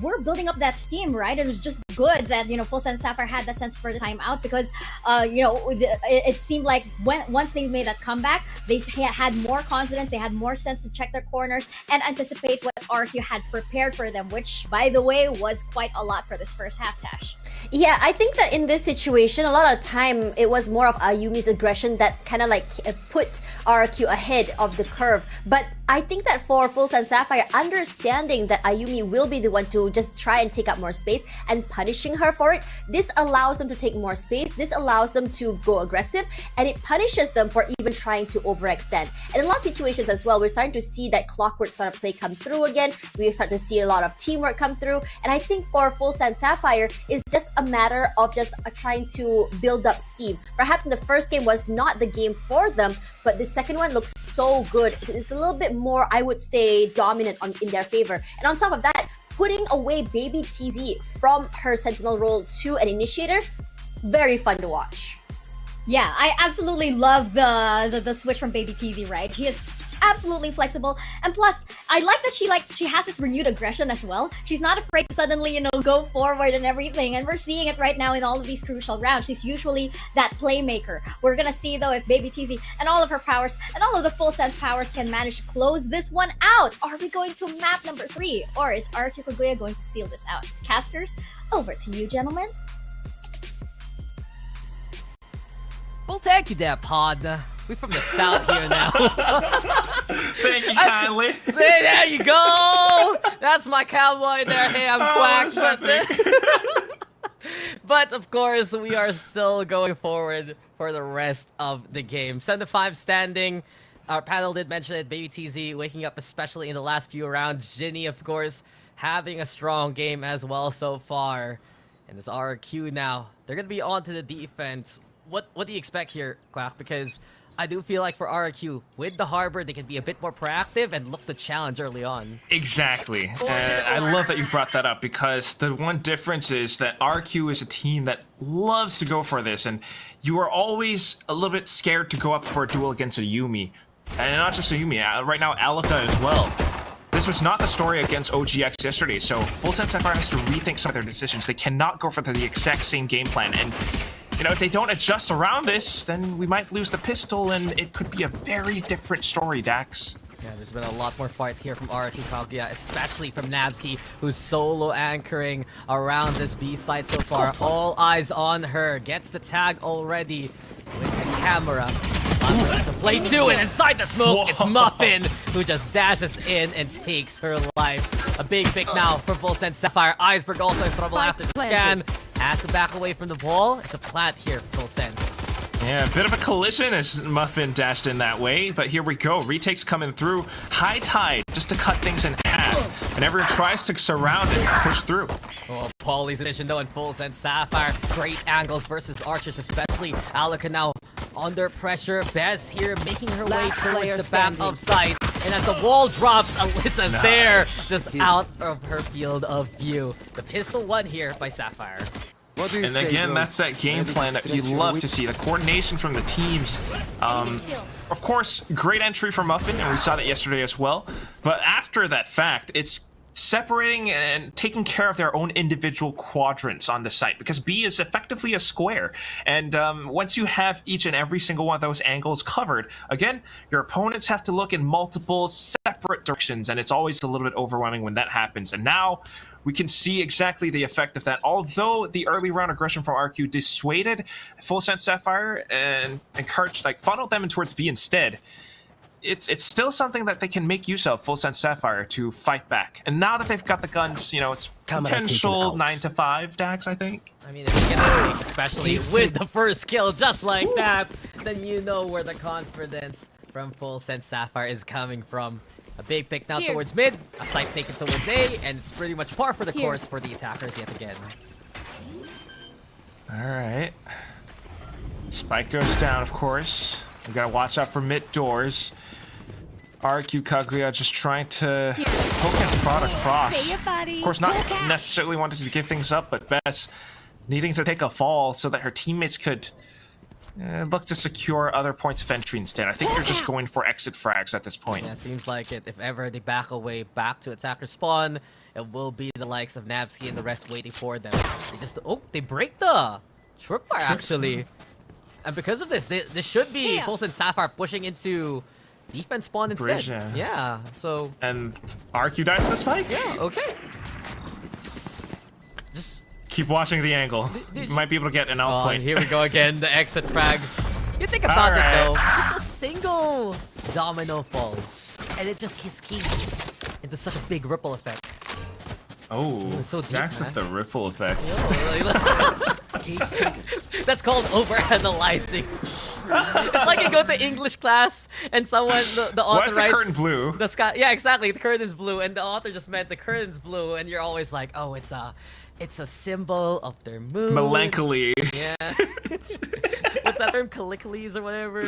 were building up that steam, right? It was just good that FULLSENSE Sapphire had that sense for the timeout because it seemed like once they made that comeback, they had more confidence, they had more sense to check their corners and anticipate what RQ had prepared for them, which, by the way, was quite a lot for this first half, Tash. Yeah, I think that in this situation, a lot of time, it was more of Ayumi's aggression that kind of like put RQ ahead of the curve. But I think that for FULLSENSE Sapphire, understanding that Ayumi will be the one to just try and take up more space and punishing her for it, this allows them to take more space, this allows them to go aggressive, and it punishes them for even trying to overextend. And in a lot of situations as well, we're starting to see that clockwork sort of play come through again, we start to see a lot of teamwork come through, and I think for FULLSENSE Sapphire, it's just a matter of just trying to build up steam. Perhaps in the first game was not the game for them, but the second one looks so good. It's a little bit more, I would say, dominant in their favor. And on top of that, putting away Baby TZ from her Sentinel role to an Initiator, very fun to watch. Yeah, I absolutely love the switch from Baby TZ, right? He is absolutely flexible, and plus I like that she has this renewed aggression as well. She's not afraid to suddenly go forward and everything, and we're seeing it right now in all of these crucial rounds. She's usually that playmaker. We're gonna see though if Baby TZ and all of her powers and all of the FULLSENSE powers can manage to close this one out. Are we going to map number 3, or is RQ Kaguya going to seal this out? Casters, over to you, gentlemen. Well, thank you there, Pod. We from the south here now. Thank you kindly. Hey, there you go. That's my cowboy there. Hey, I'm Quack. But of course, we are still going forward for the rest of the game. 7-5 standing. Our panel did mention it. Baby TZ waking up, especially in the last few rounds. Ginny, of course, having a strong game as well so far. And it's RQ now. They're gonna be on to the defense. What do you expect here, Quack? Because I do feel like for RQ, with the Harbor, they can be a bit more proactive and look to challenge early on. Exactly. I love that you brought that up, because the one difference is that RQ is a team that loves to go for this, and you are always a little bit scared to go up for a duel against a Yuumi. And not just a Yuumi, right now Alika as well. This was not the story against OGX yesterday, so FULLSENSE Sapphire has to rethink some of their decisions. They cannot go for the exact same game plan, and you know, if they don't adjust around this, then we might lose the pistol, and it could be a very different story, Dax. Yeah, there's been a lot more fight here from RQ Kaguya, especially from Nabsky, who's solo anchoring around this B side so far. All eyes on her. Gets the tag already with the camera. To play two, and inside the smoke, it's Muffin, who just dashes in and takes her life. A big pick now for FULLSENSE Sapphire. Iceberg also in trouble after the scan. Has to back away from the ball. It's a plant here for FULLSENSE. Yeah, a bit of a collision as Muffin dashed in that way, but here we go. Retakes coming through. High tide, just to cut things in half. And everyone tries to surround it and push through. Oh, Pauly's edition though in FULLSENSE Sapphire. Great angles versus archers, especially Alika now under pressure. Bess here making her way towards the back of sight. And as the wall drops, Alyssa's there, just out of her field of view. The pistol won here by Sapphire. And again, that's that game plan that you love to see. The coordination from the teams. Of course, great entry from Muffin, and we saw that yesterday as well. But after that fact, it's separating and taking care of their own individual quadrants on the site, because B is effectively a square. And once you have each and every single one of those angles covered, again, your opponents have to look in multiple separate directions, and it's always a little bit overwhelming when that happens. And now we can see exactly the effect of that. Although the early round aggression from RQ dissuaded FULLSENSE Sapphire and encouraged, like, funneled them in towards B instead, it's still something that they can make use of, FULLSENSE Sapphire, to fight back. And now that they've got the guns, you know, it's potential 9-5, Dax, I think. I mean, if you get a pick, especially with the first kill just like that, then you know where the confidence from FULLSENSE Sapphire is coming from. A big pick now towards mid, a site taken towards A, and it's pretty much par for the course for the attackers yet again. Alright. Spike goes down, of course. We gotta watch out for mid doors. RQ Kaguya just trying to poke and prod across. Of course, not necessarily wanting to give things up, but Bess needing to take a fall so that her teammates could look to secure other points of entry instead. I think they're just going for exit frags at this point. Yeah, seems like it. If ever they back away back to attacker spawn, it will be the likes of Nabsky and the rest waiting for them. They just they break the tripwire actually. And because of this, this should be FULLSENSE Sapphire pushing into defense spawn instead. Bridge, yeah, so... And RQ dies to the spike? Yeah, okay. Just... Keep watching the angle. You might be able to get an out point. Here we go again, the exit frags. You think about it though, just a single domino falls. And it just cascades into such a big ripple effect. Oh, so deep, Dax with the ripple effect. That's called overanalyzing. It's like you go to English class and someone, the author Why is writes... the curtain blue? The sky, yeah, exactly. The curtain's blue, and the author just meant the curtain's blue, and you're always like, oh, it's a symbol of their mood. Melancholy. Yeah. What's that term? Calicles or whatever?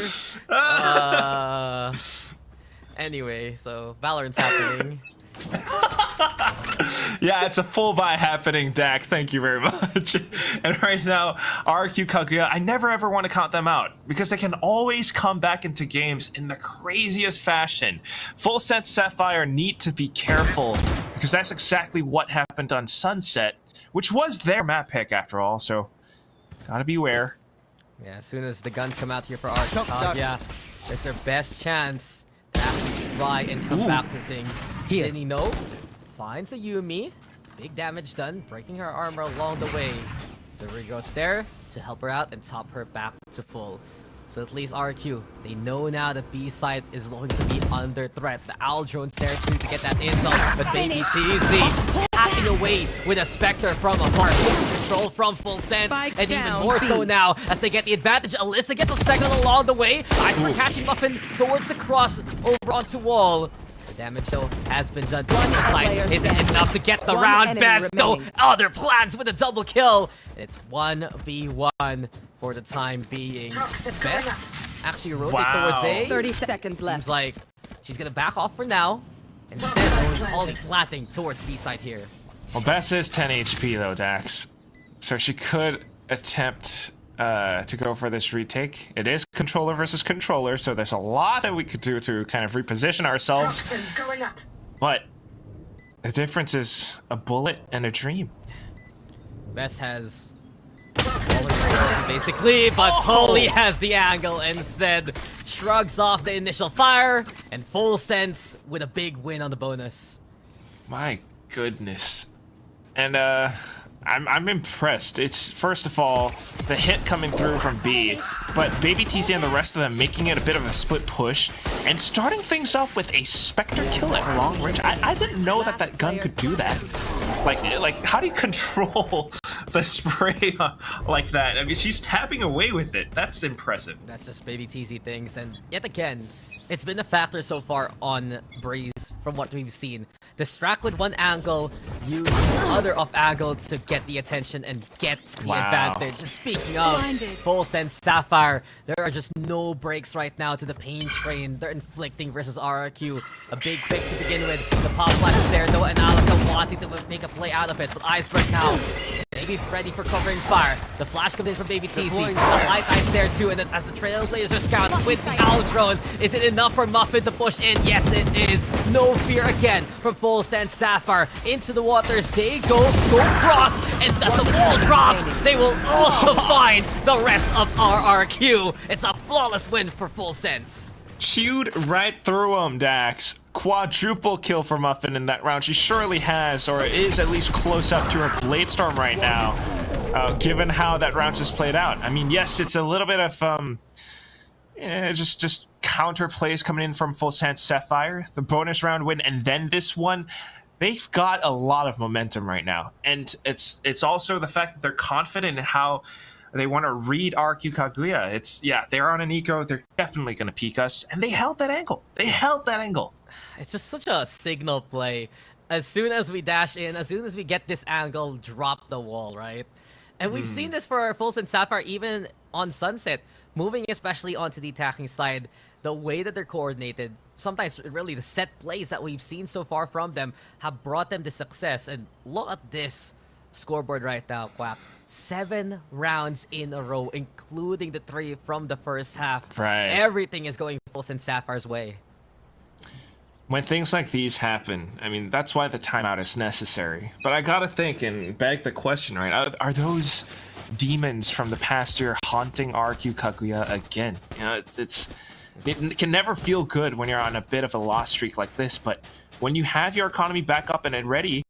Anyway, so Valorant's happening. Yeah, it's a full buy happening, Dax. Thank you very much. And right now, RQ Kaguya, I never ever want to count them out because they can always come back into games in the craziest fashion. FULLSENSE Sapphire need to be careful because that's exactly what happened on Sunset, which was their map pick after all, so gotta beware. Yeah, as soon as the guns come out here for RQ Kaguya, it's their best chance to actually try and come back to things. Shinny no finds a Yuumi. Big damage done, breaking her armor along the way. The Rere goes there to help her out and top her back to full. So at least RQ, they know now the B side is going to be under threat. The Owl drone's there too to get that intel, but Baby TZ tapping away with a Spectre from afar. Control from FULLSENSE, and even more so now as they get the advantage. Alyssa gets a second along the way. Iceberg catching Muffin towards the cross over onto wall. The damage though has been done to the side. Isn't enough to get the round. Best though, other plans with a double kill. It's 1v1 for the time being. Best actually rotate towards A. 30 seconds left. Seems like she's gonna back off for now. Instead, only planting towards B side here. Well, Bess is 10 HP though, Dax. So she could attempt to go for this retake. It is controller versus controller, so there's a lot that we could do to kind of reposition ourselves. But the difference is a bullet and a dream. Bess has basically, but Holy has the angle instead. Shrugs off the initial fire, and FULLSENSE with a big win on the bonus. My goodness. And I'm impressed. It's, first of all, the hit coming through from B, but Baby TZ and the rest of them making it a bit of a split push, and starting things off with a Spectre kill at long range. I didn't know that that gun could do that. Like how do you control the spray like that? I mean, she's tapping away with it. That's impressive. That's just Baby TZ things, and yet again, it's been a factor so far on Breeze from what we've seen. Distract with one angle, use the other off angle to get the attention and get the advantage. And speaking of FULLSENSE Sapphire, there are just no breaks right now to the pain train they're inflicting versus RRQ. A big pick to begin with. The pop flash is there though, and Alaka wanting to make a play out of it, but Iceberg now maybe ready for covering fire. The flash comes in from Baby TZ. The light ice there too, and then as the Trailblazer scout with the Owl drone, is it enough for Muffin to push in? Yes, it is. No fear again from FULLSENSE Sapphire. Into the waters they go cross, and as the wall drops, they will also find the rest of RRQ. It's a flawless win for FULLSENSE. Chewed right through him, Dax. Quadruple kill for Muffin in that round. She surely has, or is at least close up to her Blade Storm right now, given how that round just played out. I mean, yes, it's a little bit of just counter plays coming in from FULLSENSE Sapphire. The bonus round win, and then this one. They've got a lot of momentum right now, and it's also the fact that they're confident in how they want to read RQ Kaguya. They're on an eco. They're definitely going to peek us, and they held that angle. It's just such a signal play. As soon as we dash in, as soon as we get this angle, drop the wall, right? And we've seen this for FULLSENSE Sapphire even on Sunset, moving especially onto the attacking side. The way that they're coordinated, sometimes really the set plays that we've seen so far from them have brought them to success. And look at this scoreboard right now, Quack. 7 rounds in a row, including the 3 from the first half. Right. Everything is going FULLSENSE Sapphire's way. When things like these happen, I mean, that's why the timeout is necessary. But I gotta think and beg the question, right? Are those demons from the past year haunting RQ Kaguya again? You know, it can never feel good when you're on a bit of a loss streak like this, but when you have your economy back up and ready,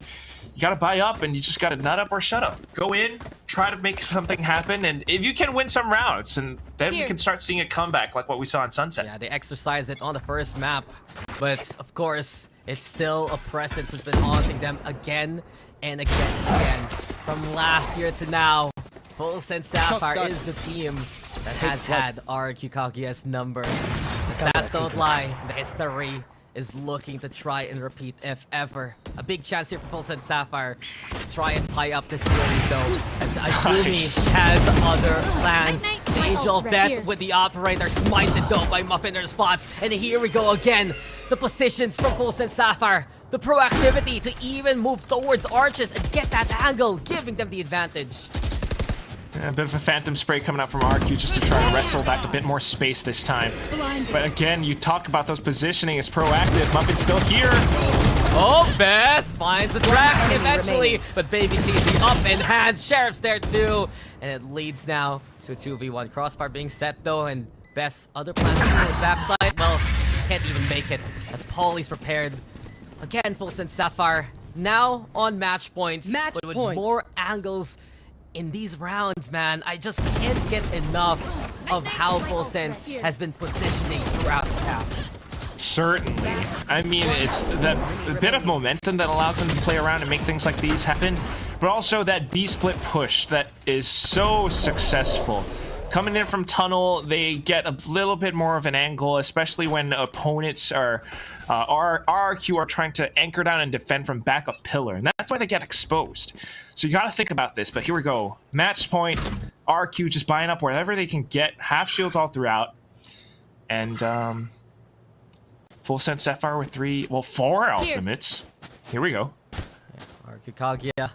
you gotta buy up and you just gotta nut up or shut up. Go in, try to make something happen, and if you can win some rounds, and then we can start seeing a comeback like what we saw in Sunset. Yeah, they exercised it on the first map, but of course, it's still a presence that's been haunting them again and again and again. From last year to now, FULLSENSE Sapphire is the team that has had RQ Kaguya's number. The stats don't lie. The history is looking to try and repeat if ever. A big chance here for FULLSENSE Sapphire to try and tie up this series though, as Ayumi has other plans. The Angel of Death with the Operator, smited though by Muffin in response. And here we go again. The positions from FULLSENSE Sapphire. The proactivity to even move towards arches and get that angle, giving them the advantage. A bit of a phantom spray coming out from RQ just to try to wrestle back a bit more space this time. But again, you talk about those positioning as proactive. Muffin's still here. Oh, Bess finds the track eventually, but Baby TZ up in hand. Sheriff's there too, and it leads now to a 2v1. Crossfire being set though, and Bess other plans on the backside. Well, can't even make it as Pauly's prepared. Again, FULLSENSE Sapphire now on match points, but with more angles in these rounds, man. I just can't get enough. of how FULLSENSE has been positioning throughout the tap. Certainly. I mean, it's that bit of momentum that allows them to play around and make things like these happen, but also that B-split push that is so successful. Coming in from tunnel, they get a little bit more of an angle, especially when opponents are RRQ are trying to anchor down and defend from back of pillar, and that's why they get exposed. So you got to think about this, but here we go. Match point, RRQ just buying up wherever they can get, half shields all throughout, and FULLSENSE Sapphire with 4 ultimates. Here we go. RRQ Kaguya,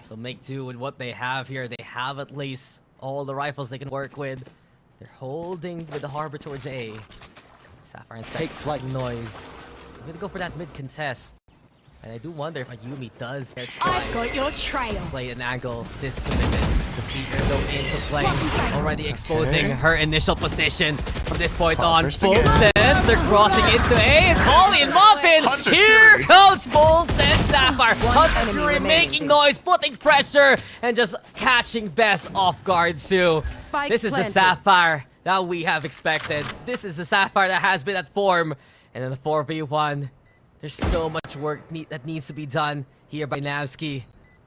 they'll make do with what they have here. They have at least all the rifles they can work with. They're holding with the harbor towards A. Sapphire and take flight noise. I'm gonna go for that mid contest. And I do wonder if Ayumi does try I've got your trail. play an angle this commitment to see her go into play. Already exposing her initial position from this point on. FULLSENSE, they're crossing into A. And Polly and Moppin. Here comes FULLSENSE Sapphire. Hunter Fury making noise, putting pressure, and just catching Best off guard too. This is the Sapphire that we have expected. This is the Sapphire that has been at form. And in the 4v1, there's so much work that needs to be done here by Navsky.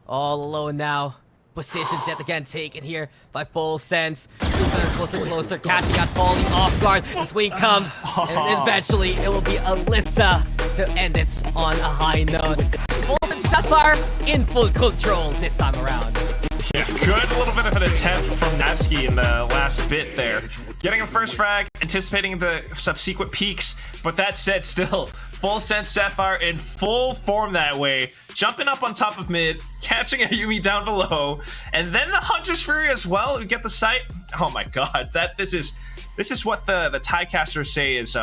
All alone now. Positions yet again taken here by FULLSENSE. Closer, closer, catching out Polly off guard. The swing comes, and eventually it will be Alyssa to end it on a high note. FULLSENSE Sapphire in full control this time around. Yeah, good little bit of an attempt from Navsky in the last bit there. Getting a first frag, anticipating the subsequent peaks, but that said, still, FULLSENSE Sapphire in full form that way, jumping up on top of mid, catching Ayumi down below, and then the Hunter's Fury as well. We get the sight. Oh my god, this is what the Thai casters say is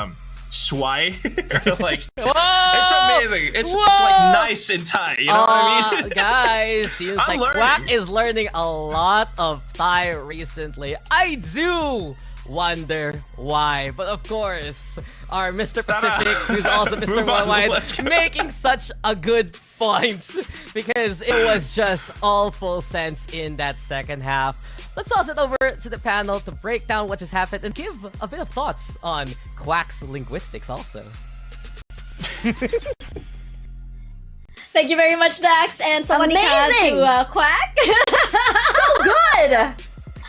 swai. Like, it's amazing. It's like nice in Thai, you know what I mean? Guys, seems like Quack is learning a lot of Thai recently. I do wonder why, but of course, our Mr. Pacific, who's also Mr. Worldwide, making such a good point because it was just all FULLSENSE in that second half. Let's toss it over to the panel to break down what just happened and give a bit of thoughts on Quack's linguistics also. Thank you very much, Dax, and somebody to Quack. So good!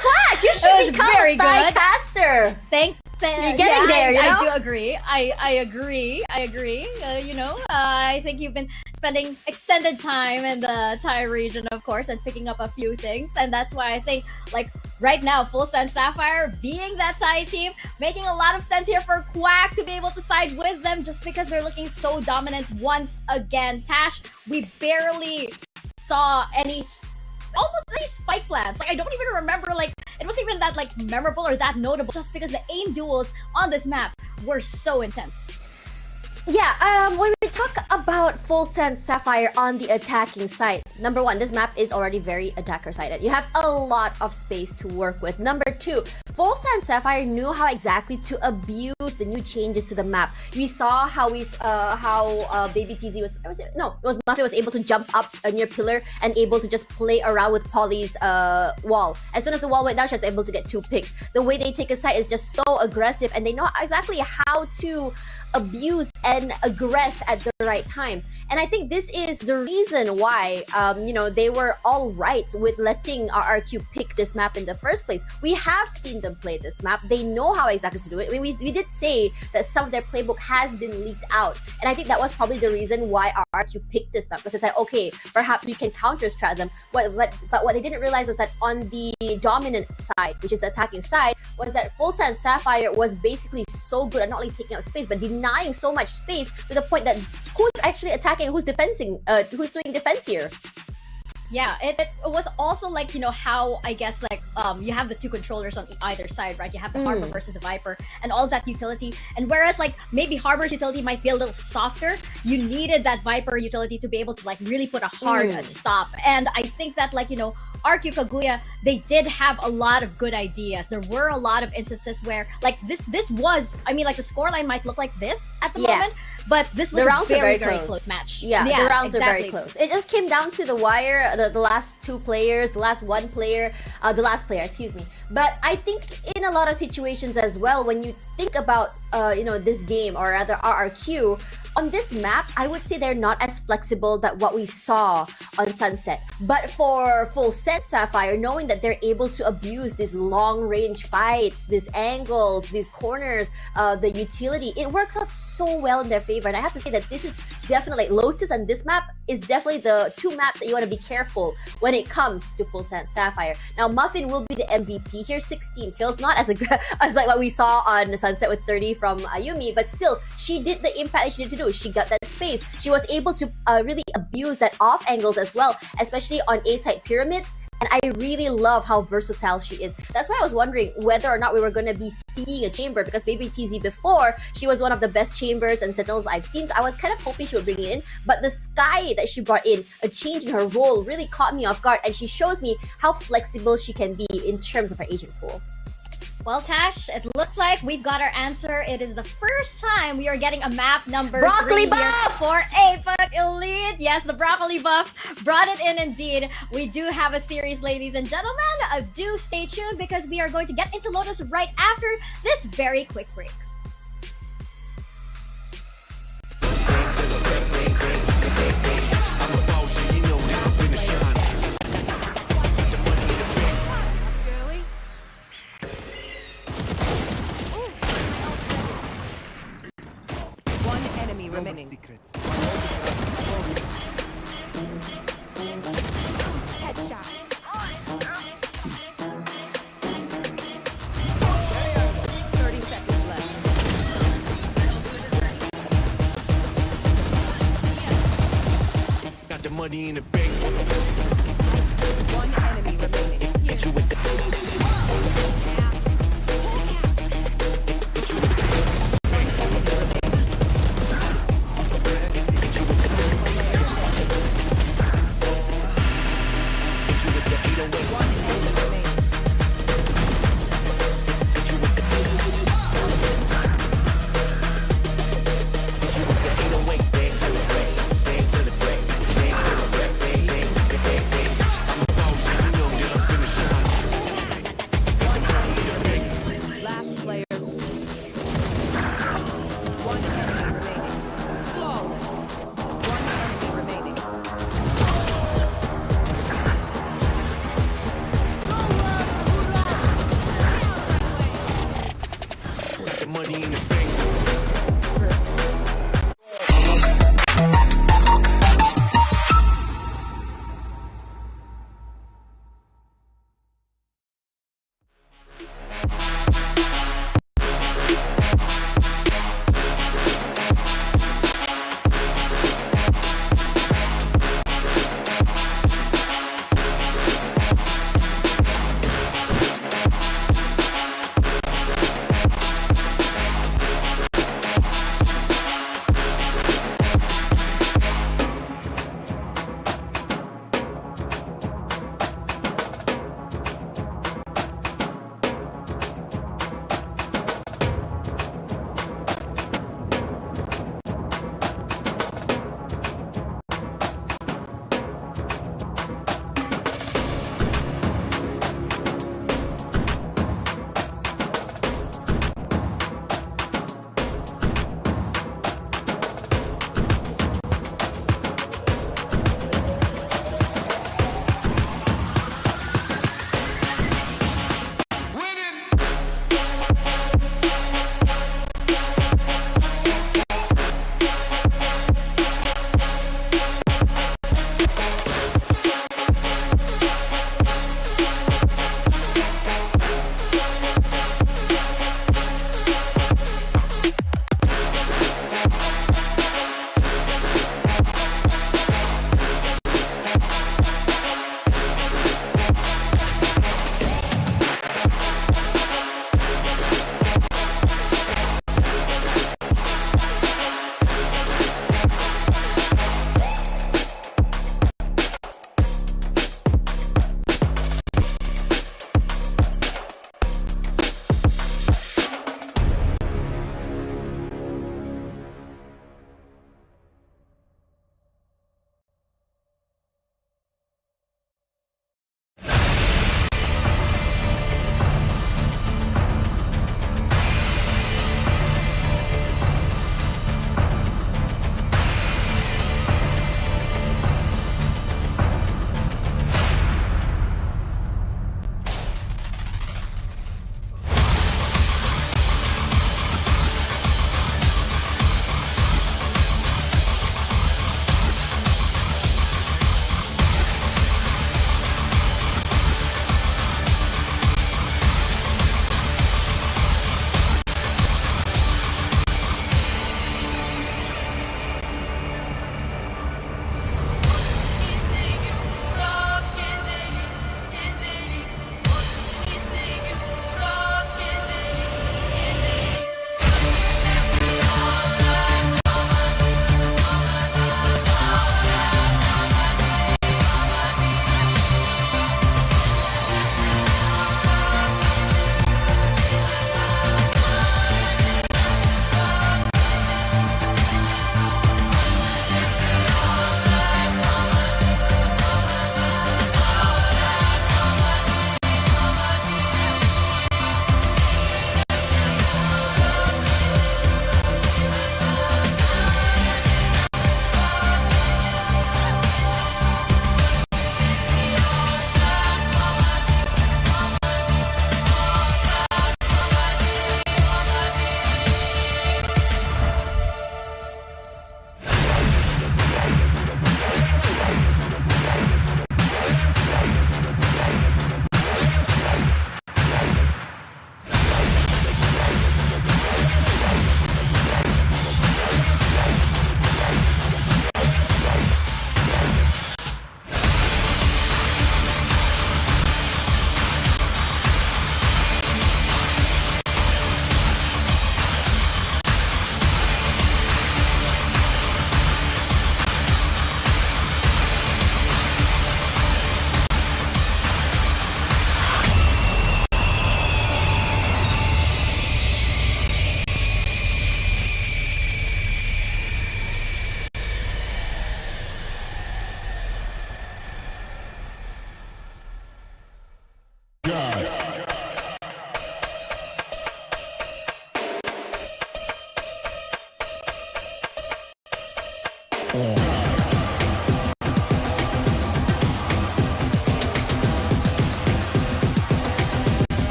Quack, you should become a Thai caster. Thanks. You're getting there, you know? I do agree. I agree. I think you've been spending extended time in the Thai region, of course, and picking up a few things. And that's why I think, like, right now, FULLSENSE Sapphire being that Thai team, making a lot of sense here for Quack to be able to side with them just because they're looking so dominant once again. Tash, we barely saw almost any spike plans. Like, I don't even remember, like, it wasn't even that, like, memorable or that notable just because the aim duels on this map were so intense. Yeah, when we talk about FULLSENSE Sapphire on the attacking side, number one, this map is already very attacker-sided. You have a lot of space to work with. Number two, FULLSENSE Sapphire knew how exactly to abuse the new changes to the map. We saw how Baby TZ Muffet was able to jump up near pillar and able to just play around with Polly's wall. As soon as the wall went down, she was able to get 2 picks. The way they take a side is just so aggressive, and they know exactly how to abuse and aggress at the right time. And I think this is the reason why they were all right with letting RRQ pick this map in the first place. We have seen them play this map. They know how exactly to do it. I mean, we did say that some of their playbook has been leaked out, and I think that was probably the reason why RRQ picked this map, because it's like, okay, perhaps we can counter-strat them. But what they didn't realize was that on the dominant side, which is the attacking side, was that FULLSENSE Sapphire was basically so good at not only taking up space, but denying so much space to the point that who's actually attacking, who's defending, who's doing defense here. Yeah, it was also like, how, I guess, like, you have the 2 controllers on either side, right? You have the Harbor versus the Viper and all of that utility. And whereas, like, maybe Harbor's utility might be a little softer, you needed that Viper utility to be able to, like, really put a hard stop. And I think that, like, RQ Kaguya, they did have a lot of good ideas. There were a lot of instances where, like, this was, I mean, like, the scoreline might look like this at the moment, but this was the rounds a are very, very very close match. Yeah, the rounds exactly. are very close. It just came down to the wire, the last two players, the last one player, the last player, excuse me. But I think in a lot of situations as well, when you think about, this game, or rather RRQ, on this map, I would say they're not as flexible that what we saw on Sunset. But for FULLSENSE Sapphire, knowing that they're able to abuse these long-range fights, these angles, these corners, the utility, it works out so well in their favor. And I have to say that this is definitely, Lotus and this map is definitely the two maps that you want to be careful when it comes to FULLSENSE Sapphire. Now, Muffin will be the MVP here, 16 kills, not as as like what we saw on Sunset with 30 from Ayumi, but still, she did the impact that she needed to do. She got that space. She was able to really abuse that off angles as well, especially on A-side pyramids. And I really love how versatile she is. That's why I was wondering whether or not we were going to be seeing a chamber, because Baby TZ before, she was one of the best chambers and sentinels I've seen. So I was kind of hoping she would bring it in. But the Sky that she brought in, a change in her role, really caught me off guard. And she shows me how flexible she can be in terms of her agent pool. Well, Tash, it looks like we've got our answer. It is the first time we are getting a map number Broccoli 3 here buff! for APAC Elite. Yes, the broccoli buff brought it in indeed. We do have a series, ladies and gentlemen. Do stay tuned because we are going to get into Lotus right after this very quick break. One enemy remaining. Headshot. 30 seconds left. Got the money in the bank. One enemy remaining. Hit you with the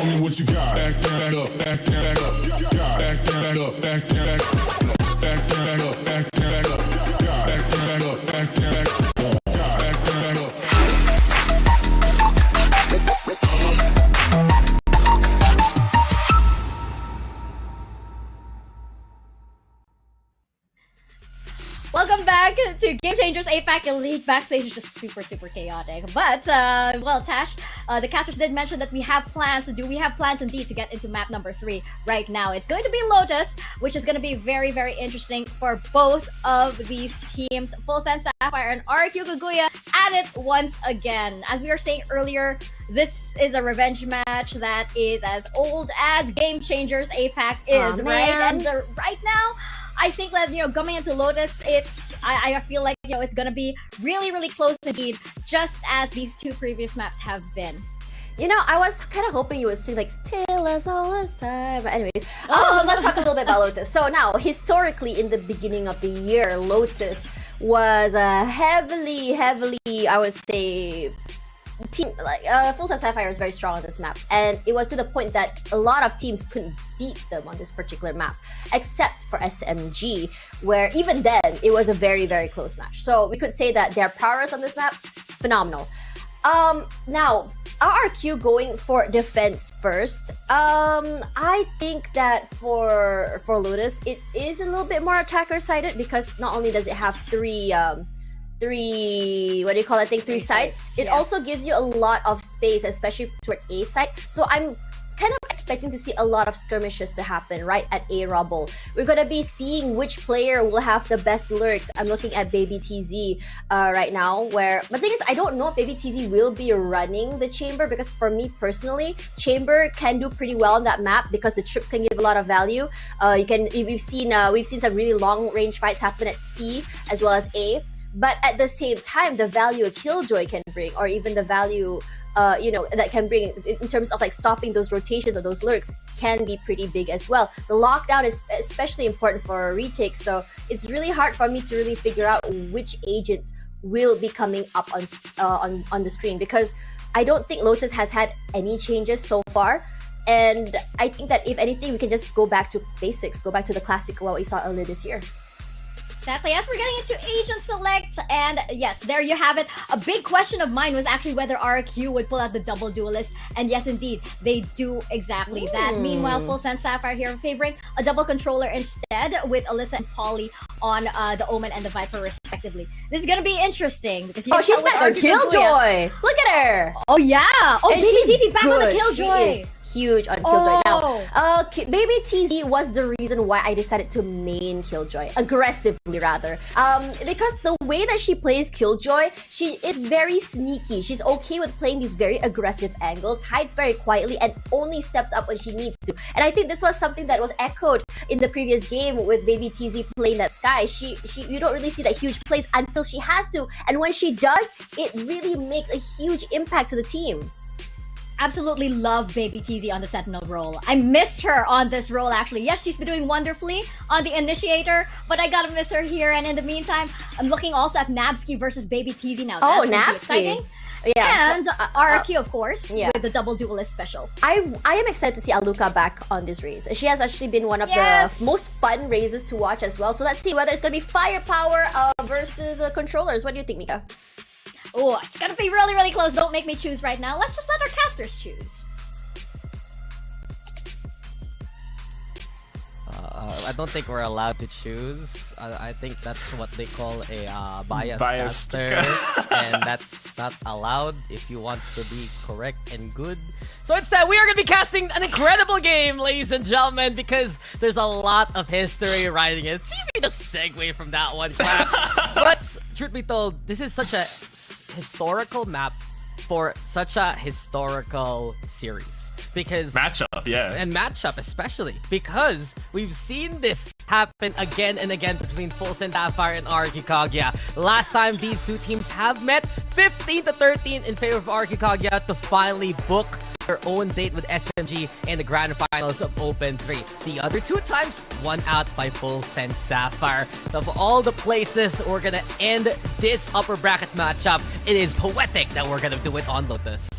me what you got. Back that up, back that up, back that up, back that up, back that up, back that up, back that up, back that up. Welcome back to Game Changers APAC Elite. Backstage is just super chaotic. But, well, Tash, the casters did mention that we have plans. We have plans indeed to get into map number 3 right now. It's going to be Lotus, which is going to be very interesting for both of these teams. FULLSENSE, Sapphire, and RQ Kaguya at it once again. As we were saying earlier, this is a revenge match that is as old as Game Changers APAC is, right? And right now, I think that, coming into Lotus, I feel like, it's gonna be really close indeed, just as these 2 previous maps have been. I was kind of hoping you would sing like "Tell us all this time." But anyways, let's talk a little bit about Lotus. So now, historically, in the beginning of the year, Lotus was heavily, I would say, team FULLSENSE Sapphire was very strong on this map, and it was to the point that a lot of teams couldn't beat them on this particular map, except for SMG, where even then it was a very close match. So we could say that their prowess on this map, phenomenal. Now RRQ going for defense first. I think that for Lotus, it is a little bit more attacker sided, because not only does it have three what do you call it? I think three sites. It also gives you a lot of space, especially toward A site. So I'm kind of expecting to see a lot of skirmishes to happen right at A rubble. We're gonna be seeing which player will have the best lurks. I'm looking at Baby TZ right now, but the thing is, I don't know if Baby TZ will be running the chamber, because for me personally, chamber can do pretty well on that map because the trips can give a lot of value. We've seen some really long range fights happen at C as well as A. But at the same time, the value a Killjoy can bring, or even the value that can bring in terms of like stopping those rotations or those lurks, can be pretty big as well. The lockdown is especially important for retakes, so it's really hard for me to really figure out which agents will be coming up on the screen, because I don't think Lotus has had any changes so far. And I think that if anything, we can just go back to basics, go back to the classic what we saw earlier this year. Exactly. As we're getting into Agent Select, and yes, there you have it. A big question of mine was actually whether RQ would pull out the double duelist, and yes, indeed, they do exactly that. Meanwhile, FULLSENSE Sapphire here favoring a double controller instead, with Alyssa and Polly on the Omen and the Viper respectively. This is gonna be interesting because she's back on Killjoy. Look at her. Oh yeah. Oh, and she's back on the Killjoy. She is huge on Killjoy now. Baby TZ was the reason why I decided to main Killjoy aggressively, rather, because the way that she plays Killjoy, she is very sneaky. She's okay with playing these very aggressive angles, hides very quietly, and only steps up when she needs to. And I think this was something that was echoed in the previous game with Baby TZ playing that Sky. You don't really see that huge plays until she has to, and when she does, it really makes a huge impact to the team. Absolutely love Baby TZ on the Sentinel role. I missed her on this role, actually. Yes, she's been doing wonderfully on the Initiator, but I gotta miss her here. And in the meantime, I'm looking also at Nabsky versus Baby TZ now. That's Nabsky. Exciting. Yeah, and RRQ, of course, with the double duelist special. I am excited to see Aluka back on this race. She has actually been one of the most fun races to watch as well. So let's see whether it's gonna be firepower versus controllers. What do you think, Mika? Oh, it's gonna be really close. Don't make me choose right now. Let's just let our casters choose. I don't think we're allowed to choose. I think that's what they call a biased caster, and that's not allowed if you want to be correct and good. So instead, we are going to be casting an incredible game, ladies and gentlemen, because there's a lot of history riding it. See if we just segue from that one, but truth be told, this is such a historical map for such a historical series. Because matchup especially, because we've seen this happen again and again between FULLSENSE Sapphire and RQ Kaguya. Last time these two teams have met, 15-13 in favor of RQ Kaguya to finally book their own date with SMG in the grand finals of Open 3. The other two times, won out by FULLSENSE Sapphire. Of all the places we're gonna end this upper bracket matchup, it is poetic that we're gonna do it on Lotus.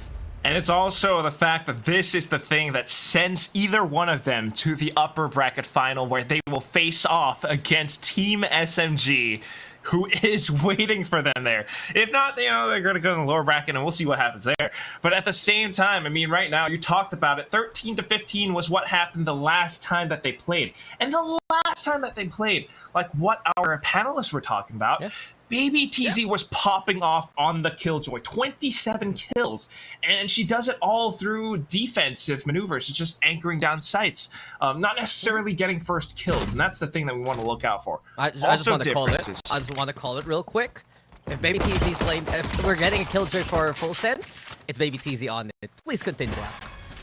And it's also the fact that this is the thing that sends either one of them to the upper bracket final where they will face off against Team SMG, who is waiting for them there. If not, they're going to go in the lower bracket and we'll see what happens there. But at the same time, I mean, right now, you talked about it, 13-15 was what happened the last time that they played. And the last time that they played, like what our panelists were talking about, Baby TZ was popping off on the Killjoy, 27 kills, and she does it all through defensive maneuvers. She's just anchoring down sites, not necessarily getting first kills, and that's the thing that we want to look out for. I just want to call it. I just want to call it real quick. If Baby TZ's playing, if we're getting a Killjoy for full sense, it's Baby TZ on it. Please continue.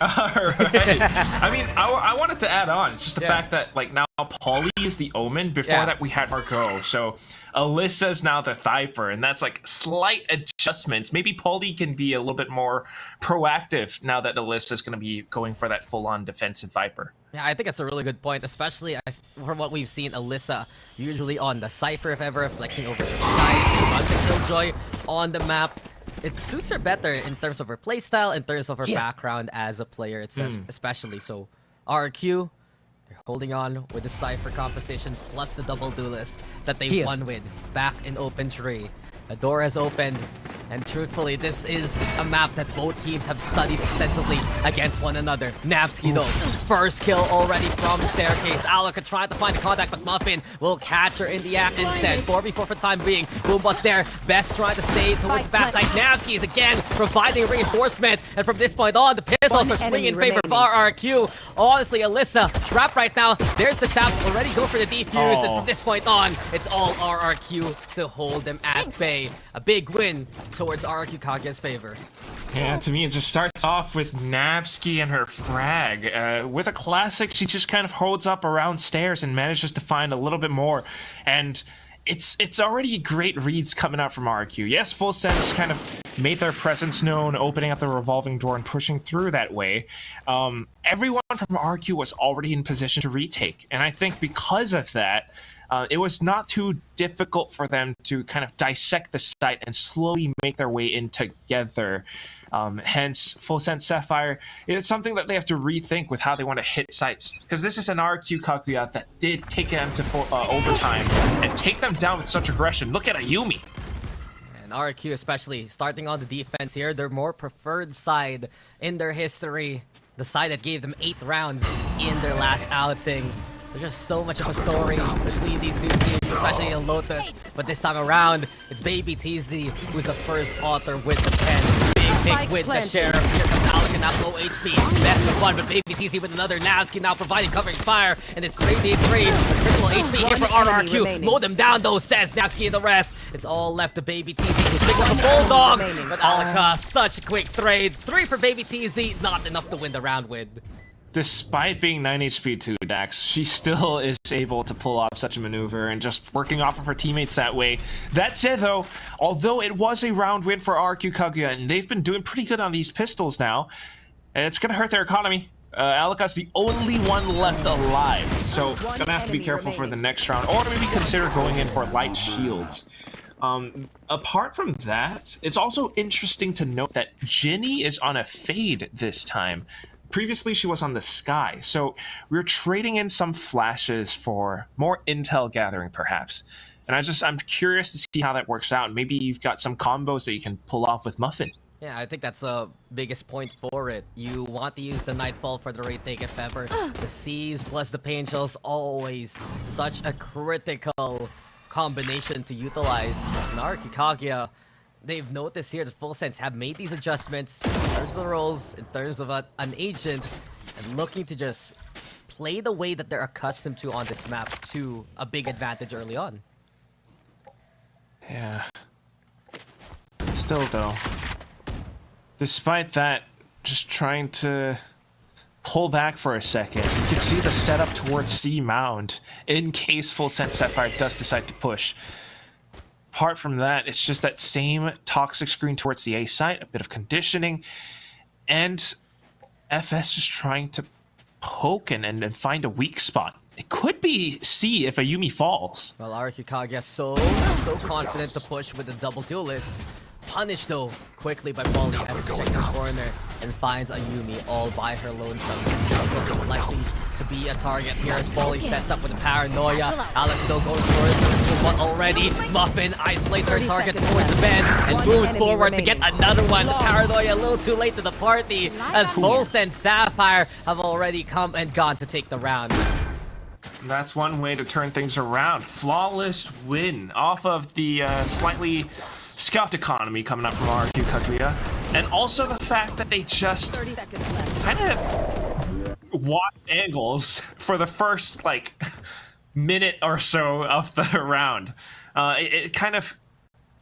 Alright. I mean, I wanted to add on. It's just the fact that, like, now Polly is the Omen. Before that, we had Margot. So Alyssa's now the Viper, and that's like slight adjustments. Maybe Polly can be a little bit more proactive now that Alyssa's going to be going for that full-on defensive Viper. Yeah, I think that's a really good point, especially from what we've seen Alyssa usually on the Cypher, if ever, flexing over the skies, runs a Killjoy on the map. It suits her better in terms of her playstyle, in terms of her background as a player, it says, especially. So, RQ, they're holding on with the Cypher composition plus the double duelist that they won with back in Open 3. The door has opened, and truthfully, this is a map that both teams have studied extensively against one another. Napsky, though, first kill already from the staircase. Alaka trying to find the contact, but Muffin will catch her in the act instead. 4v4 for the time being. Boombot's there. Best trying to stay towards the backside. Napsky is again providing reinforcement, and from this point on, the pistols are swinging in favor of RRQ. Honestly, Alyssa trapped right now. There's the tap, already go for the defuse, and from this point on, it's all RRQ to hold them at bay. A big win towards RRQ Kaguya's favor. Yeah, to me, it just starts off with Napsky and her frag. With a classic, she just kind of holds up around stairs and manages to find a little bit more. And it's already great reads coming out from RRQ. Yes, FULLSENSE kind of made their presence known, opening up the revolving door and pushing through that way. Everyone from RRQ was already in position to retake. And I think because of that, it was not too difficult for them to kind of dissect the site and slowly make their way in together. Hence, FULLSENSE Sapphire, it's something that they have to rethink with how they want to hit sites. Because this is an RQ Kaguya that did take them to overtime and take them down with such aggression. Look at Ayumi. And RQ especially, starting on the defense here, their more preferred side in their history. The side that gave them 8 rounds in their last outing. There's just so much of a story between these two teams, especially in Lotus. But this time around, it's Baby TZ who's the first author with the pen. Big with the sheriff. Here comes Alaka, now low HP. Best of fun, but Baby TZ with another. Napsky now providing covering fire. And it's 3v3. Critical HP here for RRQ. Mow them down though, says Napsky and the rest. It's all left to Baby TZ who's picked up a bulldog. But Alaka, such a quick trade. 3 for Baby TZ, not enough to win the round with. Despite being 9 HP too, Dax, she still is able to pull off such a maneuver and just working off of her teammates that way. That said, though, although it was a round win for RQ Kaguya, and they've been doing pretty good on these pistols now, it's going to hurt their economy. Alaka's the only one left alive, so gonna have to be careful for the next round, or maybe consider going in for light shields. Apart from that, it's also interesting to note that Ginny is on a fade this time. Previously, she was on the Sky, so we're trading in some flashes for more intel gathering, perhaps. And I'm curious to see how that works out. Maybe you've got some combos that you can pull off with Muffin. Yeah, I think that's the biggest point for it. You want to use the Nightfall for the retake if ever. The Seas plus the Pain Shells, always such a critical combination to utilize. And RQ Kaguya, they've noticed here that FULLSENSE have made these adjustments in terms of the roles, in terms of an agent, and looking to just play the way that they're accustomed to on this map to a big advantage early on. Yeah. Still, though, despite that, just trying to pull back for a second. You can see the setup towards C Mound in case FULLSENSE Sapphire does decide to push. Apart from that, it's just that same toxic screen towards the A site, a bit of conditioning, and FS just trying to poke and find a weak spot. It could be C if Ayumi falls. Well, RQ Kaguya so confident to push with the double duelist. Punished though quickly by Polly as she checks the corner and finds Ayumi all by her lonesome. Likely to be a target here as Polly sets up with a paranoia. Alex though going for it, one already. Muffin isolates her target towards the bend and moves forward to get another one. The paranoia a little too late to the party as FULLSENSE Sapphire have already come and gone to take the round. And that's one way to turn things around. Flawless win off of the slightly scuffed economy coming up from RQ Kaguya. And also the fact that they just 30 seconds left. kind of watched angles for the first, like, minute or so of the round. It kind of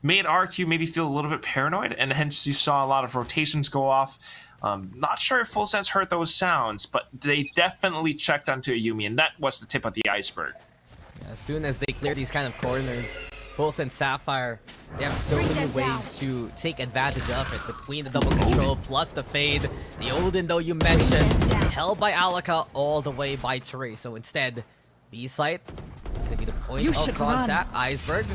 made RQ maybe feel a little bit paranoid, and hence you saw a lot of rotations go off. Not sure if FULLSENSE heard those sounds, but they definitely checked onto Ayumi, and that was the tip of the iceberg. As soon as they clear these kind of corners, FULLSENSE Sapphire, they have so many ways to take advantage of it between the double control plus the fade. The Odin, though you mentioned, held by Alaka all the way by Tree. So instead, B site could be the point of contact. Iceberg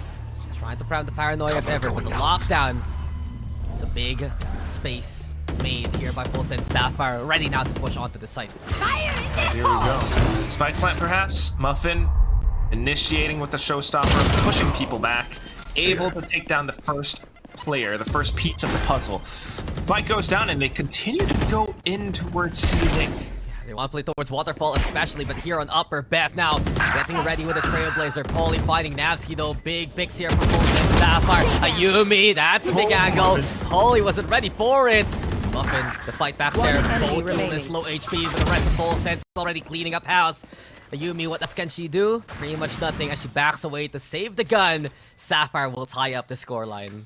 trying to prime the paranoia if ever, but the lockdown is a big space made here by FULLSENSE Sapphire, ready now to push onto the site. Here we go. Spike plant perhaps. Muffin initiating with the showstopper, pushing people back, able to take down the first player, the first piece of the puzzle. Spike goes down and they continue to go in towards C-Link. They want to play towards Waterfall especially, but here on upper best now, getting ready with a Trailblazer. Paulie fighting Navsky though. Big picks here from FULLSENSE Sapphire. Ayumi, that's a big angle. Paulie wasn't ready for it. Muffin, the fight back there. Both this low HP, but the rest of FULLSENSE already cleaning up house. Ayumi, what else can she do? Pretty much nothing as she backs away to save the gun. Sapphire will tie up the scoreline.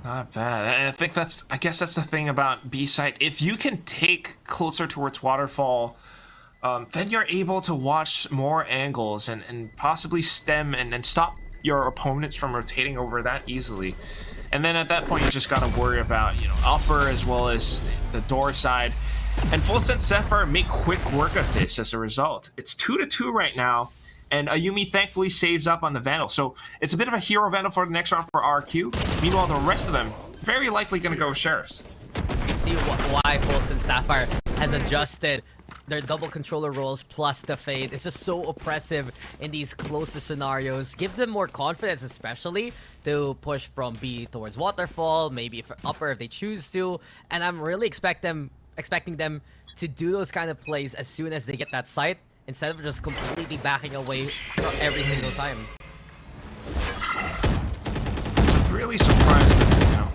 Not bad. I think I guess that's the thing about B-site. If you can take closer towards Waterfall, then you're able to watch more angles and possibly stem and stop your opponents from rotating over that easily. And then at that point, you just gotta worry about, you know, upper as well as the door side. And FULLSENSE Sapphire make quick work of this as a result. It's 2-2 right now, and Ayumi thankfully saves up on the Vandal. So it's a bit of a hero Vandal for the next round for RQ. Meanwhile, the rest of them very likely going to go with Sheriffs. You can see why FULLSENSE Sapphire has adjusted their double controller roles plus the fade. It's just so oppressive in these closest scenarios. Gives them more confidence, especially to push from B towards Waterfall, maybe for upper if they choose to. And I'm really expecting them to do those kind of plays as soon as they get that sight, instead of just completely backing away from every single time. I'm really surprised that, you know,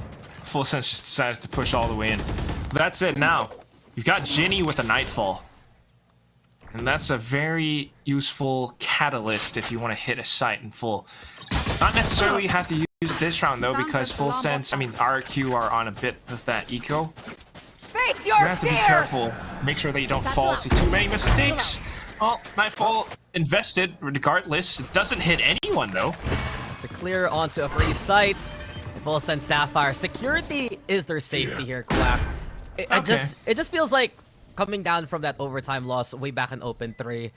FULLSENSE just decided to push all the way in. But that's it now. You've got Ginny with a Nightfall. And that's a very useful catalyst if you want to hit a site in full. Not necessarily have to use it this round though, because FULLSENSE, I mean RQ are on a bit of that eco. Face You have to be careful. Make sure that you don't fall to too many mistakes. Well, Nightfall invested regardless. It doesn't hit anyone though. It's a clear onto a free site. FULLSENSE Sapphire. Security is their safety here, Quack. It just feels like coming down from that overtime loss way back in Open 3.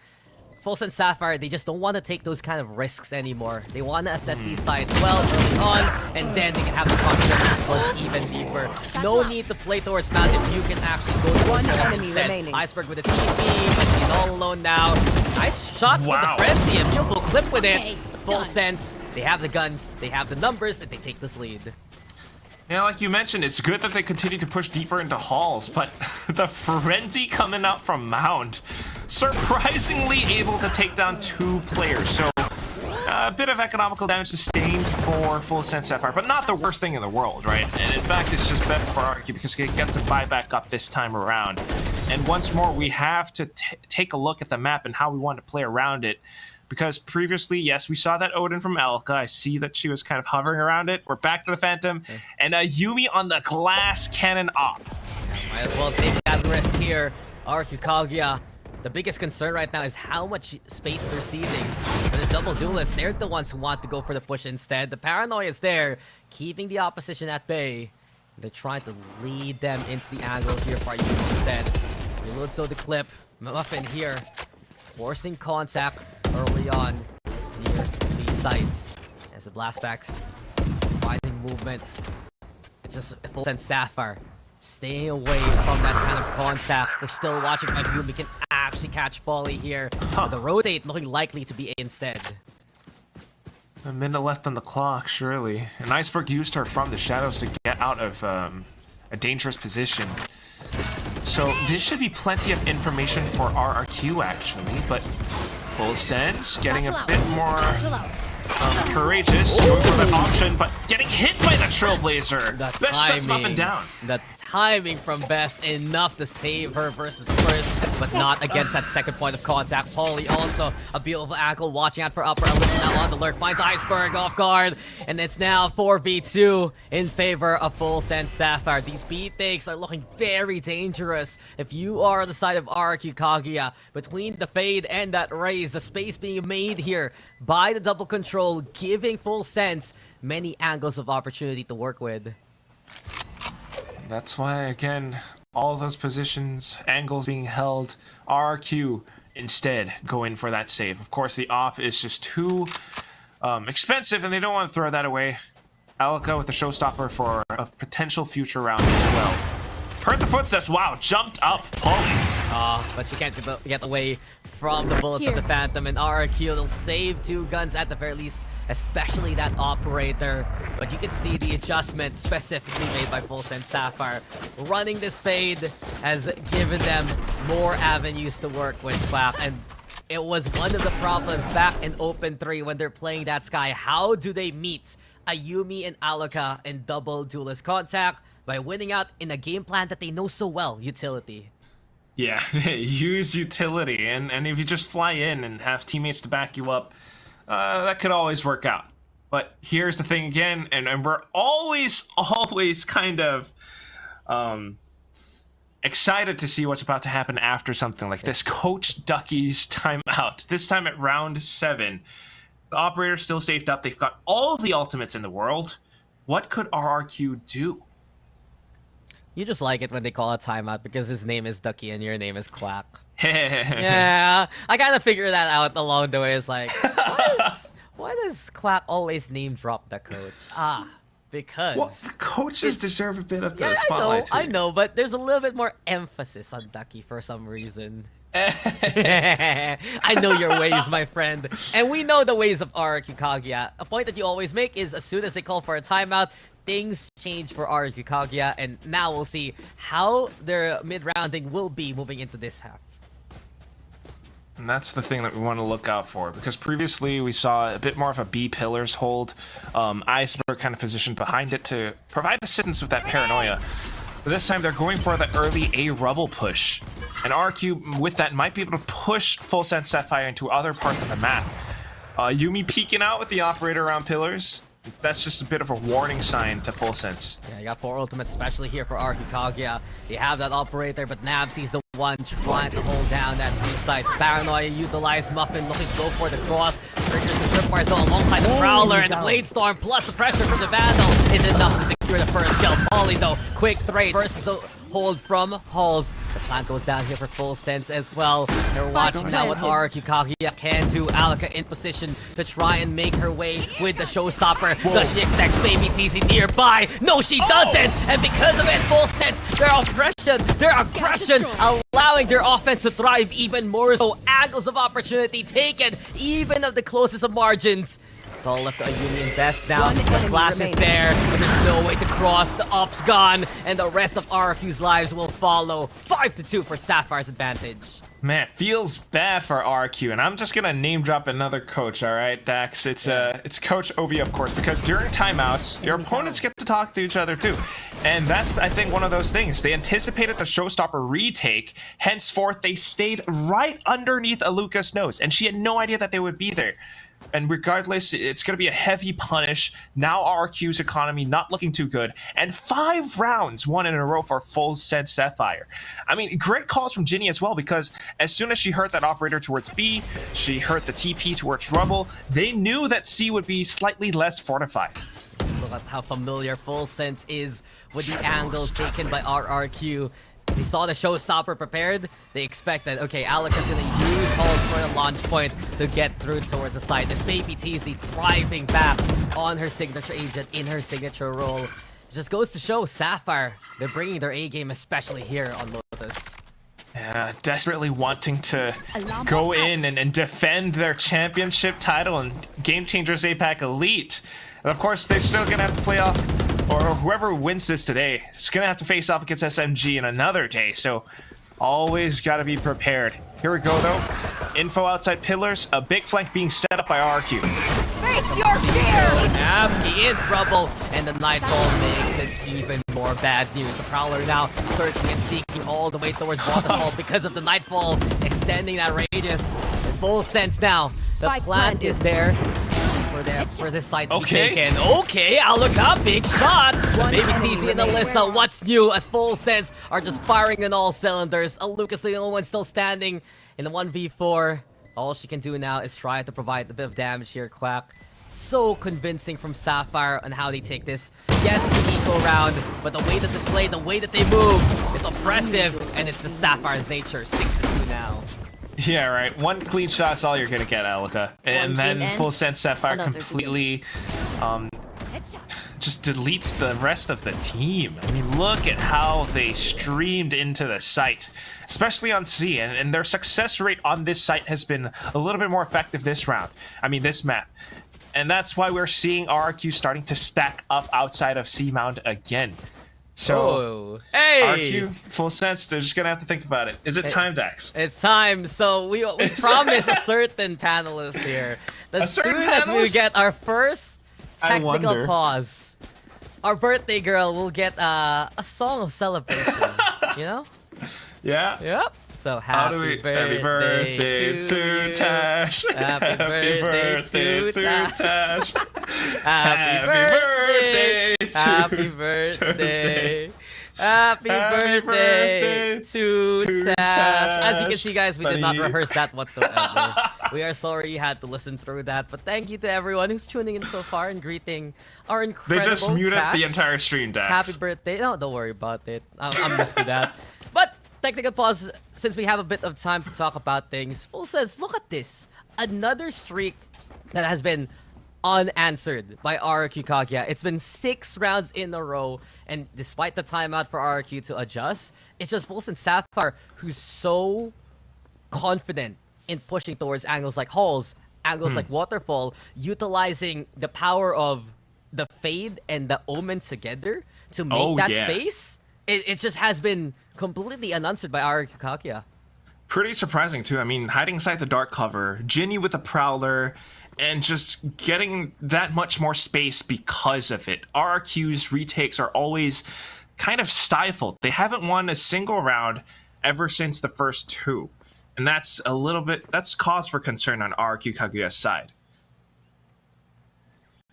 FULLSENSE Sapphire, they just don't want to take those kind of risks anymore. They want to assess these sites well early on, and then they can have the confidence to push even deeper. No need to play towards Mount if you can actually go towards One Mount enemy instead. remaining. Iceberg with a TP, and she's all alone now. Nice shots with the Frenzy, a beautiful clip with it. But FULLSENSE, they have the guns, they have the numbers, and they take this lead. Yeah, like you mentioned, it's good that they continue to push deeper into halls, but the Frenzy coming out from Mount, surprisingly able to take down 2 players. So a bit of economical damage sustained for FULLSENSE Sapphire, but not the worst thing in the world, right? And in fact, it's just better for RQ because they get to buy back up this time around. And once more, we have to take a look at the map and how we want to play around it. Because previously, yes, we saw that Odin from Alka. I see that she was kind of hovering around it. We're back to the Phantom. And Yumi on the glass cannon op. Might as well take that risk here. RQ Kaguya. The biggest concern right now is how much space they're ceding. For the double duelists, they're the ones who want to go for the push instead. The paranoia is there, keeping the opposition at bay. They're trying to lead them into the angle here for Yumi instead. Reload so the clip. Muffin here, forcing contact early on near these sites as the blastbacks finding movement It's just FULLSENSE Sapphire staying away from that kind of contact. We're still watching if Yumi can actually catch Polly here. But the rotate looking likely to be instead. A minute left on the clock, surely. And Iceberg used her from the shadows to get out of a dangerous position. So this should be plenty of information for RRQ actually, but FULLSENSE getting a bit more courageous, going for that option, but getting hit by the Trailblazer. Best shuts Muffin down. The timing from Best enough to save her versus first, but not against that second point of contact. Polly also a beautiful ankle, watching out for upper. Alyssa now on the lurk, finds Iceberg off guard, and it's now 4v2 in favor of FULLSENSE Sapphire. These B takes are looking very dangerous. If you are on the side of RRQ Kaguya, between the fade and that raise, the space being made here by the double control, giving FULLSENSE many angles of opportunity to work with. That's why, again, all of those positions, angles being held, RRQ instead go in for that save. Of course, the op is just too expensive, and they don't want to throw that away. Alika with the showstopper for a potential future round as well. Heard the footsteps. Wow, jumped up. Polly. But she can't get away from the bullets of the Phantom, and RRQ will save 2 guns at the very least, especially that operator. But you can see the adjustment specifically made by FULLSENSE Sapphire. Running this fade has given them more avenues to work with, Quack, and it was one of the problems back in Open 3 when they're playing that Sky. How do they meet Ayumi and Alika in double duelist contact? By winning out in a game plan that they know so well, utility. Yeah, use utility, and if you just fly in and have teammates to back you up, that could always work out. But here's the thing again, and we're always kind of excited to see what's about to happen after something like this. Coach Ducky's timeout. This time at round 7. The operator's still saved up. They've got all the ultimates in the world. What could RRQ do? You just like it when they call a timeout because his name is Ducky and your name is Quack. Yeah, I kind of figured that out along the way. It's like, why does Quack always name drop the coach? Because... Well, the coaches deserve a bit of the spotlight. I know, but there's a little bit more emphasis on Ducky for some reason. I know your ways, my friend. And we know the ways of RRQ Kaguya. A point that you always make is as soon as they call for a timeout, things change for RRQ Kaguya, and now we'll see how their mid-rounding will be moving into this half. And that's the thing that we want to look out for, because previously we saw a bit more of a B pillars hold, Iceberg kind of positioned behind it to provide assistance with that paranoia. But this time they're going for the early A rubble push, and RQ with that might be able to push FULLSENSE Sapphire into other parts of the map. Yumi peeking out with the operator around pillars. That's just a bit of a warning sign to FULLSENSE. Yeah, you got 4 ultimates, especially here for RRQ Kaguya. They have that operator, but Nabsy's the one trying to hold down that C-side. Paranoia utilized Muffin, looking to go for the cross. Triggers the tripwires though alongside the Prowler, and the Blade Storm plus the pressure from the Vandal is enough to secure the first kill. Polly though, quick trade versus a hold from Halls. The plan goes down here for FULLSENSE as well. They're watching now what RRQ Kaguya can do. Alika in position to try and make her way with the showstopper. Does she expect Baby TZ nearby? No, she doesn't! And because of it, FULLSENSE, their aggression, allowing their offense to thrive even more so. Angles of opportunity taken, even of the closest of margins. It's all left to Ayumi and Best now. The flash is there, but there's no way to cross. The op's gone, and the rest of RRQ's lives will follow. 5-2 for Sapphire's advantage. Man, it feels bad for RQ, and I'm just gonna name drop another coach, all right, Dax? It's Coach Obi, of course, because during timeouts, your opponents get to talk to each other too, and that's, I think, one of those things. They anticipated the showstopper retake, henceforth they stayed right underneath Aluka's nose, and she had no idea that they would be there. And regardless, it's going to be a heavy punish. Now RQ's economy not looking too good. And 5 rounds won in a row for FULLSENSE Sapphire. I mean, great calls from Ginny as well, because as soon as she heard that operator towards B, she heard the TP towards Rubble, they knew that C would be slightly less fortified. Look at how familiar FULLSENSE is with the angles taken by RRQ. They saw the showstopper prepared. They expect that, okay, Alika's gonna use Halls for the launch point to get through towards the side. And Baby TZ thriving back on her signature agent in her signature role. Just goes to show Sapphire, they're bringing their A game, especially here on Lotus. Yeah, desperately wanting to go in and defend their championship title and Game Changers APAC Elite. And of course, they're still going to have to play off, or whoever wins this today is going to have to face off against SMG in another day. So always got to be prepared. Here we go, though. Info outside pillars, a big flank being set up by RQ. Face your fear! Absky in trouble, and the Nightfall makes it even more bad news. The Prowler now searching and seeking all the way towards Waterfall because of the Nightfall extending that radius. Full sense now. The Spike plant planted. is there for this site to be taken. Okay, Aluka, big shot. Baby TZ and Alyssa, what's new as Full Sense are just firing on all cylinders. Aluka's the only one still standing in the 1v4. All she can do now is try to provide a bit of damage here, Quack. So convincing from Sapphire on how they take this. Yes, it's an eco round, but the way that they play, the way that they move is oppressive, and it's just Sapphire's nature. 6-2 now. Yeah, right. One clean shot's all you're gonna get, Alika. And then Full Sense Sapphire completely just deletes the rest of the team. I mean, look at how they streamed into the site, especially on C, and their success rate on this site has been a little bit more effective this round. I mean, this map. And that's why we're seeing RQ starting to stack up outside of C Mount again. So, hey! RQ, Full Sense, they're just gonna have to think about it. Is it time, Dax? It's time. So we promised a certain panelist here. As soon as we get our first technical pause, our birthday girl will get a song of celebration. You know? Yeah. Yep. So happy birthday to Tash. Happy birthday to Tash. Happy birthday. Happy birthday. Happy birthday to Tash. As you can see, guys, we did not rehearse that whatsoever. We are sorry you had to listen through that, but thank you to everyone who's tuning in so far and greeting our incredible They just muted Tash. the entire stream, Dax. Happy birthday. No, don't worry about it. I'm used to that. But technical pause, since we have a bit of time to talk about things. Full Sense, look at this. Another streak that has been unanswered by RQ Kaguya. It's been 6 rounds in a row, and despite the timeout for RQ to adjust, it's just Full Sense Sapphire who's so confident in pushing towards angles like halls, angles like waterfall, utilizing the power of the Fade and the Omen together to make that space. It just has been completely unanswered by RQ Kaguya. Pretty surprising too. I mean, hiding inside the dark cover, Ginny with the Prowler, and just getting that much more space because of it. RRQ's retakes are always kind of stifled. They haven't won a single round ever since the first 2. And that's a little bit, that's cause for concern on RRQ Kaguya's side.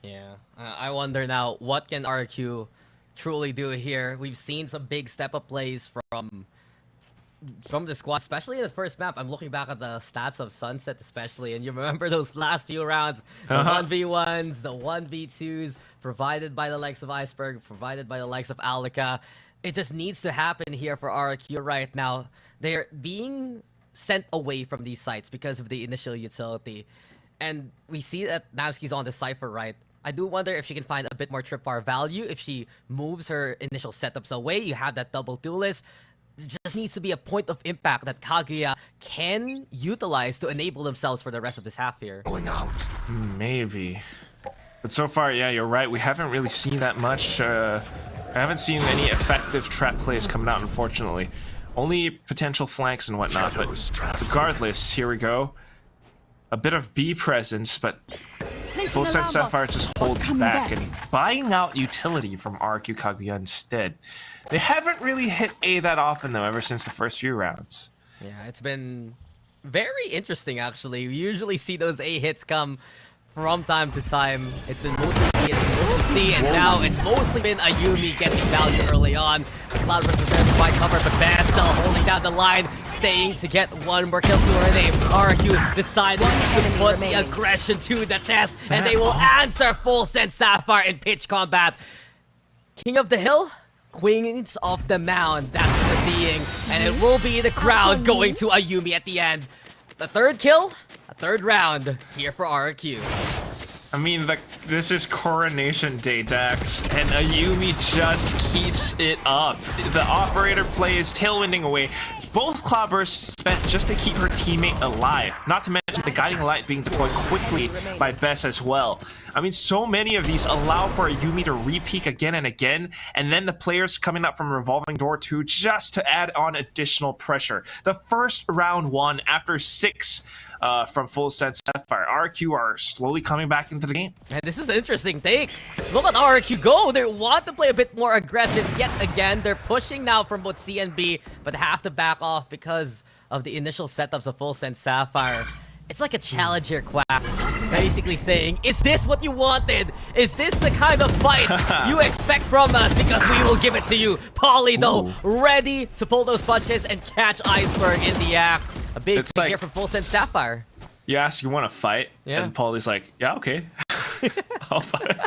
Yeah, I wonder now, what can RQ truly do here? We've seen some big step-up plays from the squad, especially in the first map. I'm looking back at the stats of Sunset especially, and you remember those last few rounds, the 1v1s, the 1v2s, provided by the likes of Iceberg, provided by the likes of Alika. It just needs to happen here for RQ right now. They're being sent away from these sites because of the initial utility. And we see that Navsky's on the Cypher, right? I do wonder if she can find a bit more tripwire value if she moves her initial setups away. You have that double duelist. It just needs to be a point of impact that Kaguya can utilize to enable themselves for the rest of this half here. Going out. Maybe. But so far, yeah, you're right. We haven't really seen that much. I haven't seen any effective trap plays coming out, unfortunately. Only potential flanks and whatnot. But regardless, here we go. A bit of B presence, but Full Sense Sapphire just holds back and buying out utility from RQ Kaguya instead. They haven't really hit A that often, though, ever since the first few rounds. Yeah, it's been very interesting, actually. We usually see those A hits come from time to time. It's been mostly B, it's been mostly C, and now it's mostly been Ayumi getting value early on. Cloud versus there to fight cover, but Bass still holding down the line, staying to get one more kill to her name. RQ decided to put the aggression to the test, and they will answer Full Sense Sapphire in pitch combat. King of the Hill? Queens of the Mound, that's what we're seeing. And it will be the crowd going to Ayumi at the end. The third kill, a third round here for RQ. I mean, this is Coronation Day, Dax, and Ayumi just keeps it up. The operator play is tailwinding away. Both clobbers spent just to keep her teammate alive, not to mention the guiding light being deployed quickly by Bess as well. I mean, so many of these allow for Ayumi to re-peek again and again, and then the players coming up from Revolving Door 2 just to add on additional pressure. The first round won after 6 from FULLSENSE Sapphire. RQ are slowly coming back into the game. And this is an interesting take. Look at RQ go. They want to play a bit more aggressive yet again. They're pushing now from both C and B, but have to back off because of the initial setups of FULLSENSE Sapphire. It's like a challenge here, Quack. Basically saying, is this what you wanted? Is this the kind of fight you expect from us? Because we will give it to you. Polly, though, ready to pull those punches and catch Iceberg in the act. A big thing here from FULLSENSE Sapphire. You ask, you want to fight? Yeah. And Polly's like, yeah, okay. I'll fight.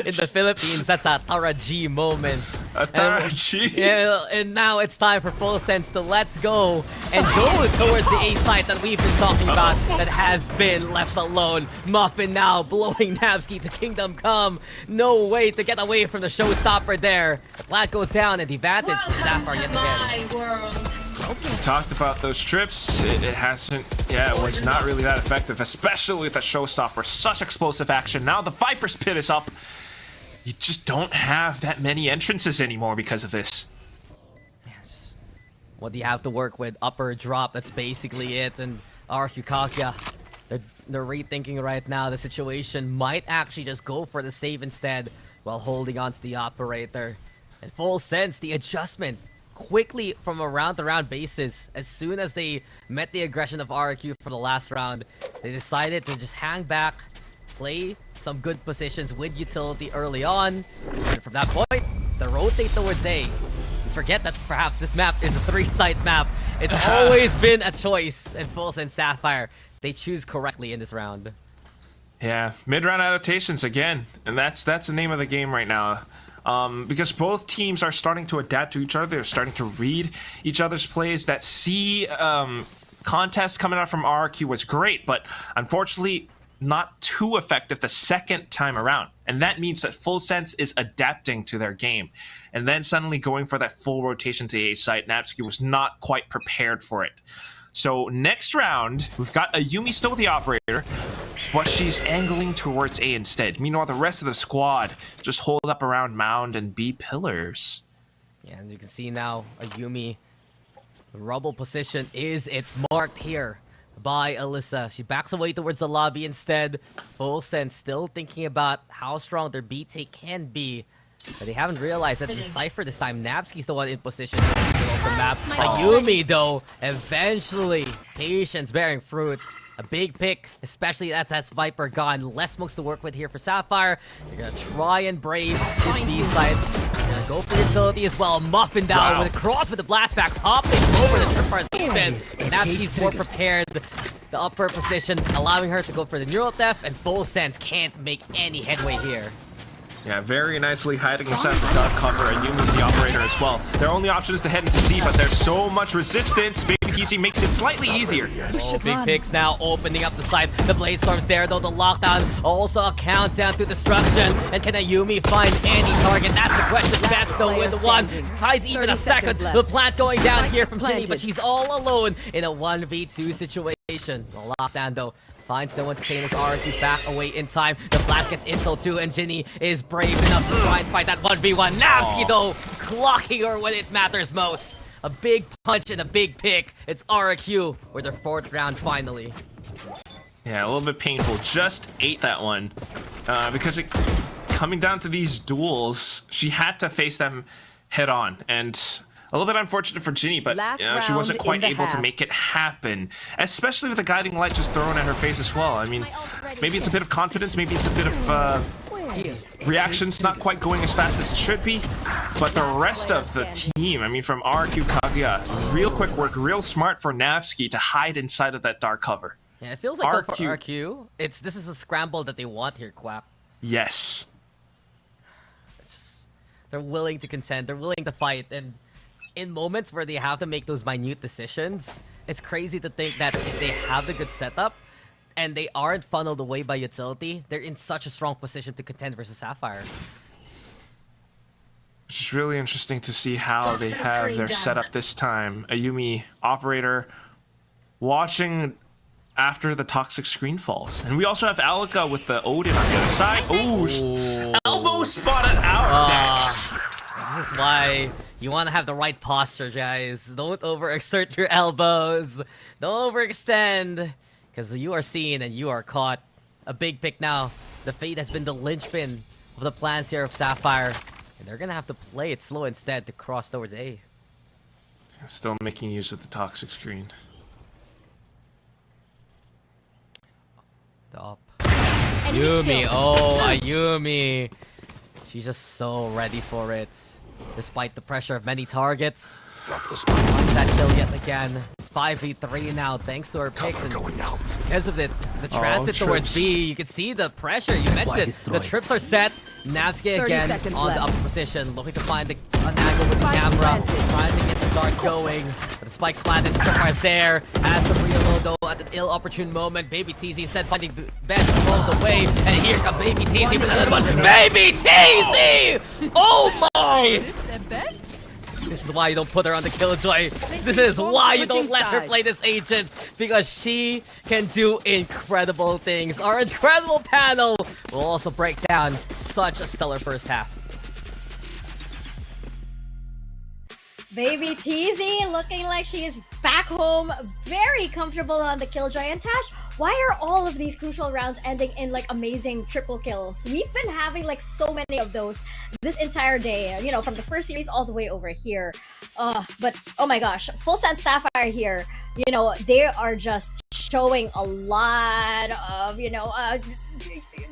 In the Philippines, that's a Tara G moment. A Tara G? Yeah, and now it's time for FULLSENSE to let's go and go towards the A site that we've been talking about that has been left alone. Muffin now blowing Navsky to Kingdom Come. No way to get away from the showstopper there. The plant goes down and the advantage for Sapphire yet again. We talked about those trips. It hasn't, it was not really that effective, especially with the showstopper. Such explosive action. Now the Viper's Pit is up. You just don't have that many entrances anymore because of this. Yes. What do you have to work with? Upper drop, that's basically it. And RQ Kaguya, they're rethinking right now. The situation might actually just go for the save instead while holding on to the operator. And FULLSENSE, the adjustment quickly from a round-to-round basis. As soon as they met the aggression of RQ for the last round, they decided to just hang back, play some good positions with utility early on, and from that point, they rotate towards A. You forget that perhaps this map is a 3-site map. It's always been a choice in FULLSENSE Sapphire. They choose correctly in this round. Yeah, mid-round adaptations again, and that's the name of the game right now. Because both teams are starting to adapt to each other. They're starting to read each other's plays. That C contest coming out from RQ was great, but unfortunately not too effective the second time around. And that means that FULLSENSE is adapting to their game. And then suddenly going for that full rotation to A site, Napsky was not quite prepared for it. So next round, we've got Ayumi still with the operator, but she's angling towards A instead. Meanwhile, the rest of the squad just hold up around Mound and B pillars. Yeah, and you can see now, Ayumi, the rubble position is marked here by Alyssa. She backs away towards the lobby instead. FULLSENSE still thinking about how strong their B take can be. But they haven't realized that the Cypher this time, Navsky's the one in position to the map. Ayumi, though, eventually, patience bearing fruit. A big pick, especially that's Viper gone. Less smokes to work with here for Sapphire. They're gonna try and brave this B side. They're gonna go for utility as well. Muffin down with a cross with the blast backs, hopping over the tripwire defense. Navsky's more prepared. The upper position, allowing her to go for the neural theft, and FULLSENSE can't make any headway here. Yeah, very nicely hiding inside the dot cover, and Yumi's the operator as well. Their only option is to head into C, but there's so much resistance. Baby TC makes it slightly easier. Oh, big picks now opening up the side. The Blade Storm's there, though. The lockdown, also a countdown to destruction. And can Ayumi find any target? That's the question. Best, though, with the one. Hides even a second. The plant going down here from Ginny, but she's all alone in a 1v2 situation. The lockdown, though, finds no one to chain his RQ back away in time. The flash gets intel too, and Ginny is brave enough to try and fight that 1v1. Navsky, though, clocking her when it matters most. A big punch and a big pick. It's RQ with their 4th round finally. Yeah, a little bit painful. Just ate that one. Because coming down to these duels, she had to face them head on. And a little bit unfortunate for Ginny, but she wasn't quite able to make it happen. Especially with the guiding light just thrown at her face as well. I mean, maybe it's a bit of confidence, maybe it's a bit of reactions not quite going as fast as it should be. But the rest of the team, I mean, from RQ Kaguya, real quick work, real smart for Napsky to hide inside of that dark cover. Yeah, it feels like for RQ, this is a scramble that they want here, Quack. Yes. They're willing to contend, they're willing to fight, and in moments where they have to make those minute decisions, it's crazy to think that if they have the good setup and they aren't funneled away by utility, they're in such a strong position to contend versus Sapphire. Which is really interesting to see how they have their setup this time. A Yuumi operator watching after the toxic screen falls. And we also have Alika with the Odin on the other side. Ooh, elbow spotted out, Dex. This is why you want to have the right posture, guys. Don't overexert your elbows. Don't overextend, because you are seen and you are caught. A big pick now. The Fate has been the linchpin of the plans here of Sapphire. And they're going to have to play it slow instead to cross towards A. Still making use of the toxic screen. The up. Yuumi, oh, Ayumi. She's just so ready for it. Despite the pressure of many targets. Wants that kill yet again. 5v3 now, thanks to her picks. And because of the transit towards B, you can see the pressure. You mentioned it. The trips are set. Navsky again on the upper position, looking to find an angle with the camera, trying to get the dart going. But the spike's planted, the tripwire's there. As the reload though at an ill-opportune moment, Baby TZ instead finding best along the way. And here comes Baby TZ with another one. Baby TZ! Oh my! Is this the best? This is why you don't put her on the Killjoy. This is why you don't let her play this agent. Because she can do incredible things. Our incredible panel will also break down such a stellar first half. Baby TZ looking like she is back home, very comfortable on the Killjoy. And Tash, why are all of these crucial rounds ending in like amazing triple kills? We've been having like so many of those this entire day, you know, from the first series all the way over here. But oh my gosh, FULLSENSE Sapphire here, you know, they are just showing a lot of, you know,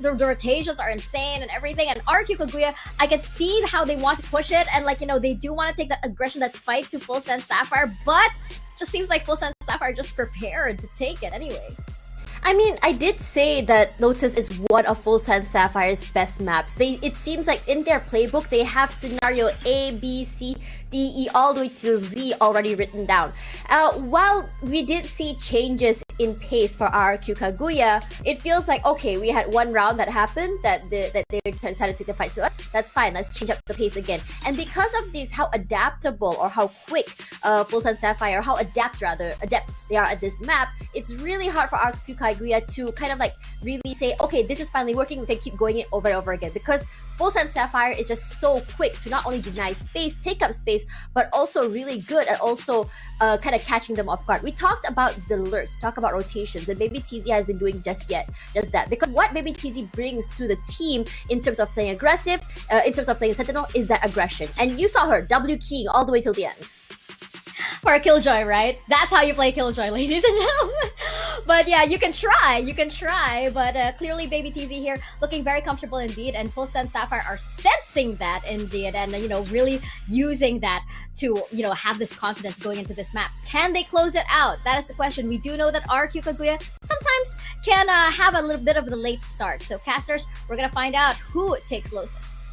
the rotations are insane and everything. And RQ Kaguya, I can see how they want to push it, and like, you know, they do want to take that aggression, that fight to FULLSENSE Sapphire, but it just seems like FULLSENSE Sapphire just prepared to take it anyway. I mean, I did say that Lotus is one of FULLSENSE Sapphire's best maps. It seems like in their playbook, they have scenario A, B, C, D, E, all the way to Z already written down. While we did see changes in pace for RQ Kaguya, it feels like, okay, we had one round that happened, that they decided to take the fight to us. That's fine, let's change up the pace again. And because of this, how adaptable or how quick FULLSENSE Sapphire, how adept they are at this map, it's really hard for RQ Kaguya to kind of like really say, okay, this is finally working, we can keep going it over and over again. Because FULLSENSE Sapphire is just so quick to not only deny space, take up space, but also really good at also kind of catching them off guard. We talked about the lurk, talk about rotations, and Baby TZ has been doing just that. Because what Baby TZ brings to the team in terms of playing aggressive, in terms of playing Sentinel, is that aggression. And you saw her W keying all the way till the end. For a Killjoy, right? That's how you play Killjoy, ladies and gentlemen. But yeah, you can try, but clearly Baby TZ here looking very comfortable indeed, and FULLSENSE Sapphire are sensing that indeed, and you know, really using that to, you know, have this confidence going into this map. Can they close it out? That is the question. We do know that RQ Kaguya sometimes can have a little bit of the late start. So casters, we're gonna find out who takes Lotus.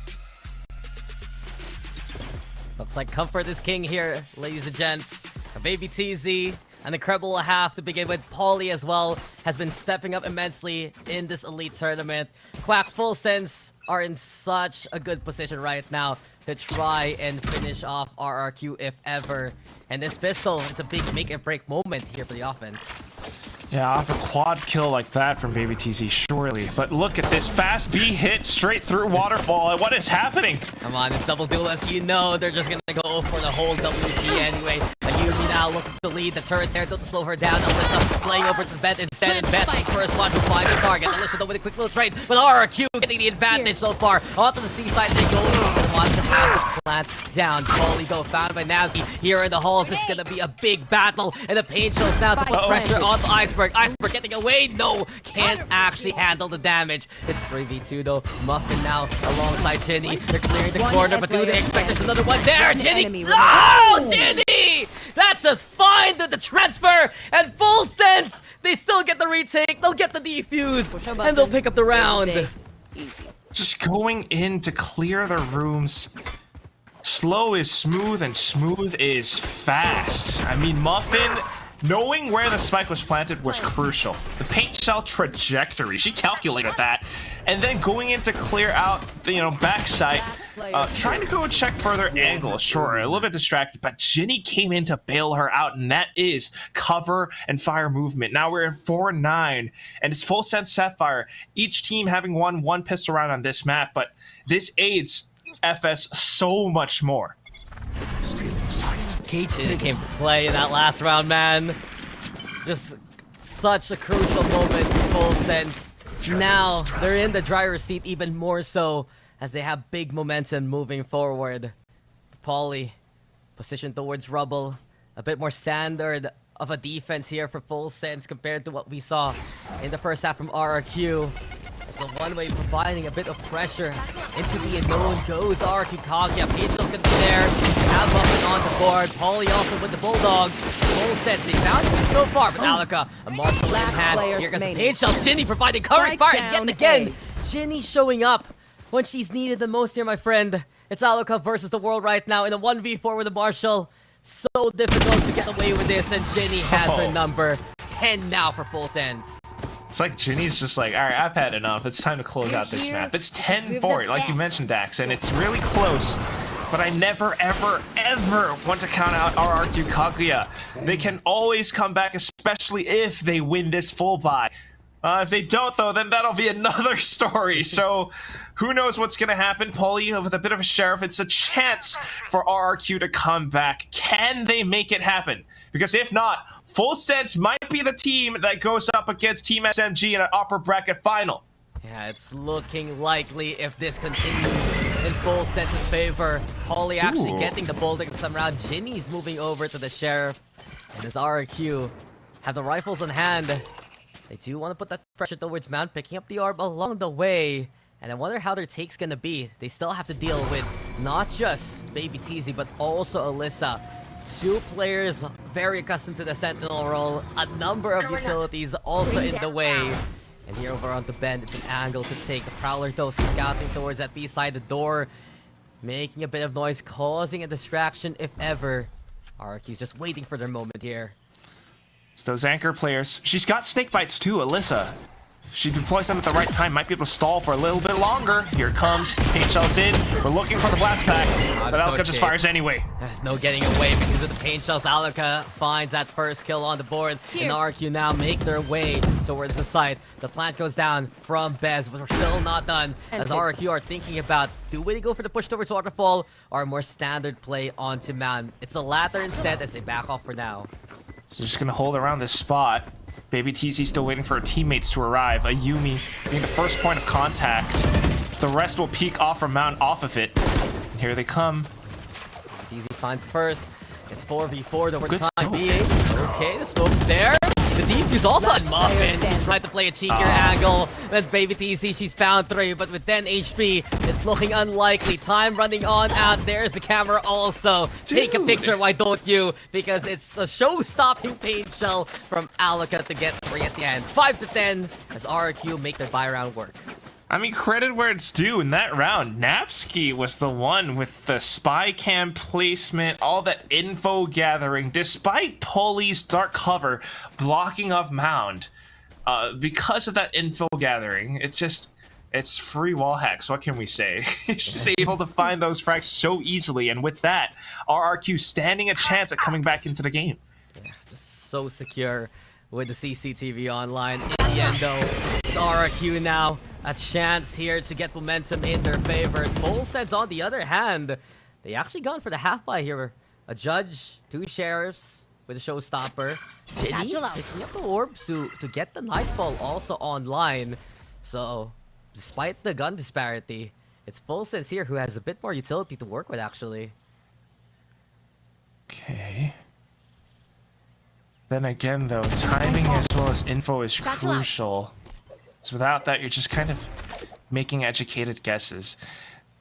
Looks like comfort is king here, ladies and gents. Baby TZ, an incredible half to begin with. Paulie as well has been stepping up immensely in this elite tournament. Quack, FULLSENSE are in such a good position right now to try and finish off RRQ if ever. And this pistol, it's a big make and break moment here for the offense. Yeah, off a quad kill like that from Baby TZ, surely. But look at this fast B hit straight through Waterfall. What is happening? Come on, it's double duelist. You know they're just gonna go for the whole WG anyway. Yuumi now looking to lead. The turret's there, don't slow her down. Alyssa playing over to the bet instead. And Best first one to find the target. Alyssa though with a quick little trade. But RRQ getting the advantage so far. Onto the seaside they go. Wants to have the plant down. Paulie though found by Navsky. Here in the halls, it's gonna be a big battle. And the pain shows now to put pressure onto Iceberg. Iceberg getting away. No, can't actually handle the damage. It's 3v2 though. Muffin now alongside Ginny. They're clearing the corner, but do they expect there's another one there? Ginny! Oh, Ginny! That's just fine to the transfer, and FULLSENSE, they still get the retake, they'll get the defuse, and they'll pick up the round. Just going in to clear the rooms. Slow is smooth and smooth is fast. I mean, Muffin knowing where the spike was planted was crucial. The paint shell trajectory, she calculated that. And then going in to clear out the, backside, trying to go check further angle, sure, a little bit distracted, but Ginny came in to bail her out, and that is cover and fire movement. Now we're in 4-9, and it's FULLSENSE Sapphire, each team having won one pistol round on this map, but this aids FS so much more. K2 came to play in that last round, man. Just such a crucial moment for FULLSENSE. Now they're in the driver's seat even more so as they have big momentum moving forward. Polly positioned towards rubble. A bit more standard of a defense here for FULLSENSE compared to what we saw in the first half from RRQ. It's the one-way providing a bit of pressure into the unknown goes RRQ. Kaguya, Pagel's gonna be there. They have Buffin on the board. Polly also with the Bulldog. FULLSENSE, they found it so far, but Alaka, a marshal in hand. Here comes the Pagel. Ginny providing current fire yet again. Ginny showing up when she's needed the most here, my friend. It's Alaka versus the world right now in a 1v4 with the marshal. So difficult to get away with this, and Ginny has her number. 10 now for FULLSENSE. It's like Ginny's just like, all right, I've had enough. It's time to close out this map. It's 10-4, like you mentioned, Dax, and it's really close. But I never, ever, ever want to count out RRQ Kaguya. They can always come back, especially if they win this full buy. If they don't, though, then that'll be another story. So who knows what's going to happen? Polly with a bit of a sheriff. It's a chance for RRQ to come back. Can they make it happen? Because if not, FULLSENSE might be the team that goes up against Team SMG in an upper bracket final. Yeah, it's looking likely if this continues in FULLSENSE's favor. Polly actually getting the bolt in some round. Ginny's moving over to the sheriff. And as RRQ have the rifles in hand, they do want to put that pressure towards Mount, picking up the orb along the way. And I wonder how their take's gonna be. They still have to deal with not just Baby TZ, but also Alyssa. Two players very accustomed to the Sentinel role. A number of utilities also in the way. And here over on the bend, it's an angle to take. The Prowler, though, scouting towards that B-side, the door. Making a bit of noise, causing a distraction, if ever. RRQ's just waiting for their moment here. It's those anchor players. She's got snake bites too, Alyssa. She deploys them at the right time, might be able to stall for a little bit longer. Here it comes. Paint shells in. We're looking for the blast pack. But Alaka just fires anyway. There's no getting away because of the paint shells. Alaka finds that first kill on the board. And RRQ now make their way towards the site. The plant goes down from Bez, but we're still not done. As RRQ are thinking about, do we go for the push towards Waterfall or a more standard play onto Mountain? It's the latter instead as they back off for now. So just gonna hold around this spot. Baby TZ still waiting for her teammates to arrive. Ayumi being the first point of contact. The rest will peek off from Mount off of it. And here they come. TZ finds first. It's 4v4 though for the time being. Okay, the smoke's there. The defuse also on Muffin. She's trying to play a cheekier angle. That's Baby TZ. She's found 3, but with 10 HP, it's looking unlikely. Time running on out. There's the camera also. Take a picture, why don't you? Because it's a show-stopping paint shell from Alaka to get 3 at the end. 5-10 as RRQ make their buy round work. I mean, credit where it's due. In that round, Napsky was the one with the spy cam placement, all that info gathering, despite Polly's dark cover blocking off Mound. Because of that info gathering, it's free wall hacks. What can we say? It's just able to find those frags so easily, and with that, RRQ standing a chance at coming back into the game. Yeah, just so secure with the CCTV online. In the end, though, it's RRQ now. A chance here to get momentum in their favor. FULLSENSE, on the other hand, they actually gone for the half buy here. A judge, 2 sheriffs with a showstopper. Ginny picking up the orbs to get the nightfall also online. So, despite the gun disparity, it's FULLSENSE here who has a bit more utility to work with, actually. Okay. Then again, though, timing as well as info is crucial. So without that, you're just kind of making educated guesses.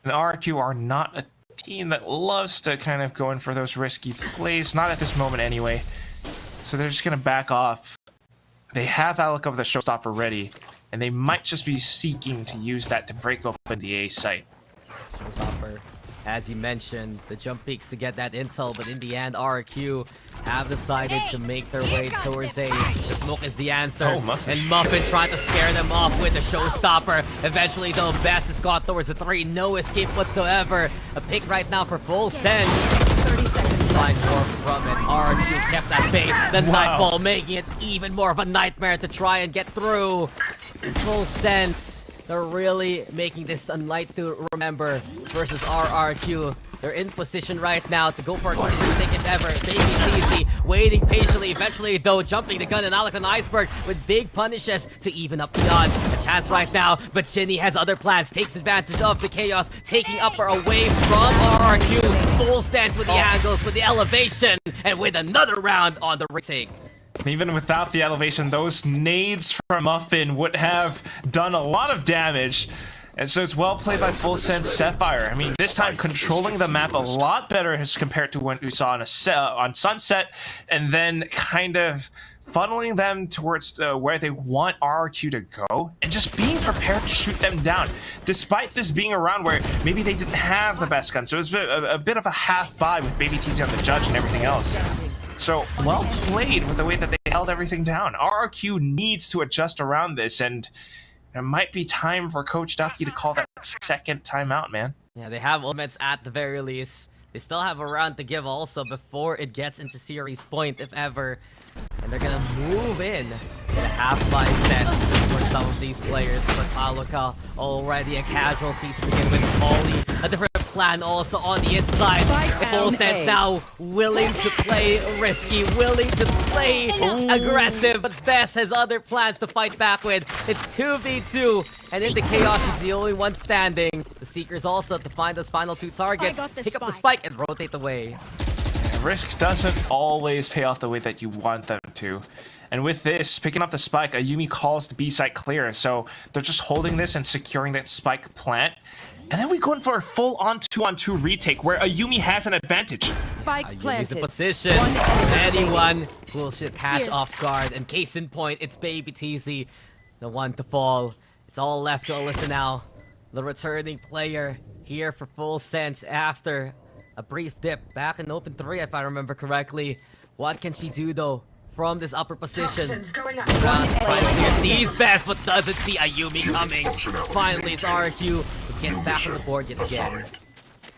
And RRQ are not a team that loves to kind of go in for those risky plays, not at this moment anyway. So they're just going to back off. They have Alaka with the showstopper ready, and they might just be seeking to use that to break open the A site. Showstopper As you mentioned, the jump peaks to get that intel, but in the end, RQ have decided to make their way towards A. The smoke is the answer, and Muffin trying to scare them off with the showstopper. Eventually, though, Best is caught towards the 3. No escape whatsoever. A pick right now for FULLSENSE. 30 seconds. Find more from it. RQ kept that bait. The Nightfall making it even more of a nightmare to try and get through. FULLSENSE. They're really making this a night to remember versus RRQ. They're in position right now to go for a quick retake if ever. Baby waiting patiently. Eventually, though, jumping the gun and Alec on Iceberg with big punishes to even up the odds. A chance right now, but Ginny has other plans. Takes advantage of the chaos, taking upper away from RRQ. FULLSENSE with the angles, with the elevation, and with another round on the retake. Even without the elevation, those nades from Muffin would have done a lot of damage. And so it's well played by FULLSENSE Sapphire. I mean, this time controlling the map a lot better as compared to what we saw on Sunset, and then kind of funneling them towards where they want RRQ to go, and just being prepared to shoot them down, despite this being a round where maybe they didn't have the best gun. So it was a bit of a half buy with Baby TZ on the judge and everything else. So, well played with the way that they held everything down. RRQ needs to adjust around this, and it might be time for Coach Ducky to call that second timeout, man. Yeah, they have ultimates at the very least. They still have a round to give also before it gets into series point, if ever. And they're gonna move in to half-buy set for some of these players. But Aluka already a casualty to begin with. Paulie, a different plan also on the inside. FULLSENSE now willing to play risky, willing to play aggressive, but Best has other plans to fight back with. It's 2v2, and in the chaos, she's the only one standing. The Seekers also to find those final 2 targets, pick up the spike, and rotate away. Risk doesn't always pay off the way that you want them to. And with this, picking up the spike, Ayumi calls the B site clear. So they're just holding this and securing that spike plant. And then we go in for a full-on 2-on-2 retake where Ayumi has an advantage. Spike planted. In position. Anyone will catch off guard. And case in point, it's Baby TZ, the one to fall. It's all left to Alyssa now. The returning player here for FULLSENSE after a brief dip back in open 3, if I remember correctly. What can she do though from this upper position? Trying to sees Best, but doesn't see Ayumi coming. Finally, it's RQ who gets back on the board yet again.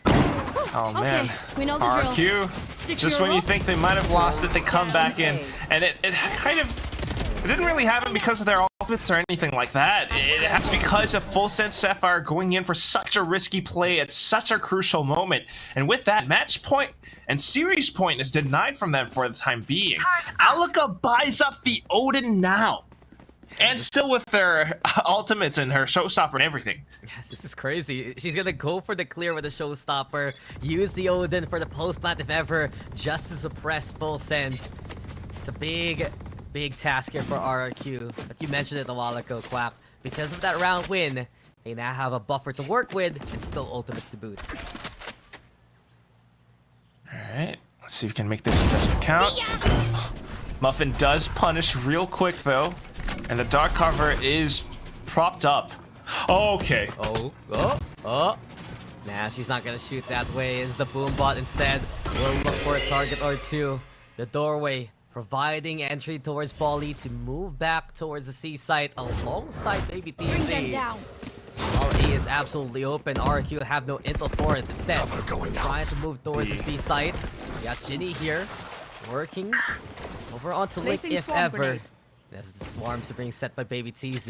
Oh man, we know the RQ, just when you think they might have lost it, they come back in. And it kind of, it didn't really happen because of their ultimates or anything like that. It's because of FULLSENSE Sapphire going in for such a risky play at such a crucial moment. And with that, match point and series point is denied from them for the time being. Alika buys up the Odin now. And still with their ultimates and her showstopper and everything. Yes, this is crazy. She's gonna go for the clear with the showstopper, use the Odin for the post plant if ever, just to suppress FULLSENSE. It's a big task here for RRQ. But you mentioned it a while ago, Quack. Because of that round win, they now have a buffer to work with and still ultimates to boot. Alright, let's see if we can make this investment count. Muffin does punish real quick though. And the dark cover is propped up. Okay. Oh. Nah, she's not gonna shoot that way. It's the boom bot instead. We'll look for a target or two. The doorway providing entry towards Polly to move back towards the C site alongside Baby TZ. Bring them down. All A is absolutely open. RQ have no intel for it. Instead, trying to move towards the B site. We got Ginny here, working over onto Link if ever. Grenade. As the swarms are being set by Baby TZ.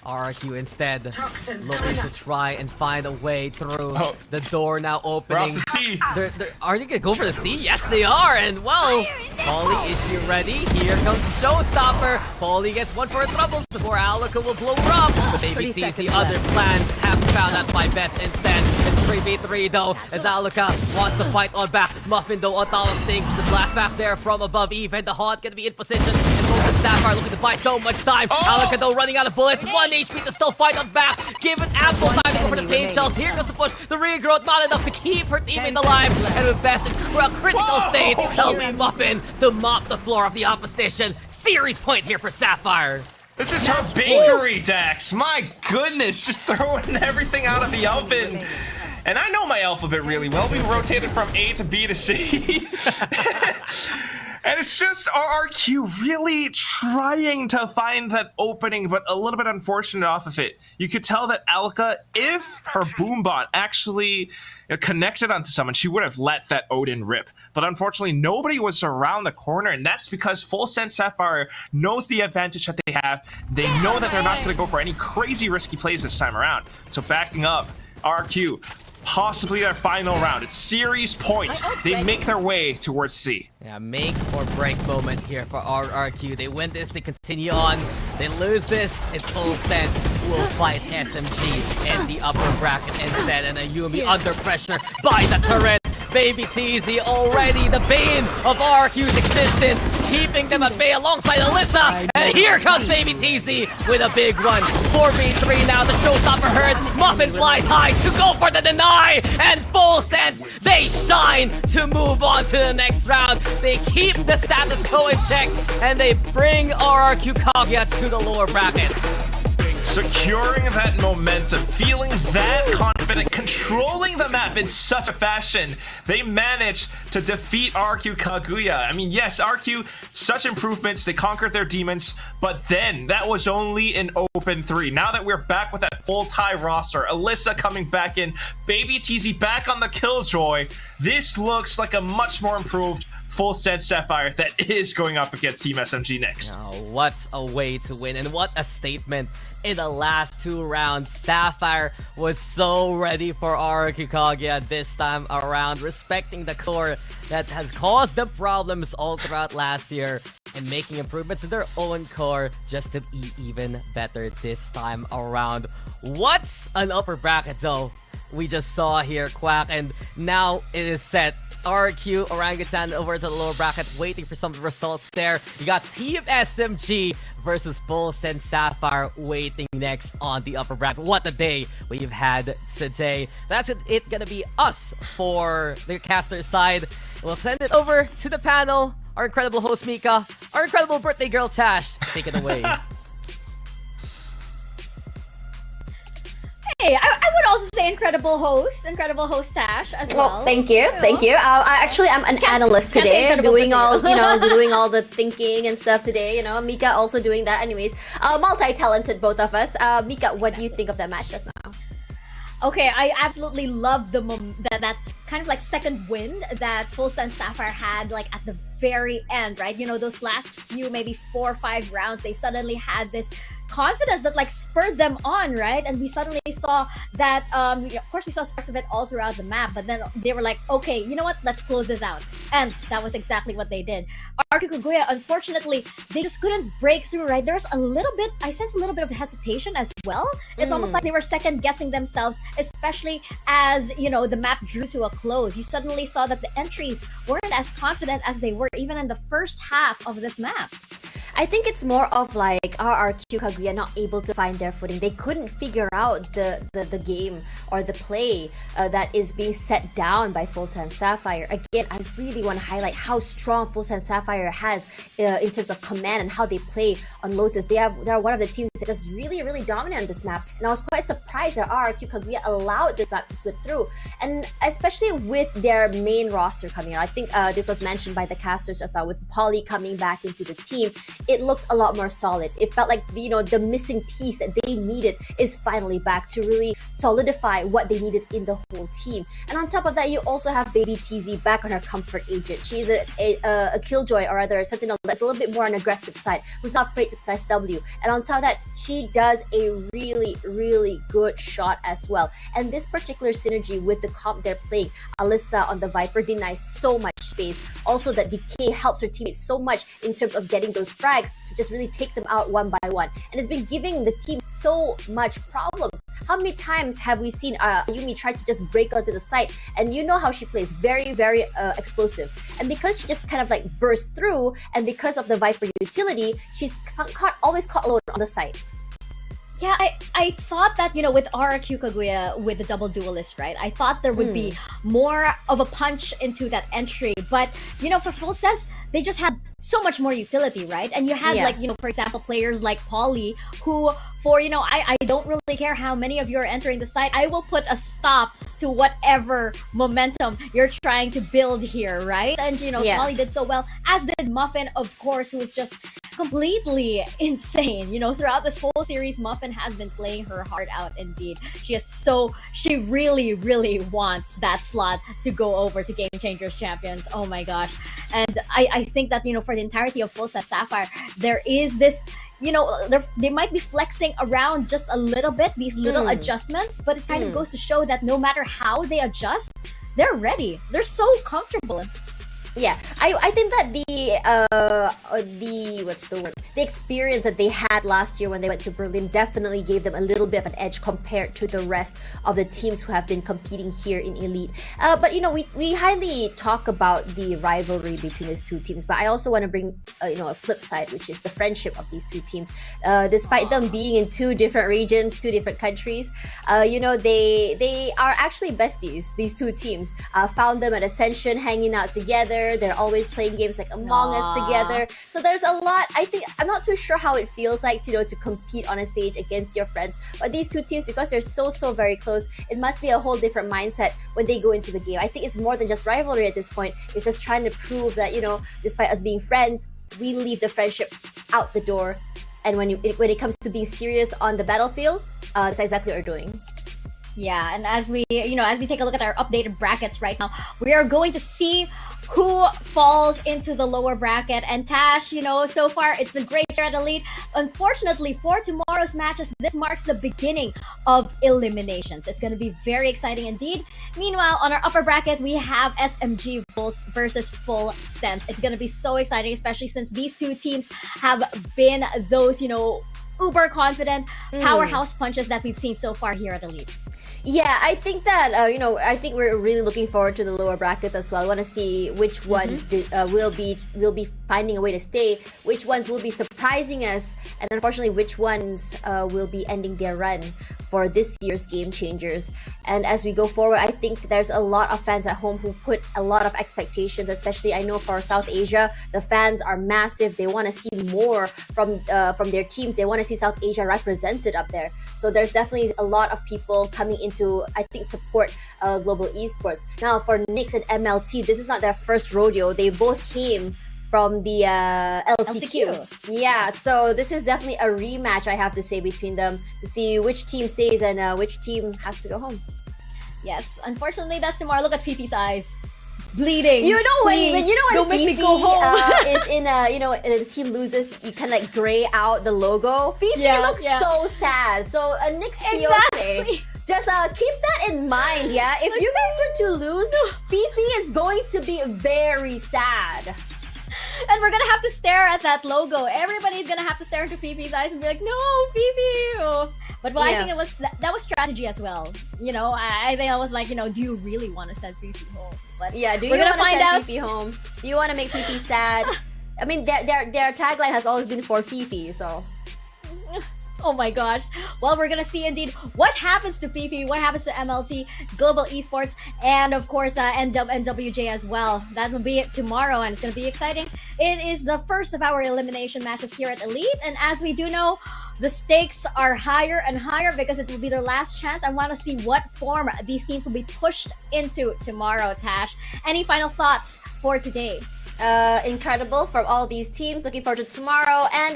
RQ instead looking to try and find a way through. The door now opening. We're off the C. Are they gonna go for the C? Yes, they are. And well, Polly, is she ready? Here comes the showstopper. Polly gets one for her troubles before Alika will blow her up. But Baby TZ, other plans have found out by Best instead. It's 3v3 though, as Alika wants to fight on back. Muffin though on top of things. The blast back there from above. Even the Haunt gonna be in position. And FULLSENSE Sapphire looking to buy so much time. Alika though running out of bullets. 1 HP to still fight on back. Given ample time to go for the pain shells. Here goes the push. The regrowth not enough to keep her teammate alive. And with Best in critical state, they'll be Muffin to mop the floor of the opposition. Series point here for Sapphire. This is her bakery, Dax. My goodness, just throwing everything out of the oven. And I know my alphabet really well. We rotated from A to B to C. And it's just RRQ really trying to find that opening, but a little bit unfortunate off of it. You could tell that Alka, if her boombot actually connected onto someone, she would have let that Odin rip. But unfortunately, nobody was around the corner, and that's because FULLSENSE Sapphire knows the advantage that they have. They know that they're not going to go for any crazy risky plays this time around. So backing up, RRQ, possibly their final round. It's series point. They make their way towards C. Yeah, make or break moment here for RRQ. They win this, they continue on. They lose this, it's FULLSENSE who will fight SMG in the upper bracket instead. And Ayumi under pressure by the turret. Baby TZ already the bane of RRQ's existence, keeping them at bay alongside Alyssa. And here comes Baby TZ with a big run. 4v3 now, the showstopper herd. Muffin flies high to go for the deny. And FULLSENSE, they shine to move on to the next round. They keep the status quo in check, and they bring RRQ Kaguya to the lower bracket. Securing that momentum, feeling that confident, controlling the map in such a fashion, they managed to defeat RQ Kaguya. I mean, yes, RQ, such improvements, they conquered their demons, but then that was only an open 3. Now that we're back with that full tie roster, Alyssa coming back in, Baby TZ back on the Killjoy, this looks like a much more improved FULLSENSE Sapphire that is going up against Team SMG next. Oh, what a way to win, and what a statement in the last 2 rounds. Sapphire was so ready for RRQ Kaguya this time around, respecting the core that has caused the problems all throughout last year and making improvements in their own core just to be even better this time around. What's an upper bracket though we just saw here, Quack, and now it is set. RQ Orangutan over to the lower bracket, waiting for some results there. You got Team SMG versus FULLSENSE Sapphire waiting next on the upper bracket. What a day we've had today. That's it gonna be us for the caster side. We'll send it over to the panel. Our incredible host Mika, our incredible birthday girl Tash. Take it away. Hey, I would also say incredible host Tash as well. Thank you. I'm an analyst today, doing all doing all the thinking and stuff today. Mika also doing that. Anyways, multi-talented both of us. Mika, what do you think of that match just now? Okay, I absolutely love that kind of like second wind that FULLSENSE Sapphire had like at the very end, right? Those last few maybe 4 or 5 rounds, they suddenly had this confidence that like spurred them on, right? And we suddenly saw that of course we saw sparks of it all throughout the map, but then they were like, okay, you know what, let's close this out. And that was exactly what they did. RQ Kaguya, unfortunately, they just couldn't break through, right? There's I sense a little bit of hesitation as well. It's almost like they were second guessing themselves, especially as the map drew to a close. You suddenly saw that the entries weren't as confident as they were even in the first half of this map. I think it's more of like RRQ Kaguya not able to find their footing. They couldn't figure out the game or the play that is being set down by FULLSENSE Sapphire. Again, I really want to highlight how strong FULLSENSE Sapphire has in terms of command and how they play on Lotus. They are one of the teams that is really, really dominant on this map. And I was quite surprised that RRQ Kaguya allowed this map to slip through. And especially with their main roster coming out. I think this was mentioned by the casters just now, with Polly coming back into the team. It looked a lot more solid. It felt like the missing piece that they needed is finally back to really solidify what they needed in the whole team. And on top of that, you also have Baby TZ back on her comfort agent. She's a killjoy, or rather a sentinel that's a little bit more on the aggressive side, who's not afraid to press W. And on top of that, she does a really, really good shot as well. And this particular synergy with the comp they're playing, Alyssa on the Viper denies so much space. Also, that Decay helps her teammates so much in terms of getting those frags to just really take them out one by one. And it's been giving the team so much problems. How many times have we seen Yumi try to just break onto the site? And you know how she plays, very, very explosive. And because she just kind of like bursts through, and because of the Viper utility, she's always caught alone on the site. Yeah, I thought that, with RRQ Kaguya, with the double duelist, right? I thought there would be more of a punch into that entry. But, for FULLSENSE, they just had so much more utility, right? And you had Yeah. like, for example, players like Polly who for, I don't really care how many of you are entering the site. I will put a stop to whatever momentum you're trying to build here, right? And, Yeah. Polly did so well, as did Muffin, of course, who was just completely insane. Throughout this whole series, Muffin has been playing her heart out indeed. She really, really wants that slot to go over to Game Changers Champions. Oh my gosh. And I think that, for the entirety of FULLSENSE Sapphire, there is this, they might be flexing around just a little bit, these little adjustments, but it kind of goes to show that no matter how they adjust, they're ready. They're so comfortable. Yeah, I think that the what's the word? The experience that they had last year when they went to Berlin definitely gave them a little bit of an edge compared to the rest of the teams who have been competing here in Elite. But we highly talk about the rivalry between these two teams, but I also want to bring a flip side, which is the friendship of these two teams. Despite them being in two different regions, two different countries, they are actually besties. These two teams found them at Ascension, hanging out together. They're always playing games like Among Us together. So there's a lot. I'm not too sure how it feels like to compete on a stage against your friends. But these two teams, because they're so very close, it must be a whole different mindset when they go into the game. I think it's more than just rivalry at this point. It's just trying to prove that despite us being friends, we leave the friendship out the door. And when it comes to being serious on the battlefield, that's exactly what we're doing. Yeah, and as we take a look at our updated brackets right now, we are going to see who falls into the lower bracket. And Tash, so far it's been great here at Elite. Unfortunately, for tomorrow's matches, this marks the beginning of eliminations. It's going to be very exciting indeed. Meanwhile, on our upper bracket, we have SMG versus FULLSENSE. It's going to be so exciting, especially since these two teams have been those, uber confident powerhouse punches that we've seen so far here at Elite. Yeah, I think that I think we're really looking forward to the lower brackets as well. I want to see which one will be finding a way to stay, which ones will be surprising us, and unfortunately, which ones will be ending their run for this year's Game Changers. And as we go forward, I think there's a lot of fans at home who put a lot of expectations, especially I know for South Asia, the fans are massive. They want to see more from their teams. They want to see South Asia represented up there. So there's definitely a lot of people coming into, I think, support global esports. Now for Nyx and MLT, this is not their first rodeo. They both came from the LCQ. Yeah, so this is definitely a rematch, I have to say, between them to see which team stays and which team has to go home. Yes, unfortunately, that's tomorrow. Look at Fifi's eyes. It's bleeding. When don't make me Fifi go home. is in the team loses, you kind of like gray out the logo. Fifi looks so sad. So Nyx Exactly. just keep that in mind, yeah? If you guys were to lose, Fifi is going to be very sad. And we're gonna have to stare at that logo. Everybody's gonna have to stare into Fifi's eyes and be like, "No, Fifi!" Oh. But I think that was strategy as well. I think I was like, do you really want to send Fifi home? But do you want to send Fifi home? Do you want to make Fifi sad? I mean, their tagline has always been for Fifi, so. Oh my gosh. Well, we're gonna see indeed what happens to Fifi, what happens to MLT, Global Esports, and of course NWJ as well. That will be it tomorrow, and it's gonna be exciting. It is the first of our elimination matches here at Elite, and as we do know, the stakes are higher and higher because it will be their last chance. I want to see what form these teams will be pushed into tomorrow, Tash. Any final thoughts for today? Incredible from all these teams. Looking forward to tomorrow, and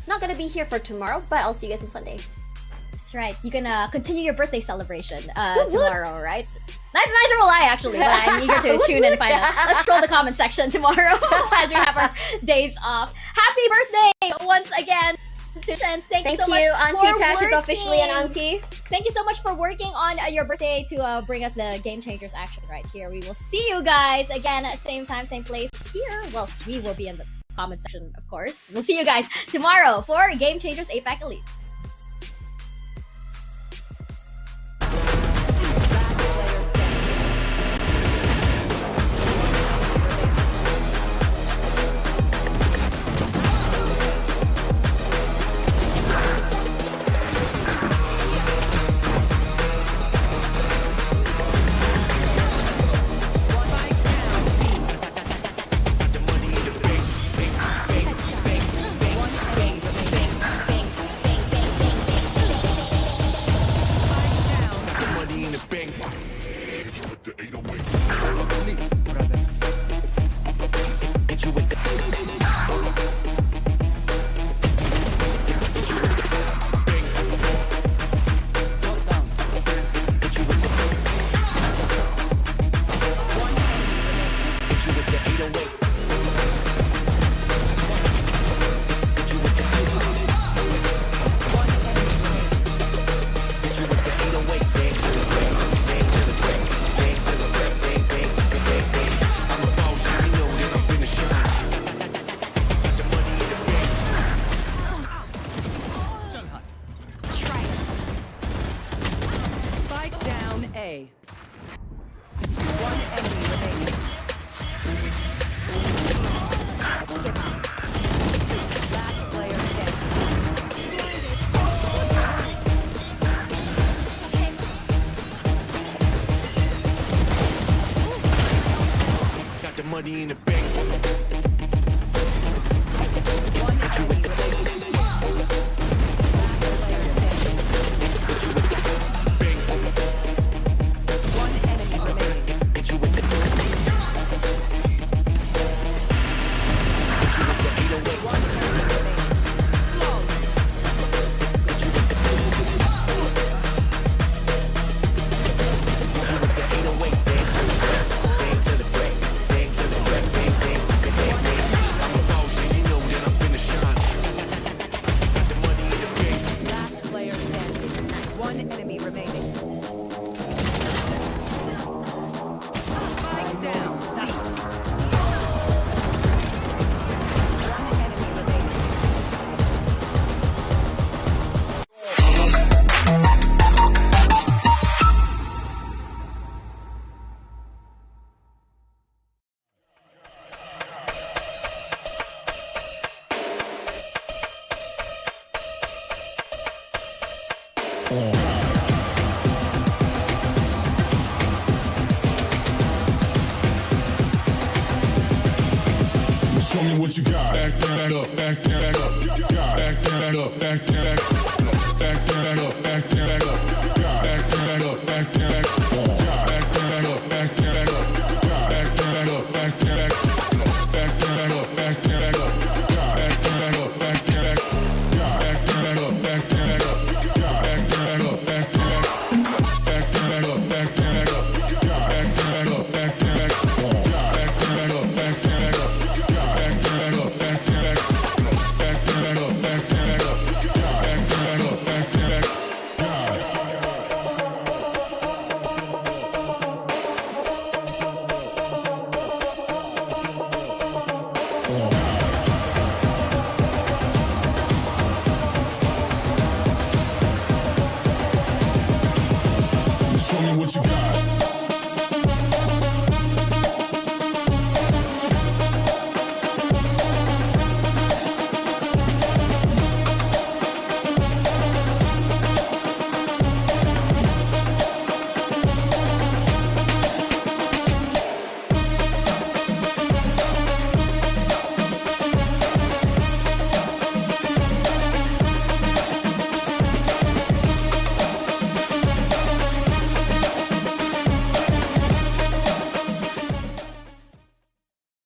not gonna be here for tomorrow, but I'll see you guys on Sunday. That's right. You can continue your birthday celebration tomorrow, right? Neither will I, actually, but I'm eager to tune in and find out. Let's scroll the comment section tomorrow as we have our days off. Happy birthday once again, Tisha, and thank you so much. Auntie Tash is officially an auntie. Thank you so much for working on your birthday to bring us the Game Changers action right here. We will see you guys again at same time, same place here. Well, we will be in the comment section, of course. We'll see you guys tomorrow for Game Changers APAC Elite. Show me what you got. Back up, back up, back up, back up, back up.